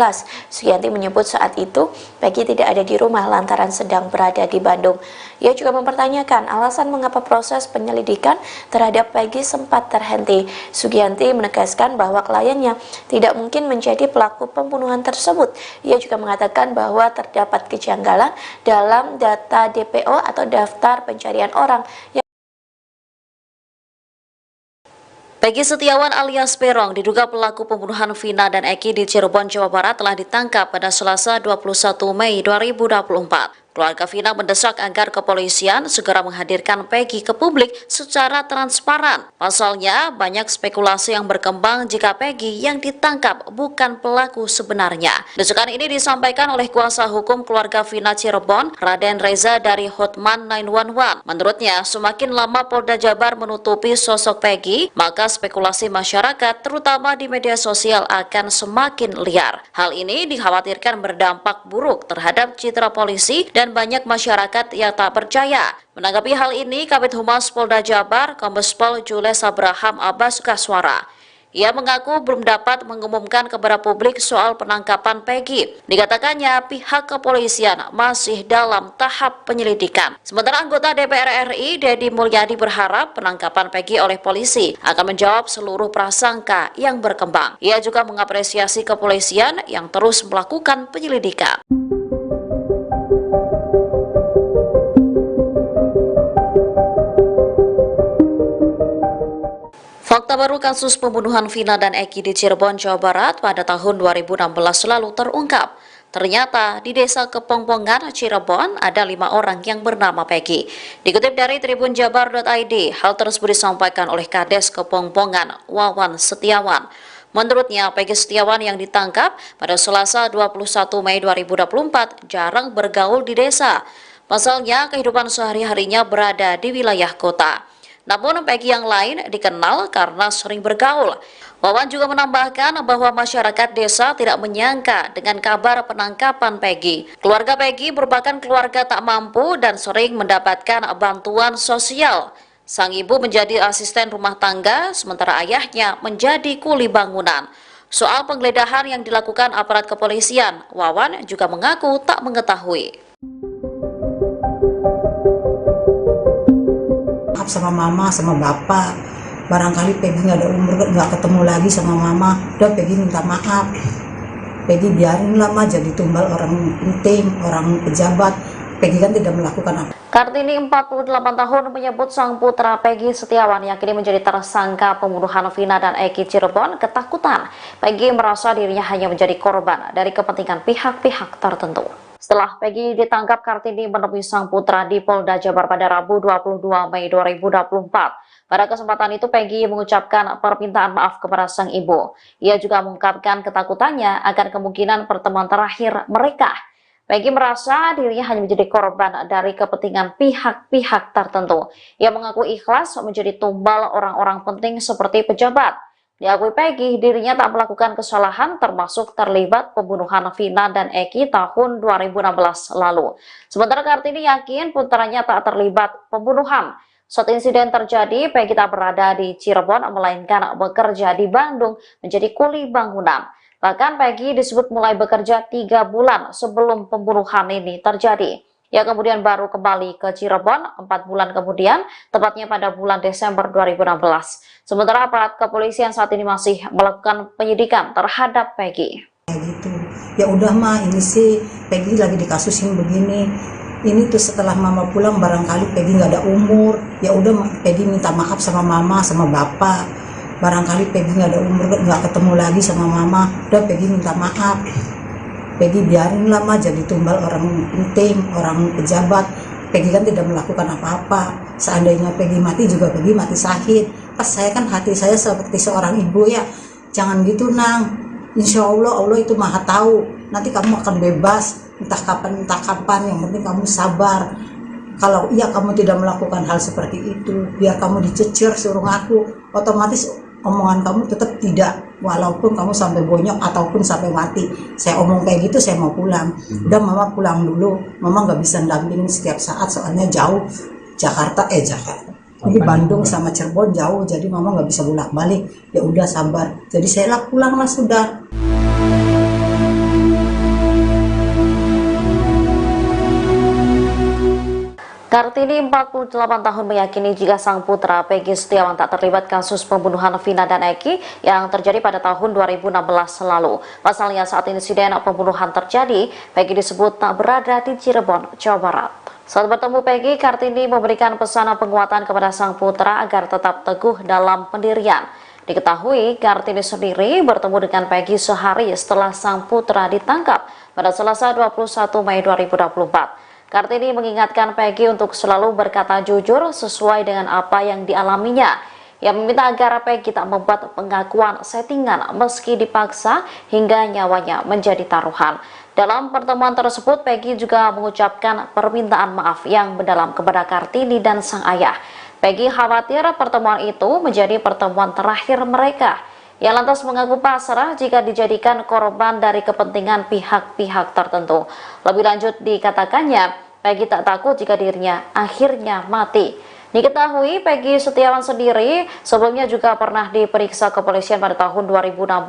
Sugianti menyebut saat itu Peggy tidak ada di rumah lantaran sedang berada di Bandung. Ia juga mempertanyakan alasan mengapa proses penyelidikan terhadap Peggy sempat terhenti. Sugianti menegaskan bahwa kliennya tidak mungkin menjadi pelaku pembunuhan tersebut. Ia juga mengatakan bahwa terdapat kejanggalan dalam data DPO atau daftar pencarian orang. Peggy Setiawan alias Peron diduga pelaku pembunuhan Vina dan Eki di Cirebon, Jawa Barat telah ditangkap pada Selasa 21 Mei 2024. Keluarga Vina mendesak agar kepolisian segera menghadirkan Peggy ke publik secara transparan. Pasalnya, banyak spekulasi yang berkembang jika Peggy yang ditangkap bukan pelaku sebenarnya. Desakan ini disampaikan oleh kuasa hukum keluarga Vina Cirebon, Raden Reza dari Hotman 911. Menurutnya, semakin lama Polda Jabar menutupi sosok Peggy, maka spekulasi masyarakat, terutama di media sosial, akan semakin liar. Hal ini dikhawatirkan berdampak buruk terhadap citra polisi dan banyak masyarakat yang tak percaya. Menanggapi hal ini, Kabid Humas Polda Jabar, Kombes Pol Jules Abraham Abbas buka suara. Ia mengaku belum dapat mengumumkan kepada publik soal penangkapan Peggy. Dikatakannya pihak kepolisian masih dalam tahap penyelidikan. Sementara anggota DPR RI, Deddy Mulyadi, berharap penangkapan Peggy oleh polisi akan menjawab seluruh prasangka yang berkembang. Ia juga mengapresiasi kepolisian yang terus melakukan penyelidikan. Fakta baru kasus pembunuhan Vina dan Eki di Cirebon, Jawa Barat pada tahun 2016 lalu terungkap. Ternyata di Desa Kepongpongan, Cirebon ada 5 orang yang bernama Peggy. Dikutip dari tribunjabar.id, hal tersebut disampaikan oleh Kades Kepongpongan, Wawan Setiawan. Menurutnya, Peggy Setiawan yang ditangkap pada Selasa 21 Mei 2024 jarang bergaul di desa. Pasalnya, kehidupan sehari-harinya berada di wilayah kota. Namun Peggy yang lain dikenal karena sering bergaul. Wawan juga menambahkan bahwa masyarakat desa tidak menyangka dengan kabar penangkapan Peggy. Keluarga Peggy merupakan keluarga tak mampu dan sering mendapatkan bantuan sosial. Sang ibu menjadi asisten rumah tangga, sementara ayahnya menjadi kuli bangunan. Soal penggeledahan yang dilakukan aparat kepolisian, Wawan juga mengaku tak mengetahui. Sama mama, sama bapak, barangkali Peggy nggak ada umur, nggak ketemu lagi sama mama, udah Peggy minta maaf. Peggy biarin lama jadi tumbal orang penting, orang pejabat. Peggy kan tidak melakukan apa. Kartini 48 tahun menyebut sang putra Peggy Setiawan yang kini menjadi tersangka pembunuhan Vina dan Eki Cirebon ketakutan. Peggy merasa dirinya hanya menjadi korban dari kepentingan pihak-pihak tertentu. Setelah Peggy ditangkap, Kartini menemui sang putra di Polda Jabar pada Rabu 22 Mei 2024. Pada kesempatan itu, Peggy mengucapkan permintaan maaf kepada sang ibu. Ia juga mengungkapkan ketakutannya akan kemungkinan pertemuan terakhir mereka. Peggy merasa dirinya hanya menjadi korban dari kepentingan pihak-pihak tertentu. Ia mengaku ikhlas menjadi tumbal orang-orang penting seperti pejabat. Diakui Peggy, dirinya tak melakukan kesalahan termasuk terlibat pembunuhan Vina dan Eki tahun 2016 lalu. Sementara Kartini yakin putranya tak terlibat pembunuhan. Saat insiden terjadi, Peggy tak berada di Cirebon, melainkan bekerja di Bandung menjadi kuli bangunan. Bahkan Peggy disebut mulai bekerja 3 bulan sebelum pembunuhan ini terjadi. Ia kemudian baru kembali ke Cirebon 4 bulan kemudian, tepatnya pada bulan Desember 2016. Sementara aparat kepolisian saat ini masih melakukan penyidikan terhadap Peggy. Gitu. Ya udah mah, ini sih Peggy lagi dikasusin begini. Ini tuh setelah mama pulang barangkali Peggy nggak ada umur. Ya udah, Peggy minta maaf sama mama sama bapak. Barangkali Peggy nggak ada umur, nggak ketemu lagi sama mama. Udah, Peggy minta maaf. Peggy biarin lah mah jadi tumbal orang penting, orang pejabat. Peggy kan tidak melakukan apa-apa. Seandainya Peggy mati juga Peggy mati syahid. Pas saya kan hati saya seperti seorang ibu ya. Jangan gitu Nang. Insya Allah, Allah itu maha tahu. Nanti kamu akan bebas. Entah kapan. Yang penting kamu sabar. Kalau iya kamu tidak melakukan hal seperti itu, biar kamu dicecer suruh ngaku, otomatis omongan kamu tetap tidak, walaupun kamu sampai bonyok ataupun sampai mati. Saya omong kayak gitu, saya mau pulang. Udah mama pulang dulu, mama nggak bisa dampingin setiap saat soalnya jauh. Jakarta ini Bandung sama Cirebon jauh, jadi mama nggak bisa bolak balik. Ya udah sabar, jadi saya lah pulang lah sudah. Kartini 48 tahun meyakini jika sang putra Peggy Setiawan tak terlibat kasus pembunuhan Vina dan Eki yang terjadi pada tahun 2016 lalu. Pasalnya saat insiden pembunuhan terjadi, Peggy disebut tak berada di Cirebon, Jawa Barat. Saat bertemu Peggy, Kartini memberikan pesan penguatan kepada sang putra agar tetap teguh dalam pendirian. Diketahui, Kartini sendiri bertemu dengan Peggy sehari setelah sang putra ditangkap pada Selasa 21 Mei 2024. Kartini mengingatkan Peggy untuk selalu berkata jujur sesuai dengan apa yang dialaminya. Ia meminta agar Peggy tak membuat pengakuan settingan meski dipaksa hingga nyawanya menjadi taruhan. Dalam pertemuan tersebut, Peggy juga mengucapkan permintaan maaf yang mendalam kepada Kartini dan sang ayah. Peggy khawatir pertemuan itu menjadi pertemuan terakhir mereka. Ia lantas mengaku pasrah jika dijadikan korban dari kepentingan pihak-pihak tertentu. Lebih lanjut dikatakannya, Peggy tak takut jika dirinya akhirnya mati. Diketahui Peggy Setiawan sendiri sebelumnya juga pernah diperiksa kepolisian pada tahun 2016,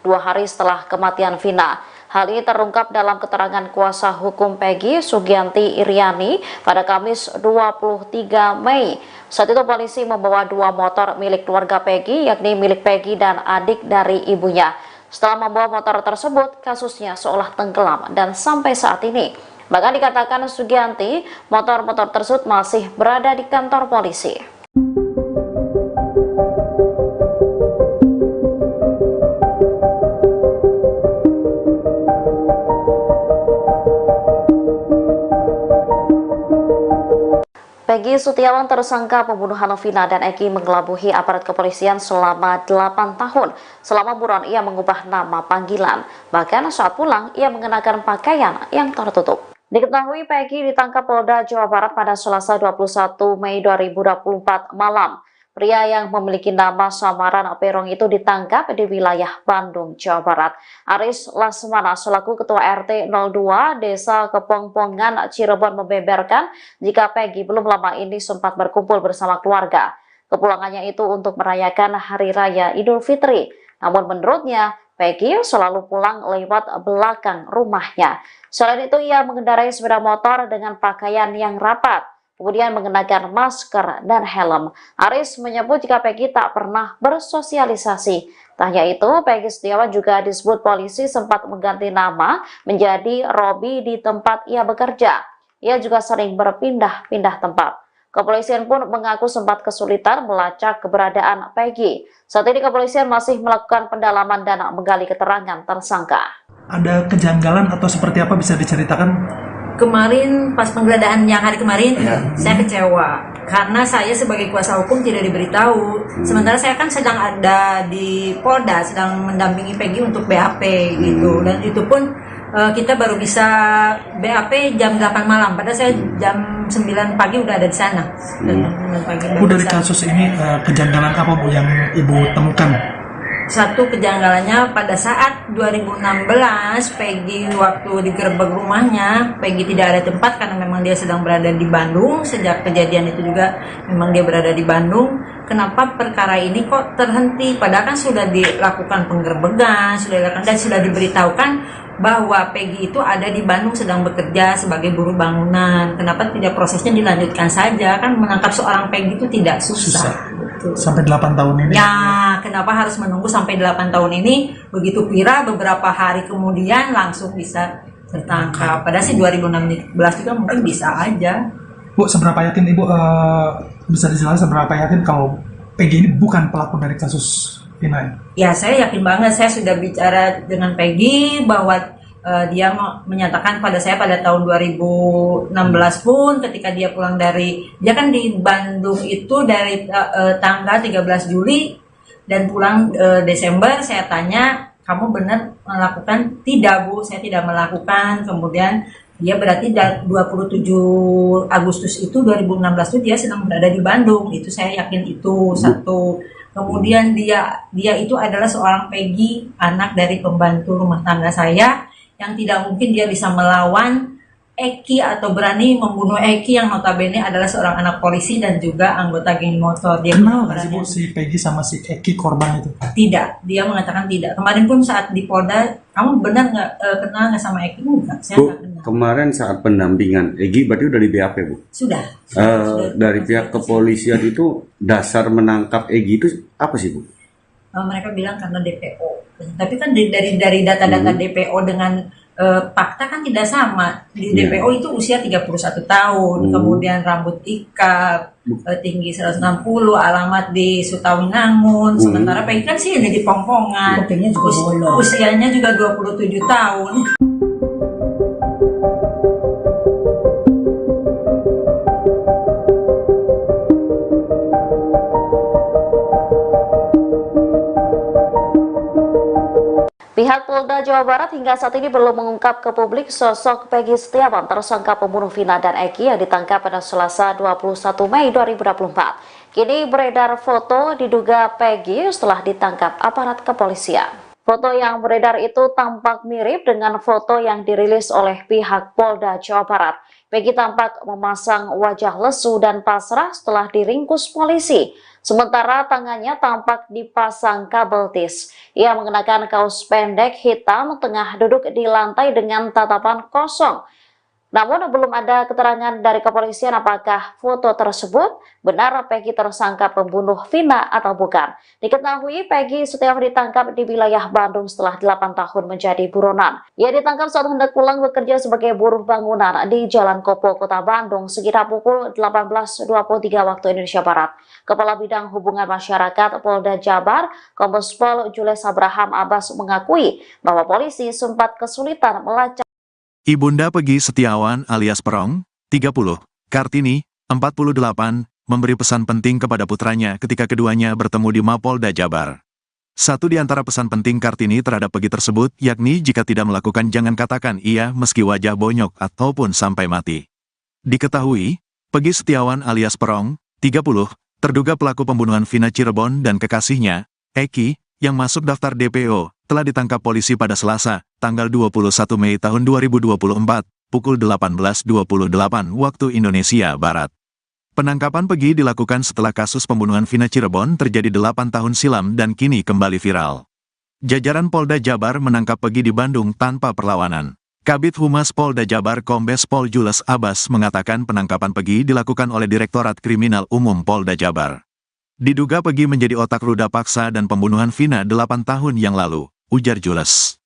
2 hari setelah kematian Vina. Hal ini terungkap dalam keterangan kuasa hukum Peggy, Sugianti Iriani, pada Kamis 23 Mei. Saat itu polisi membawa 2 motor milik keluarga Peggy, yakni milik Peggy dan adik dari ibunya. Setelah membawa motor tersebut, kasusnya seolah tenggelam dan sampai saat ini. Bahkan dikatakan Sugianti, motor-motor tersebut masih berada di kantor polisi. Peggy Setiawan, tersangka pembunuhan Vina dan Eki, mengelabuhi aparat kepolisian selama 8 tahun. Selama buron ia mengubah nama panggilan. Bahkan saat pulang ia mengenakan pakaian yang tertutup. Diketahui Peggy ditangkap Polda Jawa Barat pada Selasa 21 Mei 2024 malam. Pria yang memiliki nama samaran Perong itu ditangkap di wilayah Bandung, Jawa Barat. Aris Lasmana selaku Ketua RT 02 Desa Kepongpongan, Cirebon membeberkan jika Peggy belum lama ini sempat berkumpul bersama keluarga. Kepulangannya itu untuk merayakan Hari Raya Idul Fitri. Namun menurutnya, Peggy selalu pulang lewat belakang rumahnya. Selain itu, ia mengendarai sepeda motor dengan pakaian yang rapat, kemudian mengenakan masker dan helm. Aris menyebut jika Peggy tak pernah bersosialisasi. Tak hanya itu, Peggy Setiawan juga disebut polisi sempat mengganti nama menjadi Robi di tempat ia bekerja. Ia juga sering berpindah-pindah tempat. Kepolisian pun mengaku sempat kesulitan melacak keberadaan Peggy. Saat ini kepolisian masih melakukan pendalaman dan menggali keterangan tersangka. Ada kejanggalan atau seperti apa bisa diceritakan? Kemarin pas penggeledahan yang hari kemarin, saya kecewa karena saya sebagai kuasa hukum tidak diberitahu. Sementara saya kan sedang ada di Polda, sedang mendampingi Peggy untuk BAP gitu, dan itu pun kita baru bisa BAP jam 8 malam, padahal saya jam 9 pagi udah ada di sana. Bu, dari kasus ini kejanggalan apa Bu yang Ibu temukan? Satu kejanggalannya pada saat 2016 Peggy waktu digerebek rumahnya, Peggy tidak ada tempat karena memang dia sedang berada di Bandung. Sejak kejadian itu juga memang dia berada di Bandung. Kenapa perkara ini kok terhenti? Padahal kan sudah dilakukan penggerbekan, sudah dilakukan dan sudah diberitahukan bahwa Peggy itu ada di Bandung sedang bekerja sebagai buruh bangunan. Kenapa tidak prosesnya dilanjutkan saja? Kan menangkap seorang Peggy itu tidak susah. Sampai 8 tahun ini. Ya, kenapa harus menunggu sampai 8 tahun ini? Begitu Pira beberapa hari kemudian langsung bisa tertangkap. Padahal sih 2016 juga mungkin bisa aja. Bu, seberapa yakin Ibu bisa dijelaskan seberapa yakin kalau Peggy ini bukan pelaku dari kasus Vina? Ya, saya yakin banget. Saya sudah bicara dengan Peggy bahwa dia menyatakan pada saya pada tahun 2016 pun ketika dia pulang dia kan di Bandung itu dari tanggal 13 Juli dan pulang Desember. Saya tanya, kamu benar melakukan? Tidak Bu, saya tidak melakukan. Kemudian dia berarti 27 Agustus itu 2016 itu dia sedang berada di Bandung. Itu saya yakin itu satu. Kemudian dia itu adalah seorang Peggy, anak dari pembantu rumah tangga saya, yang tidak mungkin dia bisa melawan Eki atau berani membunuh Eki yang notabene adalah seorang anak polisi dan juga anggota geng motor. Dia kenal nggak sih Bu si Peggy sama si Eki korban itu? Tidak, dia mengatakan tidak. Kemarin pun saat di Polda, kamu benar nggak kenal nggak sama Eki? Enggak, saya Bu, nggak kenal. kemarin saat pendampingan Egi berarti udah di BAP Bu? Sudah. Dari pihak kepolisian itu dasar menangkap Egi itu apa sih Bu? Mereka bilang karena DPO. Tapi kan dari data-data DPO dengan fakta kan tidak sama. Di DPO itu usia 31 tahun, kemudian rambut ikal, tinggi 160, alamat di Sutawinangun. Sementara Peggy kan sih ada di Pongpongan. Usianya juga 27 tahun. Pihak Polda Jawa Barat hingga saat ini belum mengungkap ke publik sosok Peggy Setiawan, tersangka pembunuh Vina dan Eki yang ditangkap pada Selasa 21 Mei 2024. Kini beredar foto diduga Peggy setelah ditangkap aparat kepolisian. Foto yang beredar itu tampak mirip dengan foto yang dirilis oleh pihak Polda Jawa Barat. Peggy tampak memasang wajah lesu dan pasrah setelah diringkus polisi. Sementara tangannya tampak dipasang kabel tis. Ia mengenakan kaos pendek hitam, tengah duduk di lantai dengan tatapan kosong. Namun belum ada keterangan dari kepolisian apakah foto tersebut benar Peggy tersangka pembunuh Vina atau bukan. Diketahui Peggy Setiawan ditangkap di wilayah Bandung setelah 8 tahun menjadi buronan. Ia ditangkap saat hendak pulang bekerja sebagai buruh bangunan di Jalan Kopo, Kota Bandung sekitar pukul 18.23 waktu Indonesia Barat. Kepala Bidang Hubungan Masyarakat Polda Jabar, Kombes Pol Jules Abraham Abbas mengakui bahwa polisi sempat kesulitan melacak Ibunda Peggy Setiawan alias Perong, 30, Kartini, 48, memberi pesan penting kepada putranya ketika keduanya bertemu di Mapolda Jabar. Satu di antara pesan penting Kartini terhadap Peggy tersebut, yakni jika tidak melakukan jangan katakan iya meski wajah bonyok ataupun sampai mati. Diketahui, Peggy Setiawan alias Perong, 30, terduga pelaku pembunuhan Vina Cirebon dan kekasihnya, Eki, yang masuk daftar DPO, telah ditangkap polisi pada Selasa, tanggal 21 Mei tahun 2024, pukul 18.28 waktu Indonesia Barat. Penangkapan Peggy dilakukan setelah kasus pembunuhan Vina Cirebon terjadi 8 tahun silam dan kini kembali viral. Jajaran Polda Jabar menangkap Peggy di Bandung tanpa perlawanan. Kabid Humas Polda Jabar Kombes Pol Jules Abbas mengatakan penangkapan Peggy dilakukan oleh Direktorat Kriminal Umum Polda Jabar. Diduga Peggy menjadi otak ruda paksa dan pembunuhan Vina 8 tahun yang lalu, ujar Jules.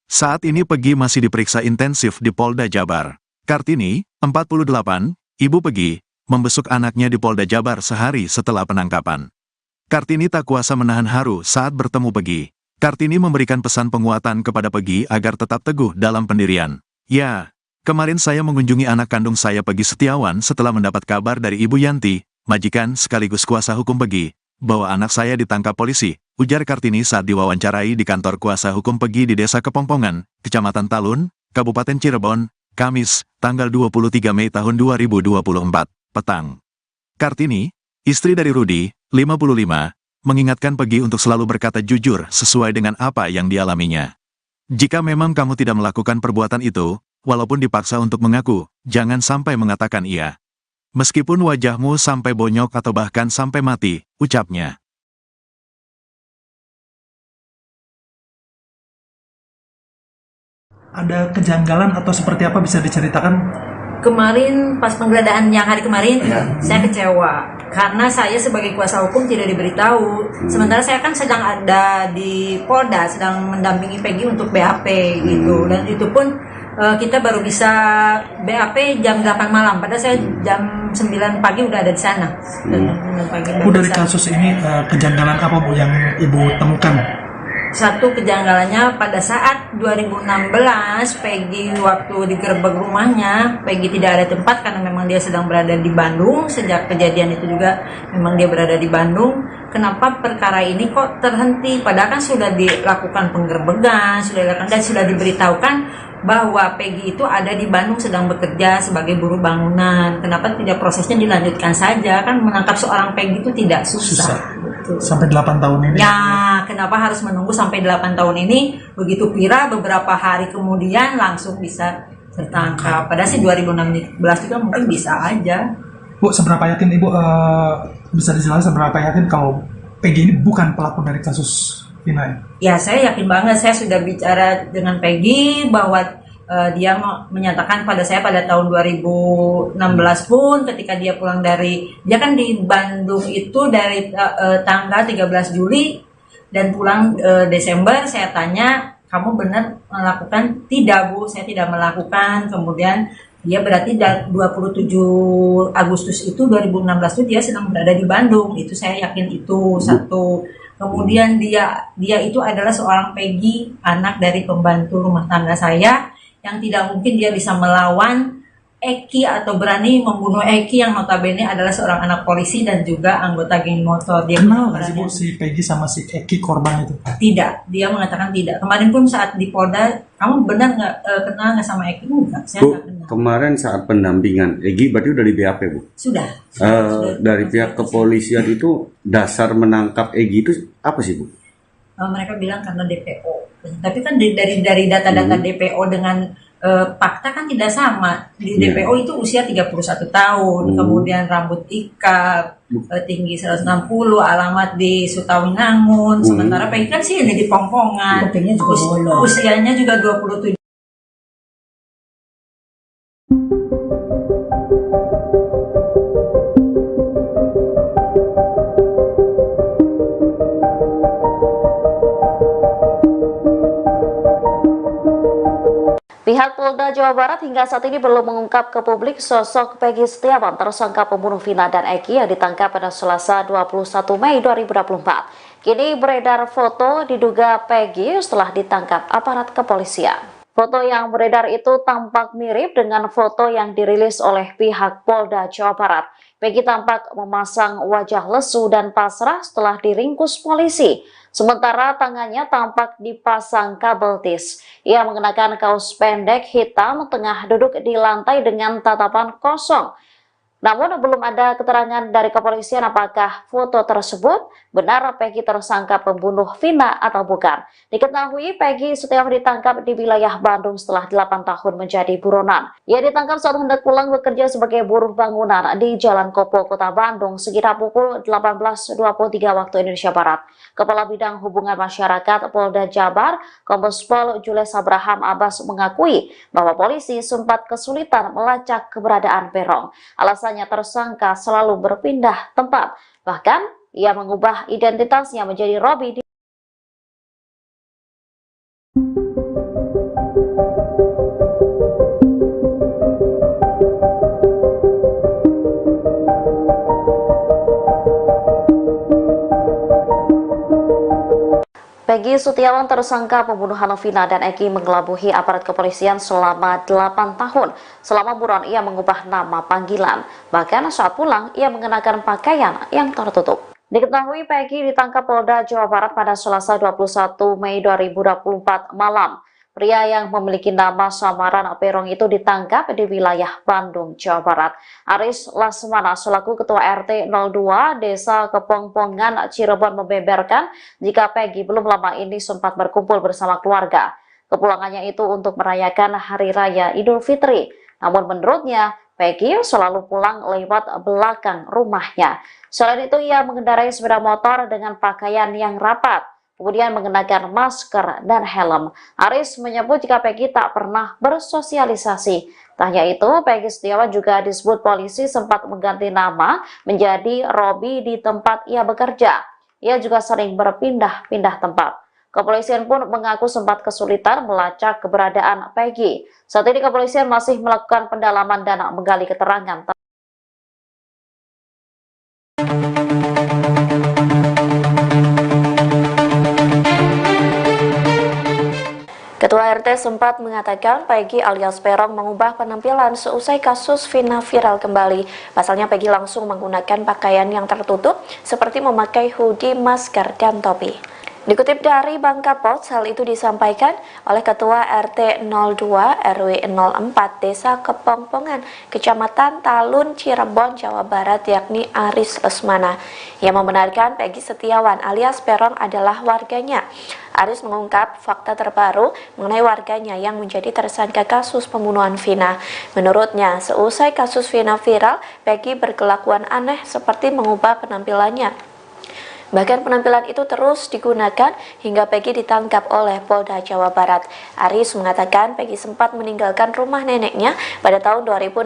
Saat ini Peggy masih diperiksa intensif di Polda Jabar. Kartini, 48, ibu Peggy, membesuk anaknya di Polda Jabar sehari setelah penangkapan. Kartini tak kuasa menahan haru saat bertemu Pegi. Kartini memberikan pesan penguatan kepada Pegi agar tetap teguh dalam pendirian. Ya, kemarin saya mengunjungi anak kandung saya Pegi Setiawan setelah mendapat kabar dari Ibu Yanti, majikan sekaligus kuasa hukum Pegi, bahwa anak saya ditangkap polisi, ujar Kartini saat diwawancarai di kantor kuasa hukum Pegi di Desa Kepongpongan, Kecamatan Talun, Kabupaten Cirebon, Kamis, tanggal 23 Mei tahun 2024, petang. Kartini, istri dari Rudi, 55, mengingatkan Pegi untuk selalu berkata jujur sesuai dengan apa yang dialaminya. Jika memang kamu tidak melakukan perbuatan itu, walaupun dipaksa untuk mengaku, jangan sampai mengatakan iya. Meskipun wajahmu sampai bonyok atau bahkan sampai mati, ucapnya. Ada kejanggalan atau seperti apa bisa diceritakan? Kemarin pas penggeledahan yang hari kemarin, saya kecewa karena saya sebagai kuasa hukum tidak diberitahu. Sementara saya kan sedang ada di Polda, sedang mendampingi Pegi untuk BAP gitu, dan itu pun kita baru bisa BAP jam 8 malam. Padahal saya jam 9 pagi udah ada di sana. Bu, dari kasus ini kejanggalan apa Bu yang Ibu temukan? Satu kejanggalannya pada saat 2016 Pegi waktu digerebek rumahnya, Pegi tidak ada tempat karena memang dia sedang berada di Bandung. Sejak kejadian itu juga memang dia berada di Bandung. Kenapa perkara ini kok terhenti? Padahal kan sudah dilakukan penggerbekan, sudah dilakukan dan sudah diberitahukan bahwa Pegi itu ada di Bandung sedang bekerja sebagai buruh bangunan. Kenapa tidak prosesnya dilanjutkan saja? Kan menangkap seorang Pegi itu tidak susah. Betul. Sampai 8 tahun ini. Ya, kenapa harus menunggu sampai 8 tahun ini? Begitu Pira beberapa hari kemudian langsung bisa tertangkap. Padahal sih 2016 juga mungkin bisa aja. Bu, seberapa yakin Ibu bisa dijelaskan seberapa yakin kalau Pegi ini bukan pelaku dari kasus Vina ini? Ya, saya yakin banget. Saya sudah bicara dengan Pegi bahwa dia menyatakan pada saya pada tahun 2016 pun ketika dia pulang dia kan di Bandung itu dari tanggal 13 Juli dan pulang Desember. Saya tanya, kamu benar melakukan? Tidak Bu, saya tidak melakukan. Kemudian dia berarti 27 Agustus itu 2016 itu dia sedang berada di Bandung. Itu saya yakin itu satu. Kemudian dia itu adalah seorang Pegi, anak dari pembantu rumah tangga saya, yang tidak mungkin dia bisa melawan Eki atau berani membunuh Eki yang notabene adalah seorang anak polisi dan juga anggota geng motor. Dia kenal nggak sih Bu si Pegi sama si Eki korban itu? Tidak, dia mengatakan tidak. Kemarin pun saat di Polda, kamu benar nggak kenal nggak sama Eki? Enggak, saya Bu, nggak kenal. kemarin saat pendampingan Egi berarti udah di BAP Bu? Sudah. Dari pihak kepolisian itu dasar menangkap Egi itu apa sih Bu? Mereka bilang karena DPO. Tapi kan dari data-data DPO dengan fakta kan tidak sama. Di DPO itu usia 31 tahun, kemudian rambut ikal, tinggi 160, alamat di Sutawinangun. Sementara Pegi kan sih ini di Pongpongan. Kupingnya juga bolong. Usianya juga 27. Pihak Polda Jawa Barat hingga saat ini belum mengungkap ke publik sosok Pegi Setiawan, tersangka pembunuh Vina dan Eki yang ditangkap pada Selasa 21 Mei 2024. Kini beredar foto diduga Pegi setelah ditangkap aparat kepolisian. Foto yang beredar itu tampak mirip dengan foto yang dirilis oleh pihak Polda Jawa Barat. Pegi tampak memasang wajah lesu dan pasrah setelah diringkus polisi. Sementara tangannya tampak dipasang kabel tis. Ia mengenakan kaos pendek hitam tengah duduk di lantai dengan tatapan kosong. Namun belum ada keterangan dari kepolisian apakah foto tersebut benar Pegi tersangka pembunuh Vina atau bukan. Diketahui Pegi Setiawan ditangkap di wilayah Bandung setelah 8 tahun menjadi buronan. Ia ditangkap saat hendak pulang bekerja sebagai buruh bangunan di Jalan Kopo, Kota Bandung sekitar pukul 18.23 waktu Indonesia Barat. Kepala Bidang Hubungan Masyarakat Polda Jabar, Kombes Pol Jules Abraham Abbas mengakui bahwa polisi sempat kesulitan melacak keberadaan Peron. Alasannya tersangka selalu berpindah tempat. Bahkan ia mengubah identitasnya menjadi Robi. Peggy Setiawan, tersangka pembunuhan Vina dan Eki, mengelabuhi aparat kepolisian selama 8 tahun. Selama buron ia mengubah nama panggilan. Bahkan saat pulang ia mengenakan pakaian yang tertutup. Diketahui Peggy ditangkap Polda Jawa Barat pada Selasa 21 Mei 2024 malam. Pria yang memiliki nama samaran Perong itu ditangkap di wilayah Bandung, Jawa Barat. Aris Lasmana selaku Ketua RT 02 Desa Kepongpongan, Cirebon membeberkan jika Peggy belum lama ini sempat berkumpul bersama keluarga. Kepulangannya itu untuk merayakan Hari Raya Idul Fitri. Namun menurutnya, Peggy selalu pulang lewat belakang rumahnya. Selain itu, ia mengendarai sepeda motor dengan pakaian yang rapat, kemudian mengenakan masker dan helm. Aris menyebut jika Peggy tak pernah bersosialisasi. Tak hanya itu, Peggy Setiawan juga disebut polisi sempat mengganti nama menjadi Robi di tempat ia bekerja. Ia juga sering berpindah-pindah tempat. Kepolisian pun mengaku sempat kesulitan melacak keberadaan Peggy. Saat ini kepolisian masih melakukan pendalaman dan menggali keterangan. Ketua RT sempat mengatakan Peggy alias Perong mengubah penampilan seusai kasus Vina viral kembali. Pasalnya Peggy langsung menggunakan pakaian yang tertutup seperti memakai hoodie, masker, dan topi. Dikutip dari Bangka Post, hal itu disampaikan oleh Ketua RT 02 RW 04 Desa Kepongpongan, Kecamatan Talun, Cirebon, Jawa Barat, yakni Aris Lesmana. Ia membenarkan Peggy Setiawan alias Perong adalah warganya. Aris mengungkap fakta terbaru mengenai warganya yang menjadi tersangka kasus pembunuhan Vina. Menurutnya, seusai kasus Vina viral, Peggy berkelakuan aneh seperti mengubah penampilannya. Bahkan penampilan itu terus digunakan hingga Peggy ditangkap oleh Polda Jawa Barat. Aris mengatakan Peggy sempat meninggalkan rumah neneknya pada tahun 2016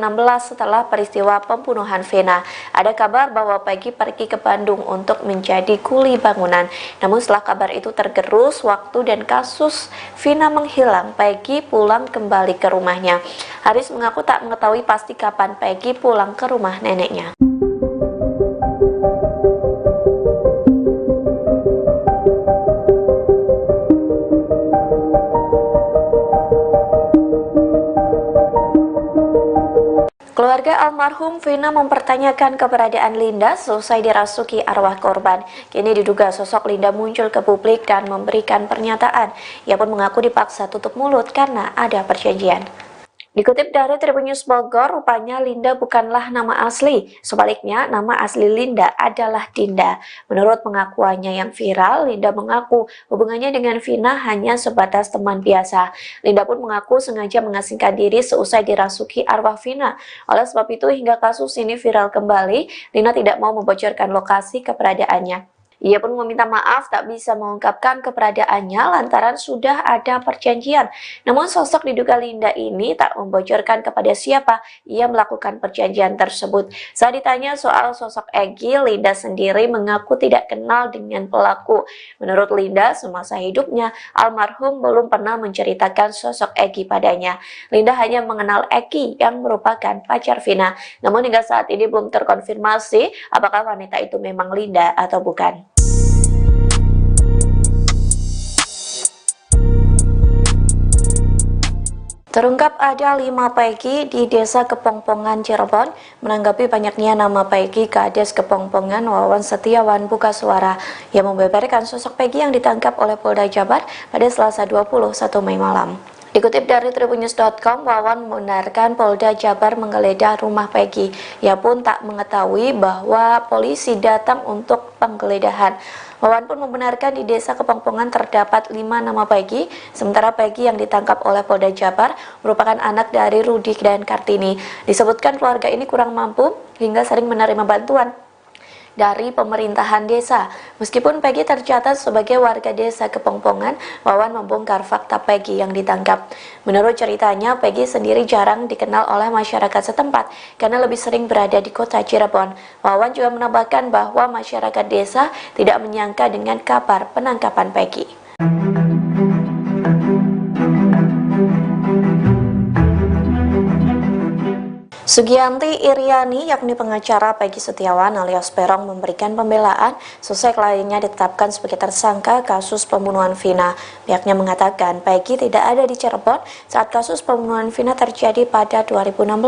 setelah peristiwa pembunuhan Vina. Ada kabar bahwa Peggy pergi ke Bandung untuk menjadi kuli bangunan. Namun setelah kabar itu tergerus waktu dan kasus Vina menghilang, Peggy pulang kembali ke rumahnya. Aris mengaku tak mengetahui pasti kapan Peggy pulang ke rumah neneknya. Keluarga almarhum Vina mempertanyakan keberadaan Linda selesai dirasuki arwah korban. Kini diduga sosok Linda muncul ke publik dan memberikan pernyataan. Ia pun mengaku dipaksa tutup mulut karena ada perjanjian. Dikutip dari Tribun News Bogor, rupanya Linda bukanlah nama asli. Sebaliknya, nama asli Linda adalah Dinda. Menurut pengakuannya yang viral, Linda mengaku hubungannya dengan Vina hanya sebatas teman biasa. Linda pun mengaku sengaja mengasingkan diri seusai dirasuki arwah Vina. Oleh sebab itu, hingga kasus ini viral kembali, Linda tidak mau membocorkan lokasi keberadaannya. Ia pun meminta maaf tak bisa mengungkapkan keberadaannya lantaran sudah ada perjanjian. Namun sosok diduga Linda ini tak membocorkan kepada siapa ia melakukan perjanjian tersebut. Saat ditanya soal sosok Egy, Linda sendiri mengaku tidak kenal dengan pelaku. Menurut Linda, semasa hidupnya almarhum belum pernah menceritakan sosok Egy padanya. Linda hanya mengenal Eki yang merupakan pacar Vina. Namun hingga saat ini belum terkonfirmasi apakah wanita itu memang Linda atau bukan. Terungkap ada 5 Peggy di Desa Kepongpongan, Cirebon. Menanggapi banyaknya nama Peggy, Kades Kepongpongan Wawan Setiawan buka suara. Ia membeberkan sosok Peggy yang ditangkap oleh Polda Jabar pada Selasa 21 Mei malam. Dikutip dari tribunnews.com, Wawan membenarkan Polda Jabar menggeledah rumah Peggy. Ia pun tak mengetahui bahwa polisi datang untuk penggeledahan. Wawan pun membenarkan di Desa Kepongpongan terdapat 5 nama Peggy, sementara Peggy yang ditangkap oleh Polda Jabar merupakan anak dari Rudi dan Kartini. Disebutkan keluarga ini kurang mampu hingga sering menerima bantuan dari pemerintahan desa. Meskipun Peggy tercatat sebagai warga Desa Kepongpongan, Wawan membongkar fakta Peggy yang ditangkap. Menurut ceritanya, Peggy sendiri jarang dikenal oleh masyarakat setempat karena lebih sering berada di kota Cirebon. Wawan juga menambahkan bahwa masyarakat desa tidak menyangka dengan kabar penangkapan Peggy. Sugianti Iriani, yakni pengacara Peggy Setiawan alias Peron, memberikan pembelaan sesuai kliennya ditetapkan sebagai tersangka kasus pembunuhan Vina. Pihaknya mengatakan Peggy tidak ada di Cirebon saat kasus pembunuhan Vina terjadi pada 2016.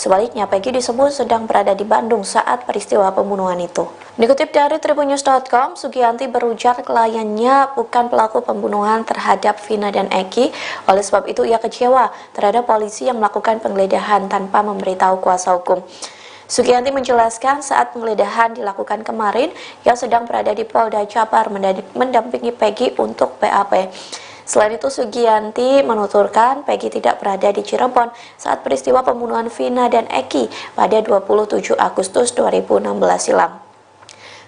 Sebaliknya, Peggy disebut sedang berada di Bandung saat peristiwa pembunuhan itu. Dikutip dari tribunnews.com, Sugianti berujar kliennya bukan pelaku pembunuhan terhadap Vina dan Eki. Oleh sebab itu, ia kecewa terhadap polisi yang melakukan penggeledahan tanpa memberitahu kuasa hukum. Sugianti menjelaskan saat penggeledahan dilakukan kemarin, ia sedang berada di Polda Jabar mendampingi Peggy untuk BAP. Selain itu, Sugianti menuturkan Peggy tidak berada di Cirebon saat peristiwa pembunuhan Vina dan Eki pada 27 Agustus 2016 silam.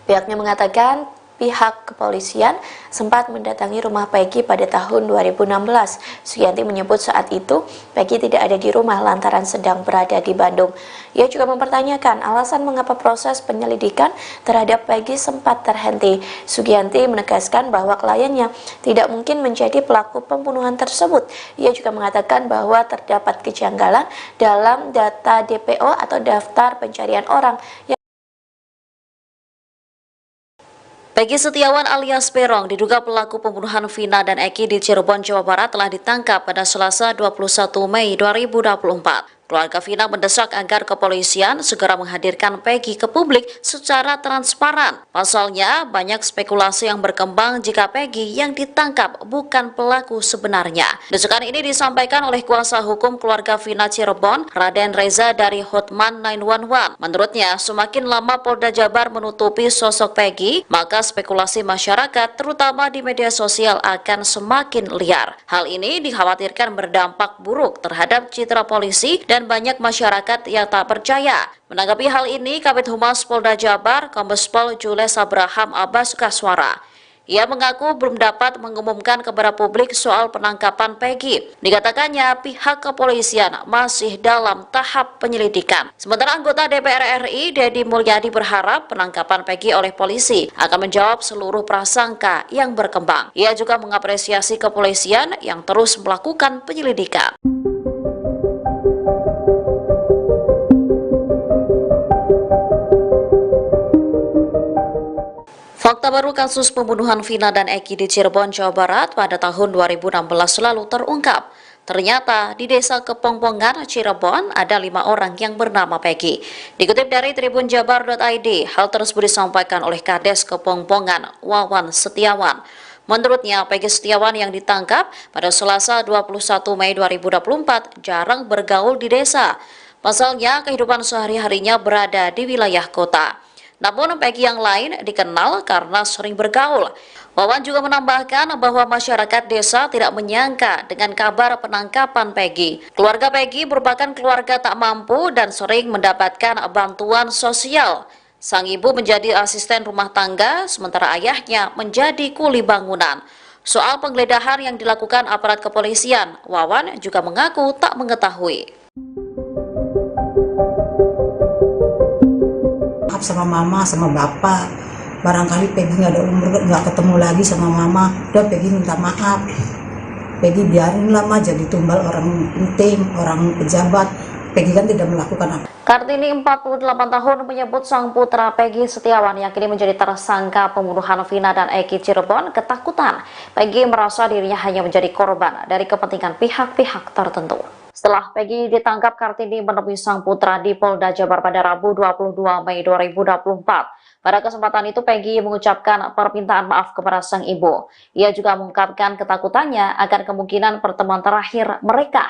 Pihaknya mengatakan pihak kepolisian sempat mendatangi rumah Peggy pada tahun 2016. Sugianti menyebut saat itu Peggy tidak ada di rumah lantaran sedang berada di Bandung. Ia juga mempertanyakan alasan mengapa proses penyelidikan terhadap Peggy sempat terhenti. Sugianti menegaskan bahwa kliennya tidak mungkin menjadi pelaku pembunuhan tersebut. Ia juga mengatakan bahwa terdapat kejanggalan dalam data DPO atau daftar pencarian orang. Peggy Setiawan alias Peron diduga pelaku pembunuhan Vina dan Eki di Cirebon, Jawa Barat telah ditangkap pada Selasa 21 Mei 2024. Keluarga Vina mendesak agar kepolisian segera menghadirkan Peggy ke publik secara transparan. Pasalnya, banyak spekulasi yang berkembang jika Peggy yang ditangkap bukan pelaku sebenarnya. Desakan ini disampaikan oleh kuasa hukum keluarga Vina Cirebon, Raden Reza dari Hotman 911. Menurutnya, semakin lama Polda Jabar menutupi sosok Peggy, maka spekulasi masyarakat, terutama di media sosial, akan semakin liar. Hal ini dikhawatirkan berdampak buruk terhadap citra polisi dan banyak masyarakat yang tak percaya. Menanggapi hal ini, Kabid Humas Polda Jabar, Kombes Pol Jules Abraham Abbas Kaswara. Ia mengaku belum dapat mengumumkan kepada publik soal penangkapan Peggy. Dikatakannya pihak kepolisian masih dalam tahap penyelidikan. Sementara anggota DPR RI, Deddy Mulyadi, berharap penangkapan Peggy oleh polisi akan menjawab seluruh prasangka yang berkembang. Ia juga mengapresiasi kepolisian yang terus melakukan penyelidikan. Fakta baru kasus pembunuhan Vina dan Eki di Cirebon, Jawa Barat pada tahun 2016 lalu terungkap. Ternyata di desa Kepongpongan, Cirebon, ada 5 orang yang bernama Peggy. Dikutip dari tribunjabar.id, hal tersebut disampaikan oleh Kades Kepongpongan, Wawan Setiawan. Menurutnya, Peggy Setiawan yang ditangkap pada Selasa 21 Mei 2024 jarang bergaul di desa. Pasalnya, kehidupan sehari-harinya berada di wilayah kota. Namun Peggy yang lain dikenal karena sering bergaul. Wawan juga menambahkan bahwa masyarakat desa tidak menyangka dengan kabar penangkapan Peggy. Keluarga Peggy merupakan keluarga tak mampu dan sering mendapatkan bantuan sosial. Sang ibu menjadi asisten rumah tangga, sementara ayahnya menjadi kuli bangunan. Soal penggeledahan yang dilakukan aparat kepolisian, Wawan juga mengaku tak mengetahui. Sama mama, sama bapak, barangkali Peggy nggak ada umur, nggak ketemu lagi sama mama, udah Peggy minta maaf. Peggy biarin lama jadi tumbal orang penting, orang pejabat. Peggy kan tidak melakukan apa. Kartini 48 tahun menyebut sang putra Peggy Setiawan yang kini menjadi tersangka pembunuhan Vina dan Eki Cirebon ketakutan. Peggy merasa dirinya hanya menjadi korban dari kepentingan pihak-pihak tertentu. Setelah Peggy ditangkap, Kartini menemui sang putra di Polda Jabar pada Rabu 22 Mei 2024. Pada kesempatan itu, Peggy mengucapkan permintaan maaf kepada sang ibu. Ia juga mengungkapkan ketakutannya akan kemungkinan pertemuan terakhir mereka.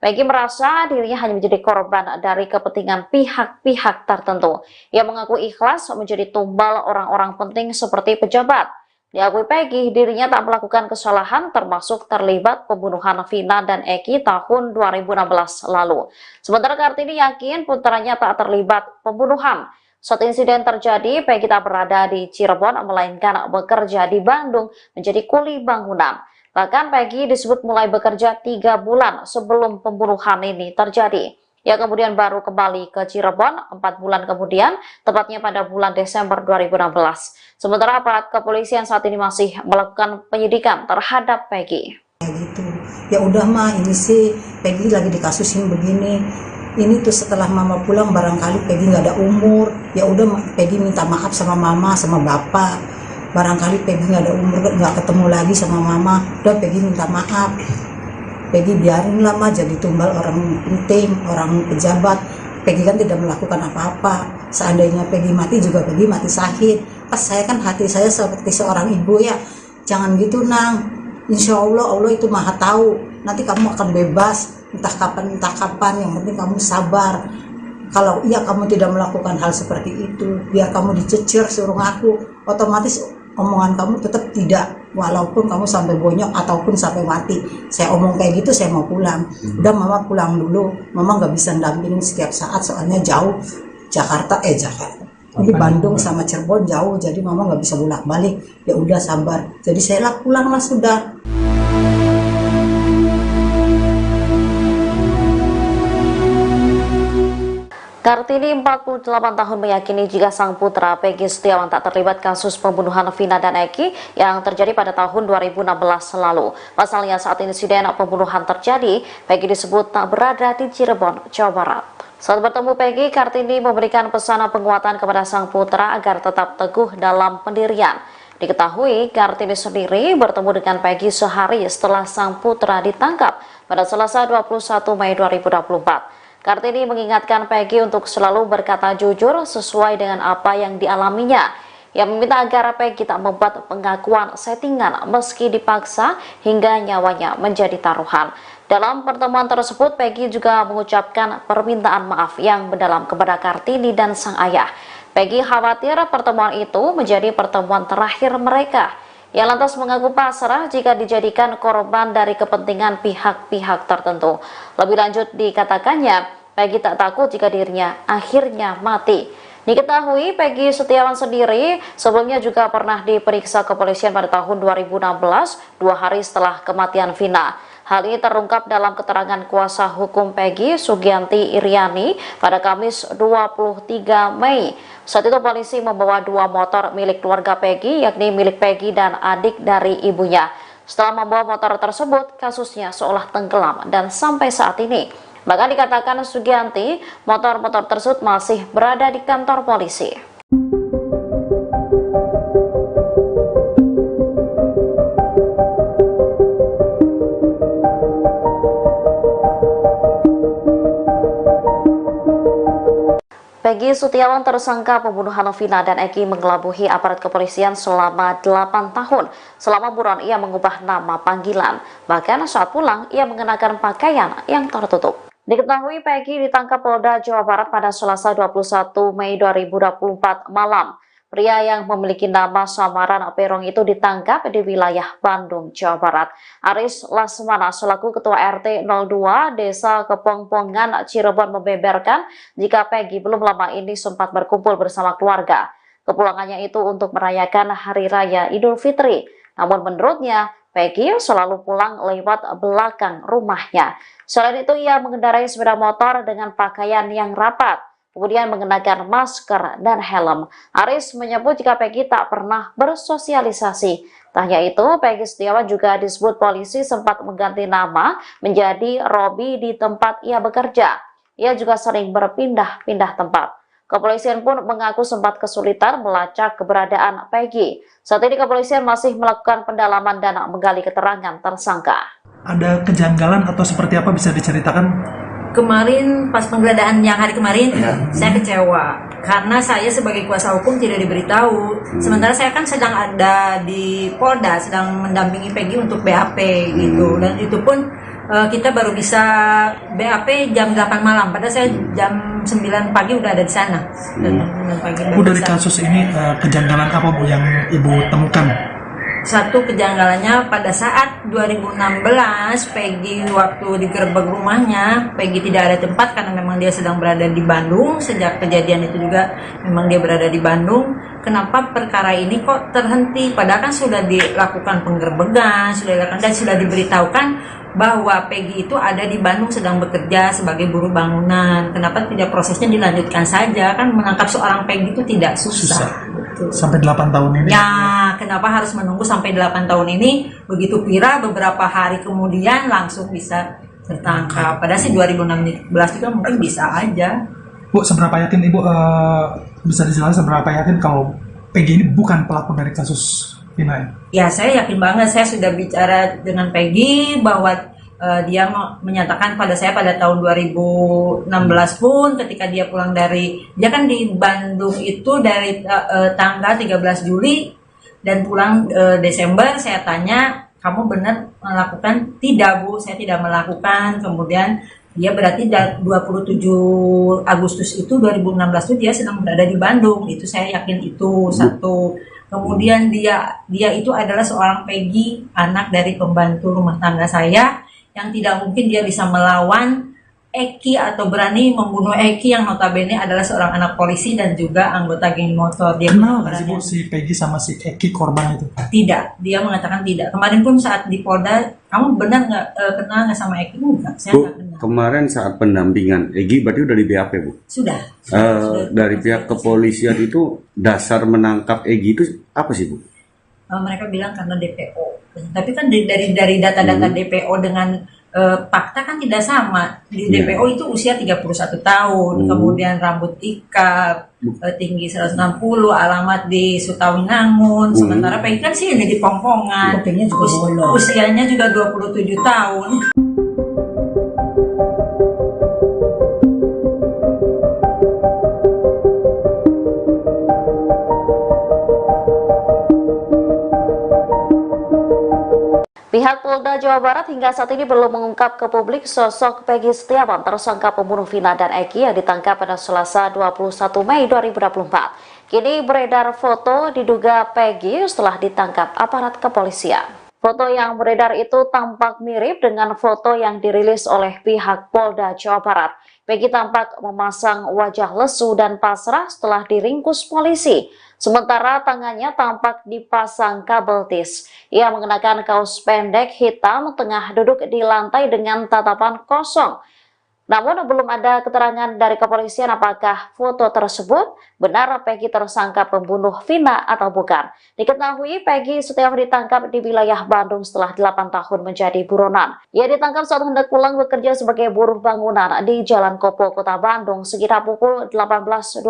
Peggy merasa dirinya hanya menjadi korban dari kepentingan pihak-pihak tertentu. Ia mengaku ikhlas menjadi tumbal orang-orang penting seperti pejabat. Diakui Peggy, dirinya tak melakukan kesalahan termasuk terlibat pembunuhan Vina dan Eki tahun 2016 lalu. Sementara Kartini yakin putranya tak terlibat pembunuhan. Saat insiden terjadi, Peggy tak berada di Cirebon, melainkan bekerja di Bandung menjadi kuli bangunan. Bahkan Peggy disebut mulai bekerja 3 bulan sebelum pembunuhan ini terjadi. Ia kemudian baru kembali ke Cirebon 4 bulan kemudian, tepatnya pada bulan Desember 2016. Sementara aparat kepolisian saat ini masih melakukan penyidikan terhadap Peggy. Gitu. Ya udah mah, ini sih Peggy lagi dikasusin begini. Ini tuh setelah mama pulang barangkali Peggy nggak ada umur, ya udah Peggy minta maaf sama mama sama bapak. Barangkali Peggy nggak ada umur, nggak ketemu lagi sama mama, udah Peggy minta maaf. Peggy biarin lah jadi tumbal orang penting, orang pejabat. Peggy kan tidak melakukan apa-apa. Seandainya Peggy mati juga Peggy mati syahid. Pas saya kan hati saya seperti seorang ibu ya. Jangan gitu Nang. Insya Allah Allah itu maha tahu. Nanti kamu akan bebas. Entah kapan. Yang penting kamu sabar. Kalau iya kamu tidak melakukan hal seperti itu, biar kamu dicecer suruh ngaku, otomatis omongan kamu tetap tidak, walaupun kamu sampai bonyok ataupun sampai mati. Saya omong kayak gitu, saya mau pulang. Udah mama pulang dulu, mama nggak bisa dampingin setiap saat soalnya jauh. Jakarta ini Bandung sama Cirebon jauh, jadi mama nggak bisa bolak-balik. Ya udah sabar, jadi saya pulang lah sudah. Kartini 48 tahun meyakini jika sang putra Peggy Setiawan tak terlibat kasus pembunuhan Vina dan Eki yang terjadi pada tahun 2016 lalu. Pasalnya saat insiden pembunuhan terjadi, Peggy disebut tak berada di Cirebon, Jawa Barat. Saat bertemu Peggy, Kartini memberikan pesan penguatan kepada sang putra agar tetap teguh dalam pendirian. Diketahui, Kartini sendiri bertemu dengan Peggy sehari setelah sang putra ditangkap pada Selasa 21 Mei 2024. Kartini mengingatkan Peggy untuk selalu berkata jujur sesuai dengan apa yang dialaminya. Ia meminta agar Peggy tak membuat pengakuan settingan meski dipaksa hingga nyawanya menjadi taruhan. Dalam pertemuan tersebut, Peggy juga mengucapkan permintaan maaf yang mendalam kepada Kartini dan sang ayah. Peggy khawatir pertemuan itu menjadi pertemuan terakhir mereka. Ia lantas mengaku pasrah jika dijadikan korban dari kepentingan pihak-pihak tertentu. Lebih lanjut dikatakannya, Peggy tak takut jika dirinya akhirnya mati. Diketahui Peggy Setiawan sendiri sebelumnya juga pernah diperiksa kepolisian pada tahun 2016, 2 hari setelah kematian Vina. Hal ini terungkap dalam keterangan kuasa hukum Peggy, Sugianti Iriani, pada Kamis 23 Mei. Saat itu polisi membawa 2 motor milik keluarga Peggy, yakni milik Peggy dan adik dari ibunya. Setelah membawa motor tersebut, kasusnya seolah tenggelam dan sampai saat ini. Bahkan dikatakan Sugianti, motor-motor tersebut masih berada di kantor polisi. Peggy Setiawan, tersangka pembunuhan Vina dan Eki, mengelabuhi aparat kepolisian selama 8 tahun. Selama buron ia mengubah nama panggilan. Bahkan saat pulang ia mengenakan pakaian yang tertutup. Diketahui Peggy ditangkap Polda Jawa Barat pada Selasa 21 Mei 2024 malam. Pria yang memiliki nama samaran Perong itu ditangkap di wilayah Bandung, Jawa Barat. Aris Lasmana selaku Ketua RT 02 Desa Kepongpongan, Cirebon membeberkan jika Peggy belum lama ini sempat berkumpul bersama keluarga. Kepulangannya itu untuk merayakan Hari Raya Idul Fitri. Namun menurutnya, Peggy selalu pulang lewat belakang rumahnya. Selain itu, ia mengendarai sepeda motor dengan pakaian yang rapat, kemudian mengenakan masker dan helm. Aris menyebut jika Peggy tak pernah bersosialisasi. Tak hanya itu, Peggy Setiawan juga disebut polisi sempat mengganti nama menjadi Robi di tempat ia bekerja. Ia juga sering berpindah-pindah tempat. Kepolisian pun mengaku sempat kesulitan melacak keberadaan Peggy. Saat ini kepolisian masih melakukan pendalaman dan menggali keterangan tersangka. Ada kejanggalan atau seperti apa bisa diceritakan? Kemarin pas penggeledahan yang hari kemarin, saya kecewa karena saya sebagai kuasa hukum tidak diberitahu. Sementara saya kan sedang ada di Polda, sedang mendampingi Peggy untuk BAP gitu, dan itu pun kita baru bisa BAP jam 8 malam. Padahal saya jam 9 pagi udah ada di sana. Bu, dari kasus ini kejanggalan apa Bu yang Ibu temukan? Satu kejanggalannya pada saat 2016 Peggy waktu digerebek rumahnya, Peggy tidak ada tempat karena memang dia sedang berada di Bandung. Sejak kejadian itu juga memang dia berada di Bandung. Kenapa perkara ini kok terhenti? Padahal kan sudah dilakukan penggerbekan, sudah diberitahukan bahwa Peggy itu ada di Bandung sedang bekerja sebagai buruh bangunan. Kenapa tidak prosesnya dilanjutkan saja? Kan menangkap seorang Peggy itu tidak susah. Sampai 8 tahun ini? Ya, kenapa harus menunggu sampai 8 tahun ini? Begitu viral, beberapa hari kemudian langsung bisa tertangkap. Padahal sih 2016 juga mungkin bisa aja. Bu, seberapa yakin Ibu bisa dijelaskan seberapa yakin kalau Peggy ini bukan pelaku dari kasus Vina ini? Ya, saya yakin banget. Saya sudah bicara dengan Peggy bahwa dia menyatakan pada saya pada tahun 2016 pun ketika dia pulang dia kan di Bandung itu dari tanggal 13 Juli dan pulang Desember. Saya tanya, kamu benar melakukan? Tidak, Bu, saya tidak melakukan. Kemudian dia berarti 27 Agustus itu 2016 itu dia sedang berada di Bandung. Itu saya yakin itu satu. Kemudian dia itu adalah seorang Peggy, anak dari pembantu rumah tangga saya, yang tidak mungkin dia bisa melawan Eki atau berani membunuh Eki yang notabene adalah seorang anak polisi dan juga anggota geng motor. Dia Kenal nggak sih Bu si Peggy sama si Eki korban itu? Tidak, dia mengatakan tidak. Kemarin pun saat di Polda, kamu benar nggak kenal nggak sama Eki? Enggak, saya Bu, nggak kenal. kemarin saat pendampingan Egi berarti udah di BAP, Bu? Sudah. Dari pihak kepolisian itu dasar menangkap Egi itu apa sih, Bu? Mereka bilang karena DPO. Tapi kan dari data-data DPO dengan fakta kan tidak sama. Di DPO itu usia 31 tahun, kemudian rambut ikal, tinggi 160, alamat di Sutawinangun. Sementara Peggy kan sih ini di Pongpongan. Kupingnya juga bolong. Usianya juga 27 tahun. Pihak Polda Jawa Barat hingga saat ini belum mengungkap ke publik sosok Peggy Setiawan, tersangka pembunuh Vina dan Eki yang ditangkap pada Selasa 21 Mei 2024. Kini beredar foto diduga Peggy setelah ditangkap aparat kepolisian. Foto yang beredar itu tampak mirip dengan foto yang dirilis oleh pihak Polda Jawa Barat. Peggy tampak memasang wajah lesu dan pasrah setelah diringkus polisi. Sementara tangannya tampak dipasang kabel tis. Ia mengenakan kaos pendek hitam, tengah duduk di lantai dengan tatapan kosong. Namun belum ada keterangan dari kepolisian apakah foto tersebut benar Peggy tersangka pembunuh Vina atau bukan. Diketahui Peggy Setiawan ditangkap di wilayah Bandung setelah 8 tahun menjadi buronan. Ia ditangkap saat hendak pulang bekerja sebagai buruh bangunan di Jalan Kopo, Kota Bandung sekitar pukul 18.23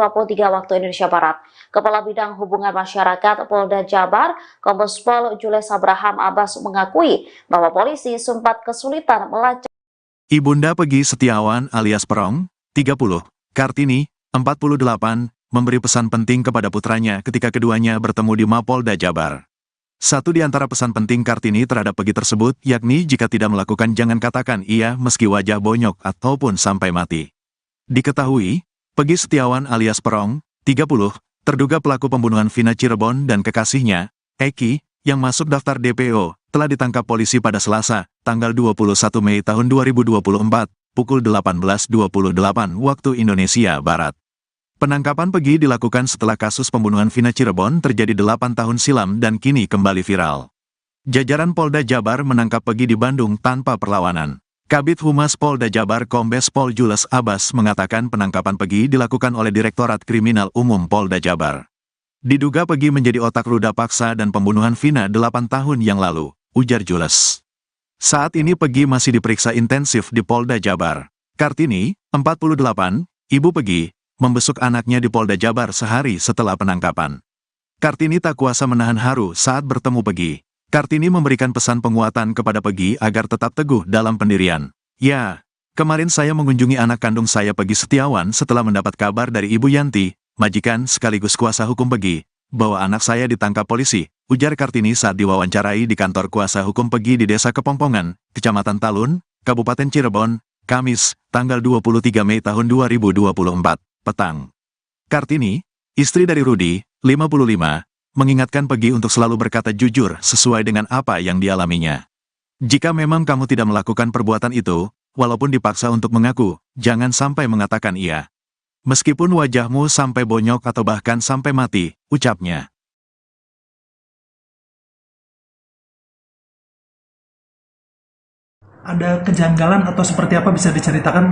waktu Indonesia Barat. Kepala Bidang Hubungan Masyarakat Polda Jabar, Kombes Pol Jules Abraham Abbas mengakui bahwa polisi sempat kesulitan melacak Ibunda Peggy Setiawan alias Perong, 30, Kartini, 48, memberi pesan penting kepada putranya ketika keduanya bertemu di Mapolda Jabar. Satu di antara pesan penting Kartini terhadap Peggy tersebut, yakni jika tidak melakukan jangan katakan iya meski wajah bonyok ataupun sampai mati. Diketahui, Peggy Setiawan alias Perong, 30, terduga pelaku pembunuhan Vina Cirebon dan kekasihnya, Eki, yang masuk daftar DPO, telah ditangkap polisi pada Selasa, tanggal 21 Mei tahun 2024, pukul 18.28 waktu Indonesia Barat. Penangkapan Peggy dilakukan setelah kasus pembunuhan Vina Cirebon terjadi 8 tahun silam dan kini kembali viral. Jajaran Polda Jabar menangkap Peggy di Bandung tanpa perlawanan. Kabid Humas Polda Jabar Kombes Pol Jules Abbas mengatakan penangkapan Peggy dilakukan oleh Direktorat Kriminal Umum Polda Jabar. Diduga Peggy menjadi otak ruda paksa dan pembunuhan Vina 8 tahun yang lalu, ujar Jules. Saat ini Peggy masih diperiksa intensif di Polda Jabar. Kartini, 48, ibu Peggy, membesuk anaknya di Polda Jabar sehari setelah penangkapan. Kartini tak kuasa menahan haru saat bertemu Peggy. Kartini memberikan pesan penguatan kepada Peggy agar tetap teguh dalam pendirian. Ya, kemarin saya mengunjungi anak kandung saya Peggy Setiawan setelah mendapat kabar dari Ibu Yanti, majikan sekaligus kuasa hukum Peggy, bahwa anak saya ditangkap polisi, ujar Kartini saat diwawancarai di kantor kuasa hukum Peggy di Desa Kepongpongan, Kecamatan Talun, Kabupaten Cirebon, Kamis, tanggal 23 Mei tahun 2024, petang. Kartini, istri dari Rudi, 55, mengingatkan Peggy untuk selalu berkata jujur sesuai dengan apa yang dialaminya. Jika memang kamu tidak melakukan perbuatan itu, walaupun dipaksa untuk mengaku, jangan sampai mengatakan iya. Meskipun wajahmu sampai bonyok atau bahkan sampai mati, ucapnya. Ada kejanggalan atau seperti apa bisa diceritakan?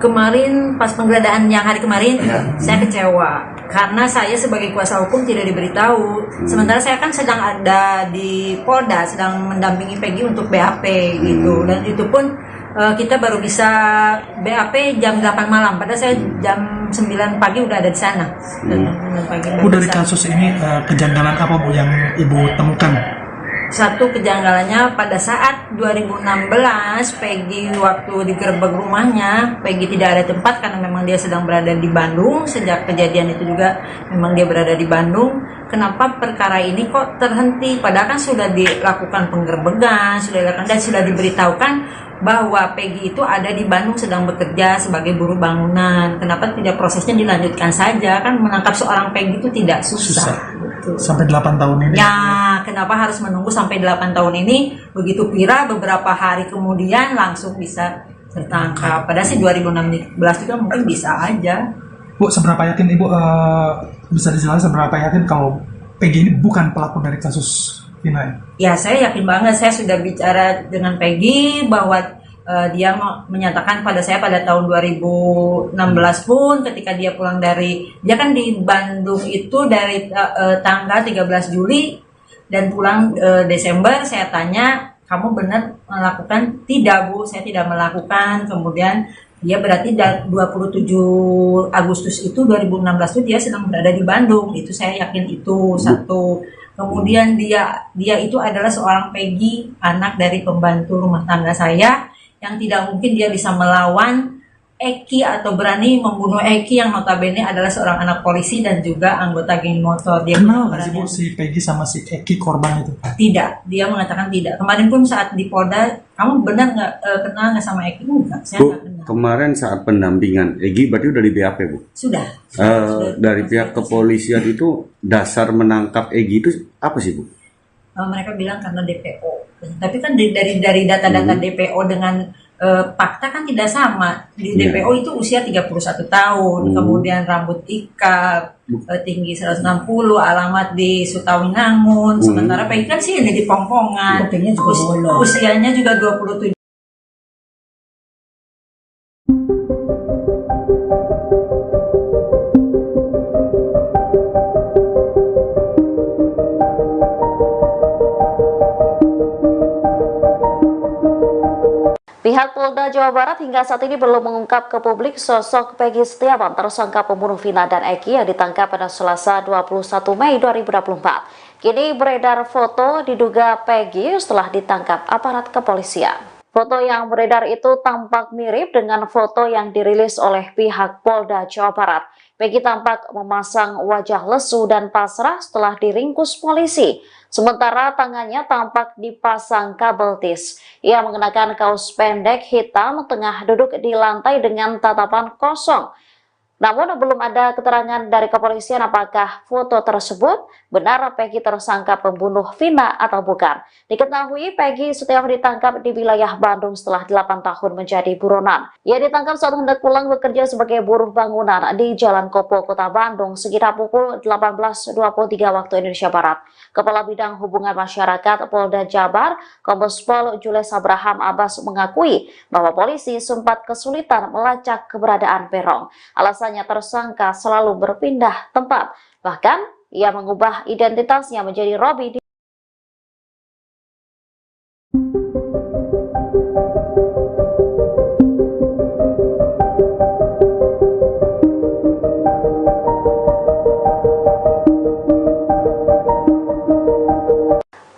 Kemarin pas penggeledahan yang hari kemarin, saya kecewa karena saya sebagai kuasa hukum tidak diberitahu. Sementara saya kan sedang ada di Polda, sedang mendampingi Peggy untuk BAP gitu, dan itu pun Kita baru bisa BAP jam 8 malam, padahal saya jam 9 pagi udah ada di sana. Dan 9 pagi udah Bu, di dari sana. kasus ini kejanggalan apa Bu yang Ibu temukan? Satu kejanggalannya pada saat 2016 Peggy waktu digerebek rumahnya, Peggy tidak ada tempat karena memang dia sedang berada di Bandung. Sejak kejadian itu juga memang dia berada di Bandung. Kenapa perkara ini kok terhenti? Padahal kan sudah dilakukan penggerbekan, sudah dilakukan dan sudah diberitahukan bahwa Peggy itu ada di Bandung sedang bekerja sebagai buruh bangunan. Kenapa tidak prosesnya dilanjutkan saja? Kan menangkap seorang Peggy itu tidak susah. Betul. Sampai 8 tahun ini. Ya, kenapa harus menunggu sampai 8 tahun ini? Begitu viral beberapa hari kemudian langsung bisa tertangkap. Padahal sih 2016 juga mungkin bisa aja. Bu, seberapa yakin Ibu bisa dijelaskan seberapa yakin kalau Peggy ini bukan pelaku dari kasus Vina ini? Ya, saya yakin banget. Saya sudah bicara dengan Peggy bahwa dia menyatakan pada saya pada tahun 2016 pun ketika dia pulang dia kan di Bandung itu dari tanggal 13 Juli dan pulang Desember. Saya tanya, kamu benar melakukan? Tidak Bu, saya tidak melakukan. Kemudian dia berarti 27 Agustus itu 2016 itu dia sedang berada di Bandung. Itu saya yakin itu satu. Kemudian dia itu adalah seorang Peggy, anak dari pembantu rumah tangga saya, yang tidak mungkin dia bisa melawan Eki atau berani membunuh Eki yang notabene adalah seorang anak polisi dan juga anggota geng motor. Dia Kenal nggak sih Bu berani- si Peggy sama si Eki korban itu? Tidak, dia mengatakan tidak. Kemarin pun saat di Polda, kamu benar nggak kenal nggak sama Eki? Enggak, saya Bu, nggak kenal. kemarin saat pendampingan Egi berarti udah di BAP, Bu. Sudah. Dari pihak kepolisian itu dasar menangkap Egi itu apa sih, Bu? Mereka bilang karena DPO. Tapi kan dari data-data DPO dengan fakta kan tidak sama. Di Iya. DPO itu usia 31 tahun, kemudian rambut ikal, tinggi 160, alamat di Sutawinangun. Sementara Peggy kan sih ini di Pongpongan. Kupingnya juga bolong. Usianya juga 27. Pihak Polda Jawa Barat hingga saat ini belum mengungkap ke publik sosok Peggy Setiawan, tersangka pembunuh Vina dan Eki yang ditangkap pada Selasa 21 Mei 2024. Kini beredar foto diduga Peggy setelah ditangkap aparat kepolisian. Foto yang beredar itu tampak mirip dengan foto yang dirilis oleh pihak Polda Jawa Barat. Peggy tampak memasang wajah lesu dan pasrah setelah diringkus polisi. Sementara tangannya tampak dipasang kabel tis. Ia mengenakan kaos pendek hitam tengah duduk di lantai dengan tatapan kosong. Namun belum ada keterangan dari kepolisian apakah foto tersebut benar Peggy tersangka pembunuh Vina atau bukan. Diketahui Peggy Setiawan ditangkap di wilayah Bandung setelah 8 tahun menjadi buronan. Ia ditangkap saat hendak pulang bekerja sebagai buruh bangunan di Jalan Kopo, Kota Bandung sekitar pukul 18.23 waktu Indonesia Barat. Kepala Bidang Hubungan Masyarakat Polda Jabar, Kombes Pol Jules Abraham Abbas mengakui bahwa polisi sempat kesulitan melacak keberadaan Peron. Alasannya tersangka selalu berpindah tempat. Bahkan, ia mengubah identitasnya menjadi Robi.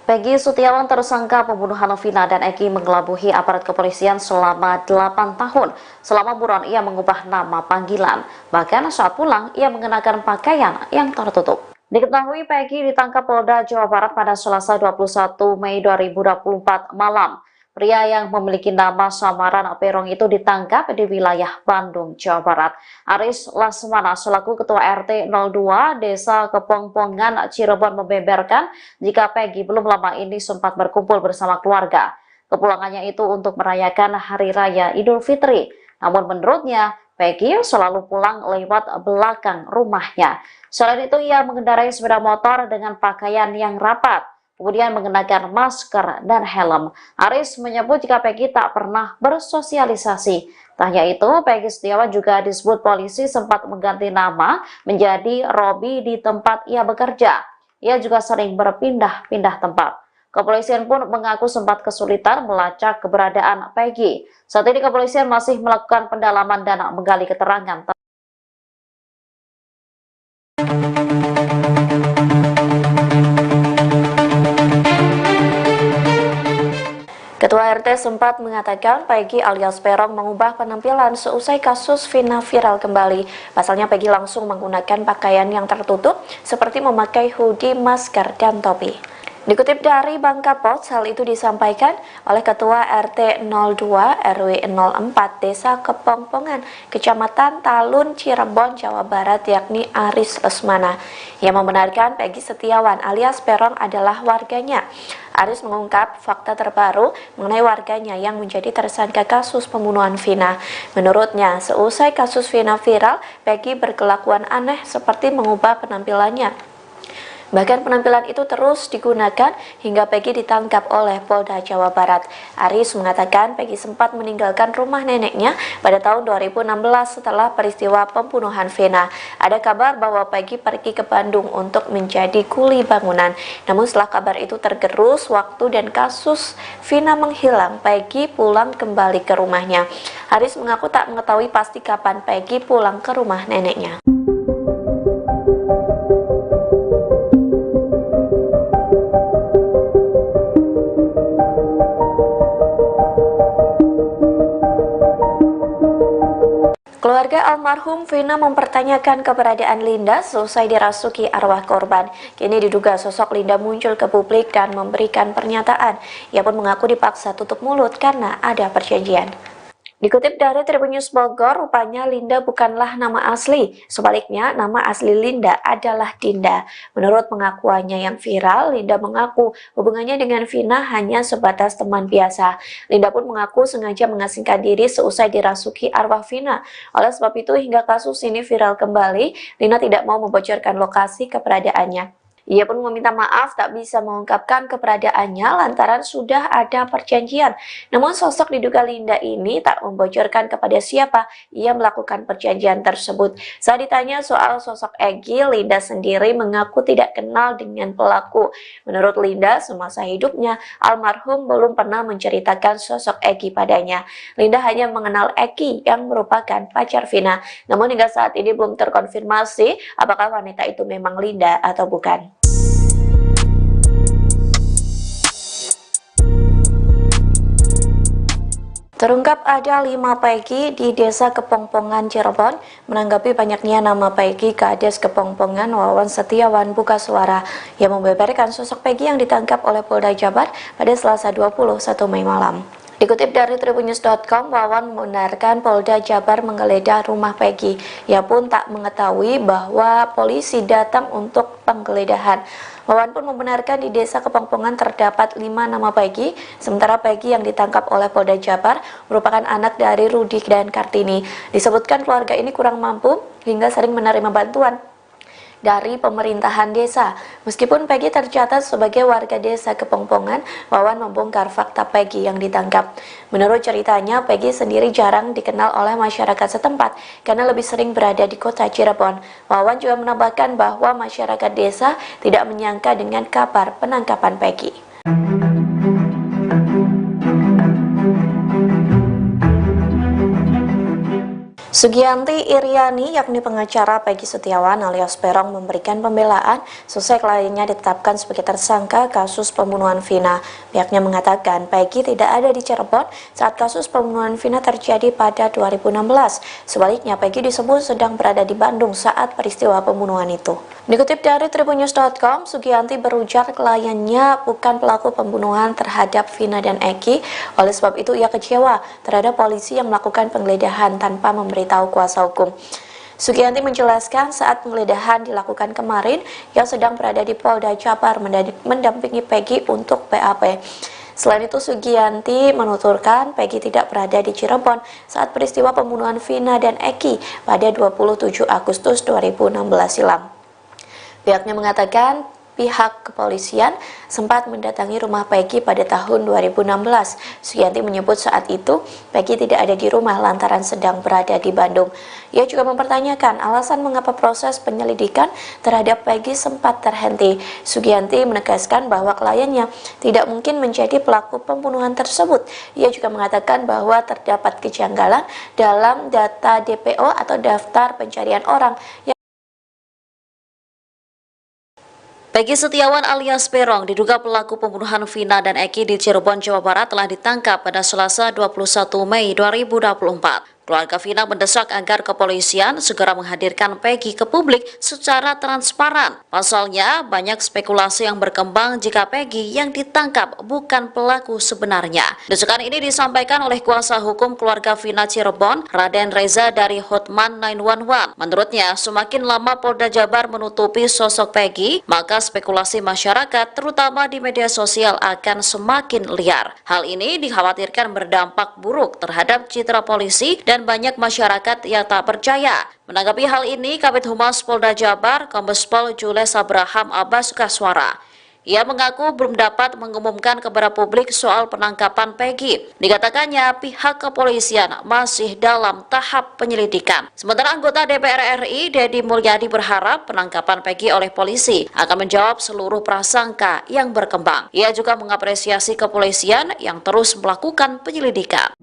Peggy Setiawan, tersangka pembunuhan Vina dan Eki, mengelabuhi aparat kepolisian selama 8 tahun. Selama buron, ia mengubah nama panggilan. Bahkan saat pulang, ia mengenakan pakaian yang tertutup. Diketahui Peggy ditangkap Polda Jawa Barat pada Selasa 21 Mei 2024 malam. Pria yang memiliki nama samaran Perong itu ditangkap di wilayah Bandung, Jawa Barat. Aris Lasmana selaku Ketua RT 02 Desa Kepongpongan, Cirebon membeberkan jika Peggy belum lama ini sempat berkumpul bersama keluarga. Kepulangannya itu untuk merayakan Hari Raya Idul Fitri. Namun menurutnya, Peggy selalu pulang lewat belakang rumahnya. Selain itu, ia mengendarai sepeda motor dengan pakaian yang rapat, kemudian mengenakan masker dan helm. Aris menyebut jika Peggy tak pernah bersosialisasi. Tak hanya itu, Peggy Setiawan juga disebut polisi sempat mengganti nama menjadi Robi di tempat ia bekerja. Ia juga sering berpindah-pindah tempat. Kepolisian pun mengaku sempat kesulitan melacak keberadaan Peggy. Saat ini kepolisian masih melakukan pendalaman dan menggali keterangan. Ketua RT sempat mengatakan Peggy alias Peron mengubah penampilan seusai kasus Vina viral kembali. Pasalnya Peggy langsung menggunakan pakaian yang tertutup seperti memakai hoodie, masker, dan topi. Dikutip dari Bangka Pos, hal itu disampaikan oleh Ketua RT 02 RW 04 Desa Kepongpongan, Kecamatan Talun, Cirebon, Jawa Barat, yakni Aris Lesmana, yang membenarkan Peggy Setiawan alias Peron adalah warganya. Aris mengungkap fakta terbaru mengenai warganya yang menjadi tersangka kasus pembunuhan Vina. Menurutnya, seusai kasus Vina viral, Peggy berkelakuan aneh seperti mengubah penampilannya. Bahkan penampilan itu terus digunakan hingga Peggy ditangkap oleh Polda Jawa Barat. Aris mengatakan Peggy sempat meninggalkan rumah neneknya pada tahun 2016 setelah peristiwa pembunuhan Vina. Ada kabar bahwa Peggy pergi ke Bandung untuk menjadi kuli bangunan. Namun setelah kabar itu tergerus waktu dan kasus Vina menghilang, Peggy pulang kembali ke rumahnya. Aris mengaku tak mengetahui pasti kapan Peggy pulang ke rumah neneknya. Keluarga almarhum Vina mempertanyakan keberadaan Linda selesai dirasuki arwah korban. Kini diduga sosok Linda muncul ke publik dan memberikan pernyataan. Ia pun mengaku dipaksa tutup mulut karena ada perjanjian. Dikutip dari Tribun News Bogor, rupanya Linda bukanlah nama asli. Sebaliknya, nama asli Linda adalah Dinda. Menurut pengakuannya yang viral, Linda mengaku hubungannya dengan Vina hanya sebatas teman biasa. Linda pun mengaku sengaja mengasingkan diri seusai dirasuki arwah Vina. Oleh sebab itu, hingga kasus ini viral kembali, Linda tidak mau membocorkan lokasi keberadaannya. Ia pun meminta maaf tak bisa mengungkapkan keberadaannya lantaran sudah ada perjanjian. Namun sosok diduga Linda ini tak membocorkan kepada siapa ia melakukan perjanjian tersebut. Saat ditanya soal sosok Egy, Linda sendiri mengaku tidak kenal dengan pelaku. Menurut Linda, semasa hidupnya almarhum belum pernah menceritakan sosok Egy padanya. Linda hanya mengenal Egy yang merupakan pacar Vina. Namun hingga saat ini belum terkonfirmasi apakah wanita itu memang Linda atau bukan. Terungkap ada 5 Peggy di Desa Kepongpongan, Cirebon. Menanggapi banyaknya nama Peggy, Kades Kepongpongan Wawan Setiawan buka suara yang membeberkan sosok Peggy yang ditangkap oleh Polda Jabar pada Selasa 21 Mei malam. Dikutip dari tribunnews.com, Wawan membenarkan Polda Jabar menggeledah rumah Peggy. Ia pun tak mengetahui bahwa polisi datang untuk penggeledahan. Wawan pun membenarkan di Desa Kepongpongan terdapat 5 nama Peggy, sementara Peggy yang ditangkap oleh Polda Jabar merupakan anak dari Rudi dan Kartini. Disebutkan keluarga ini kurang mampu hingga sering menerima bantuan dari pemerintahan desa. Meskipun Peggy tercatat sebagai warga Desa Kepongpongan, Wawan membongkar fakta Peggy yang ditangkap. Menurut ceritanya, Peggy sendiri jarang dikenal oleh masyarakat setempat karena lebih sering berada di kota Cirebon. Wawan juga menambahkan bahwa masyarakat desa tidak menyangka dengan kabar penangkapan Peggy. Sugianti Iriani, yakni pengacara Peggy Setiawan alias Peron, memberikan pembelaan selesai kliennya ditetapkan sebagai tersangka kasus pembunuhan Vina. Pihaknya mengatakan Peggy tidak ada di Cirebon saat kasus pembunuhan Vina terjadi pada 2016. Sebaliknya, Peggy disebut sedang berada di Bandung saat peristiwa pembunuhan itu. Dikutip dari tribunnews.com, Sugianti berujar kliennya bukan pelaku pembunuhan terhadap Vina dan Egy. Oleh sebab itu, ia kecewa terhadap polisi yang melakukan penggeledahan tanpa memberitahu kuasa hukum. Sugianti menjelaskan saat penggeledahan dilakukan kemarin, ia sedang berada di Polda Jabar mendampingi Peggy untuk BAP. Selain itu, Sugianti menuturkan Peggy tidak berada di Cirebon saat peristiwa pembunuhan Vina dan Egy pada 27 Agustus 2016 silam. Pihaknya mengatakan pihak kepolisian sempat mendatangi rumah Peggy pada tahun 2016. Sugianti menyebut saat itu Peggy tidak ada di rumah lantaran sedang berada di Bandung. Ia juga mempertanyakan alasan mengapa proses penyelidikan terhadap Peggy sempat terhenti. Sugianti menegaskan bahwa kliennya tidak mungkin menjadi pelaku pembunuhan tersebut. Ia juga mengatakan bahwa terdapat kejanggalan dalam data DPO atau daftar pencarian orang. Peggy Setiawan alias Peron diduga pelaku pembunuhan Vina dan Eki di Cirebon, Jawa Barat telah ditangkap pada Selasa 21 Mei 2024. Keluarga Vina mendesak agar kepolisian segera menghadirkan Peggy ke publik secara transparan. Pasalnya, banyak spekulasi yang berkembang jika Peggy yang ditangkap bukan pelaku sebenarnya. Desakan ini disampaikan oleh kuasa hukum keluarga Vina Cirebon, Raden Reza dari Hotman 911. Menurutnya, semakin lama Polda Jabar menutupi sosok Peggy, maka spekulasi masyarakat, terutama di media sosial, akan semakin liar. Hal ini dikhawatirkan berdampak buruk terhadap citra polisi dan banyak masyarakat yang tak percaya. Menanggapi hal ini, Kabid Humas Polda Jabar, Kombes Pol Jules Abraham Abbas Kaswara. Ia mengaku belum dapat mengumumkan kepada publik soal penangkapan Peggy. Dikatakannya pihak kepolisian masih dalam tahap penyelidikan. Sementara anggota DPR RI, Deddy Mulyadi, berharap penangkapan Peggy oleh polisi akan menjawab seluruh prasangka yang berkembang. Ia juga mengapresiasi kepolisian yang terus melakukan penyelidikan.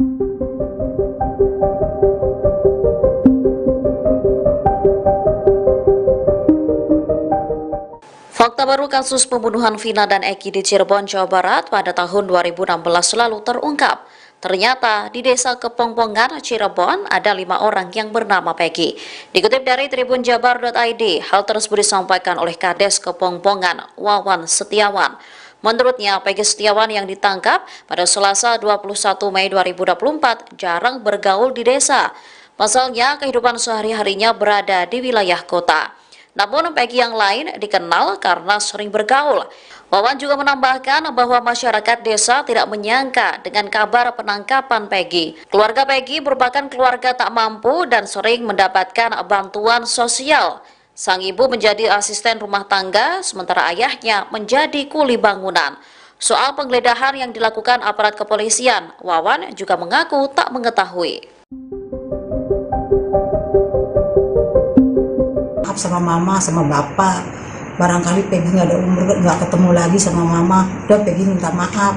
Fakta baru kasus pembunuhan Vina dan Eki di Cirebon, Jawa Barat pada tahun 2016 lalu terungkap. Ternyata di desa Kepongpongan, Cirebon ada 5 orang yang bernama Peggy. Dikutip dari tribunjabar.id, hal tersebut disampaikan oleh Kades Kepongpongan, Wawan Setiawan. Menurutnya, Peggy Setiawan yang ditangkap pada Selasa 21 Mei 2024 jarang bergaul di desa. Pasalnya, kehidupan sehari-harinya berada di wilayah kota. Namun Peggy yang lain dikenal karena sering bergaul. Wawan juga menambahkan bahwa masyarakat desa tidak menyangka dengan kabar penangkapan Peggy. Keluarga Peggy merupakan keluarga tak mampu dan sering mendapatkan bantuan sosial. Sang ibu menjadi asisten rumah tangga, sementara ayahnya menjadi kuli bangunan. Soal penggeledahan yang dilakukan aparat kepolisian, Wawan juga mengaku tak mengetahui. Sama mama, sama bapak, barangkali Peggy nggak ada umur, nggak ketemu lagi sama mama, udah Peggy minta maaf.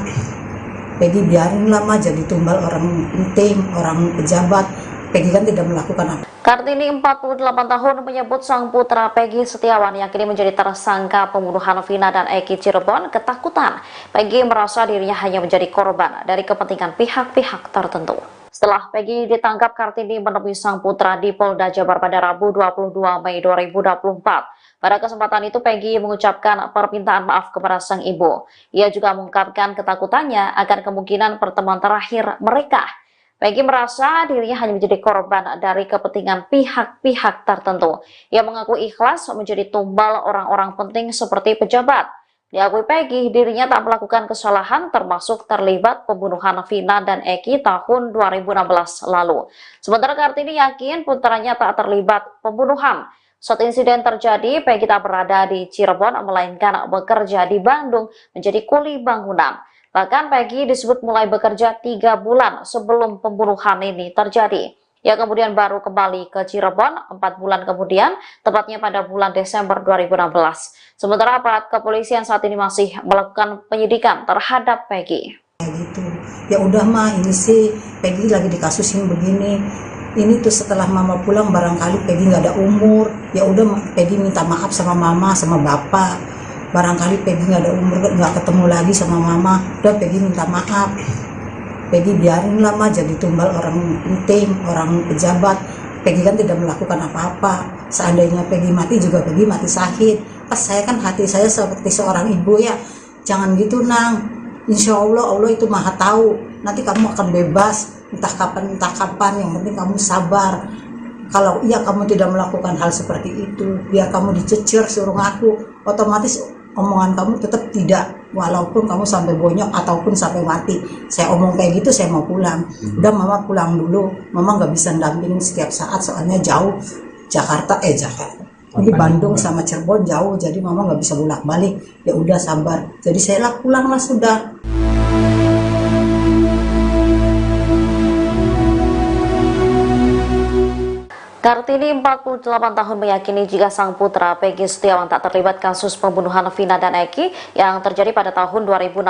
Peggy biarin lama jadi tumbal orang penting, orang pejabat. Peggy kan tidak melakukan apa. Kartini 48 tahun menyebut sang putra Peggy Setiawan yang kini menjadi tersangka pembunuhan Vina dan Eki Cirebon ketakutan. Peggy merasa dirinya hanya menjadi korban dari kepentingan pihak-pihak tertentu. Setelah Peggy ditangkap, Kartini menemui sang putra di Polda Jabar pada Rabu 22 Mei 2024. Pada kesempatan itu Peggy mengucapkan permintaan maaf kepada sang ibu. Ia juga mengungkapkan ketakutannya akan kemungkinan pertemuan terakhir mereka. Peggy merasa dirinya hanya menjadi korban dari kepentingan pihak-pihak tertentu. Ia mengaku ikhlas menjadi tumbal orang-orang penting seperti pejabat. Diakui Peggy, dirinya tak melakukan kesalahan termasuk terlibat pembunuhan Vina dan Eki tahun 2016 lalu. Sementara Kartini yakin putranya tak terlibat pembunuhan. Saat insiden terjadi, Peggy tak berada di Cirebon, melainkan bekerja di Bandung menjadi kuli bangunan. Bahkan Peggy disebut mulai bekerja 3 bulan sebelum pembunuhan ini terjadi. Ia kemudian baru kembali ke Cirebon 4 bulan kemudian, tepatnya pada bulan Desember 2016. Sementara aparat kepolisian saat ini masih melakukan penyidikan terhadap Peggy. Gitu. Ya udah mah, ini sih Peggy lagi dikasusin begini. Ini tuh setelah mama pulang barangkali Peggy nggak ada umur. Ya udah Peggy minta maaf sama mama, sama bapak. Barangkali Peggy nggak ada umur, nggak ketemu lagi sama mama. Udah Peggy minta maaf. Peggy biarin lama jadi tumbal orang penting, orang pejabat. Peggy kan tidak melakukan apa-apa. Seandainya Peggy mati juga Peggy mati syahid. Pas saya kan hati saya seperti seorang ibu ya. Jangan gitu nang. Insya Allah, Allah itu maha tahu. Nanti kamu akan bebas. Entah kapan. Yang penting kamu sabar. Kalau iya kamu tidak melakukan hal seperti itu, biar kamu dicecer suruh ngaku, otomatis omongan kamu tetap tidak, walaupun kamu sampai bonyok ataupun sampai mati. Saya omong kayak gitu, saya mau pulang. Udah mama pulang dulu, mama nggak bisa dampingin setiap saat soalnya jauh. Jakarta Ini Bandung sama Cirebon jauh, jadi mama nggak bisa bolak-balik. Ya udah sabar. Jadi saya lah pulang lah sudah. Kartini 48 tahun meyakini jika sang putra Peggy Setiawan tak terlibat kasus pembunuhan Vina dan Eki yang terjadi pada tahun 2016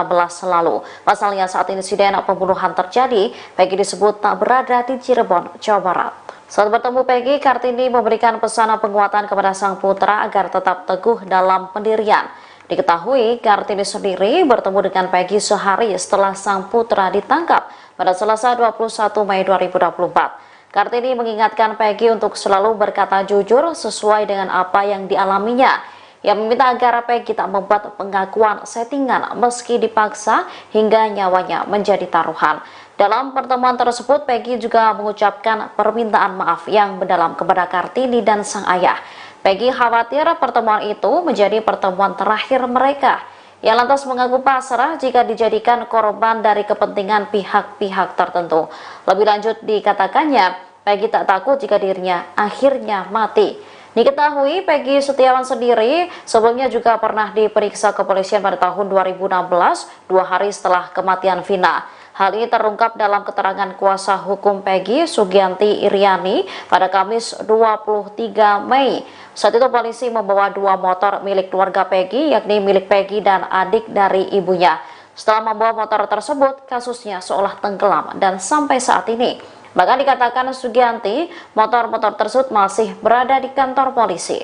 lalu. Pasalnya saat insiden pembunuhan terjadi, Peggy disebut tak berada di Cirebon, Jawa Barat. Saat bertemu Peggy, Kartini memberikan pesan penguatan kepada sang putra agar tetap teguh dalam pendirian. Diketahui, Kartini sendiri bertemu dengan Peggy sehari setelah sang putra ditangkap pada Selasa 21 Mei 2024. Kartini mengingatkan Peggy untuk selalu berkata jujur sesuai dengan apa yang dialaminya. Ia meminta agar Peggy tak membuat pengakuan settingan meski dipaksa hingga nyawanya menjadi taruhan. Dalam pertemuan tersebut, Peggy juga mengucapkan permintaan maaf yang mendalam kepada Kartini dan sang ayah. Peggy khawatir pertemuan itu menjadi pertemuan terakhir mereka. Ia lantas mengaku pasrah jika dijadikan korban dari kepentingan pihak-pihak tertentu. Lebih lanjut dikatakannya, Peggy tak takut jika dirinya akhirnya mati. Diketahui Peggy Setiawan sendiri sebelumnya juga pernah diperiksa kepolisian pada tahun 2016, 2 hari setelah kematian Vina. Hal ini terungkap dalam keterangan kuasa hukum Peggy, Sugianti Iriani, pada Kamis 23 Mei. Saat itu polisi membawa 2 motor milik keluarga Peggy, yakni milik Peggy dan adik dari ibunya. Setelah membawa motor tersebut, kasusnya seolah tenggelam dan sampai saat ini. Bahkan dikatakan Sugianti, motor-motor tersebut masih berada di kantor polisi.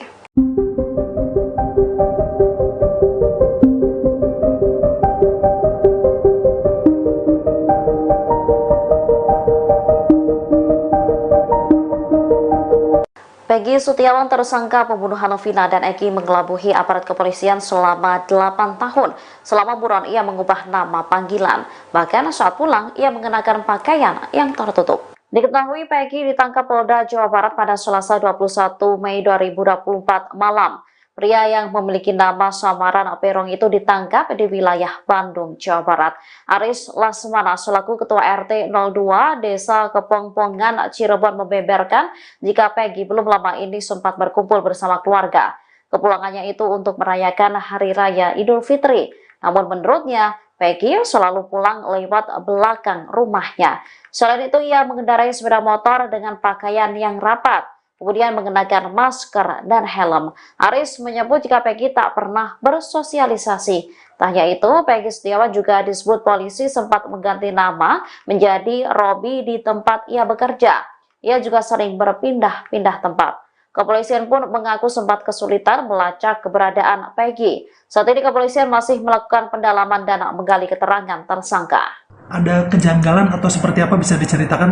Peggy Setiawan, tersangka pembunuhan Vina dan Eki, mengelabuhi aparat kepolisian selama 8 tahun. Selama buron ia mengubah nama panggilan. Bahkan saat pulang ia mengenakan pakaian yang tertutup. Diketahui Peggy ditangkap Polda Jawa Barat pada Selasa 21 Mei 2024 malam. Pria yang memiliki nama samaran Perong itu ditangkap di wilayah Bandung, Jawa Barat. Aris Lasmana selaku Ketua RT 02 Desa Kepongpongan, Cirebon membeberkan jika Peggy belum lama ini sempat berkumpul bersama keluarga. Kepulangannya itu untuk merayakan Hari Raya Idul Fitri. Namun menurutnya, Peggy selalu pulang lewat belakang rumahnya. Selain itu, ia mengendarai sepeda motor dengan pakaian yang rapat, kemudian mengenakan masker dan helm. Aris menyebut jika Peggy tak pernah bersosialisasi. Tak hanya itu, Peggy Setiawan juga disebut polisi sempat mengganti nama menjadi Robi di tempat ia bekerja. Ia juga sering berpindah-pindah tempat. Kepolisian pun mengaku sempat kesulitan melacak keberadaan Peggy. Saat ini kepolisian masih melakukan pendalaman dan menggali keterangan tersangka. Ada kejanggalan atau seperti apa bisa diceritakan?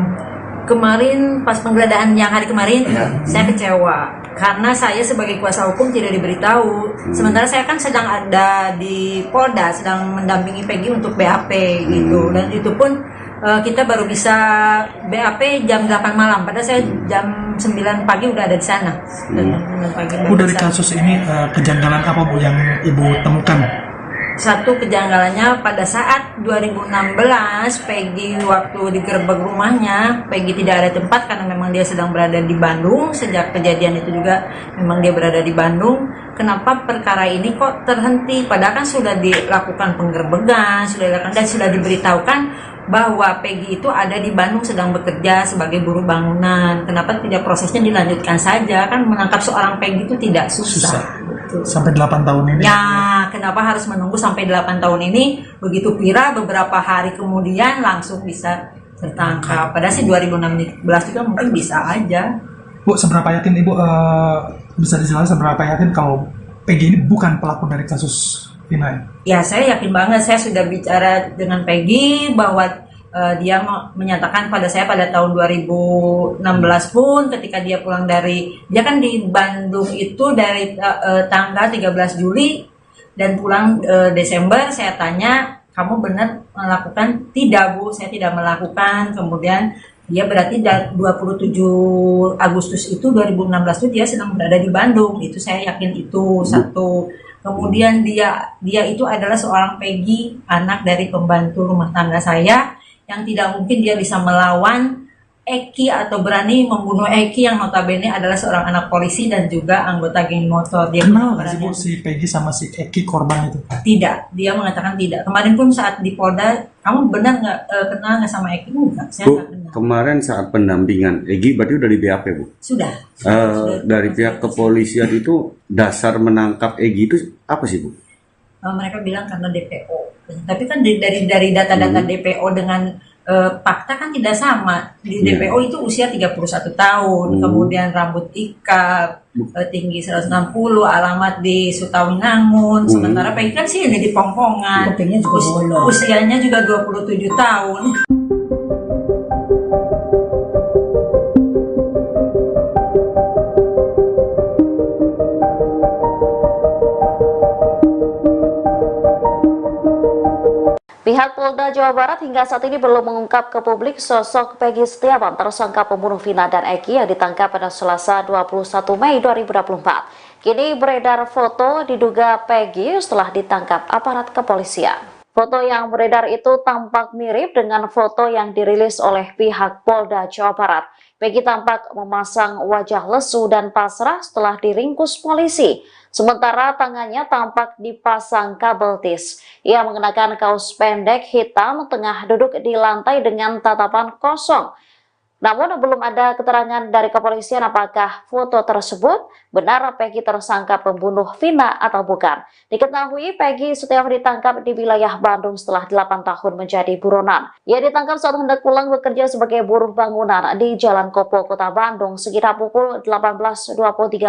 Kemarin pas penggeledahan yang hari kemarin, saya kecewa karena saya sebagai kuasa hukum tidak diberitahu. Sementara saya kan sedang ada di Polda, sedang mendampingi Peggy untuk BAP gitu, dan itu pun kita baru bisa BAP jam 8 malam. Padahal saya jam 9 pagi udah ada di sana. Bu, dari kasus ini kejanggalan apa Bu yang Ibu temukan? Satu kejanggalannya pada saat 2016 Peggy waktu digerebek rumahnya, Peggy tidak ada tempat karena memang dia sedang berada di Bandung. Sejak kejadian itu juga memang dia berada di Bandung. Kenapa perkara ini kok terhenti? Padahal kan sudah dilakukan penggerbekan, sudah dilakukan dan sudah diberitahukan bahwa Peggy itu ada di Bandung sedang bekerja sebagai buruh bangunan. Kenapa tidak prosesnya dilanjutkan saja? Kan menangkap seorang Peggy itu tidak susah. Sampai 8 tahun ini. Ya, kenapa harus menunggu sampai 8 tahun ini? Begitu viral, beberapa hari kemudian langsung bisa tertangkap. Padahal sih 2016 juga mungkin bisa aja. Bu, seberapa yakin Ibu bisa dijelaskan seberapa yakin kalau Peggy ini bukan pelaku dari kasus Vina? Ya, saya yakin banget. Saya sudah bicara dengan Peggy bahwa dia menyatakan pada saya pada tahun 2016 pun ketika dia pulang dia kan di Bandung itu dari tanggal 13 Juli dan pulang Desember. Saya tanya, kamu benar melakukan? Tidak Bu, saya tidak melakukan. Kemudian dia berarti 27 Agustus itu 2016 itu dia sedang berada di Bandung. Itu saya yakin itu satu. Kemudian dia itu adalah seorang Peggy, anak dari pembantu rumah tangga saya, yang tidak mungkin dia bisa melawan Eki atau berani membunuh Eki yang notabene adalah seorang anak polisi dan juga anggota geng motor. Dia Kenal nggak sih Bu berani- si Peggy sama si Eki korban itu? Tidak, dia mengatakan tidak. Kemarin pun saat di Polda, kamu benar nggak kenal nggak sama Eki? Enggak, saya Bu, nggak kenal. kemarin saat pendampingan Egi berarti udah di BAP, Bu. Sudah. Dari pihak kepolisian itu dasar menangkap Egi itu apa sih, Bu? Mereka bilang karena DPO. Tapi kan dari data-data DPO dengan fakta kan tidak sama. Di Iya. DPO itu usia 31 tahun, kemudian rambut ikal, tinggi 160, alamat di Sutawinangun. Sementara Peggy kan sih ini di Pongpongan. Kupingnya juga bolong. Usianya juga 27 tahun. Pihak Polda Jawa Barat hingga saat ini belum mengungkap ke publik sosok Peggy Setiawan, tersangka pembunuh Vina dan Eki yang ditangkap pada Selasa 21 Mei 2024. Kini beredar foto diduga Peggy setelah ditangkap aparat kepolisian. Foto yang beredar itu tampak mirip dengan foto yang dirilis oleh pihak Polda Jawa Barat. Peggy tampak memasang wajah lesu dan pasrah setelah diringkus polisi. Sementara tangannya tampak dipasang kabel tis. Ia mengenakan kaos pendek hitam, tengah duduk di lantai dengan tatapan kosong. Namun belum ada keterangan dari kepolisian apakah foto tersebut benar Peggy tersangka pembunuh Vina atau bukan. Diketahui Peggy Setiawan ditangkap di wilayah Bandung setelah 8 tahun menjadi buronan. Ia ditangkap saat hendak pulang bekerja sebagai buruh bangunan di Jalan Kopo, Kota Bandung sekitar pukul 18.23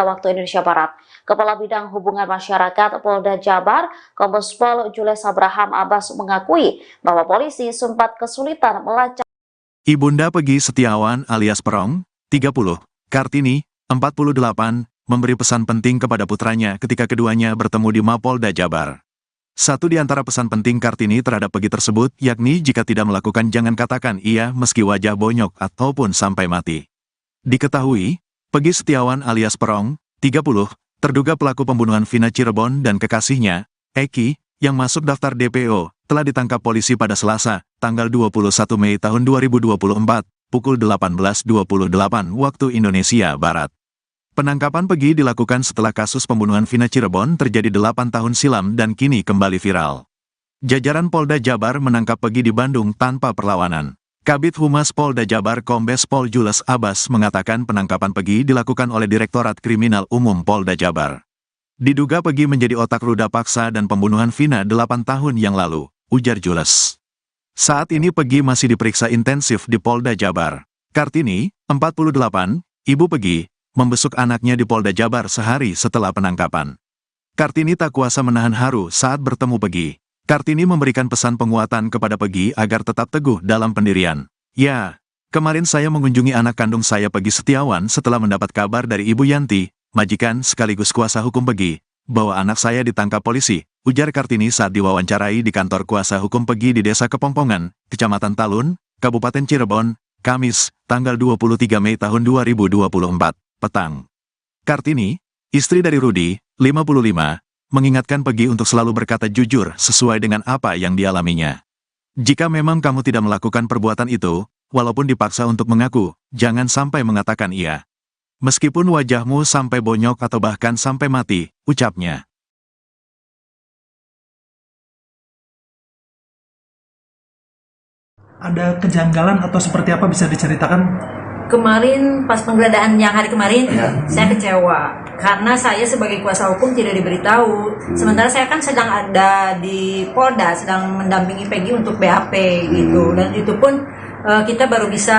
waktu Indonesia Barat. Kepala Bidang Hubungan Masyarakat Polda Jabar, Kombes Pol Jules Abraham Abbas mengakui bahwa polisi sempat kesulitan melacak Ibunda Peggy Setiawan alias Perong, 30, Kartini, 48, memberi pesan penting kepada putranya ketika keduanya bertemu di Mapolda Jabar. Satu di antara pesan penting Kartini terhadap Peggy tersebut, yakni jika tidak melakukan jangan katakan iya meski wajah bonyok ataupun sampai mati. Diketahui, Peggy Setiawan alias Perong, 30, terduga pelaku pembunuhan Vina Cirebon dan kekasihnya, Eki, yang masuk daftar DPO, telah ditangkap polisi pada Selasa, tanggal 21 Mei tahun 2024, pukul 18.28 waktu Indonesia Barat. Penangkapan Peggy dilakukan setelah kasus pembunuhan Vina Cirebon terjadi 8 tahun silam dan kini kembali viral. Jajaran Polda Jabar menangkap Peggy di Bandung tanpa perlawanan. Kabid Humas Polda Jabar Kombes Pol Jules Abbas mengatakan penangkapan Peggy dilakukan oleh Direktorat Kriminal Umum Polda Jabar. Diduga Peggy menjadi otak ruda paksa dan pembunuhan Vina 8 tahun yang lalu, ujar Jules. Saat ini Peggy masih diperiksa intensif di Polda Jabar. Kartini, 48, ibu Peggy, membesuk anaknya di Polda Jabar sehari setelah penangkapan. Kartini tak kuasa menahan haru saat bertemu Peggy. Kartini memberikan pesan penguatan kepada Peggy agar tetap teguh dalam pendirian. Ya, kemarin saya mengunjungi anak kandung saya Peggy Setiawan setelah mendapat kabar dari Ibu Yanti, majikan sekaligus kuasa hukum Peggy, bahwa anak saya ditangkap polisi, ujar Kartini saat diwawancarai di kantor kuasa hukum Peggy di Desa Kepongpongan, Kecamatan Talun, Kabupaten Cirebon, Kamis, tanggal 23 Mei tahun 2024, petang. Kartini, istri dari Rudi, 55, mengingatkan Peggy untuk selalu berkata jujur sesuai dengan apa yang dialaminya. Jika memang kamu tidak melakukan perbuatan itu, walaupun dipaksa untuk mengaku, jangan sampai mengatakan iya. Meskipun wajahmu sampai bonyok atau bahkan sampai mati, ucapnya. Ada kejanggalan atau seperti apa bisa diceritakan? Kemarin pas penggeledahan yang hari kemarin saya kecewa karena saya sebagai kuasa hukum tidak diberitahu. Sementara saya kan sedang ada di Polda, sedang mendampingi Peggy untuk BAP gitu, dan itu pun kita baru bisa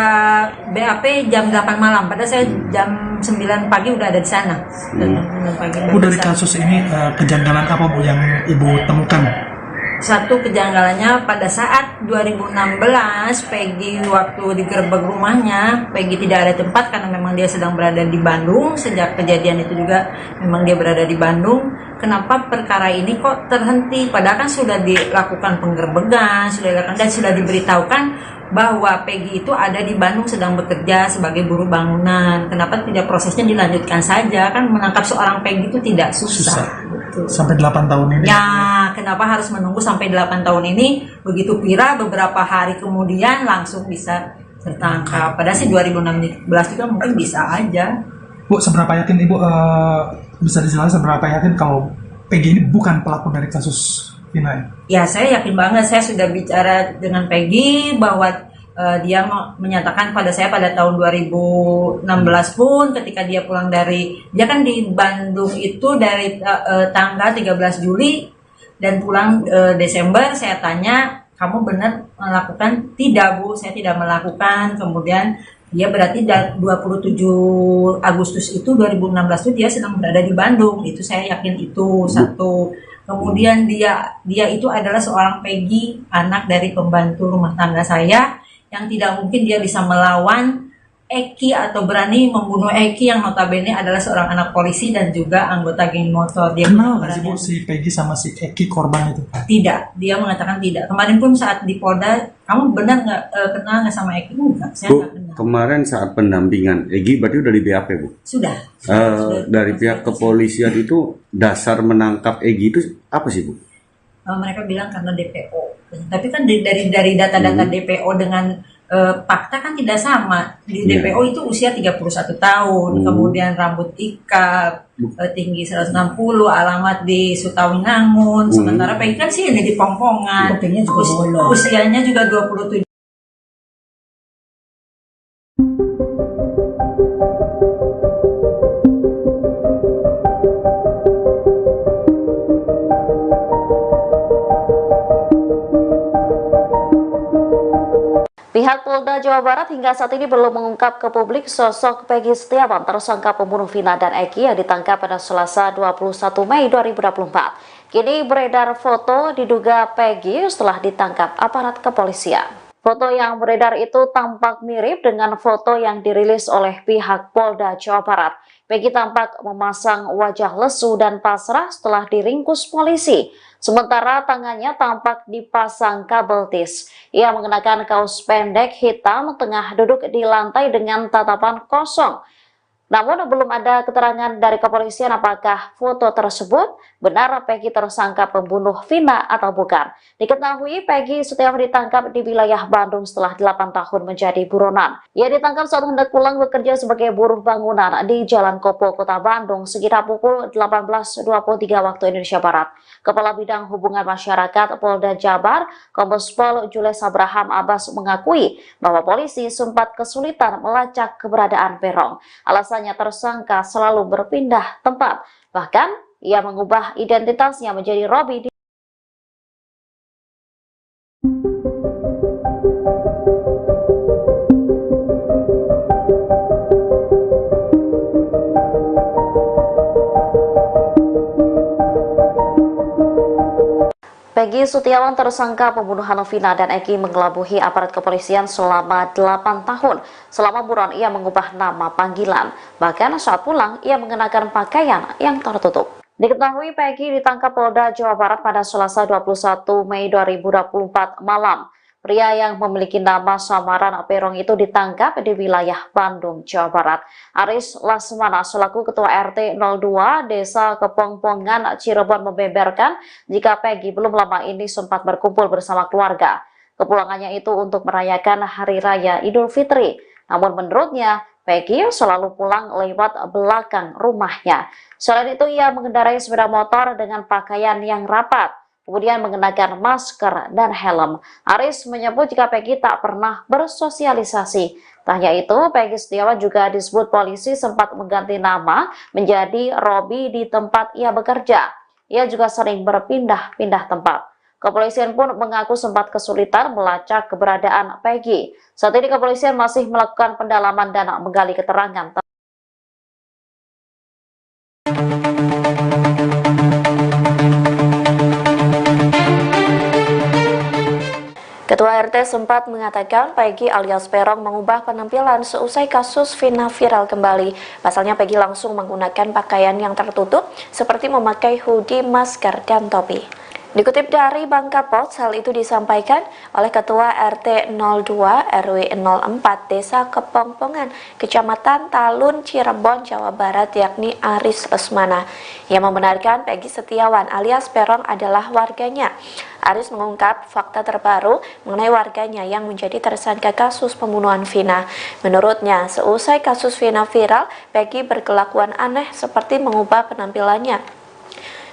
BAP jam 8 malam. Padahal saya jam 9 pagi udah ada di sana. Dan jam 9 pagi udah Bu, di dari sana. kasus ini kejanggalan apa Bu yang Ibu temukan? Satu kejanggalannya pada saat 2016 Peggy waktu digerebek rumahnya, Peggy tidak ada tempat karena memang dia sedang berada di Bandung. Sejak kejadian itu juga memang dia berada di Bandung. Kenapa perkara ini kok terhenti? Padahal kan sudah dilakukan penggerebekan, sudah dilakukan dan sudah diberitahukan bahwa Peggy itu ada di Bandung sedang bekerja sebagai buruh bangunan. Kenapa tidak prosesnya dilanjutkan saja? Kan menangkap seorang Peggy itu tidak susah. Betul. Sampai 8 tahun ini? Ya, kenapa harus menunggu sampai 8 tahun ini? Begitu viral, beberapa hari kemudian langsung bisa tertangkap. Padahal sih 2016 juga mungkin bisa aja. Bu, seberapa yakin Ibu bisa dijelaskan seberapa yakin kalau Peggy ini bukan pelaku dari kasus Vina ini? Ya, saya yakin banget. Saya sudah bicara dengan Peggy bahwa dia menyatakan pada saya pada tahun 2016 pun ketika dia pulang dia kan di Bandung itu dari tanggal 13 Juli dan pulang Desember. Saya tanya, kamu benar melakukan? Tidak, Bu, saya tidak melakukan. Kemudian dia berarti 27 Agustus itu 2016 itu dia sedang berada di Bandung. Itu saya yakin itu satu. Kemudian dia itu adalah seorang Peggy, anak dari pembantu rumah tangga saya, yang tidak mungkin dia bisa melawan Eki atau berani membunuh Eki yang notabene adalah seorang anak polisi dan juga anggota geng motor. Dia Kenal nggak sih Bu berani- si Peggy sama si Eki korban itu? Tidak, dia mengatakan tidak. Kemarin pun saat di Polda, kamu benar nggak kenal nggak sama Eki? Enggak, saya Bu, nggak kenal. kemarin saat pendampingan Egi berarti udah di BAP, Bu. Sudah. Dari pihak kepolisian itu dasar menangkap Egi itu apa sih, Bu? Mereka bilang karena DPO. Tapi kan dari data-data DPO dengan fakta kan tidak sama. Di Iya. DPO itu usia 31 tahun, kemudian rambut ikal, tinggi 160, alamat di Sutawinangun. Sementara Peggy kan sih di Pongpongan. Kupingnya juga bolong. Usianya juga 27. Pihak Polda Jawa Barat hingga saat ini belum mengungkap ke publik sosok Peggy Setiawan, tersangka pembunuh Vina dan Eki yang ditangkap pada Selasa 21 Mei 2024. Kini beredar foto diduga Peggy setelah ditangkap aparat kepolisian. Foto yang beredar itu tampak mirip dengan foto yang dirilis oleh pihak Polda Jawa Barat. Peggy tampak memasang wajah lesu dan pasrah setelah diringkus polisi. Sementara tangannya tampak dipasang kabel tis. Ia mengenakan kaos pendek hitam tengah duduk di lantai dengan tatapan kosong. Namun belum ada keterangan dari kepolisian apakah foto tersebut benar Peggy tersangka pembunuh Vina atau bukan. Diketahui Peggy Setiawan ditangkap di wilayah Bandung setelah 8 tahun menjadi buronan. Ia ditangkap saat hendak pulang bekerja sebagai buruh bangunan di Jalan Kopo, Kota Bandung sekitar pukul 18.23 waktu Indonesia Barat. Kepala Bidang Hubungan Masyarakat Polda Jabar, Kombes Pol Jules Abraham Abbas mengakui bahwa polisi sempat kesulitan melacak keberadaan Peron. Alasannya tersangka selalu berpindah tempat. Bahkan, ia mengubah identitasnya menjadi Robi. Peggy Setiawan, tersangka pembunuhan Vina dan Eki, mengelabuhi aparat kepolisian selama 8 tahun. Selama buron, ia mengubah nama panggilan. Bahkan saat pulang, ia mengenakan pakaian yang tertutup. Diketahui Peggy ditangkap Polda Jawa Barat pada Selasa 21 Mei 2024 malam. Pria yang memiliki nama samaran Perong itu ditangkap di wilayah Bandung, Jawa Barat. Aris Lasmana selaku Ketua RT 02 Desa Kepongpongan, Cirebon membeberkan jika Peggy belum lama ini sempat berkumpul bersama keluarga. Kepulangannya itu untuk merayakan Hari Raya Idul Fitri. Namun menurutnya, Peggy selalu pulang lewat belakang rumahnya. Selain itu, ia mengendarai sepeda motor dengan pakaian yang rapat, kemudian mengenakan masker dan helm. Aris menyebut jika Peggy tak pernah bersosialisasi. Tak hanya itu, Peggy Setiawan juga disebut polisi sempat mengganti nama menjadi Robi di tempat ia bekerja. Ia juga sering berpindah-pindah tempat. Kepolisian pun mengaku sempat kesulitan melacak keberadaan Peggy. Saat ini kepolisian masih melakukan pendalaman dan menggali keterangan. Ketua RT sempat mengatakan Peggy alias Perong mengubah penampilan seusai kasus Vina viral kembali. Pasalnya Peggy langsung menggunakan pakaian yang tertutup seperti memakai hoodie, masker, dan topi. Dikutip dari Bangka Post, hal itu disampaikan oleh Ketua RT 02 RW 04 Desa Kepongpongan, Kecamatan Talun, Cirebon, Jawa Barat, yakni Aris Lesmana, yang membenarkan Peggy Setiawan alias Peron adalah warganya. Aris mengungkap fakta terbaru mengenai warganya yang menjadi tersangka kasus pembunuhan Vina. Menurutnya, seusai kasus Vina viral, Peggy berkelakuan aneh seperti mengubah penampilannya.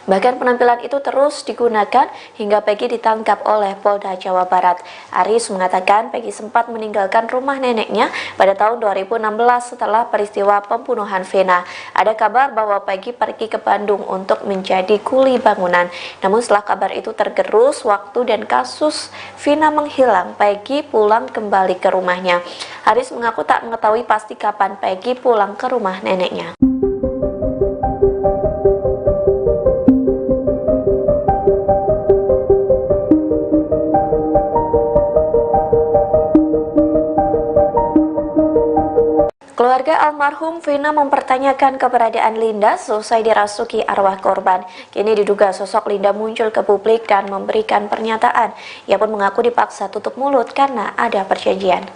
Bahkan penampilan itu terus digunakan hingga Peggy ditangkap oleh Polda Jawa Barat. Aris mengatakan Peggy sempat meninggalkan rumah neneknya pada tahun 2016 setelah peristiwa pembunuhan Vina. Ada kabar bahwa Peggy pergi ke Bandung untuk menjadi kuli bangunan. Namun setelah kabar itu tergerus waktu dan kasus Vina menghilang, Peggy pulang kembali ke rumahnya. Aris mengaku tak mengetahui pasti kapan Peggy pulang ke rumah neneknya. Keluarga almarhum Vina mempertanyakan keberadaan Linda selesai dirasuki arwah korban. Kini diduga sosok Linda muncul ke publik dan memberikan pernyataan. Ia pun mengaku dipaksa tutup mulut karena ada perjanjian.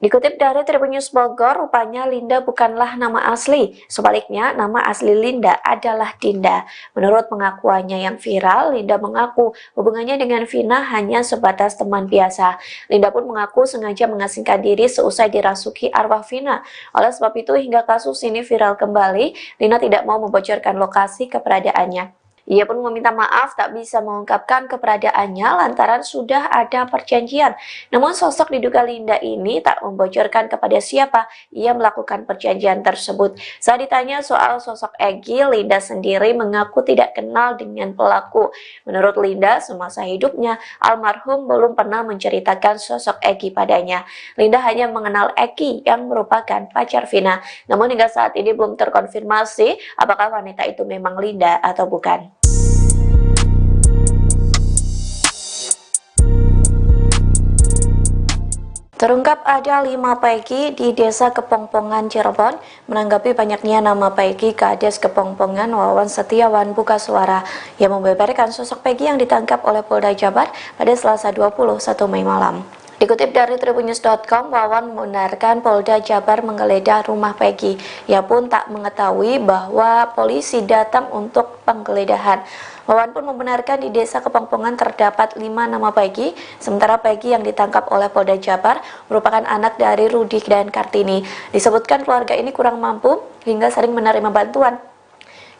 Dikutip dari Tribun News Bogor, rupanya Linda bukanlah nama asli. Sebaliknya, nama asli Linda adalah Dinda. Menurut pengakuannya yang viral, Linda mengaku hubungannya dengan Vina hanya sebatas teman biasa. Linda pun mengaku sengaja mengasingkan diri seusai dirasuki arwah Vina. Oleh sebab itu, hingga kasus ini viral kembali, Linda tidak mau membocorkan lokasi keberadaannya. Ia pun meminta maaf tak bisa mengungkapkan keberadaannya lantaran sudah ada perjanjian. Namun sosok diduga Linda ini tak membocorkan kepada siapa ia melakukan perjanjian tersebut. Saat ditanya soal sosok Egy, Linda sendiri mengaku tidak kenal dengan pelaku. Menurut Linda, semasa hidupnya almarhum belum pernah menceritakan sosok Egy padanya. Linda hanya mengenal Egy yang merupakan pacar Vina. Namun hingga saat ini belum terkonfirmasi apakah wanita itu memang Linda atau bukan. Terungkap ada 5 Peggy di Desa Kepongpongan, Cirebon. Menanggapi banyaknya nama Peggy, Kades Kepongpongan Wawan Setiawan buka suara yang membeberkan sosok Peggy yang ditangkap oleh Polda Jabar pada Selasa 21 Mei malam. Dikutip dari tribunnews.com, Wawan membenarkan Polda Jabar menggeledah rumah Peggy. Ia pun tak mengetahui bahwa polisi datang untuk penggeledahan. Wawan pun membenarkan di Desa Kepongpongan terdapat 5 nama Peggy, sementara Peggy yang ditangkap oleh Polda Jabar merupakan anak dari Rudi dan Kartini. Disebutkan keluarga ini kurang mampu hingga sering menerima bantuan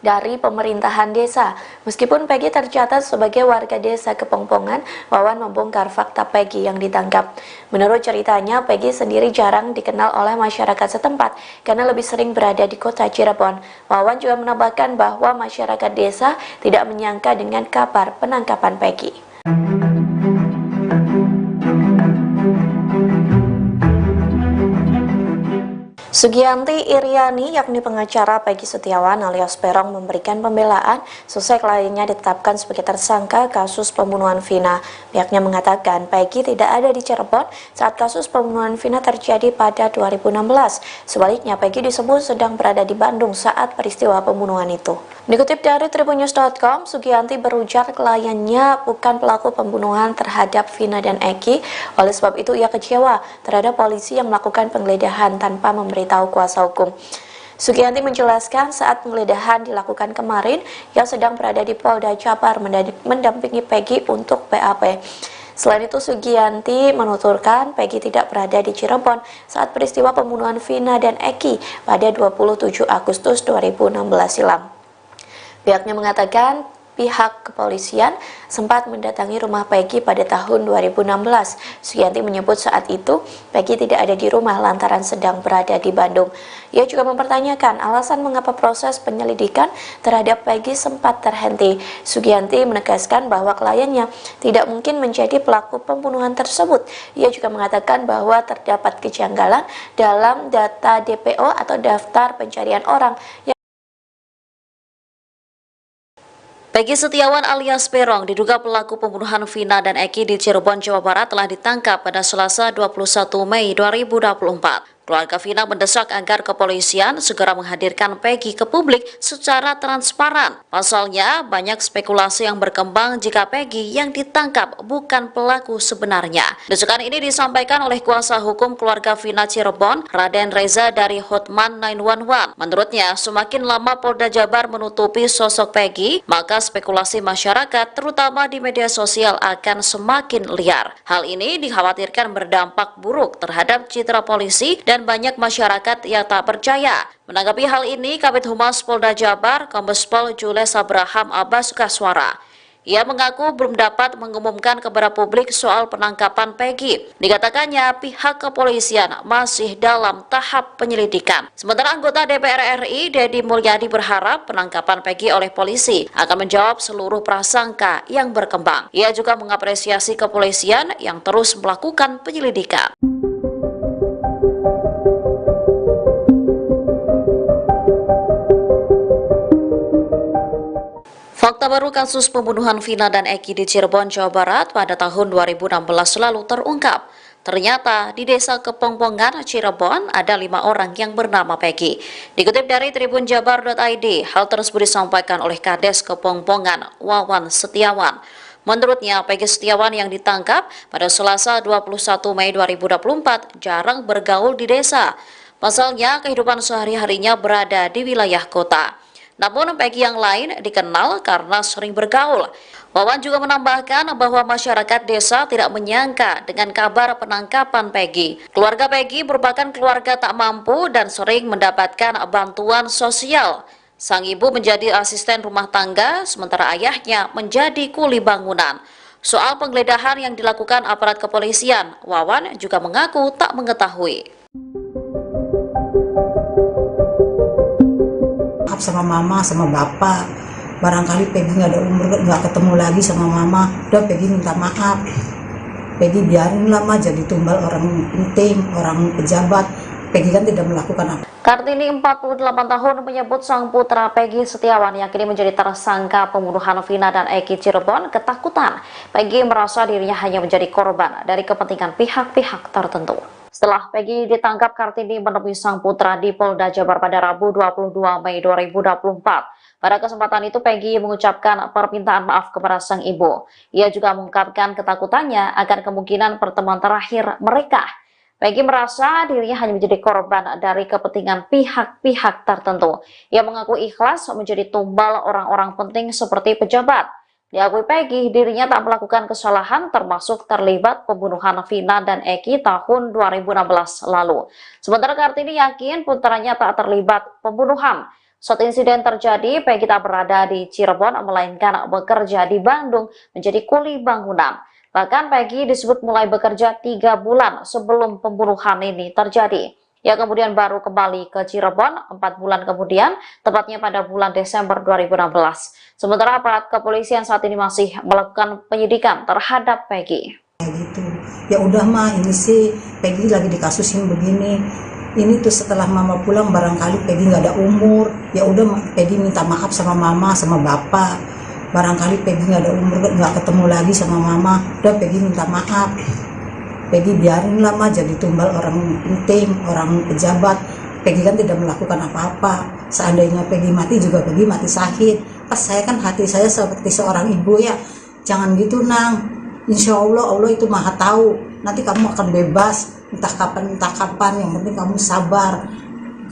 dari pemerintahan desa. Meskipun Peggy tercatat sebagai warga Desa Kepongpongan, Wawan membongkar fakta Peggy yang ditangkap. Menurut ceritanya, Peggy sendiri jarang dikenal oleh masyarakat setempat karena lebih sering berada di kota Cirebon. Wawan juga menambahkan bahwa masyarakat desa tidak menyangka dengan kabar penangkapan Peggy. Sugianti Iriani, yakni pengacara Peggy Setiawan alias Peron, memberikan pembelaan selesai kliennya ditetapkan sebagai tersangka kasus pembunuhan Vina. Pihaknya mengatakan Peggy tidak ada di Cirebon saat kasus pembunuhan Vina terjadi pada 2016. Sebaliknya, Peggy disebut sedang berada di Bandung saat peristiwa pembunuhan itu. Dikutip dari tribunnews.com, Sugianti berujar kliennya bukan pelaku pembunuhan terhadap Vina dan Egy. Oleh sebab itu, ia kecewa terhadap polisi yang melakukan penggeledahan tanpa memberitahu kuasa hukum. Sugianti menjelaskan saat penggeledahan dilakukan kemarin, ia sedang berada di Polda Jabar mendampingi Peggy untuk BAP. Selain itu, Sugianti menuturkan Peggy tidak berada di Cirebon saat peristiwa pembunuhan Vina dan Egy pada 27 Agustus 2016 silam. Pihaknya mengatakan pihak kepolisian sempat mendatangi rumah Peggy pada tahun 2016. Sugianti menyebut saat itu Peggy tidak ada di rumah lantaran sedang berada di Bandung. Ia juga mempertanyakan alasan mengapa proses penyelidikan terhadap Peggy sempat terhenti. Sugianti menegaskan bahwa kliennya tidak mungkin menjadi pelaku pembunuhan tersebut. Ia juga mengatakan bahwa terdapat kejanggalan dalam data DPO atau daftar pencarian orang. Peggy Setiawan alias Peron diduga pelaku pembunuhan Vina dan Egy di Cirebon, Jawa Barat telah ditangkap pada Selasa 21 Mei 2024. Keluarga Vina mendesak agar kepolisian segera menghadirkan Peggy ke publik secara transparan. Pasalnya, banyak spekulasi yang berkembang jika Peggy yang ditangkap bukan pelaku sebenarnya. Desakan ini disampaikan oleh kuasa hukum keluarga Vina Cirebon, Raden Reza dari Hotman 911. Menurutnya, semakin lama Polda Jabar menutupi sosok Peggy, maka spekulasi masyarakat, terutama di media sosial, akan semakin liar. Hal ini dikhawatirkan berdampak buruk terhadap citra polisi dan banyak masyarakat yang tak percaya. Menanggapi hal ini, Kabid Humas Polda Jabar, Kombes Pol Jules Abraham Abbas Kaswara. Ia mengaku belum dapat mengumumkan kepada publik soal penangkapan Peggy. Dikatakannya pihak kepolisian masih dalam tahap penyelidikan. Sementara anggota DPR RI, Deddy Mulyadi, berharap penangkapan Peggy oleh polisi akan menjawab seluruh prasangka yang berkembang. Ia juga mengapresiasi kepolisian yang terus melakukan penyelidikan. Fakta baru kasus pembunuhan Vina dan Eki di Cirebon, Jawa Barat pada tahun 2016 lalu terungkap. Ternyata di desa Kepongpongan, Cirebon, ada 5 orang yang bernama Peggy. Dikutip dari tribunjabar.id, hal tersebut disampaikan oleh Kades Kepongpongan, Wawan Setiawan. Menurutnya, Peggy Setiawan yang ditangkap pada Selasa 21 Mei 2024 jarang bergaul di desa. Pasalnya, kehidupan sehari-harinya berada di wilayah kota. Namun Peggy yang lain dikenal karena sering bergaul. Wawan juga menambahkan bahwa masyarakat desa tidak menyangka dengan kabar penangkapan Peggy. Keluarga Peggy merupakan keluarga tak mampu dan sering mendapatkan bantuan sosial. Sang ibu menjadi asisten rumah tangga, sementara ayahnya menjadi kuli bangunan. Soal penggeledahan yang dilakukan aparat kepolisian, Wawan juga mengaku tak mengetahui. Sama mama, sama bapak, barangkali Peggy nggak ada umur, nggak ketemu lagi sama mama, udah Peggy minta maaf, Peggy biarin lama jadi tumbal orang penting, orang pejabat. Peggy kan tidak melakukan apa. Kartini 48 tahun menyebut sang putra Peggy Setiawan yang kini menjadi tersangka pembunuhan Vina dan Eki Cirebon ketakutan. Peggy merasa dirinya hanya menjadi korban dari kepentingan pihak-pihak tertentu. Setelah Peggy ditangkap, Kartini menemui sang putra di Polda Jabar pada Rabu 22 Mei 2024. Pada kesempatan itu Peggy mengucapkan permintaan maaf kepada sang ibu. Ia juga mengungkapkan ketakutannya akan kemungkinan pertemuan terakhir mereka. Peggy merasa dirinya hanya menjadi korban dari kepentingan pihak-pihak tertentu. Ia mengaku ikhlas menjadi tumbal orang-orang penting seperti pejabat. Diakui Peggy, dirinya tak melakukan kesalahan termasuk terlibat pembunuhan Vina dan Eki tahun 2016 lalu. Sementara Kartini yakin putranya tak terlibat pembunuhan. Saat insiden terjadi, Peggy tak berada di Cirebon, melainkan bekerja di Bandung menjadi kuli bangunan. Bahkan Peggy disebut mulai bekerja 3 bulan sebelum pembunuhan ini terjadi. Ia kemudian baru kembali ke Cirebon 4 bulan kemudian, tepatnya pada bulan Desember 2016. Sementara aparat kepolisian saat ini masih melakukan penyidikan terhadap Peggy. Gitu. Ya udah mah, ini sih Peggy lagi dikasusin begini. Ini tuh setelah mama pulang barangkali Peggy nggak ada umur. Ya udah Peggy minta maaf sama mama, sama bapak. Barangkali Peggy nggak ada umur, nggak ketemu lagi sama mama. Udah Peggy minta maaf. Peggy biarin lama jadi tumbal orang penting, orang pejabat. Peggy kan tidak melakukan apa-apa. Seandainya Peggy mati juga Peggy mati sakit. Pas saya kan hati saya seperti seorang ibu ya. Jangan gitu Nang. Insya Allah, Allah itu maha tahu. Nanti kamu akan bebas. Entah kapan. Yang penting kamu sabar.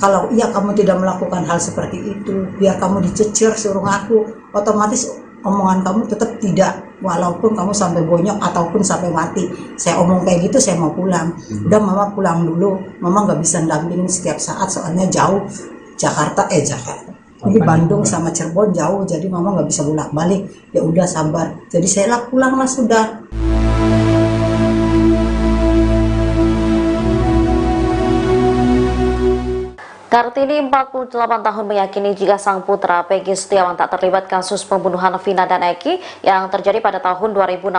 Kalau iya kamu tidak melakukan hal seperti itu, biar kamu dicecer suruh ngaku, otomatis omongan kamu tetap tidak, walaupun kamu sampai bonyok ataupun sampai mati. Saya omong kayak gitu, saya mau pulang. Udah mama pulang dulu, mama nggak bisa dampingin setiap saat soalnya jauh. Jakarta. Ini Bandung sama Cirebon jauh, jadi mama nggak bisa bolak-balik. Ya udah sabar. Jadi saya lah pulang lah sudah. Kartini 48 tahun meyakini jika sang putra Peggy Setiawan tak terlibat kasus pembunuhan Vina dan Eki yang terjadi pada tahun 2016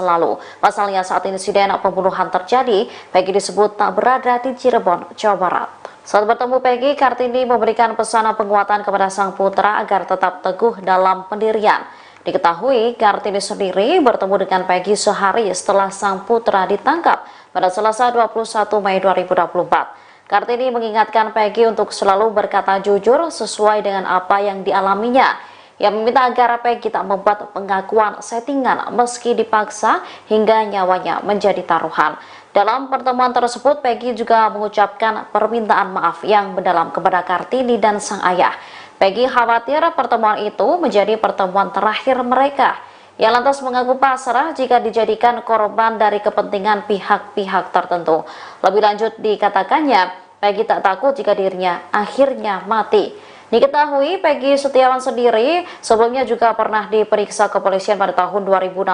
lalu. Pasalnya saat insiden pembunuhan terjadi, Peggy disebut tak berada di Cirebon, Jawa Barat. Saat bertemu Peggy, Kartini memberikan pesan penguatan kepada sang putra agar tetap teguh dalam pendirian. Diketahui, Kartini sendiri bertemu dengan Peggy sehari setelah sang putra ditangkap pada Selasa 21 Mei 2024. Kartini mengingatkan Peggy untuk selalu berkata jujur sesuai dengan apa yang dialaminya. Ia meminta agar Peggy tak membuat pengakuan settingan meski dipaksa hingga nyawanya menjadi taruhan. Dalam pertemuan tersebut, Peggy juga mengucapkan permintaan maaf yang mendalam kepada Kartini dan sang ayah. Peggy khawatir pertemuan itu menjadi pertemuan terakhir mereka. Ia lantas mengaku pasrah jika dijadikan korban dari kepentingan pihak-pihak tertentu. Lebih lanjut dikatakannya, Peggy tak takut jika dirinya akhirnya mati. Diketahui Peggy Setiawan sendiri sebelumnya juga pernah diperiksa kepolisian pada tahun 2016,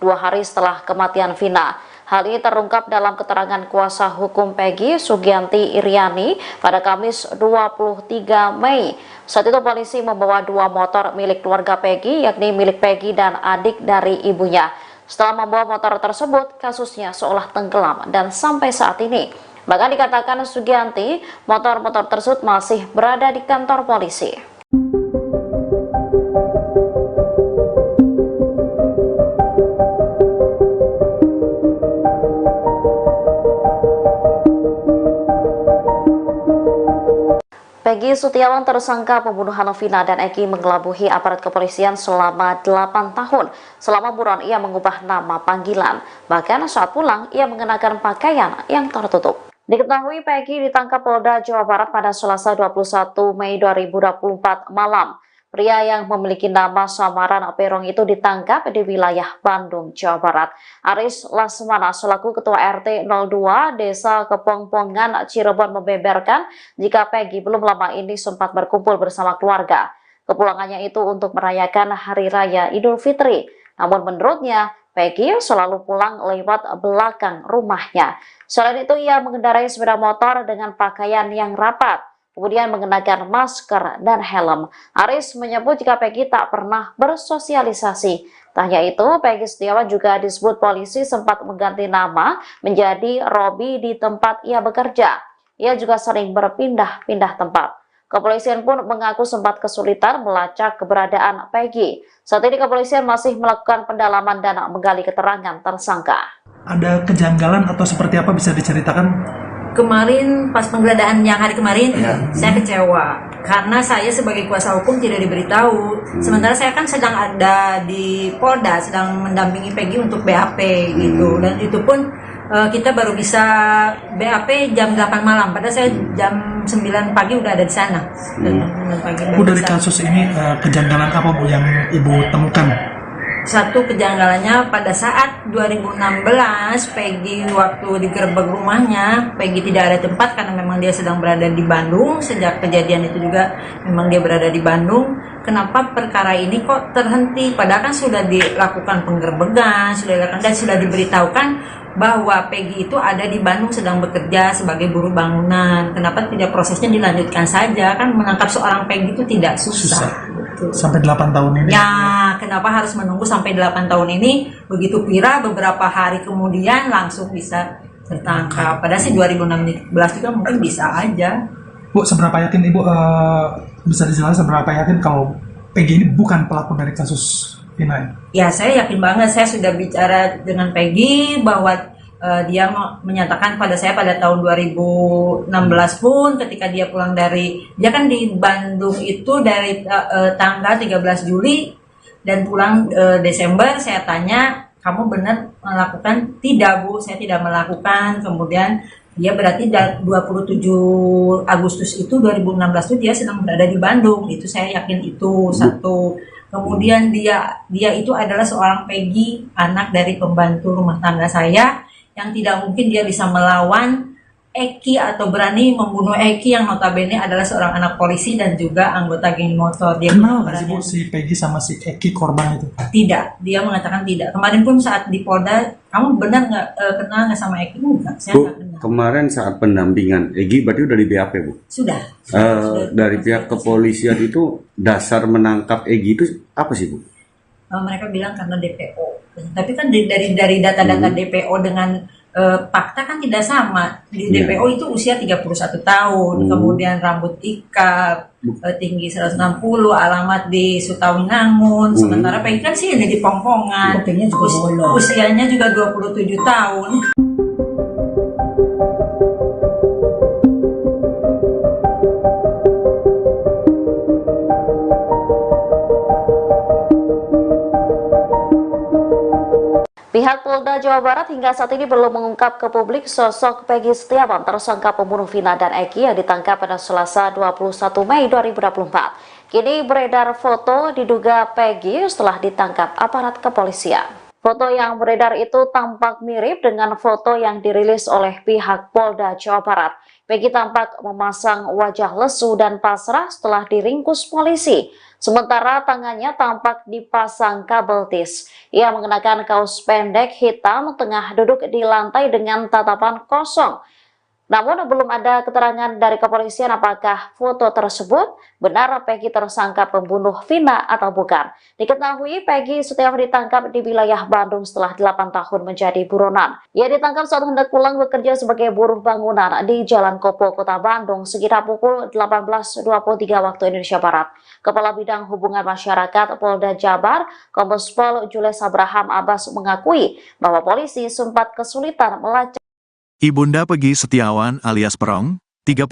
2 hari setelah kematian Vina. Hal ini terungkap dalam keterangan kuasa hukum Peggy, Sugianti Iriani, pada Kamis 23 Mei. Saat itu polisi membawa 2 motor milik keluarga Peggy, yakni milik Peggy dan adik dari ibunya. Setelah membawa motor tersebut, kasusnya seolah tenggelam dan sampai saat ini. Bahkan dikatakan Sugianti, motor-motor tersebut masih berada di kantor polisi. Peggy Setiawan, tersangka pembunuhan Vina dan Eki, mengelabuhi aparat kepolisian selama 8 tahun. Selama buron ia mengubah nama panggilan. Bahkan saat pulang ia mengenakan pakaian yang tertutup. Diketahui Peggy ditangkap Polda Jawa Barat pada Selasa 21 Mei 2024 malam. Pria yang memiliki nama samaran Perong itu ditangkap di wilayah Bandung, Jawa Barat. Aris Lasmana selaku Ketua RT 02 Desa Kepongpongan, Cirebon membeberkan jika Peggy belum lama ini sempat berkumpul bersama keluarga. Kepulangannya itu untuk merayakan Hari Raya Idul Fitri. Namun menurutnya, Peggy selalu pulang lewat belakang rumahnya. Selain itu, ia mengendarai sepeda motor dengan pakaian yang rapat, kemudian mengenakan masker dan helm. Aris menyebut jika Peggy tak pernah bersosialisasi. Tak hanya itu, Peggy Setiawan juga disebut polisi sempat mengganti nama menjadi Robi di tempat ia bekerja. Ia juga sering berpindah-pindah tempat. Kepolisian pun mengaku sempat kesulitan melacak keberadaan Peggy. Saat ini kepolisian masih melakukan pendalaman dan menggali keterangan tersangka. Ada kejanggalan atau seperti apa, bisa diceritakan? Kemarin pas penggeledahan yang hari kemarin, saya kecewa karena saya sebagai kuasa hukum tidak diberitahu. Sementara saya kan sedang ada di Polda, sedang mendampingi Peggy untuk BAP gitu, dan itu pun kita baru bisa BAP jam 8 malam. Padahal saya jam 9 pagi udah ada di sana. Bu, dari kasus ini kejanggalan apa Bu yang Ibu temukan? Satu kejanggalannya pada saat 2016 Peggy waktu digerebek rumahnya, Peggy tidak ada tempat karena memang dia sedang berada di Bandung. Sejak kejadian itu juga memang dia berada di Bandung. Kenapa perkara ini kok terhenti? Padahal kan sudah dilakukan penggerebekan, sudah diberitahukan bahwa Peggy itu ada di Bandung sedang bekerja sebagai buruh bangunan. Kenapa tidak prosesnya dilanjutkan saja? Kan menangkap seorang Peggy itu tidak susah. Sampai 8 tahun ini? Ya, kenapa harus menunggu sampai 8 tahun ini? Begitu viral, beberapa hari kemudian langsung bisa tertangkap. Padahal sih 2016 juga mungkin bisa aja. Bu, seberapa yakin Ibu, bisa dijelaskan seberapa yakin kalau Peggy ini bukan pelaku dari kasus Vina ini? Ya, saya yakin banget. Saya sudah bicara dengan Peggy bahwa dia menyatakan pada saya pada tahun 2016 pun ketika dia pulang dia kan di Bandung itu dari tanggal 13 Juli dan pulang Desember. Saya tanya, kamu benar melakukan? Tidak Bu, saya tidak melakukan. Kemudian dia berarti 27 Agustus itu 2016 itu dia sedang berada di Bandung. Itu saya yakin itu satu. Kemudian dia itu adalah seorang Peggy, anak dari pembantu rumah tangga saya, yang tidak mungkin dia bisa melawan Eki atau berani membunuh Eki yang notabene adalah seorang anak polisi dan juga anggota geng motor. Dia kenal nggak sih Bu si Peggy sama si Eki korban itu? Tidak, dia mengatakan tidak. Kemarin pun saat di Polda, kamu benar nggak kenal nggak sama Eki? Enggak, saya Bu, nggak kenal. kemarin saat pendampingan Eki berarti udah di BAP Bu? Sudah. Dari pihak kepolisian itu dasar menangkap Eki itu apa sih Bu? Mereka bilang karena DPO. Tapi kan dari data-data DPO dengan fakta kan tidak sama. Di DPO itu usia 31 tahun, kemudian rambut ikal, tinggi 160, alamat di Sutawinangun. Sementara Peggy kan sih di Pongpongan, usianya juga 27 tahun. Pihak Polda Jawa Barat hingga saat ini belum mengungkap ke publik sosok Peggy Setiawan, tersangka pembunuh Vina dan Eki yang ditangkap pada Selasa 21 Mei 2024. Kini beredar foto diduga Peggy setelah ditangkap aparat kepolisian. Foto yang beredar itu tampak mirip dengan foto yang dirilis oleh pihak Polda Jawa Barat. Peggy tampak memasang wajah lesu dan pasrah setelah diringkus polisi. Sementara tangannya tampak dipasang kabel tis. Ia mengenakan kaos pendek hitam, tengah duduk di lantai dengan tatapan kosong. Namun belum ada keterangan dari kepolisian apakah foto tersebut benar Peggy tersangka pembunuh Vina atau bukan. Diketahui Peggy Setiawan ditangkap di wilayah Bandung setelah 8 tahun menjadi buronan. Ia ditangkap saat hendak pulang bekerja sebagai buruh bangunan di Jalan Kopo, Kota Bandung sekitar pukul 18.23 waktu Indonesia Barat. Kepala Bidang Hubungan Masyarakat Polda Jabar, Kombes Pol Jules Abraham Abbas mengakui bahwa polisi sempat kesulitan melacak Ibunda Peggy Setiawan alias Perong, 30,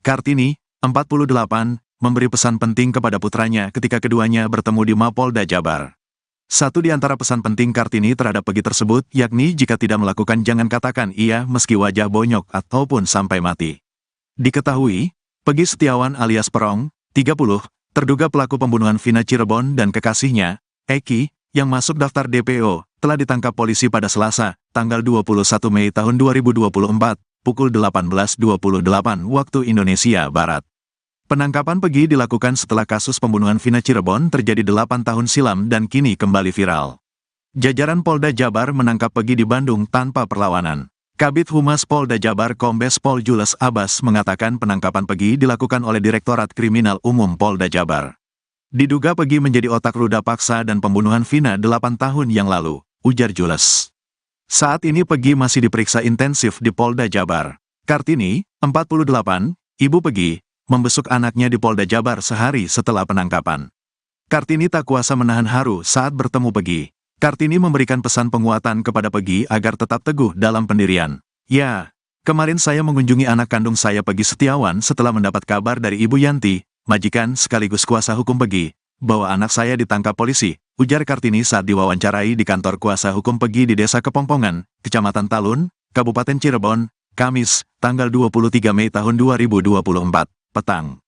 Kartini, 48, memberi pesan penting kepada putranya ketika keduanya bertemu di Mapolda Jabar. Satu di antara pesan penting Kartini terhadap Peggy tersebut, yakni jika tidak melakukan jangan katakan iya meski wajah bonyok ataupun sampai mati. Diketahui, Peggy Setiawan alias Perong, 30, terduga pelaku pembunuhan Vina Cirebon dan kekasihnya, Eki, yang masuk daftar DPO, telah ditangkap polisi pada Selasa, tanggal 21 Mei tahun 2024, pukul 18.28 waktu Indonesia Barat. Penangkapan Peggy dilakukan setelah kasus pembunuhan Vina Cirebon terjadi 8 tahun silam dan kini kembali viral. Jajaran Polda Jabar menangkap Peggy di Bandung tanpa perlawanan. Kabid Humas Polda Jabar Kombes Pol Jules Abbas mengatakan penangkapan Peggy dilakukan oleh Direktorat Kriminal Umum Polda Jabar. Diduga Peggy menjadi otak ruda paksa dan pembunuhan Vina 8 tahun yang lalu, ujar Jules. Saat ini Peggy masih diperiksa intensif di Polda Jabar. Kartini, 48, ibu Peggy, membesuk anaknya di Polda Jabar sehari setelah penangkapan. Kartini tak kuasa menahan haru saat bertemu Peggy. Kartini memberikan pesan penguatan kepada Peggy agar tetap teguh dalam pendirian. Ya, kemarin saya mengunjungi anak kandung saya Peggy Setiawan setelah mendapat kabar dari Ibu Yanti, majikan sekaligus kuasa hukum Peggy, bahwa anak saya ditangkap polisi, ujar Kartini saat diwawancarai di kantor kuasa hukum Peggy di Desa Kepongpongan, Kecamatan Talun, Kabupaten Cirebon, Kamis, tanggal 23 Mei tahun 2024, petang.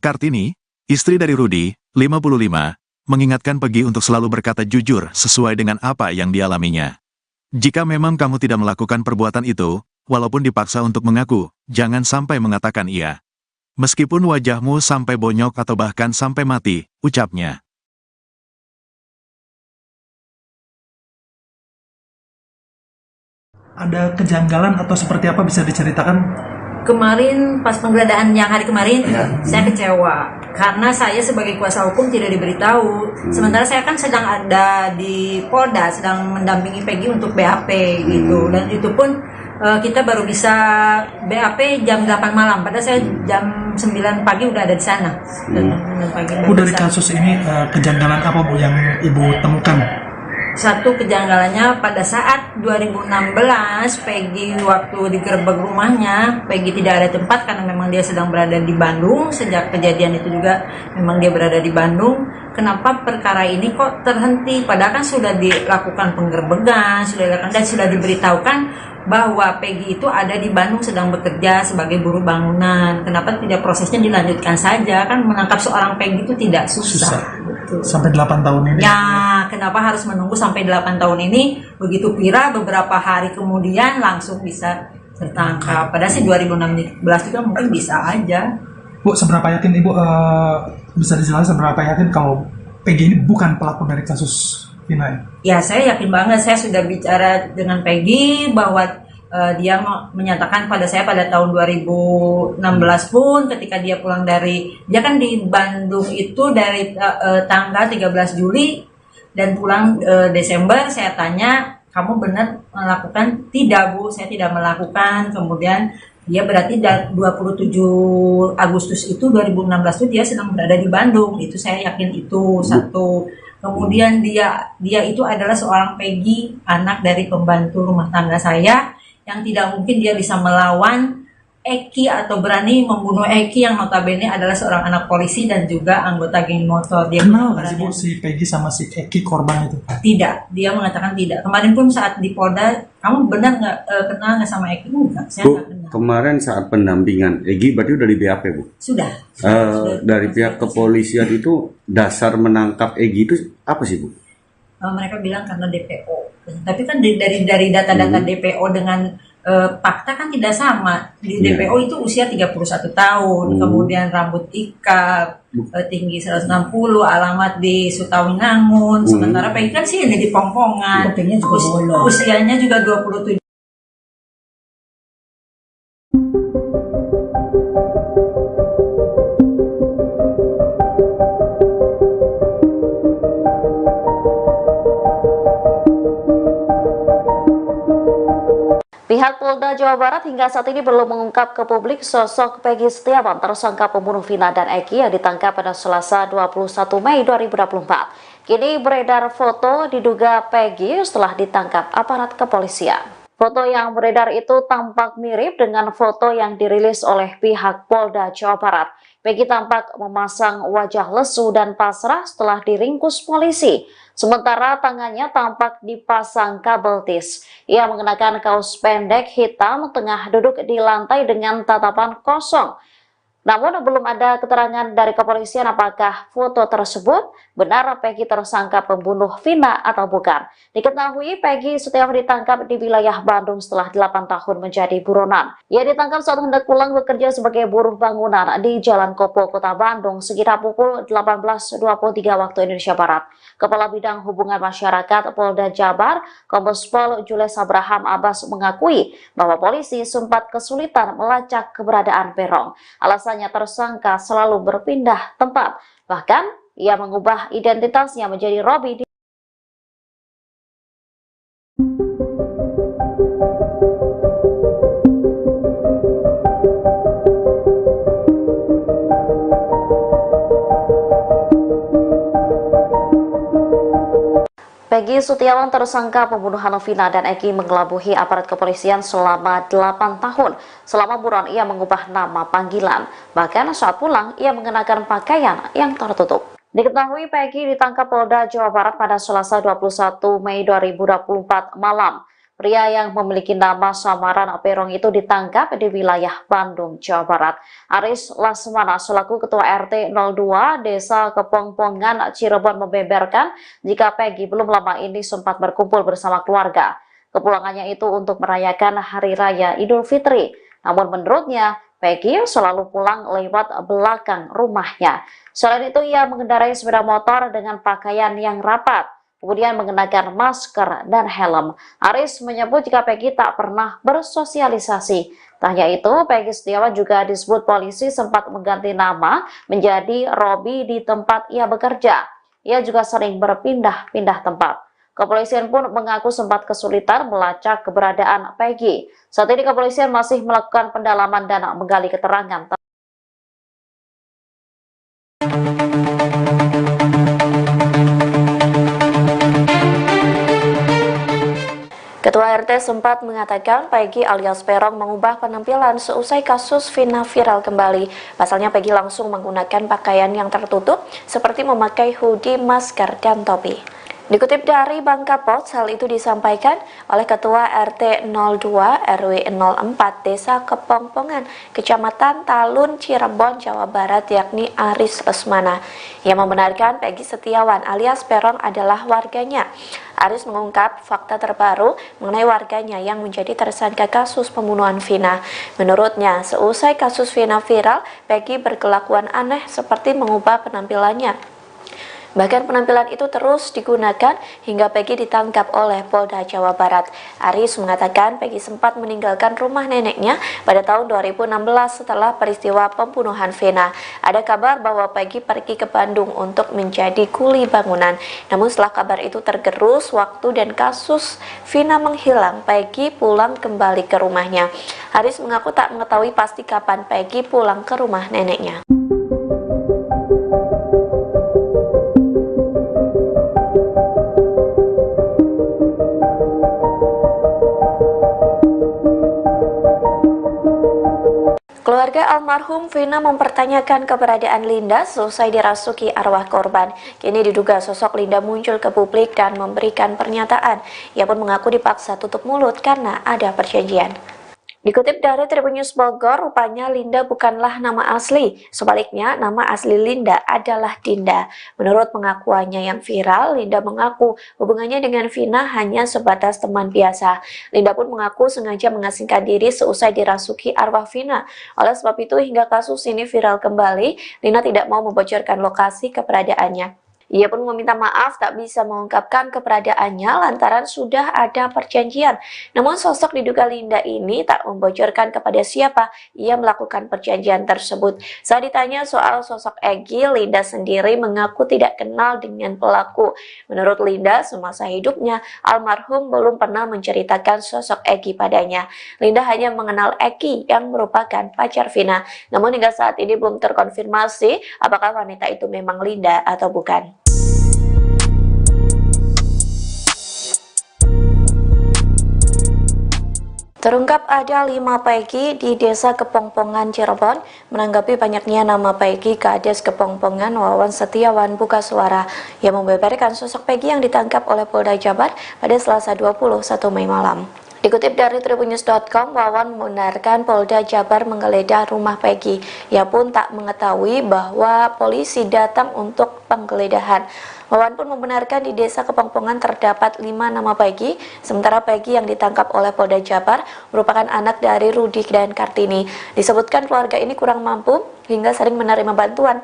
Kartini, istri dari Rudi, 55, mengingatkan Peggy untuk selalu berkata jujur sesuai dengan apa yang dialaminya. Jika memang kamu tidak melakukan perbuatan itu, walaupun dipaksa untuk mengaku, jangan sampai mengatakan iya. Meskipun wajahmu sampai bonyok atau bahkan sampai mati, ucapnya. Ada kejanggalan atau seperti apa bisa diceritakan? Kemarin pas penggeledahan yang hari kemarin, saya kecewa karena saya sebagai kuasa hukum tidak diberitahu. Sementara saya kan sedang ada di Polda, sedang mendampingi Peggy untuk BAP gitu, dan itu pun kita baru bisa BAP jam 8 malam, padahal saya jam 9 pagi udah ada di sana. Bu, dari kasus ini kejanggalan apa Bu yang Ibu temukan? Satu kejanggalannya pada saat 2016 Peggy waktu digerebek rumahnya, Peggy tidak ada tempat karena memang dia sedang berada di Bandung. Sejak kejadian itu juga memang dia berada di Bandung. Kenapa perkara ini kok terhenti? Padahal kan sudah dilakukan penggerbekan, sudah dilakukan dan sudah diberitahukan bahwa Peggy itu ada di Bandung sedang bekerja sebagai buruh bangunan. Kenapa tidak prosesnya dilanjutkan saja? Kan menangkap seorang Peggy itu tidak susah. Betul. Sampai 8 tahun ini. Ya, kenapa harus menunggu sampai 8 tahun ini? Begitu viral beberapa hari kemudian langsung bisa tertangkap. Padahal sih 2016 juga mungkin bisa aja. Bu, seberapa yakin Ibu bisa dijelaskan seberapa yakin kalau Peggy ini bukan pelaku dari kasus Vina? Ya, saya yakin banget. Saya sudah bicara dengan Peggy bahwa dia menyatakan pada saya pada tahun 2016 pun ketika dia pulang dia kan di Bandung itu dari tanggal 13 Juli dan pulang Desember. Saya tanya, kamu benar melakukan? Tidak Bu, saya tidak melakukan. Kemudian dia berarti 27 Agustus itu 2016 itu dia sedang berada di Bandung. Itu saya yakin itu satu. Kemudian dia itu adalah seorang Peggy, anak dari pembantu rumah tangga saya, yang tidak mungkin dia bisa melawan Eki atau berani membunuh Eki yang notabene adalah seorang anak polisi dan juga anggota geng motor. Dia Kenal nggak sih Bu berani- si Peggy sama si Eki korban itu? Tidak, dia mengatakan tidak. Kemarin pun saat di Polda, kamu benar nggak kenal nggak sama Eki? Enggak, saya Bu, nggak kenal. kemarin saat pendampingan Egi berarti udah di BAP, Bu. Sudah. Dari pihak kepolisian itu dasar menangkap Egi itu apa sih, Bu? Mereka bilang karena DPO. Tapi kan dari data-data DPO dengan fakta kan tidak sama. Di Iya. DPO itu usia 31 tahun, kemudian rambut ikal, tinggi 160, alamat di Sutawinangun. Sementara Peggy kan sih di Pongpongan. Kupingnya juga bolong. Usianya juga 27. Pihak Polda Jawa Barat hingga saat ini belum mengungkap ke publik sosok Peggy Setiawan, tersangka pembunuh Vina dan Eki yang ditangkap pada Selasa 21 Mei 2024. Kini beredar foto diduga Peggy setelah ditangkap aparat kepolisian. Foto yang beredar itu tampak mirip dengan foto yang dirilis oleh pihak Polda Jawa Barat. Peggy tampak memasang wajah lesu dan pasrah setelah diringkus polisi. Sementara tangannya tampak dipasang kabel tis. Ia mengenakan kaos pendek hitam, tengah duduk di lantai dengan tatapan kosong. Namun belum ada keterangan dari kepolisian apakah foto tersebut benar Peggy tersangka pembunuh Vina atau bukan. Diketahui Peggy Setiawan ditangkap di wilayah Bandung setelah 8 tahun menjadi buronan. Ia ditangkap saat hendak pulang bekerja sebagai buruh bangunan di Jalan Kopo, Kota Bandung sekitar pukul 18.23 waktu Indonesia Barat. Kepala Bidang Hubungan Masyarakat Polda Jabar, Kombes Pol Jules Abraham Abbas mengakui bahwa polisi sempat kesulitan melacak keberadaan Peron. Alasannya tersangka selalu berpindah tempat. Bahkan, ia mengubah identitasnya menjadi Robi. Peggy Setiawan, tersangka pembunuhan Vina dan Eki, mengelabuhi aparat kepolisian selama 8 tahun. Selama buron, ia mengubah nama panggilan. Bahkan saat pulang, ia mengenakan pakaian yang tertutup. Diketahui Peggy ditangkap Polda Jawa Barat pada Selasa 21 Mei 2024 malam. Pria yang memiliki nama samaran Perong itu ditangkap di wilayah Bandung, Jawa Barat. Aris Lasmana selaku Ketua RT 02 Desa Kepongpongan, Cirebon membeberkan jika Peggy belum lama ini sempat berkumpul bersama keluarga. Kepulangannya itu untuk merayakan Hari Raya Idul Fitri. Namun menurutnya, Peggy selalu pulang lewat belakang rumahnya. Selain itu, ia mengendarai sepeda motor dengan pakaian yang rapat, kemudian mengenakan masker dan helm. Aris menyebut jika Peggy tak pernah bersosialisasi. Tak hanya itu, Peggy Setiawan juga disebut polisi sempat mengganti nama menjadi Robi di tempat ia bekerja. Ia juga sering berpindah-pindah tempat. Kepolisian pun mengaku sempat kesulitan melacak keberadaan Peggy. Saat ini kepolisian masih melakukan pendalaman dan menggali keterangan. Ketua RT sempat mengatakan Peggy alias Perong mengubah penampilan seusai kasus Vina viral kembali. Pasalnya Peggy langsung menggunakan pakaian yang tertutup seperti memakai hoodie, masker, dan topi. Dikutip dari Bangka Post, hal itu disampaikan oleh Ketua RT 02 RW 04 Desa Kepongpongan, Kecamatan Talun, Cirebon, Jawa Barat, yakni Aris Lesmana. Ia membenarkan Peggy Setiawan alias Perong adalah warganya. Aris mengungkap fakta terbaru mengenai warganya yang menjadi tersangka kasus pembunuhan Vina. Menurutnya, seusai kasus Vina viral, Peggy berkelakuan aneh seperti mengubah penampilannya. Bahkan penampilan itu terus digunakan hingga Peggy ditangkap oleh Polda Jawa Barat. Aris mengatakan Peggy sempat meninggalkan rumah neneknya pada tahun 2016 setelah peristiwa pembunuhan Vina. Ada kabar bahwa Peggy pergi ke Bandung untuk menjadi kuli bangunan. Namun setelah kabar itu tergerus waktu dan kasus Vina menghilang, Peggy pulang kembali ke rumahnya. Aris mengaku tak mengetahui pasti kapan Peggy pulang ke rumah neneknya. Almarhum Vina mempertanyakan keberadaan Linda selesai dirasuki arwah korban. Kini diduga sosok Linda muncul ke publik dan memberikan pernyataan. Ia pun mengaku dipaksa tutup mulut karena ada perjanjian. Dikutip dari Tribun News Bogor, rupanya Linda bukanlah nama asli. Sebaliknya, nama asli Linda adalah Dinda. Menurut pengakuannya yang viral, Linda mengaku hubungannya dengan Vina hanya sebatas teman biasa. Linda pun mengaku sengaja mengasingkan diri seusai dirasuki arwah Vina. Oleh sebab itu, hingga kasus ini viral kembali, Linda tidak mau membocorkan lokasi keberadaannya. Ia pun meminta maaf tak bisa mengungkapkan keberadaannya lantaran sudah ada perjanjian. Namun sosok diduga Linda ini tak membocorkan kepada siapa ia melakukan perjanjian tersebut. Saat ditanya soal sosok Egy, Linda sendiri mengaku tidak kenal dengan pelaku. Menurut Linda, semasa hidupnya almarhum belum pernah menceritakan sosok Egy padanya. Linda hanya mengenal Egy yang merupakan pacar Vina. Namun hingga saat ini belum terkonfirmasi apakah wanita itu memang Linda atau bukan. Terungkap ada 5 Peggy di Desa Kepongpongan, Cirebon. Menanggapi banyaknya nama Peggy, Kades Kepongpongan Wawan Setiawan buka suara. Ia membeberkan sosok Peggy yang ditangkap oleh Polda Jabar pada Selasa 21 Mei malam. Dikutip dari tribunnews.com, Wawan membenarkan Polda Jabar menggeledah rumah Peggy. Ia pun tak mengetahui bahwa polisi datang untuk penggeledahan. Wawan pun membenarkan di Desa Kepongpongan terdapat 5 nama Peggy, sementara Peggy yang ditangkap oleh Polda Jabar merupakan anak dari Rudi dan Kartini. Disebutkan keluarga ini kurang mampu hingga sering menerima bantuan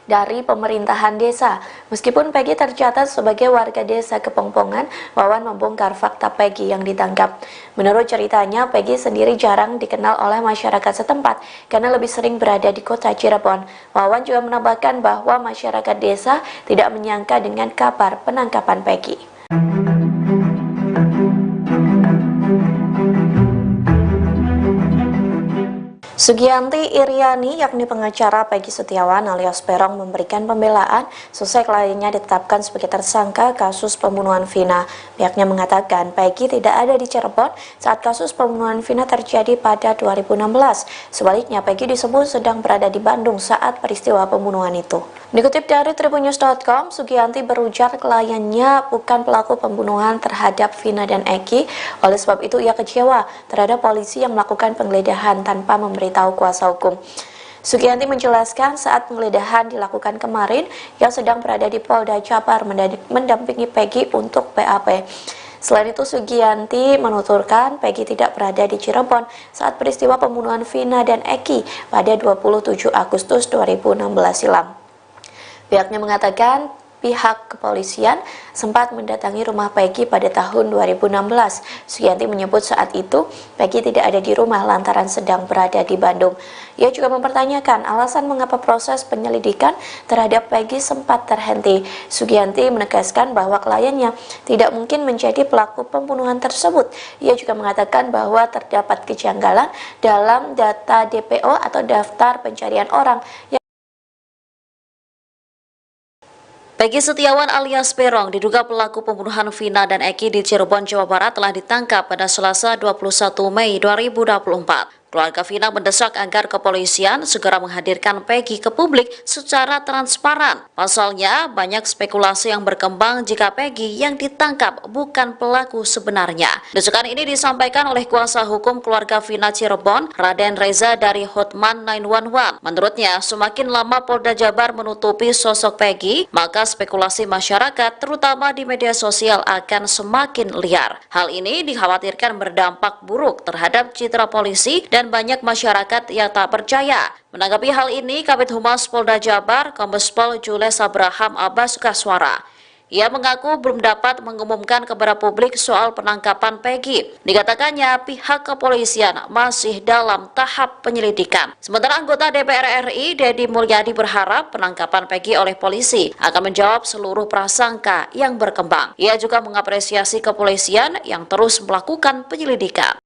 dari pemerintahan desa. Meskipun Peggy tercatat sebagai warga Desa Kepongpongan, Wawan membongkar fakta Peggy yang ditangkap. Menurut ceritanya, Peggy sendiri jarang dikenal oleh masyarakat setempat karena lebih sering berada di kota Cirebon. Wawan juga menambahkan bahwa masyarakat desa tidak menyangka dengan kabar penangkapan Peggy. Sugianti Iriani, yakni pengacara Peggy Setiawan alias Peron, memberikan pembelaan selesai kliennya ditetapkan sebagai tersangka kasus pembunuhan Vina. Pihaknya mengatakan Peggy tidak ada di Cirebon saat kasus pembunuhan Vina terjadi pada 2016. Sebaliknya, Peggy disebut sedang berada di Bandung saat peristiwa pembunuhan itu. Dikutip dari tribunnews.com, Sugianti berujar kliennya bukan pelaku pembunuhan terhadap Vina dan Egy. Oleh sebab itu, ia kecewa terhadap polisi yang melakukan penggeledahan tanpa memberitahu kuasa hukum. Sugianti menjelaskan saat penggeledahan dilakukan kemarin, ia sedang berada di Polda Jabar mendampingi Peggy untuk BAP. Selain itu, Sugianti menuturkan Peggy tidak berada di Cirebon saat peristiwa pembunuhan Vina dan Egy pada 27 Agustus 2016 silam. Pihaknya mengatakan pihak kepolisian sempat mendatangi rumah Peggy pada tahun 2016. Sugianti menyebut saat itu Peggy tidak ada di rumah lantaran sedang berada di Bandung. Ia juga mempertanyakan alasan mengapa proses penyelidikan terhadap Peggy sempat terhenti. Sugianti menegaskan bahwa kliennya tidak mungkin menjadi pelaku pembunuhan tersebut. Ia juga mengatakan bahwa terdapat kejanggalan dalam data DPO atau daftar pencarian orang. Peggy Setiawan alias Peron diduga pelaku pembunuhan Vina dan Egy di Cirebon, Jawa Barat telah ditangkap pada Selasa 21 Mei 2024. Keluarga Vina mendesak agar kepolisian segera menghadirkan Peggy ke publik secara transparan. Pasalnya, banyak spekulasi yang berkembang jika Peggy yang ditangkap bukan pelaku sebenarnya. Desakan ini disampaikan oleh kuasa hukum keluarga Vina Cirebon, Raden Reza dari Hotman 911. Menurutnya, semakin lama Polda Jabar menutupi sosok Peggy, maka spekulasi masyarakat, terutama di media sosial, akan semakin liar. Hal ini dikhawatirkan berdampak buruk terhadap citra polisi dan banyak masyarakat yang tak percaya. Menanggapi hal ini, Kabid Humas Polda Jabar, Kombes Pol Jules Abraham Abbas Kaswara. Ia mengaku belum dapat mengumumkan kepada publik soal penangkapan Peggy. Dikatakannya pihak kepolisian masih dalam tahap penyelidikan. Sementara anggota DPR RI, Deddy Mulyadi, berharap penangkapan Peggy oleh polisi akan menjawab seluruh prasangka yang berkembang. Ia juga mengapresiasi kepolisian yang terus melakukan penyelidikan.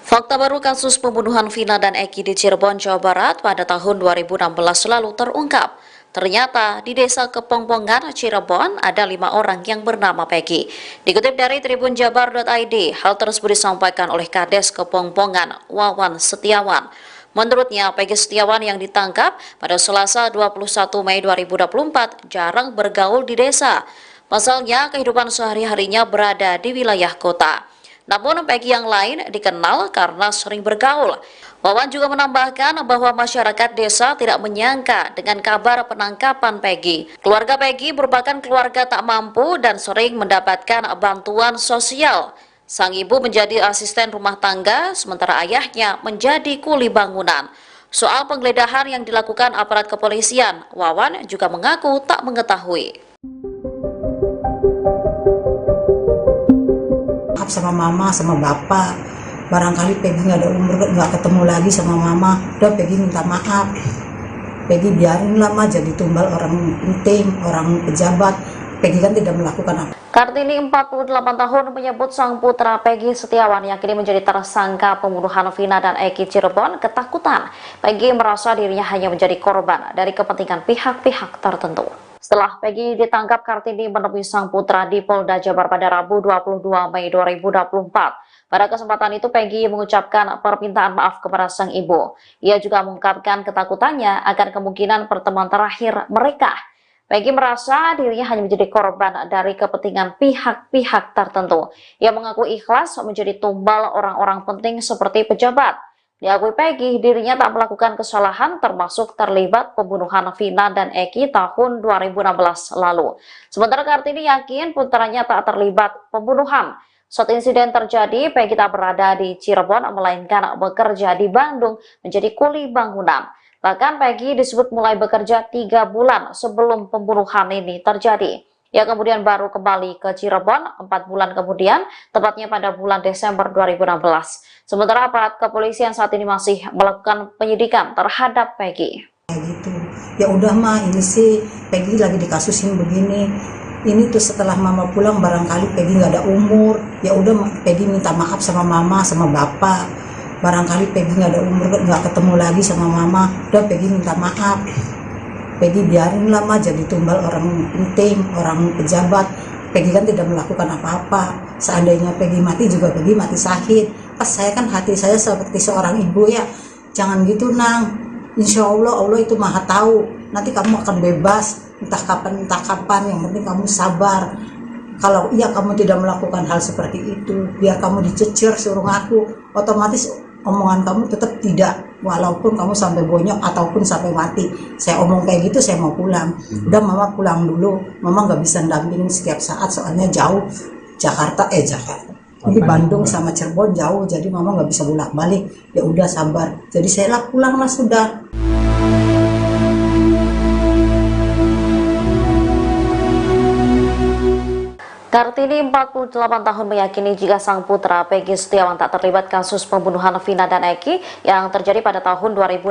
Fakta baru kasus pembunuhan Vina dan Egy di Cirebon, Jawa Barat pada tahun 2016 lalu terungkap. Ternyata di desa Kepongpongan, Cirebon ada 5 orang yang bernama Peggy. Dikutip dari tribunjabar.id, hal tersebut disampaikan oleh Kades Kepongpongan, Wawan Setiawan. Menurutnya, Peggy Setiawan yang ditangkap pada Selasa 21 Mei 2024 jarang bergaul di desa. Pasalnya, kehidupan sehari-harinya berada di wilayah kota. Namun Peggy yang lain dikenal karena sering bergaul. Wawan juga menambahkan bahwa masyarakat desa tidak menyangka dengan kabar penangkapan Peggy. Keluarga Peggy merupakan keluarga tak mampu dan sering mendapatkan bantuan sosial. Sang ibu menjadi asisten rumah tangga, sementara ayahnya menjadi kuli bangunan. Soal penggeledahan yang dilakukan aparat kepolisian, Wawan juga mengaku tak mengetahui. Sama mama, sama bapak, barangkali Peggy nggak ada umur, nggak ketemu lagi sama mama, udah Peggy minta maaf, Peggy biarin lah mah jadi tumbal orang penting, orang pejabat, Peggy kan tidak melakukan apa. Kartini 48 tahun menyebut sang putra Peggy Setiawan yang kini menjadi tersangka pembunuhan Vina dan Eki Cirebon ketakutan. Peggy merasa dirinya hanya menjadi korban dari kepentingan pihak-pihak tertentu. Setelah Peggy ditangkap, Kartini menemui sang putra di Polda Jabar pada Rabu 22 Mei 2024. Pada kesempatan itu Peggy mengucapkan permintaan maaf kepada sang ibu. Ia juga mengungkapkan ketakutannya akan kemungkinan pertemuan terakhir mereka. Peggy merasa dirinya hanya menjadi korban dari kepentingan pihak-pihak tertentu. Ia mengaku ikhlas menjadi tumbal orang-orang penting seperti pejabat. Diakui Peggy, dirinya tak melakukan kesalahan termasuk terlibat pembunuhan Vina dan Eki tahun 2016 lalu. Sementara Kartini yakin putranya tak terlibat pembunuhan. Saat insiden terjadi, Peggy tak berada di Cirebon, melainkan bekerja di Bandung menjadi kuli bangunan. Bahkan Peggy disebut mulai bekerja 3 bulan sebelum pembunuhan ini terjadi. Ia kemudian baru kembali ke Cirebon 4 bulan kemudian, tepatnya pada bulan Desember 2016. Sementara aparat kepolisian saat ini masih melakukan penyidikan terhadap Peggy. Gitu. Ya udah mah, ini sih Peggy lagi dikasusin begini. Ini tuh setelah mama pulang barangkali Peggy nggak ada umur. Ya udah Peggy minta maaf sama mama, sama bapak. Barangkali Peggy nggak ada umur, nggak ketemu lagi sama mama. Udah Peggy minta maaf. Peggy biarin lah mah jadi tumbal orang penting, orang pejabat. Peggy kan tidak melakukan apa-apa. Seandainya Peggy mati juga Peggy mati syahid. Pas saya kan hati saya seperti seorang ibu ya. Jangan gitu nang. Insya Allah, Allah itu maha tahu. Nanti kamu akan bebas. Entah kapan. Yang penting kamu sabar. Kalau iya kamu tidak melakukan hal seperti itu, biar kamu dicecer suruh ngaku, otomatis omongan kamu tetap tidak, walaupun kamu sampai bonyok ataupun sampai mati. Saya omong kayak gitu, saya mau pulang. Udah mama pulang dulu, mama nggak bisa dampingin setiap saat soalnya jauh. Jakarta. Ini Bandung sama Cirebon jauh, jadi mama nggak bisa bolak-balik. Ya udah sabar. Jadi saya lah pulang lah sudah. Kartini 48 tahun meyakini jika sang putra Peggy Setiawan tak terlibat kasus pembunuhan Vina dan Eki yang terjadi pada tahun 2016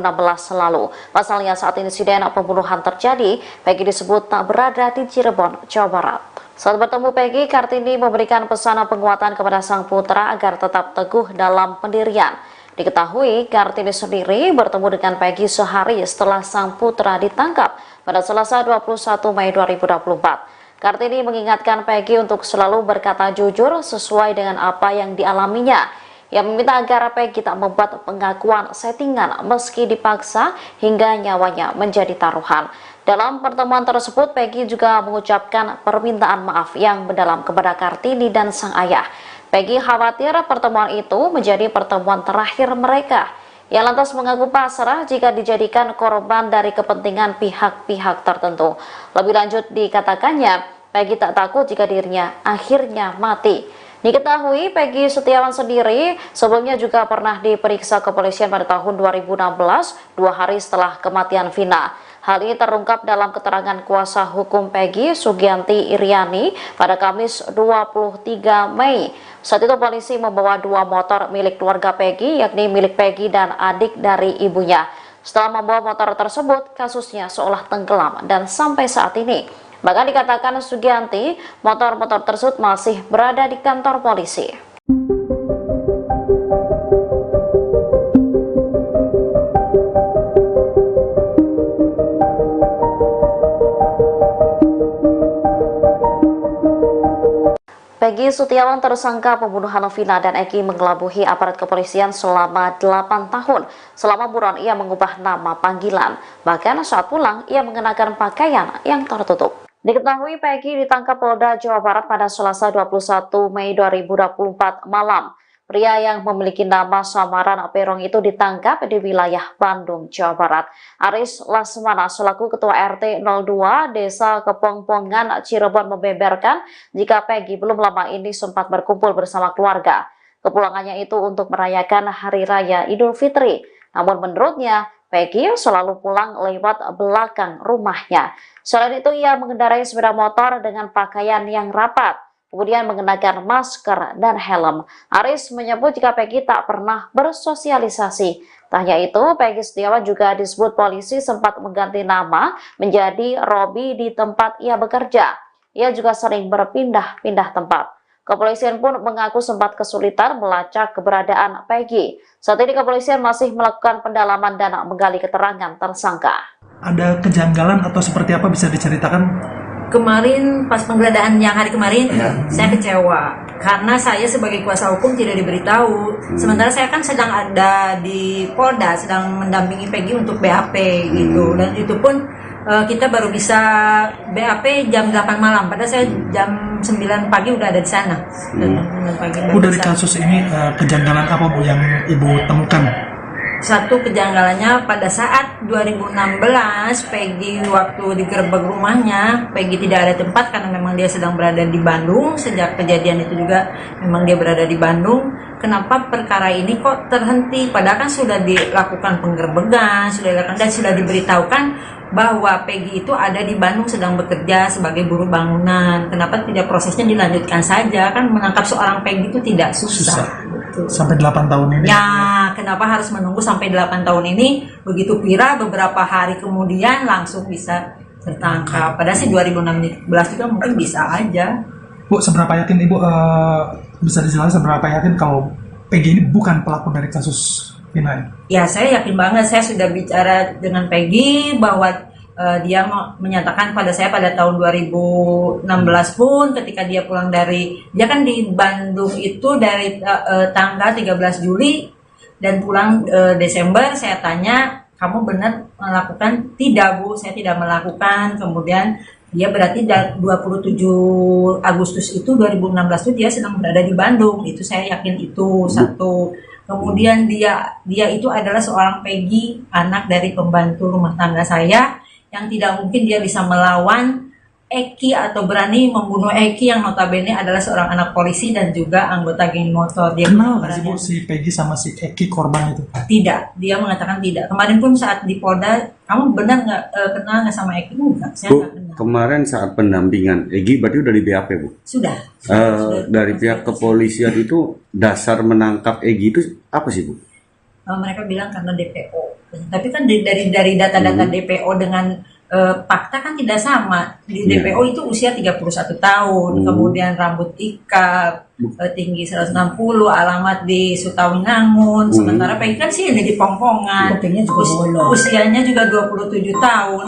lalu. Pasalnya saat insiden pembunuhan terjadi, Peggy disebut tak berada di Cirebon, Jawa Barat. Saat bertemu Peggy, Kartini memberikan pesan penguatan kepada sang putra agar tetap teguh dalam pendirian. Diketahui, Kartini sendiri bertemu dengan Peggy sehari setelah sang putra ditangkap pada Selasa 21 Mei 2024. Kartini mengingatkan Peggy untuk selalu berkata jujur sesuai dengan apa yang dialaminya. Ia meminta agar Peggy tak membuat pengakuan settingan meski dipaksa hingga nyawanya menjadi taruhan. Dalam pertemuan tersebut, Peggy juga mengucapkan permintaan maaf yang mendalam kepada Kartini dan sang ayah. Peggy khawatir pertemuan itu menjadi pertemuan terakhir mereka. Ia lantas mengaku pasrah jika dijadikan korban dari kepentingan pihak-pihak tertentu. Lebih lanjut dikatakannya, Peggy tak takut jika dirinya akhirnya mati. Diketahui Peggy Setiawan sendiri sebelumnya juga pernah diperiksa kepolisian pada tahun 2016, 2 hari setelah kematian Vina. Hal ini terungkap dalam keterangan kuasa hukum Peggy, Sugianti Iriani, pada Kamis 23 Mei. Saat itu polisi membawa 2 motor milik keluarga Peggy, yakni milik Peggy dan adik dari ibunya. Setelah membawa motor tersebut, kasusnya seolah tenggelam dan sampai saat ini. Bahkan dikatakan Sugianti, motor-motor tersebut masih berada di kantor polisi. Peggy Setiawan tersangka pembunuhan Vina dan Eki mengelabuhi aparat kepolisian selama 8 tahun. Selama buron ia mengubah nama panggilan. Bahkan saat pulang ia mengenakan pakaian yang tertutup. Diketahui Peggy ditangkap Polda Jawa Barat pada Selasa 21 Mei 2024 malam. Pria yang memiliki nama samaran Perong itu ditangkap di wilayah Bandung, Jawa Barat. Aris Lasmana selaku Ketua RT 02 Desa Kepongpongan, Cirebon membeberkan jika Peggy belum lama ini sempat berkumpul bersama keluarga. Kepulangannya itu untuk merayakan Hari Raya Idul Fitri. Namun menurutnya, Peggy selalu pulang lewat belakang rumahnya. Selain itu, ia mengendarai sepeda motor dengan pakaian yang rapat, kemudian mengenakan masker dan helm. Aris menyebut jika Peggy tak pernah bersosialisasi. Tak hanya itu, Peggy Setiawan juga disebut polisi sempat mengganti nama menjadi Robi di tempat ia bekerja. Ia juga sering berpindah-pindah tempat. Kepolisian pun mengaku sempat kesulitan melacak keberadaan Peggy. Saat ini kepolisian masih melakukan pendalaman dan menggali keterangan tersangka. Ada kejanggalan atau seperti apa bisa diceritakan? Kemarin pas penggeledahan yang hari kemarin saya kecewa karena saya sebagai kuasa hukum tidak diberitahu. Sementara saya kan sedang ada di Polda, sedang mendampingi Peggy untuk BAP gitu, dan itu pun kita baru bisa BAP jam 8 malam, padahal saya jam 9 pagi udah ada di sana. Bu, dari kasus ini kejanggalan apa Bu yang Ibu temukan? Satu kejanggalannya pada saat 2016 Peggy waktu digerebek rumahnya, Peggy tidak ada tempat karena memang dia sedang berada di Bandung. Sejak kejadian itu juga memang dia berada di Bandung. Kenapa perkara ini kok terhenti? Padahal kan sudah dilakukan penggerebekan, sudah diberitahukan bahwa Peggy itu ada di Bandung sedang bekerja sebagai buruh bangunan. Kenapa tidak prosesnya dilanjutkan saja? Kan menangkap seorang Peggy itu tidak susah. Sampai 8 tahun ini? Ya, kenapa harus menunggu sampai 8 tahun ini? Begitu viral, beberapa hari kemudian langsung bisa tertangkap. Padahal sih 2016 juga mungkin bisa aja. Bu, seberapa yakin Ibu bisa dijelaskan seberapa yakin kalau Peggy ini bukan pelaku dari kasus Vina ini? Ya, saya yakin banget. Saya sudah bicara dengan Peggy bahwa dia menyatakan pada saya pada tahun 2016 pun ketika dia pulang dia kan di Bandung itu dari tanggal 13 Juli dan pulang Desember. Saya tanya, kamu benar melakukan? Tidak Bu, saya tidak melakukan. Kemudian dia berarti 27 Agustus itu 2016 itu dia sedang berada di Bandung. Itu saya yakin itu satu. Kemudian dia itu adalah seorang Peggy, anak dari pembantu rumah tangga saya, yang tidak mungkin dia bisa melawan Eki atau berani membunuh Eki yang notabene adalah seorang anak polisi dan juga anggota geng motor. Dia kenal nggak sih Bu si Peggy sama si Eki korban itu? Tidak, dia mengatakan tidak. Kemarin pun saat di Polda, kamu benar nggak kenal nggak sama Eki? Enggak, saya Bu, nggak kenal. kemarin saat pendampingan Egi berarti udah di BAP Bu? Sudah. Dari pihak kepolisian itu dasar menangkap Egi itu apa sih Bu? Mereka bilang karena DPO. Tapi kan dari data-data DPO dengan fakta kan tidak sama. Di DPO itu usia 31 tahun, kemudian rambut ikal, tinggi 160, alamat di Sutawinangun. Sementara Peggy kan sih di Pongpongan. Usianya juga 27 tahun.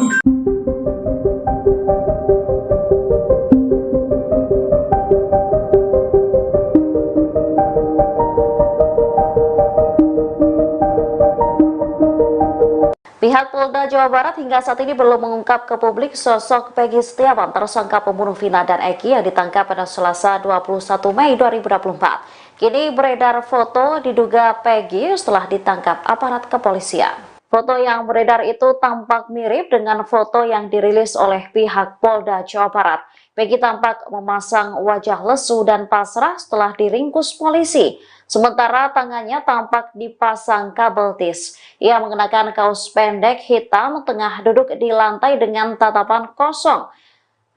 Pihak Polda Jawa Barat hingga saat ini belum mengungkap ke publik sosok Peggy Setiawan, tersangka pembunuh Vina dan Eki yang ditangkap pada Selasa 21 Mei 2024. Kini beredar foto diduga Peggy setelah ditangkap aparat kepolisian. Foto yang beredar itu tampak mirip dengan foto yang dirilis oleh pihak Polda Jawa Barat. Peggy tampak memasang wajah lesu dan pasrah setelah diringkus polisi. Sementara tangannya tampak dipasang kabel tis. Ia mengenakan kaos pendek hitam, tengah duduk di lantai dengan tatapan kosong.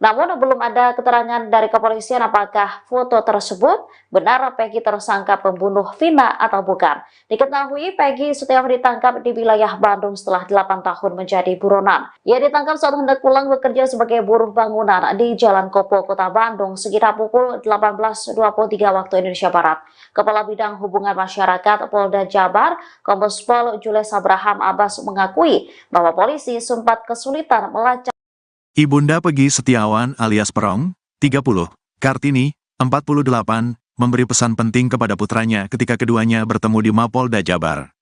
Namun belum ada keterangan dari kepolisian apakah foto tersebut benar Peggy tersangka pembunuh Vina atau bukan. Diketahui Peggy Setiawan ditangkap di wilayah Bandung setelah 8 tahun menjadi buronan. Ia ditangkap saat hendak pulang bekerja sebagai buruh bangunan di Jalan Kopo, Kota Bandung sekitar pukul 18.23 waktu Indonesia Barat. Kepala Bidang Hubungan Masyarakat Polda Jabar, Kombes Pol Jules Abraham Abbas mengakui bahwa polisi sempat kesulitan melacak Ibunda Peggy Setiawan alias Perong, 30, Kartini, 48, memberi pesan penting kepada putranya ketika keduanya bertemu di Mapolda Jabar.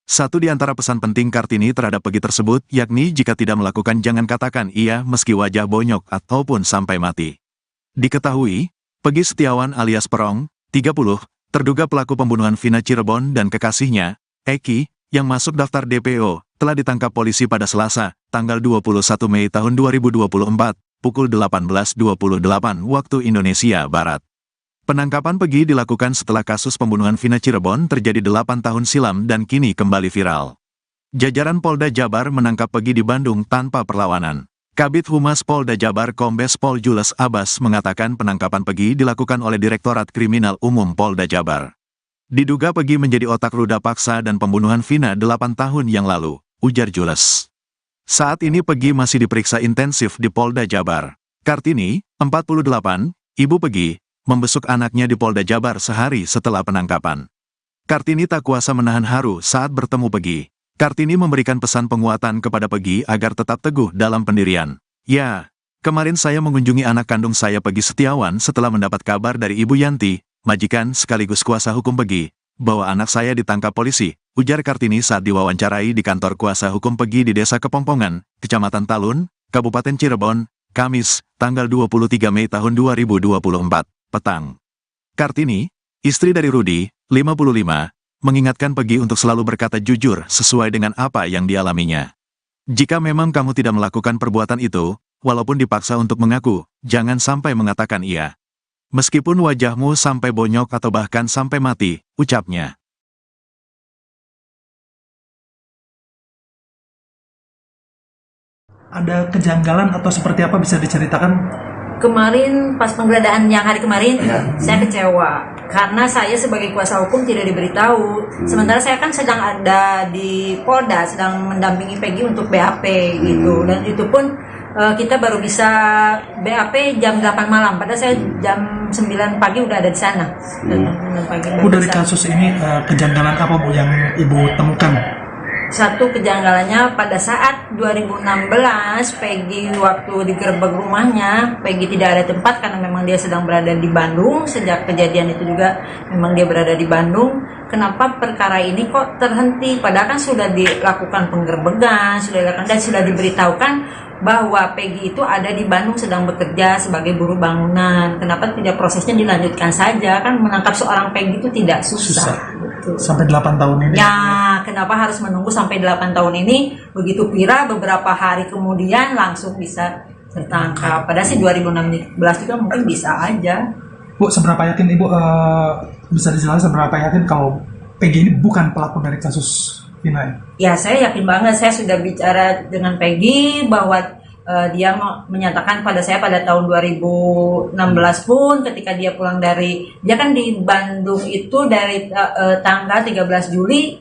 Satu di antara pesan penting Kartini terhadap Peggy tersebut, yakni jika tidak melakukan jangan katakan iya meski wajah bonyok ataupun sampai mati. Diketahui, Peggy Setiawan alias Perong, 30, terduga pelaku pembunuhan Vina Cirebon dan kekasihnya, Eki, yang masuk daftar DPO, telah ditangkap polisi pada Selasa, tanggal 21 Mei tahun 2024, pukul 18.28 waktu Indonesia Barat. Penangkapan Peggy dilakukan setelah kasus pembunuhan Vina Cirebon terjadi 8 tahun silam dan kini kembali viral. Jajaran Polda Jabar menangkap Peggy di Bandung tanpa perlawanan. Kabid Humas Polda Jabar Kombes Pol Jules Abbas mengatakan penangkapan Peggy dilakukan oleh Direktorat Kriminal Umum Polda Jabar. Diduga Peggy menjadi otak ruda paksa dan pembunuhan Vina 8 tahun yang lalu, ujar Jules. Saat ini Peggy masih diperiksa intensif di Polda Jabar. Kartini, 48, ibu Peggy, membesuk anaknya di Polda Jabar sehari setelah penangkapan. Kartini tak kuasa menahan haru saat bertemu Peggy. Kartini memberikan pesan penguatan kepada Peggy agar tetap teguh dalam pendirian. Ya, kemarin saya mengunjungi anak kandung saya Peggy Setiawan setelah mendapat kabar dari Ibu Yanti, majikan sekaligus kuasa hukum Peggy, bahwa anak saya ditangkap polisi, ujar Kartini saat diwawancarai di kantor kuasa hukum Peggy di Desa Kepongpongan, Kecamatan Talun, Kabupaten Cirebon, Kamis, tanggal 23 Mei tahun 2024. Petang. Kartini, istri dari Rudi, 55, mengingatkan Peggy untuk selalu berkata jujur sesuai dengan apa yang dialaminya. Jika memang kamu tidak melakukan perbuatan itu, walaupun dipaksa untuk mengaku, jangan sampai mengatakan iya. Meskipun wajahmu sampai bonyok atau bahkan sampai mati, ucapnya. Ada kejanggalan atau seperti apa bisa diceritakan? Kemarin pas penggeledahan yang hari kemarin saya kecewa karena saya sebagai kuasa hukum tidak diberitahu. Sementara saya kan sedang ada di Polda, sedang mendampingi Peggy untuk BAP gitu, dan itu pun kita baru bisa BAP jam 8 malam, padahal saya jam 9 pagi udah ada di sana. Bu, dari kasus ini kejanggalan apa Bu yang Ibu temukan? Satu kejanggalannya pada saat 2016 Peggy waktu digerebek rumahnya, Peggy tidak ada tempat karena memang dia sedang berada di Bandung. Sejak kejadian itu juga memang dia berada di Bandung. Kenapa perkara ini kok terhenti? Padahal kan sudah dilakukan penggerbekan, sudah dilakukan dan sudah diberitahukan bahwa Peggy itu ada di Bandung sedang bekerja sebagai buruh bangunan. Kenapa tidak prosesnya dilanjutkan saja? Kan menangkap seorang Peggy itu tidak susah. Betul. Sampai 8 tahun ini. Ya, kenapa harus menunggu sampai 8 tahun ini? Begitu viral beberapa hari kemudian langsung bisa tertangkap. Padahal sih 2016 juga mungkin bisa aja. Bu, seberapa yakin Ibu bisa dijelaskan seberapa yakin kalau Peggy ini bukan pelaku dari kasus Vina? Ya, saya yakin banget. Saya sudah bicara dengan Peggy bahwa dia menyatakan pada saya pada tahun 2016 pun ketika dia pulang dia kan di Bandung itu dari tanggal 13 Juli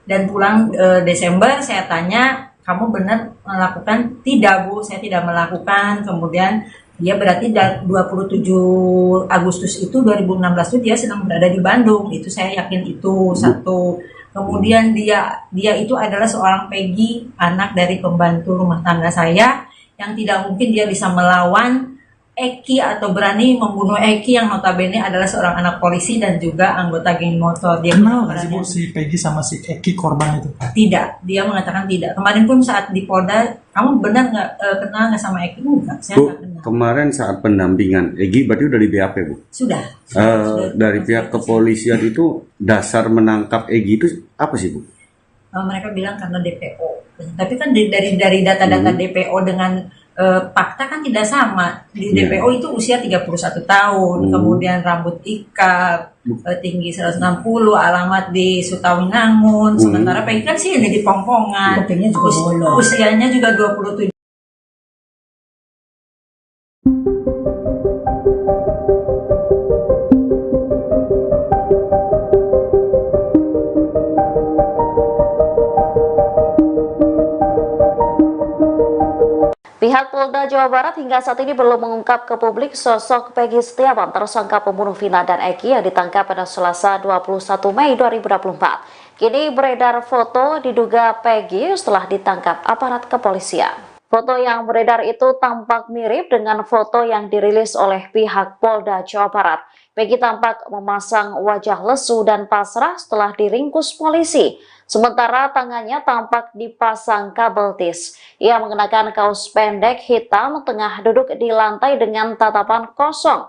dan pulang Desember. Saya tanya, kamu benar melakukan? Tidak Bu, saya tidak melakukan. Kemudian dia berarti 27 Agustus itu 2016 itu dia sedang berada di Bandung. Itu saya yakin itu satu. Kemudian dia itu adalah seorang Peggy, anak dari pembantu rumah tangga saya, yang tidak mungkin dia bisa melawan Eki atau berani membunuh Eki yang notabene adalah seorang anak polisi dan juga anggota geng motor. Dia kenal nggak sih Bu si Peggy sama si Eki korban itu? Tidak, dia mengatakan tidak. Kemarin pun saat di Polda, kamu benar nggak kenal nggak sama Eki? Enggak, saya Bu, nggak kenal. kemarin saat pendampingan Egi berarti udah di BAP Bu? Sudah. Dari pihak kepolisian itu dasar menangkap Egi itu apa sih Bu? Mereka bilang karena DPO. Tapi kan dari data-data DPO dengan fakta kan tidak sama. Di DPO itu usia 31 tahun, kemudian rambut ikal, tinggi 160, alamat di Sutawinangun. Sementara Peggy kan sih ini di Pongpongan. Usianya juga 27. Pihak Polda Jawa Barat hingga saat ini belum mengungkap ke publik sosok Peggy Setiawan, tersangka pembunuh Vina dan Eki yang ditangkap pada Selasa 21 Mei 2024. Kini beredar foto diduga Peggy setelah ditangkap aparat kepolisian. Foto yang beredar itu tampak mirip dengan foto yang dirilis oleh pihak Polda Jawa Barat. Peggy tampak memasang wajah lesu dan pasrah setelah diringkus polisi. Sementara tangannya tampak dipasang kabel tis. Ia mengenakan kaos pendek hitam, tengah duduk di lantai dengan tatapan kosong.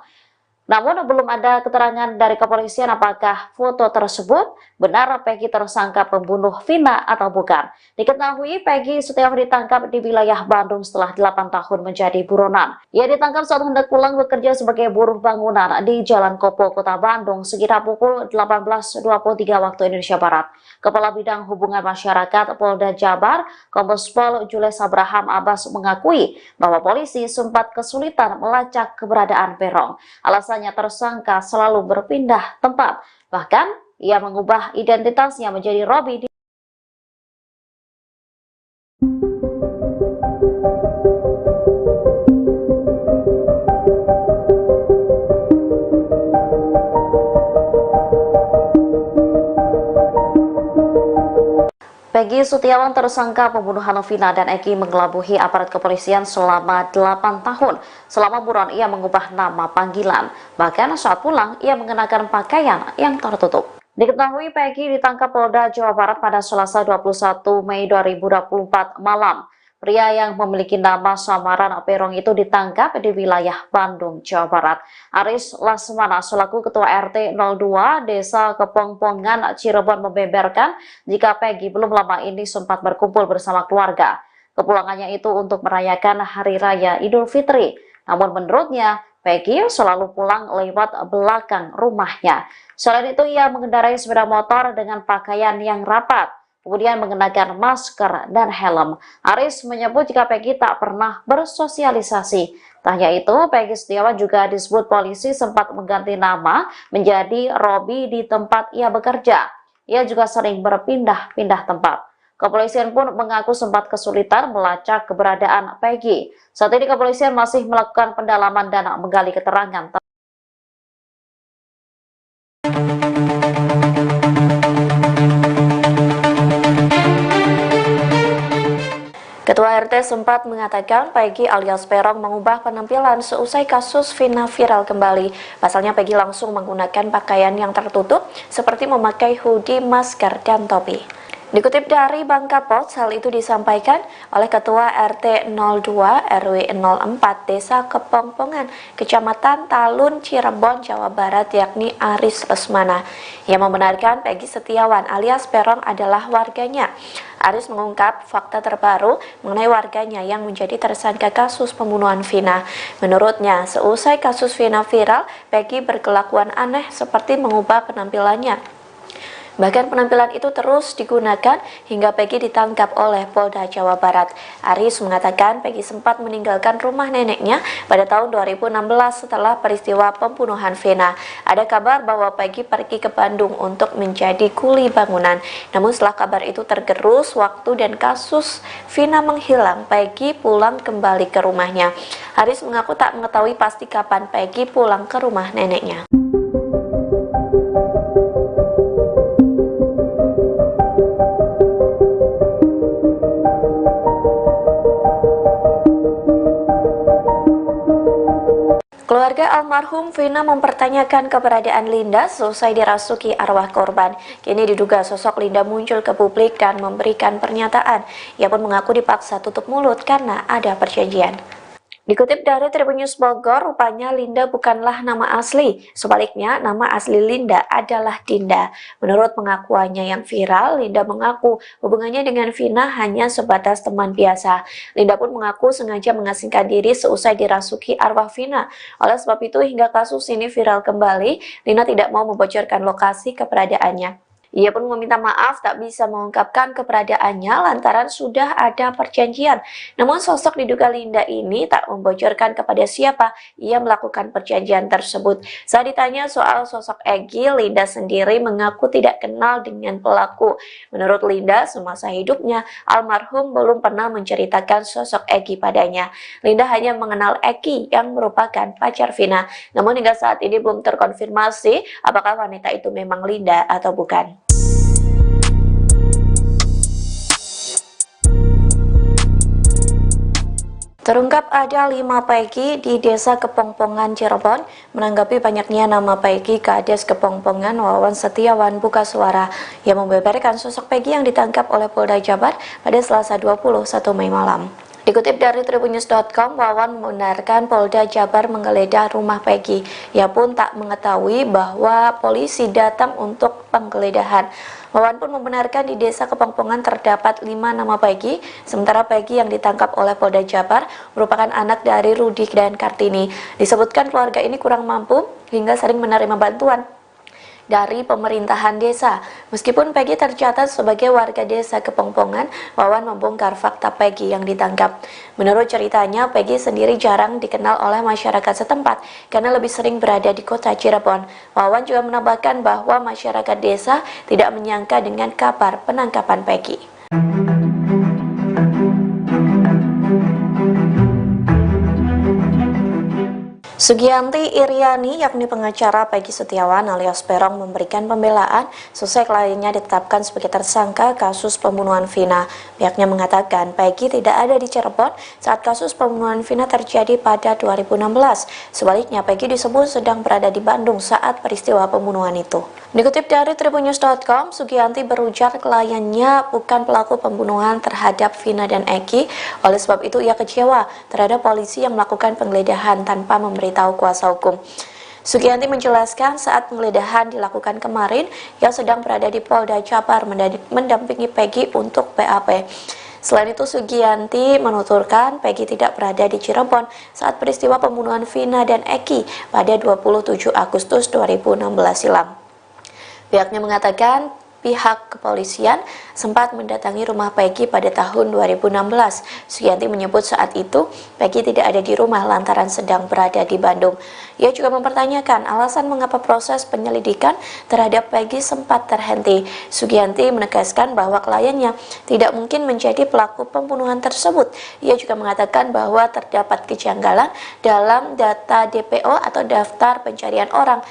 Namun belum ada keterangan dari kepolisian apakah foto tersebut benar Peggy tersangka pembunuh Vina atau bukan. Diketahui Peggy Setiawan ditangkap di wilayah Bandung setelah 8 tahun menjadi buronan. Ia ditangkap saat hendak pulang bekerja sebagai buruh bangunan di Jalan Kopo, Kota Bandung sekitar pukul 18.23 waktu Indonesia Barat. Kepala Bidang Hubungan Masyarakat Polda Jabar, Kombes Pol Jules Abraham Abbas mengakui bahwa polisi sempat kesulitan melacak keberadaan Peron. Alasannya tersangka selalu berpindah tempat. Bahkan ia mengubah identitasnya menjadi Robi. Peggy Setiawan tersangka pembunuhan Vina dan Eki mengelabuhi aparat kepolisian selama 8 tahun. Selama buron ia mengubah nama panggilan. Bahkan saat pulang ia mengenakan pakaian yang tertutup. Diketahui Peggy ditangkap Polda Jawa Barat pada Selasa 21 Mei 2024 malam. Pria yang memiliki nama samaran Perong itu ditangkap di wilayah Bandung, Jawa Barat. Aris Lasmana selaku Ketua RT 02 Desa Kepongpongan, Cirebon membeberkan jika Peggy belum lama ini sempat berkumpul bersama keluarga. Kepulangannya itu untuk merayakan Hari Raya Idul Fitri. Namun menurutnya, Peggy selalu pulang lewat belakang rumahnya. Selain itu, ia mengendarai sepeda motor dengan pakaian yang rapat, kemudian mengenakan masker dan helm. Aris menyebut jika Peggy tak pernah bersosialisasi. Tak hanya itu, Peggy Setiawan juga disebut polisi sempat mengganti nama menjadi Robi di tempat ia bekerja. Ia juga sering berpindah-pindah tempat. Kepolisian pun mengaku sempat kesulitan melacak keberadaan Peggy. Saat ini kepolisian masih melakukan pendalaman dan menggali keterangan. Ketua RT sempat mengatakan Peggy alias Perong mengubah penampilan seusai kasus Vina viral kembali. Pasalnya Peggy langsung menggunakan pakaian yang tertutup seperti memakai hoodie, masker, dan topi. Dikutip dari Bangka Post, hal itu disampaikan oleh Ketua RT 02 RW 04 Desa Kepongpongan, Kecamatan Talun, Cirebon, Jawa Barat, yakni Aris Lesmana. Ia membenarkan Peggy Setiawan alias Perong adalah warganya. Aris mengungkap fakta terbaru mengenai warganya yang menjadi tersangka kasus pembunuhan Vina. Menurutnya, seusai kasus Vina viral, Peggy berkelakuan aneh seperti mengubah penampilannya. Bahkan penampilan itu terus digunakan hingga Peggy ditangkap oleh Polda Jawa Barat. Aris mengatakan Peggy sempat meninggalkan rumah neneknya pada tahun 2016 setelah peristiwa pembunuhan Vina. Ada kabar bahwa Peggy pergi ke Bandung untuk menjadi kuli bangunan. Namun setelah kabar itu tergerus waktu dan kasus Vina menghilang, Peggy pulang kembali ke rumahnya. Aris mengaku tak mengetahui pasti kapan Peggy pulang ke rumah neneknya. Keluarga almarhum Vina mempertanyakan keberadaan Linda selesai dirasuki arwah korban. Kini diduga sosok Linda muncul ke publik dan memberikan pernyataan. Ia pun mengaku dipaksa tutup mulut karena ada perjanjian. Dikutip dari Tribun News Bogor, rupanya Linda bukanlah nama asli. Sebaliknya, nama asli Linda adalah Dinda. Menurut pengakuannya yang viral, Linda mengaku hubungannya dengan Vina hanya sebatas teman biasa. Linda pun mengaku sengaja mengasingkan diri seusai dirasuki arwah Vina. Oleh sebab itu, hingga kasus ini viral kembali, Linda tidak mau membocorkan lokasi keberadaannya. Ia pun meminta maaf tak bisa mengungkapkan keberadaannya lantaran sudah ada perjanjian. Namun sosok diduga Linda ini tak membocorkan kepada siapa ia melakukan perjanjian tersebut. Saat ditanya soal sosok Egy, Linda sendiri mengaku tidak kenal dengan pelaku. Menurut Linda, semasa hidupnya almarhum belum pernah menceritakan sosok Egy padanya. Linda hanya mengenal Eki yang merupakan pacar Vina. Namun hingga saat ini belum terkonfirmasi apakah wanita itu memang Linda atau bukan. Terungkap ada 5 Peggy di Desa Kepongpongan, Cirebon. Menanggapi banyaknya nama Peggy, Kades Kepongpongan Wawan Setiawan buka suara yang membeberkan sosok Peggy yang ditangkap oleh Polda Jabar pada Selasa 21 Mei malam. Dikutip dari tribunnews.com, Wawan membenarkan Polda Jabar menggeledah rumah Peggy. Ia pun tak mengetahui bahwa polisi datang untuk penggeledahan. Wawan pun membenarkan di Desa Kepongpongan terdapat 5 nama Peggy, sementara Peggy yang ditangkap oleh Polda Jabar merupakan anak dari Rudi dan Kartini. Disebutkan keluarga ini kurang mampu hingga sering menerima bantuan dari pemerintahan desa. Meskipun Peggy tercatat sebagai warga Desa Kepongpongan, Wawan membongkar fakta Peggy yang ditangkap. Menurut ceritanya, Peggy sendiri jarang dikenal oleh masyarakat setempat karena lebih sering berada di kota Cirebon. Wawan juga menambahkan bahwa masyarakat desa tidak menyangka dengan kabar penangkapan Peggy. Sugianti Iriani, yakni pengacara Peggy Setiawan alias Peron, memberikan pembelaan sesuai kliennya ditetapkan sebagai tersangka kasus pembunuhan Vina. Pihaknya mengatakan Peggy tidak ada di Cirebon saat kasus pembunuhan Vina terjadi pada 2016. Sebaliknya, Peggy disebut sedang berada di Bandung saat peristiwa pembunuhan itu. Dikutip dari tribunnews.com, Sugianti berujar kliennya bukan pelaku pembunuhan terhadap Vina dan Eki. Oleh sebab itu, ia kecewa terhadap polisi yang melakukan penggeledahan tanpa memberitahu kuasa hukum. Sugianti menjelaskan saat penggeledahan dilakukan kemarin, ia sedang berada di Polda Jabar mendampingi Peggy untuk BAP. Selain itu, Sugianti menuturkan Peggy tidak berada di Cirebon saat peristiwa pembunuhan Vina dan Eki pada 27 Agustus 2016 silam. Pihaknya mengatakan pihak kepolisian sempat mendatangi rumah Peggy pada tahun 2016. Sugianti menyebut saat itu Peggy tidak ada di rumah lantaran sedang berada di Bandung. Ia juga mempertanyakan alasan mengapa proses penyelidikan terhadap Peggy sempat terhenti. Sugianti menegaskan bahwa kliennya tidak mungkin menjadi pelaku pembunuhan tersebut. Ia juga mengatakan bahwa terdapat kejanggalan dalam data DPO atau daftar pencarian orang.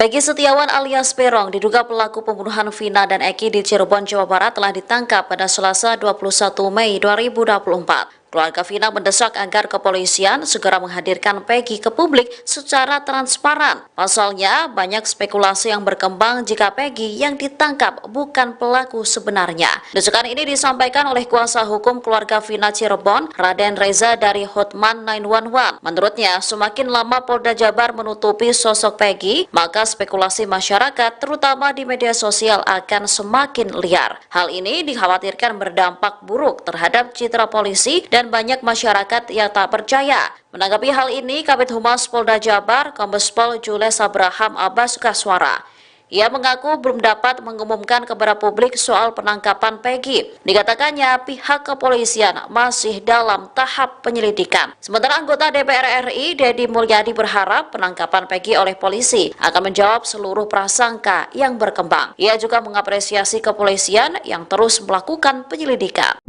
Peggy Setiawan alias Peron diduga pelaku pembunuhan Vina dan Eki di Cirebon, Jawa Barat telah ditangkap pada Selasa 21 Mei 2024. Keluarga Vina mendesak agar kepolisian segera menghadirkan Peggy ke publik secara transparan. Pasalnya, banyak spekulasi yang berkembang jika Peggy yang ditangkap bukan pelaku sebenarnya. Desakan ini disampaikan oleh kuasa hukum keluarga Vina Cirebon, Raden Reza dari Hotman 911. Menurutnya, semakin lama Polda Jabar menutupi sosok Peggy, maka spekulasi masyarakat, terutama di media sosial, akan semakin liar. Hal ini dikhawatirkan berdampak buruk terhadap citra polisi dan banyak masyarakat yang tak percaya. Menanggapi hal ini, Kabid Humas Polda Jabar, Kombes Pol Jules Abraham Abbas Kaswara. Ia mengaku belum dapat mengumumkan kepada publik soal penangkapan Peggy. Dikatakannya pihak kepolisian masih dalam tahap penyelidikan. Sementara anggota DPR RI, Deddy Mulyadi, berharap penangkapan Peggy oleh polisi akan menjawab seluruh prasangka yang berkembang. Ia juga mengapresiasi kepolisian yang terus melakukan penyelidikan.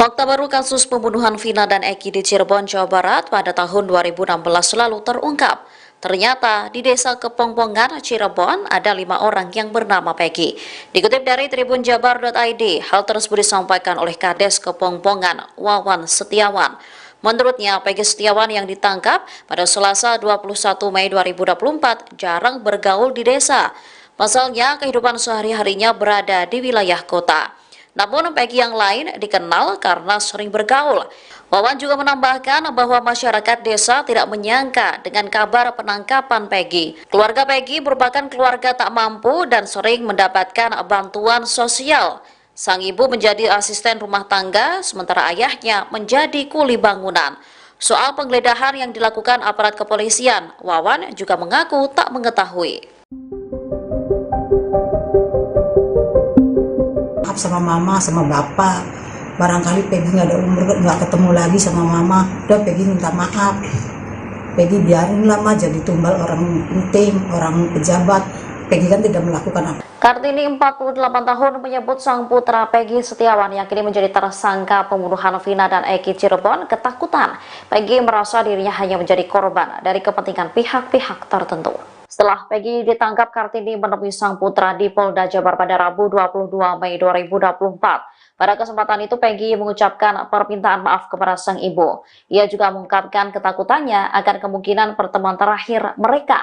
Fakta baru kasus pembunuhan Vina dan Eki di Cirebon, Jawa Barat pada tahun 2016 lalu terungkap. Ternyata di Desa Kepongpongan, Cirebon ada 5 orang yang bernama Peggy. Dikutip dari tribunjabar.id, hal tersebut disampaikan oleh Kades Kepongpongan, Wawan Setiawan. Menurutnya, Peggy Setiawan yang ditangkap pada Selasa 21 Mei 2024 jarang bergaul di desa. Pasalnya, kehidupan sehari-harinya berada di wilayah kota. Namun Peggy yang lain dikenal karena sering bergaul. Wawan juga menambahkan bahwa masyarakat desa tidak menyangka dengan kabar penangkapan Peggy. Keluarga Peggy merupakan keluarga tak mampu dan sering mendapatkan bantuan sosial. Sang ibu menjadi asisten rumah tangga, sementara ayahnya menjadi kuli bangunan. Soal penggeledahan yang dilakukan aparat kepolisian, Wawan juga mengaku tak mengetahui. Sama mama, sama bapak, barangkali Peggy nggak ada umur, nggak ketemu lagi sama mama, udah Peggy minta maaf. Peggy biarin lah mah jadi tumbal orang penting, orang pejabat. Peggy kan tidak melakukan apa. Kartini 48 tahun menyebut sang putra Peggy Setiawan yang kini menjadi tersangka pembunuhan Vina dan Eki Cirebon ketakutan. Peggy merasa dirinya hanya menjadi korban dari kepentingan pihak-pihak tertentu. Setelah Peggy ditangkap, Kartini menemui sang putra di Polda Jabar pada Rabu 22 Mei 2024. Pada kesempatan itu, Peggy mengucapkan permintaan maaf kepada sang ibu. Ia juga mengungkapkan ketakutannya akan kemungkinan pertemuan terakhir mereka.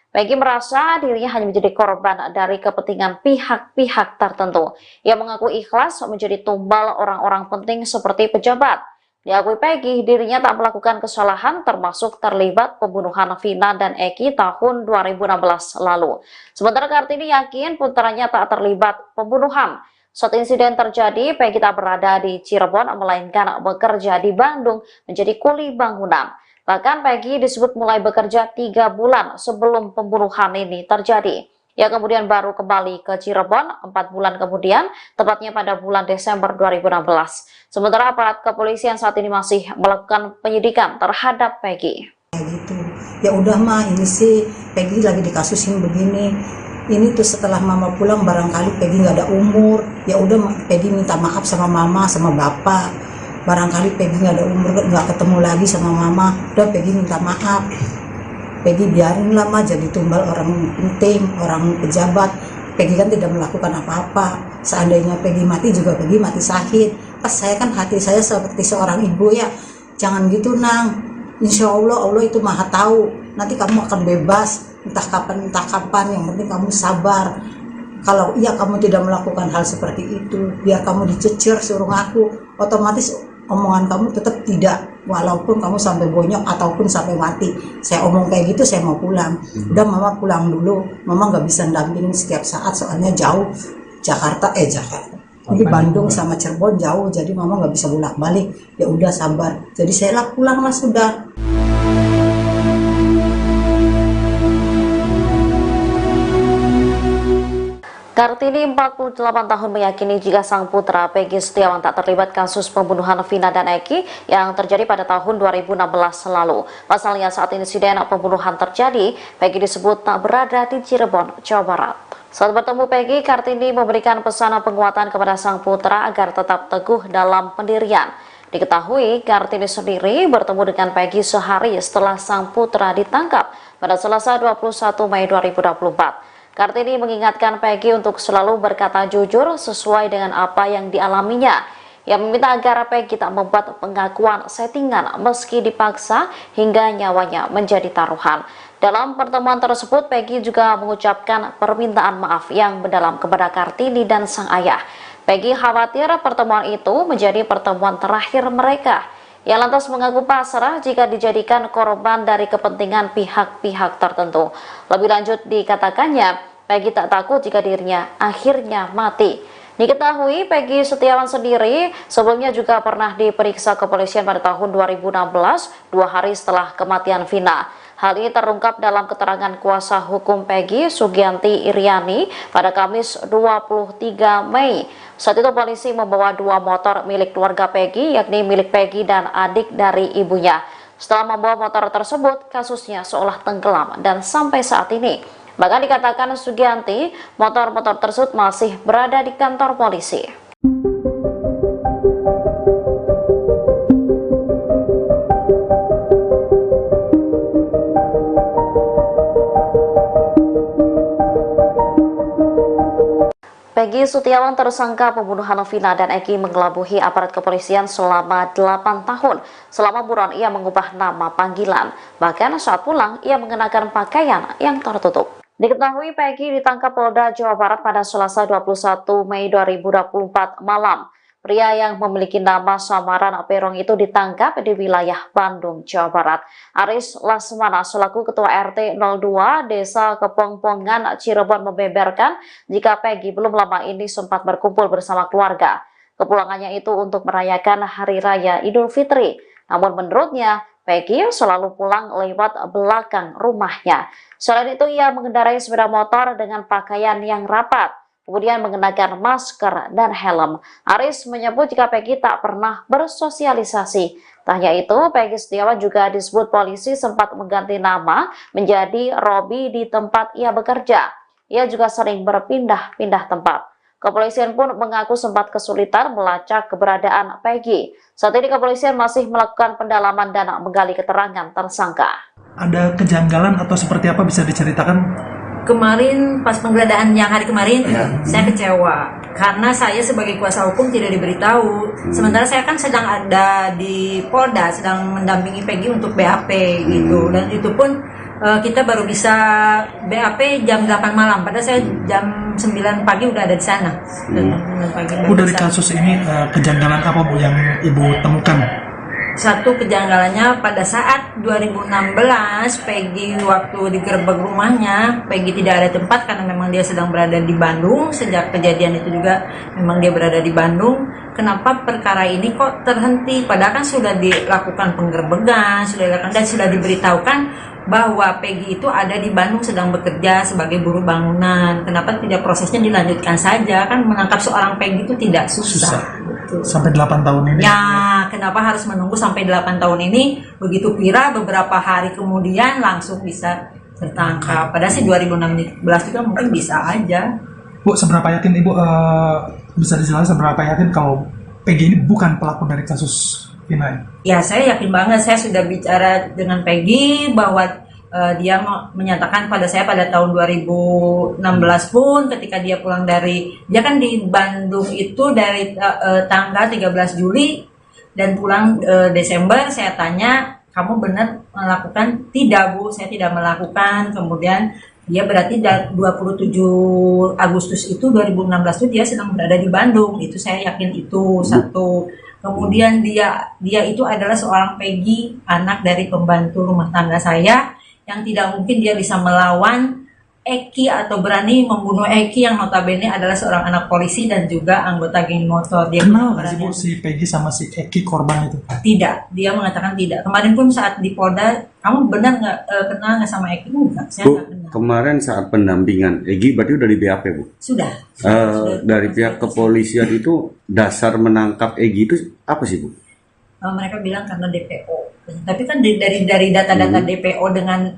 Peggy merasa dirinya hanya menjadi korban dari kepentingan pihak-pihak tertentu. Ia mengaku ikhlas menjadi tumbal orang-orang penting seperti pejabat. Diakui Peggy, dirinya tak melakukan kesalahan termasuk terlibat pembunuhan Vina dan Eki tahun 2016 lalu. Sementara Kartini yakin putranya tak terlibat pembunuhan. Saat insiden terjadi, Peggy tak berada di Cirebon, melainkan bekerja di Bandung menjadi kuli bangunan. Bahkan Peggy disebut mulai bekerja 3 bulan sebelum pembunuhan ini terjadi. Ia kemudian baru kembali ke Cirebon 4 bulan kemudian, tepatnya pada bulan Desember 2016. Sementara aparat kepolisian saat ini masih melakukan penyidikan terhadap Peggy. Gitu. Ya udah mah, ini sih Peggy lagi dikasusin begini. Ini tuh setelah mama pulang barangkali Peggy nggak ada umur. Ya udah Peggy minta maaf sama mama sama bapak. Barangkali Peggy nggak ada umur, nggak ketemu lagi sama mama. Udah Peggy minta maaf. Peggy biarin lah mah jadi tumbal orang penting, orang pejabat. Peggy kan tidak melakukan apa-apa. Seandainya Peggy mati juga Peggy mati syahid. Pas saya kan hati saya seperti seorang ibu ya. Jangan gitu nang. Insya Allah Allah itu maha tahu. Nanti kamu akan bebas. Entah kapan. Yang penting kamu sabar. Kalau iya kamu tidak melakukan hal seperti itu, biar kamu dicecer suruh ngaku, otomatis omongan kamu tetap tidak, walaupun kamu sampai bonyok ataupun sampai mati. Saya omong kayak gitu, saya mau pulang. Udah mama pulang dulu, mama nggak bisa dampingin setiap saat soalnya jauh. Jakarta. Ini Bandung sama Cirebon jauh, jadi mama nggak bisa bolak-balik. Ya udah sabar. Jadi saya pulang lah sudah. Kartini 48 tahun meyakini jika sang putra Peggy Setiawan tak terlibat kasus pembunuhan Vina dan Eki yang terjadi pada tahun 2016 lalu. Pasalnya saat insiden pembunuhan terjadi, Peggy disebut tak berada di Cirebon, Jawa Barat. Saat bertemu Peggy, Kartini memberikan pesan penguatan kepada sang putra agar tetap teguh dalam pendirian. Diketahui, Kartini sendiri bertemu dengan Peggy sehari setelah sang putra ditangkap pada Selasa 21 Mei 2024. Kartini mengingatkan Peggy untuk selalu berkata jujur sesuai dengan apa yang dialaminya. Ia meminta agar Peggy tak membuat pengakuan settingan meski dipaksa hingga nyawanya menjadi taruhan. Dalam pertemuan tersebut, Peggy juga mengucapkan permintaan maaf yang mendalam kepada Kartini dan sang ayah. Peggy khawatir pertemuan itu menjadi pertemuan terakhir mereka. Ia lantas mengaku pasrah jika dijadikan korban dari kepentingan pihak-pihak tertentu. Lebih lanjut dikatakannya, Peggy tak takut jika dirinya akhirnya mati. Diketahui Peggy Setiawan sendiri sebelumnya juga pernah diperiksa kepolisian pada tahun 2016, 2 hari setelah kematian Vina. Hal ini terungkap dalam keterangan kuasa hukum Peggy, Sugianti Iriani, pada Kamis 23 Mei. Saat itu polisi membawa 2 motor milik keluarga Peggy, yakni milik Peggy dan adik dari ibunya. Setelah membawa motor tersebut, kasusnya seolah tenggelam dan sampai saat ini. Bahkan dikatakan Sugianti, motor-motor tersebut masih berada di kantor polisi. Peggy Setiawan, tersangka pembunuhan Vina dan Eki, mengelabuhi aparat kepolisian selama 8 tahun. Selama buron ia mengubah nama panggilan. Bahkan saat pulang ia mengenakan pakaian yang tertutup. Diketahui Peggy ditangkap Polda Jawa Barat pada Selasa 21 Mei 2024 malam. Pria yang memiliki nama samaran Perong itu ditangkap di wilayah Bandung, Jawa Barat. Aris Lasmana selaku Ketua RT 02 Desa Kepongpongan, Cirebon membeberkan jika Peggy belum lama ini sempat berkumpul bersama keluarga. Kepulangannya itu untuk merayakan Hari Raya Idul Fitri. Namun menurutnya, Peggy selalu pulang lewat belakang rumahnya. Selain itu, ia mengendarai sepeda motor dengan pakaian yang rapat, kemudian mengenakan masker dan helm. Aris menyebut jika Peggy tak pernah bersosialisasi. Tak hanya itu, Peggy Setiawan juga disebut polisi sempat mengganti nama menjadi Robi di tempat ia bekerja. ia juga sering berpindah-pindah tempat. Kepolisian pun mengaku sempat kesulitan melacak keberadaan Peggy. Saat ini kepolisian masih melakukan pendalaman dan menggali keterangan tersangka. Ada kejanggalan atau seperti apa bisa diceritakan? Kemarin pas penggeledahan yang hari kemarin, saya kecewa karena saya sebagai kuasa hukum tidak diberitahu. Sementara saya kan sedang ada di Polda, sedang mendampingi Peggy untuk BAP gitu, dan itu pun kita baru bisa BAP jam 8 malam, padahal saya jam 9 pagi udah ada di sana. Bu, dari kasus ini kejanggalan apa Bu yang Ibu temukan? Satu kejanggalannya pada saat 2016 Peggy waktu digerebek rumahnya, Peggy tidak ada tempat karena memang dia sedang berada di Bandung. Sejak kejadian itu juga memang dia berada di Bandung. Kenapa perkara ini kok terhenti? Padahal kan sudah dilakukan penggerbekan, sudah dilakukan dan sudah diberitahukan bahwa Peggy itu ada di Bandung sedang bekerja sebagai buruh bangunan. Kenapa tidak prosesnya dilanjutkan saja? Kan menangkap seorang Peggy itu tidak susah. Sampai 8 tahun ini. Ya, kenapa harus menunggu sampai 8 tahun ini? Begitu viral beberapa hari kemudian langsung bisa tertangkap. Padahal sih 2016 juga mungkin bisa aja. Bu, seberapa yakin Ibu bisa dijelaskan seberapa yakin kalau Peggy ini bukan pelaku dari kasus ini? Ya, saya yakin banget. Saya sudah bicara dengan Peggy bahwa dia menyatakan pada saya pada tahun 2016 pun ketika dia pulang dia kan di Bandung itu dari tanggal 13 Juli dan pulang Desember. Saya tanya, kamu benar melakukan? Tidak Bu, saya tidak melakukan. Kemudian dia berarti 27 Agustus itu 2016 itu dia sedang berada di Bandung. Itu saya yakin itu satu. Kemudian dia itu adalah seorang Peggy, anak dari pembantu rumah tangga saya, yang tidak mungkin dia bisa melawan Eki atau berani membunuh Eki yang notabene adalah seorang anak polisi dan juga anggota geng motor. Dia kenal nggak sih Bu si Peggy sama si Eki korban itu? Tidak, dia mengatakan tidak. Kemarin pun saat di Polda, kamu benar nggak kenal nggak sama Eki? Enggak, saya Bu, nggak kenal. kemarin saat pendampingan Egi berarti udah di BAP Bu? Sudah. Dari pihak kepolisian itu dasar menangkap Egi itu apa sih Bu? Mereka bilang karena DPO. Tapi kan dari data-data DPO dengan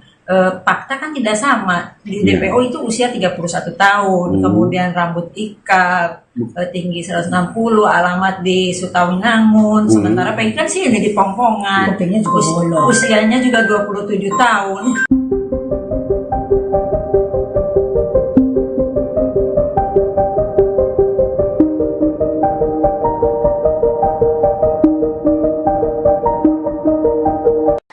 fakta kan tidak sama. Di DPO itu usia 31 tahun, kemudian rambut ikal, tinggi 160, alamat di Sutawinangun. Sementara Peggy kan sih di Pongpongan, usianya juga 27 tahun.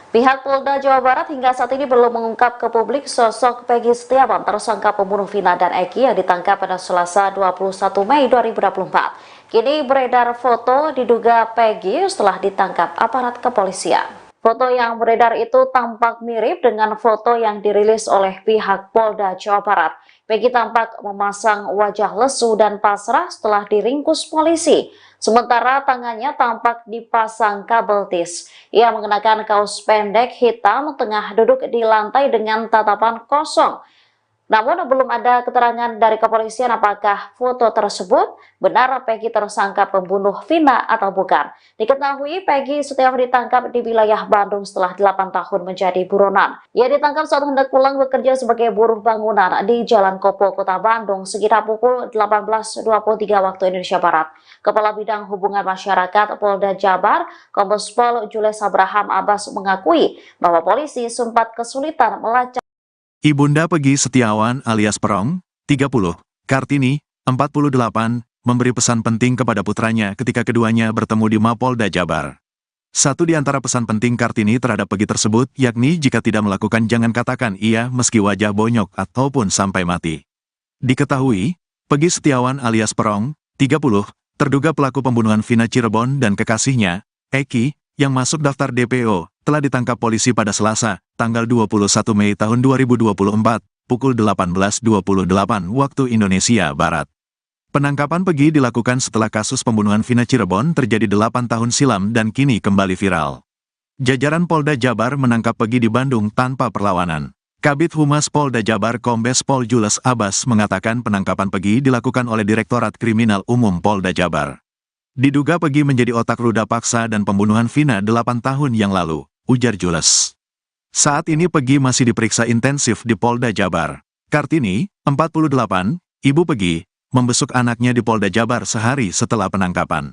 Pihak Polda Jawa Barat hingga saat ini belum mengungkap ke publik sosok Peggy Setiawan, tersangka pembunuh Vina dan Eki yang ditangkap pada Selasa 21 Mei 2024. Kini beredar foto diduga Peggy setelah ditangkap aparat kepolisian. Foto yang beredar itu tampak mirip dengan foto yang dirilis oleh pihak Polda Jawa Barat. Peggy tampak memasang wajah lesu dan pasrah setelah diringkus polisi. Sementara tangannya tampak dipasang kabel tis. Ia mengenakan kaos pendek hitam tengah duduk di lantai dengan tatapan kosong. Namun belum ada keterangan dari kepolisian apakah foto tersebut benar Peggy tersangka pembunuh Vina atau bukan. Diketahui Peggy Setiawan ditangkap di wilayah Bandung setelah 8 tahun menjadi buronan. Ia ditangkap saat hendak pulang bekerja sebagai buruh bangunan di Jalan Kopo, Kota Bandung sekitar pukul 18.23 waktu Indonesia Barat. Kepala Bidang Hubungan Masyarakat Polda Jabar, Kombes Pol Jules Abraham Abbas mengakui bahwa polisi sempat kesulitan melacak Ibunda Peggy Setiawan alias Perong, 30, Kartini, 48, memberi pesan penting kepada putranya ketika keduanya bertemu di Mapolda Jabar. Satu di antara pesan penting Kartini terhadap Peggy tersebut, yakni jika tidak melakukan jangan katakan iya meski wajah bonyok ataupun sampai mati. Diketahui, Peggy Setiawan alias Perong, 30, terduga pelaku pembunuhan Vina Cirebon dan kekasihnya, Eki, yang masuk daftar DPO, telah ditangkap polisi pada Selasa, tanggal 21 Mei tahun 2024, pukul 18.28 waktu Indonesia Barat. Penangkapan Peggy dilakukan setelah kasus pembunuhan Vina Cirebon terjadi 8 tahun silam dan kini kembali viral. Jajaran Polda Jabar menangkap Peggy di Bandung tanpa perlawanan. Kabid Humas Polda Jabar Kombes Pol Jules Abbas mengatakan penangkapan Peggy dilakukan oleh Direktorat Kriminal Umum Polda Jabar. Diduga Peggy menjadi otak ruda paksa dan pembunuhan Vina 8 tahun yang lalu, ujar Jules. Saat ini Peggy masih diperiksa intensif di Polda Jabar. Kartini, 48, Ibu Pegi, membesuk anaknya di Polda Jabar sehari setelah penangkapan.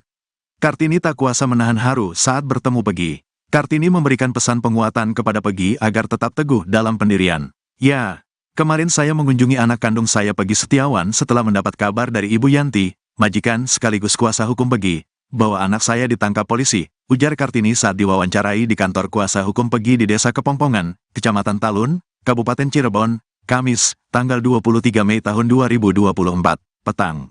Kartini tak kuasa menahan haru saat bertemu Pegi. Kartini memberikan pesan penguatan kepada Pegi agar tetap teguh dalam pendirian. Ya, kemarin saya mengunjungi anak kandung saya Pegi Setiawan setelah mendapat kabar dari Ibu Yanti, majikan sekaligus kuasa hukum Pegi, bahwa anak saya ditangkap polisi, ujar Kartini saat diwawancarai di kantor kuasa hukum Pegi di Desa Kepongpongan, Kecamatan Talun, Kabupaten Cirebon, Kamis, tanggal 23 Mei tahun 2024, petang.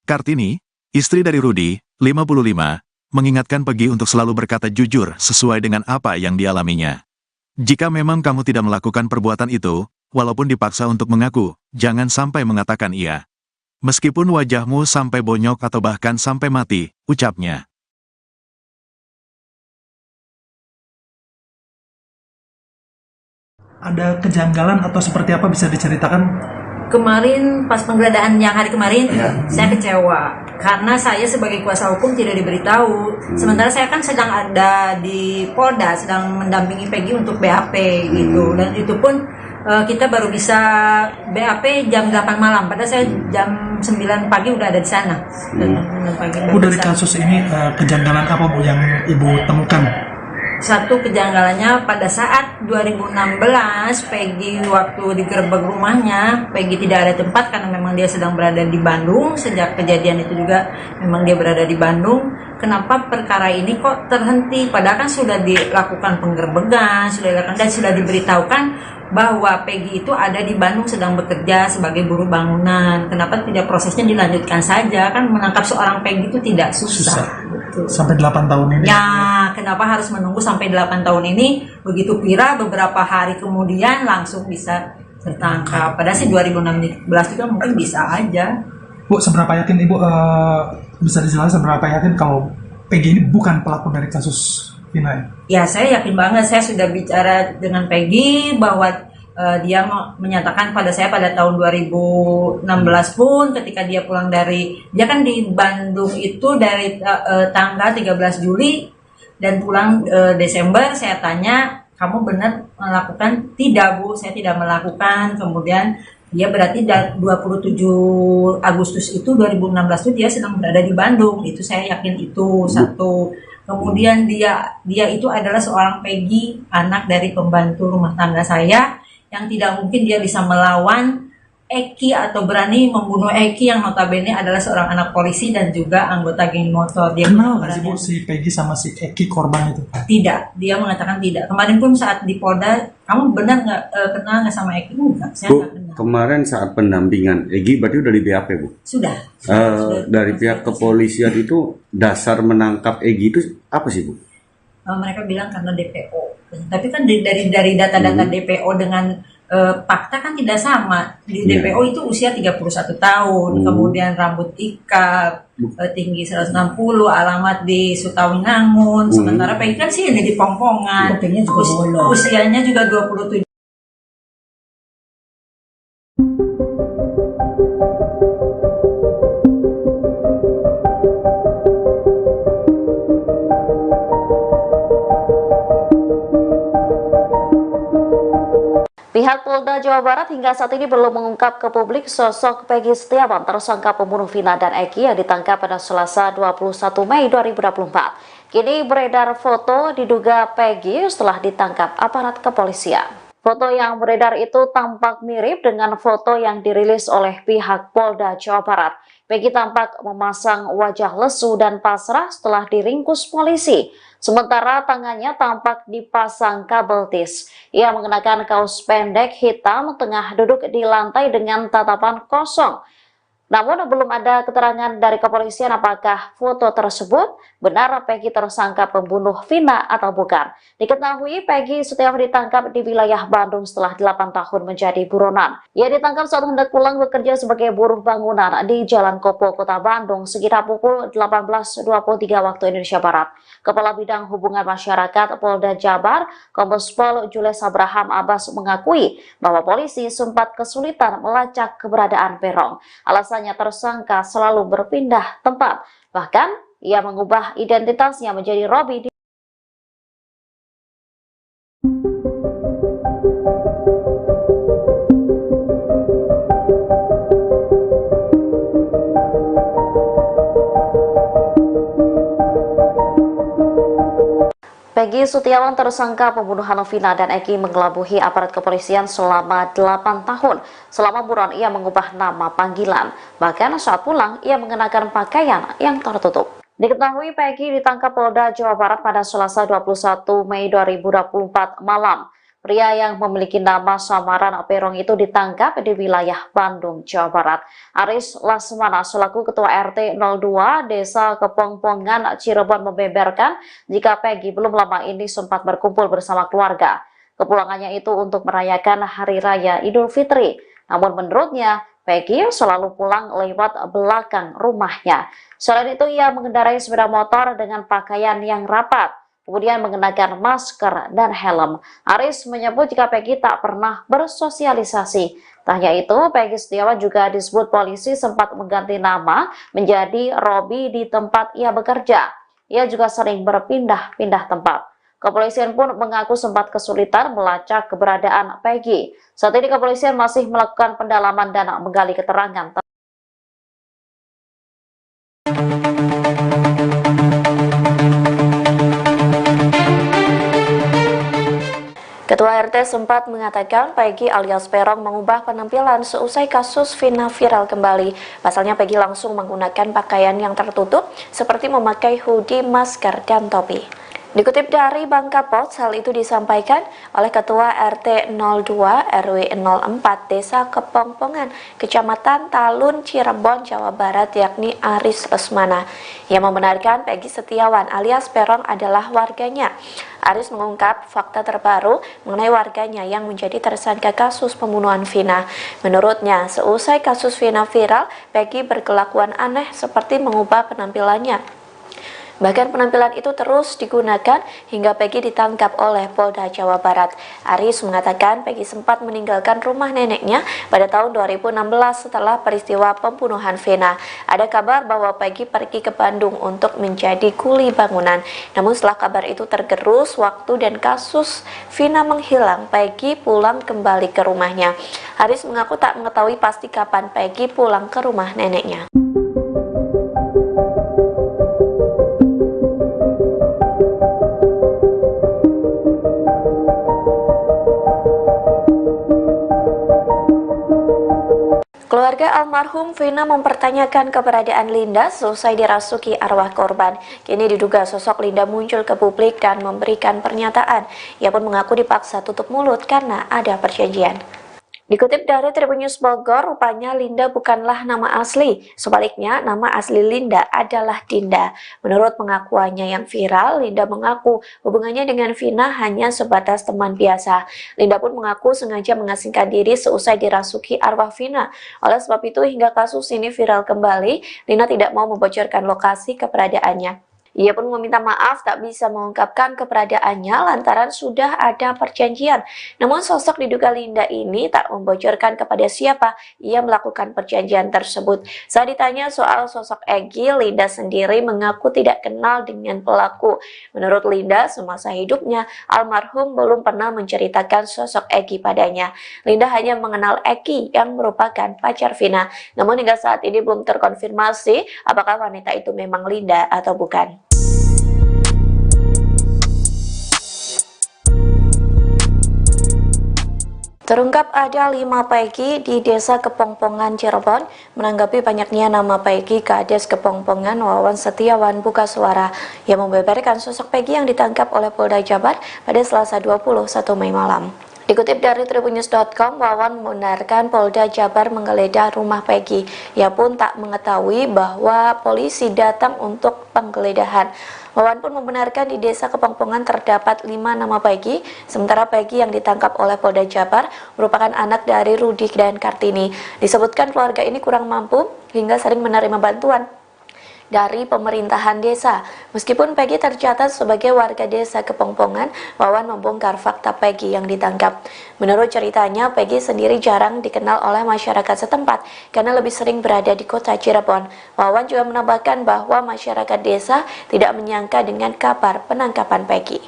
Kartini, istri dari Rudi, 55, mengingatkan Pegi untuk selalu berkata jujur sesuai dengan apa yang dialaminya. Jika memang kamu tidak melakukan perbuatan itu, walaupun dipaksa untuk mengaku, jangan sampai mengatakan iya. Meskipun wajahmu sampai bonyok atau bahkan sampai mati, ucapnya. Ada kejanggalan atau seperti apa bisa diceritakan? Kemarin pas penggeledahan yang hari kemarin, saya kecewa karena saya sebagai kuasa hukum tidak diberitahu. Sementara saya kan sedang ada di Polda, sedang mendampingi Pegi untuk BAP gitu, dan itu pun kita baru bisa BAP jam 8 malam, padahal saya jam 9 pagi udah ada di sana. Bu, dari kasus ini kejanggalan apa Bu yang Ibu temukan? Satu kejanggalannya pada saat 2016 Pegi waktu digerebek rumahnya, Pegi tidak ada tempat karena memang dia sedang berada di Bandung. Sejak kejadian itu juga memang dia berada di Bandung. Kenapa perkara ini kok terhenti? Padahal kan sudah dilakukan penggerbekan, sudah dilakukan dan sudah diberitahukan bahwa Pegi itu ada di Bandung sedang bekerja sebagai buruh bangunan. Kenapa tidak prosesnya dilanjutkan saja? Kan menangkap seorang Pegi itu tidak susah. Betul. Sampai 8 tahun ini. Ya, kenapa harus menunggu sampai 8 tahun ini? Begitu Pira beberapa hari kemudian langsung bisa tertangkap. Padahal sih 2016 juga mungkin bisa aja. Bu, seberapa yakin Ibu bisa dijelaskan seberapa yakin kalau Pegi ini bukan pelaku dari kasus Vina? Ya, saya yakin banget. Saya sudah bicara dengan Pegi bahwa dia menyatakan pada saya pada tahun 2016 pun ketika dia pulang dia kan di Bandung itu dari tanggal 13 Juli dan pulang Desember. Saya tanya, kamu benar melakukan? Tidak Bu, saya tidak melakukan. Kemudian dia berarti 27 Agustus itu 2016 itu dia sedang berada di Bandung. Itu saya yakin itu satu. Kemudian dia itu adalah seorang Pegi, anak dari pembantu rumah tangga saya, yang tidak mungkin dia bisa melawan Eki atau berani membunuh Eki yang notabene adalah seorang anak polisi dan juga anggota geng motor. Dia kenal nggak sih Bu si Pegi sama si Eki korban itu? Tidak, dia mengatakan tidak. Kemarin pun saat di Polda, kamu benar nggak kenal nggak sama Eki? Enggak, saya nggak kenal. Kemarin saat pendampingan Egi berarti udah di BAP Bu? Sudah. Dari pihak kepolisian itu dasar menangkap Egi itu apa sih Bu? Mereka bilang karena DPO. Tapi kan dari data-data DPO dengan fakta kan tidak sama. Di DPO itu usia 31 tahun, kemudian rambut ikal, tinggi 160, alamat di Sutawinangun. Sementara Pegi kan sih ini di Pongpongan. Usianya juga 27. Pihak Polda Jawa Barat hingga saat ini belum mengungkap ke publik sosok Pegi Setiawan, tersangka pembunuh Vina dan Eki yang ditangkap pada Selasa 21 Mei 2024. Kini beredar foto diduga Pegi setelah ditangkap aparat kepolisian. Foto yang beredar itu tampak mirip dengan foto yang dirilis oleh pihak Polda Jawa Barat. Pegi tampak memasang wajah lesu dan pasrah setelah diringkus polisi. Sementara tangannya tampak dipasang kabel tis. Ia mengenakan kaos pendek hitam, tengah duduk di lantai dengan tatapan kosong. Namun belum ada keterangan dari kepolisian apakah foto tersebut benar Pegi tersangka pembunuh Vina atau bukan. Diketahui Pegi Setiawan ditangkap di wilayah Bandung setelah 8 tahun menjadi buronan. Ia ditangkap saat hendak pulang bekerja sebagai buruh bangunan di Jalan Kopo, Kota Bandung sekitar pukul 18.23 waktu Indonesia Barat. Kepala Bidang Hubungan Masyarakat Polda Jabar, Kombes Pol Jules Abraham Abbas mengakui bahwa polisi sempat kesulitan melacak keberadaan Peron. Alasannya tersangka selalu berpindah tempat. Bahkan, ia mengubah identitasnya menjadi Robi. Peggy Setiawan, tersangka pembunuhan Vina dan Eki, mengelabuhi aparat kepolisian selama 8 tahun. Selama buron ia mengubah nama panggilan. Bahkan saat pulang ia mengenakan pakaian yang tertutup. Diketahui Peggy ditangkap Polda Jawa Barat pada Selasa 21 Mei 2024 malam. Pria yang memiliki nama samaran Perong itu ditangkap di wilayah Bandung, Jawa Barat. Aris Lasmana selaku Ketua RT 02 Desa Kepongpongan, Cirebon membeberkan jika Peggy belum lama ini sempat berkumpul bersama keluarga. Kepulangannya itu untuk merayakan Hari Raya Idul Fitri. Namun menurutnya, Peggy selalu pulang lewat belakang rumahnya. Selain itu, ia mengendarai sepeda motor dengan pakaian yang rapat, kemudian mengenakan masker dan helm. Aris menyebut jika Peggy tak pernah bersosialisasi. Tak hanya itu, Peggy Setiawan juga disebut polisi sempat mengganti nama menjadi Robi di tempat ia bekerja. Ia juga sering berpindah-pindah tempat. Kepolisian pun mengaku sempat kesulitan melacak keberadaan Peggy. Saat ini kepolisian masih melakukan pendalaman dan menggali keterangan. Ketua RT sempat mengatakan Peggy alias Perong mengubah penampilan seusai kasus Vina viral kembali. Pasalnya Peggy langsung menggunakan pakaian yang tertutup seperti memakai hoodie, masker, dan topi. Dikutip dari Bangka Post, hal itu disampaikan oleh Ketua RT 02 RW 04 Desa Kepongpongan, Kecamatan Talun, Cirebon, Jawa Barat, yakni Aris Lesmana. Ia membenarkan Peggy Setiawan alias Perong adalah warganya. Aris mengungkap fakta terbaru mengenai warganya yang menjadi tersangka kasus pembunuhan Vina. Menurutnya, seusai kasus Vina viral, Peggy berkelakuan aneh seperti mengubah penampilannya. Bahkan penampilan itu terus digunakan hingga Peggy ditangkap oleh Polda Jawa Barat. Aris mengatakan Peggy sempat meninggalkan rumah neneknya pada tahun 2016 setelah peristiwa pembunuhan Vina. Ada kabar bahwa Peggy pergi ke Bandung untuk menjadi kuli bangunan. Namun setelah kabar itu tergerus waktu dan kasus Vina menghilang, Peggy pulang kembali ke rumahnya. Aris mengaku tak mengetahui pasti kapan Peggy pulang ke rumah neneknya. Keluarga almarhum Vina mempertanyakan keberadaan Linda selesai dirasuki arwah korban. Kini diduga sosok Linda muncul ke publik dan memberikan pernyataan. Ia pun mengaku dipaksa tutup mulut karena ada perjanjian. Dikutip dari Tribun News Bogor, rupanya Linda bukanlah nama asli. Sebaliknya, nama asli Linda adalah Dinda. Menurut pengakuannya yang viral, Linda mengaku hubungannya dengan Vina hanya sebatas teman biasa. Linda pun mengaku sengaja mengasingkan diri seusai dirasuki arwah Vina. Oleh sebab itu, hingga kasus ini viral kembali, Linda tidak mau membocorkan lokasi keberadaannya. Ia pun meminta maaf tak bisa mengungkapkan keberadaannya lantaran sudah ada perjanjian. Namun sosok diduga Linda ini tak membocorkan kepada siapa ia melakukan perjanjian tersebut. Saat ditanya soal sosok Egy, Linda sendiri mengaku tidak kenal dengan pelaku. Menurut Linda, semasa hidupnya almarhum belum pernah menceritakan sosok Egy padanya. Linda hanya mengenal Eki yang merupakan pacar Vina. Namun hingga saat ini belum terkonfirmasi apakah wanita itu memang Linda atau bukan. Terungkap ada 5 Peggy di Desa Kepongpongan, Cirebon. Menanggapi banyaknya nama Peggy, Kades Kepongpongan Wawan Setiawan buka suara. Ia membeberkan sosok Peggy yang ditangkap oleh Polda Jabar pada Selasa 21 Mei malam. Dikutip dari tribunnews.com, Wawan membenarkan Polda Jabar menggeledah rumah Peggy. Ia pun tak mengetahui bahwa polisi datang untuk penggeledahan. Wawan pun membenarkan di Desa Kepongpongan terdapat 5 nama Peggy, sementara Peggy yang ditangkap oleh Polda Jabar merupakan anak dari Rudi dan Kartini. Disebutkan keluarga ini kurang mampu hingga sering menerima bantuan dari pemerintahan desa. Meskipun Peggy tercatat sebagai warga Desa Kepongpongan, Wawan membongkar fakta Peggy yang ditangkap. Menurut ceritanya, Peggy sendiri jarang dikenal oleh masyarakat setempat karena lebih sering berada di kota Cirebon. Wawan juga menambahkan bahwa masyarakat desa tidak menyangka dengan kabar penangkapan Peggy.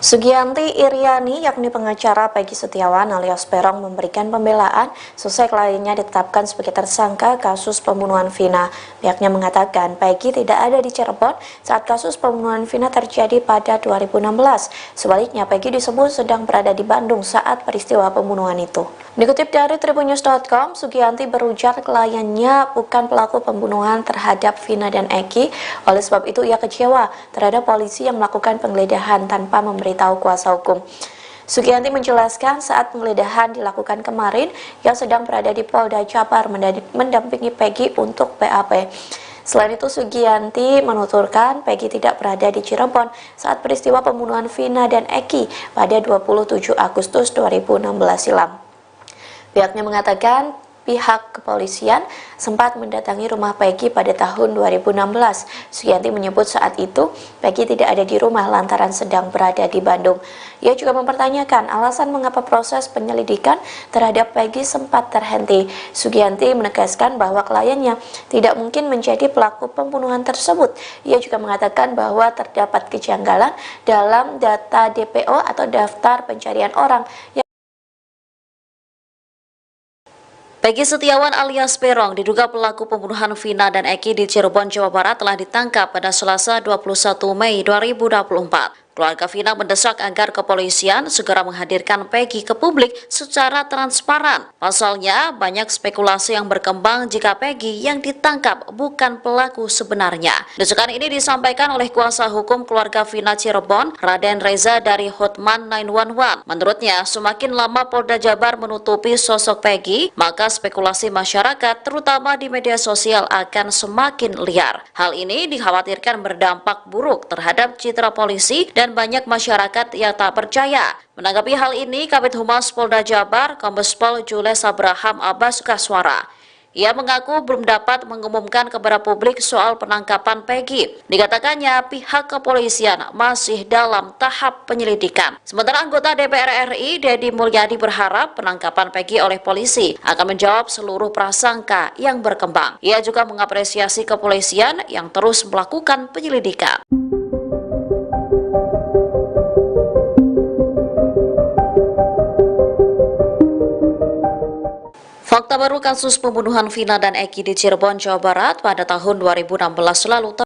Sugianti Iriani, yakni pengacara Peggy Setiawan alias Peron, memberikan pembelaan seusai kliennya ditetapkan sebagai tersangka kasus pembunuhan Vina. Pihaknya mengatakan Peggy tidak ada di Cirebon saat kasus pembunuhan Vina terjadi pada 2016. Sebaliknya, Peggy disebut sedang berada di Bandung saat peristiwa pembunuhan itu. Dikutip dari tribunnews.com, Sugianti berujar kliennya bukan pelaku pembunuhan terhadap Vina dan Eki. Oleh sebab itu, ia kecewa terhadap polisi yang melakukan penggeledahan tanpa memberitahu kuasa hukum. Sugianti menjelaskan saat penggeledahan dilakukan kemarin, ia sedang berada di Polda Jabar mendampingi Peggy untuk BAP. Selain itu, Sugianti menuturkan Peggy tidak berada di Cirebon saat peristiwa pembunuhan Vina dan Eki pada 27 Agustus 2016 silam. Pihaknya mengatakan pihak kepolisian sempat mendatangi rumah Peggy pada tahun 2016. Sugianti menyebut saat itu Peggy tidak ada di rumah lantaran sedang berada di Bandung. Ia juga mempertanyakan alasan mengapa proses penyelidikan terhadap Peggy sempat terhenti. Sugianti menegaskan bahwa kliennya tidak mungkin menjadi pelaku pembunuhan tersebut. Ia juga mengatakan bahwa terdapat kejanggalan dalam data DPO atau daftar pencarian orang. Peggy Setiawan alias Peron diduga pelaku pembunuhan Vina dan Eki di Cirebon, Jawa Barat telah ditangkap pada Selasa 21 Mei 2024. Keluarga Vina mendesak agar kepolisian segera menghadirkan Peggy ke publik secara transparan. Pasalnya, banyak spekulasi yang berkembang jika Peggy yang ditangkap bukan pelaku sebenarnya. Desakan ini disampaikan oleh kuasa hukum keluarga Vina Cirebon, Raden Reza dari Hotman 911. Menurutnya, semakin lama Polda Jabar menutupi sosok Peggy, maka spekulasi masyarakat, terutama di media sosial, akan semakin liar. Hal ini dikhawatirkan berdampak buruk terhadap citra polisi dan banyak masyarakat yang tak percaya. Menanggapi hal ini, Kabid Humas Polda Jabar, Kombes Pol Jules Abraham Abbas Kaswara. Ia mengaku belum dapat mengumumkan kepada publik soal penangkapan Peggy. Dikatakannya pihak kepolisian masih dalam tahap penyelidikan. Sementara anggota DPR RI, Deddy Mulyadi, berharap penangkapan Peggy oleh polisi akan menjawab seluruh prasangka yang berkembang. Ia juga mengapresiasi kepolisian yang terus melakukan penyelidikan. Fakta baru kasus pembunuhan Vina dan Eki di Cirebon, Jawa Barat pada tahun 2016 lalu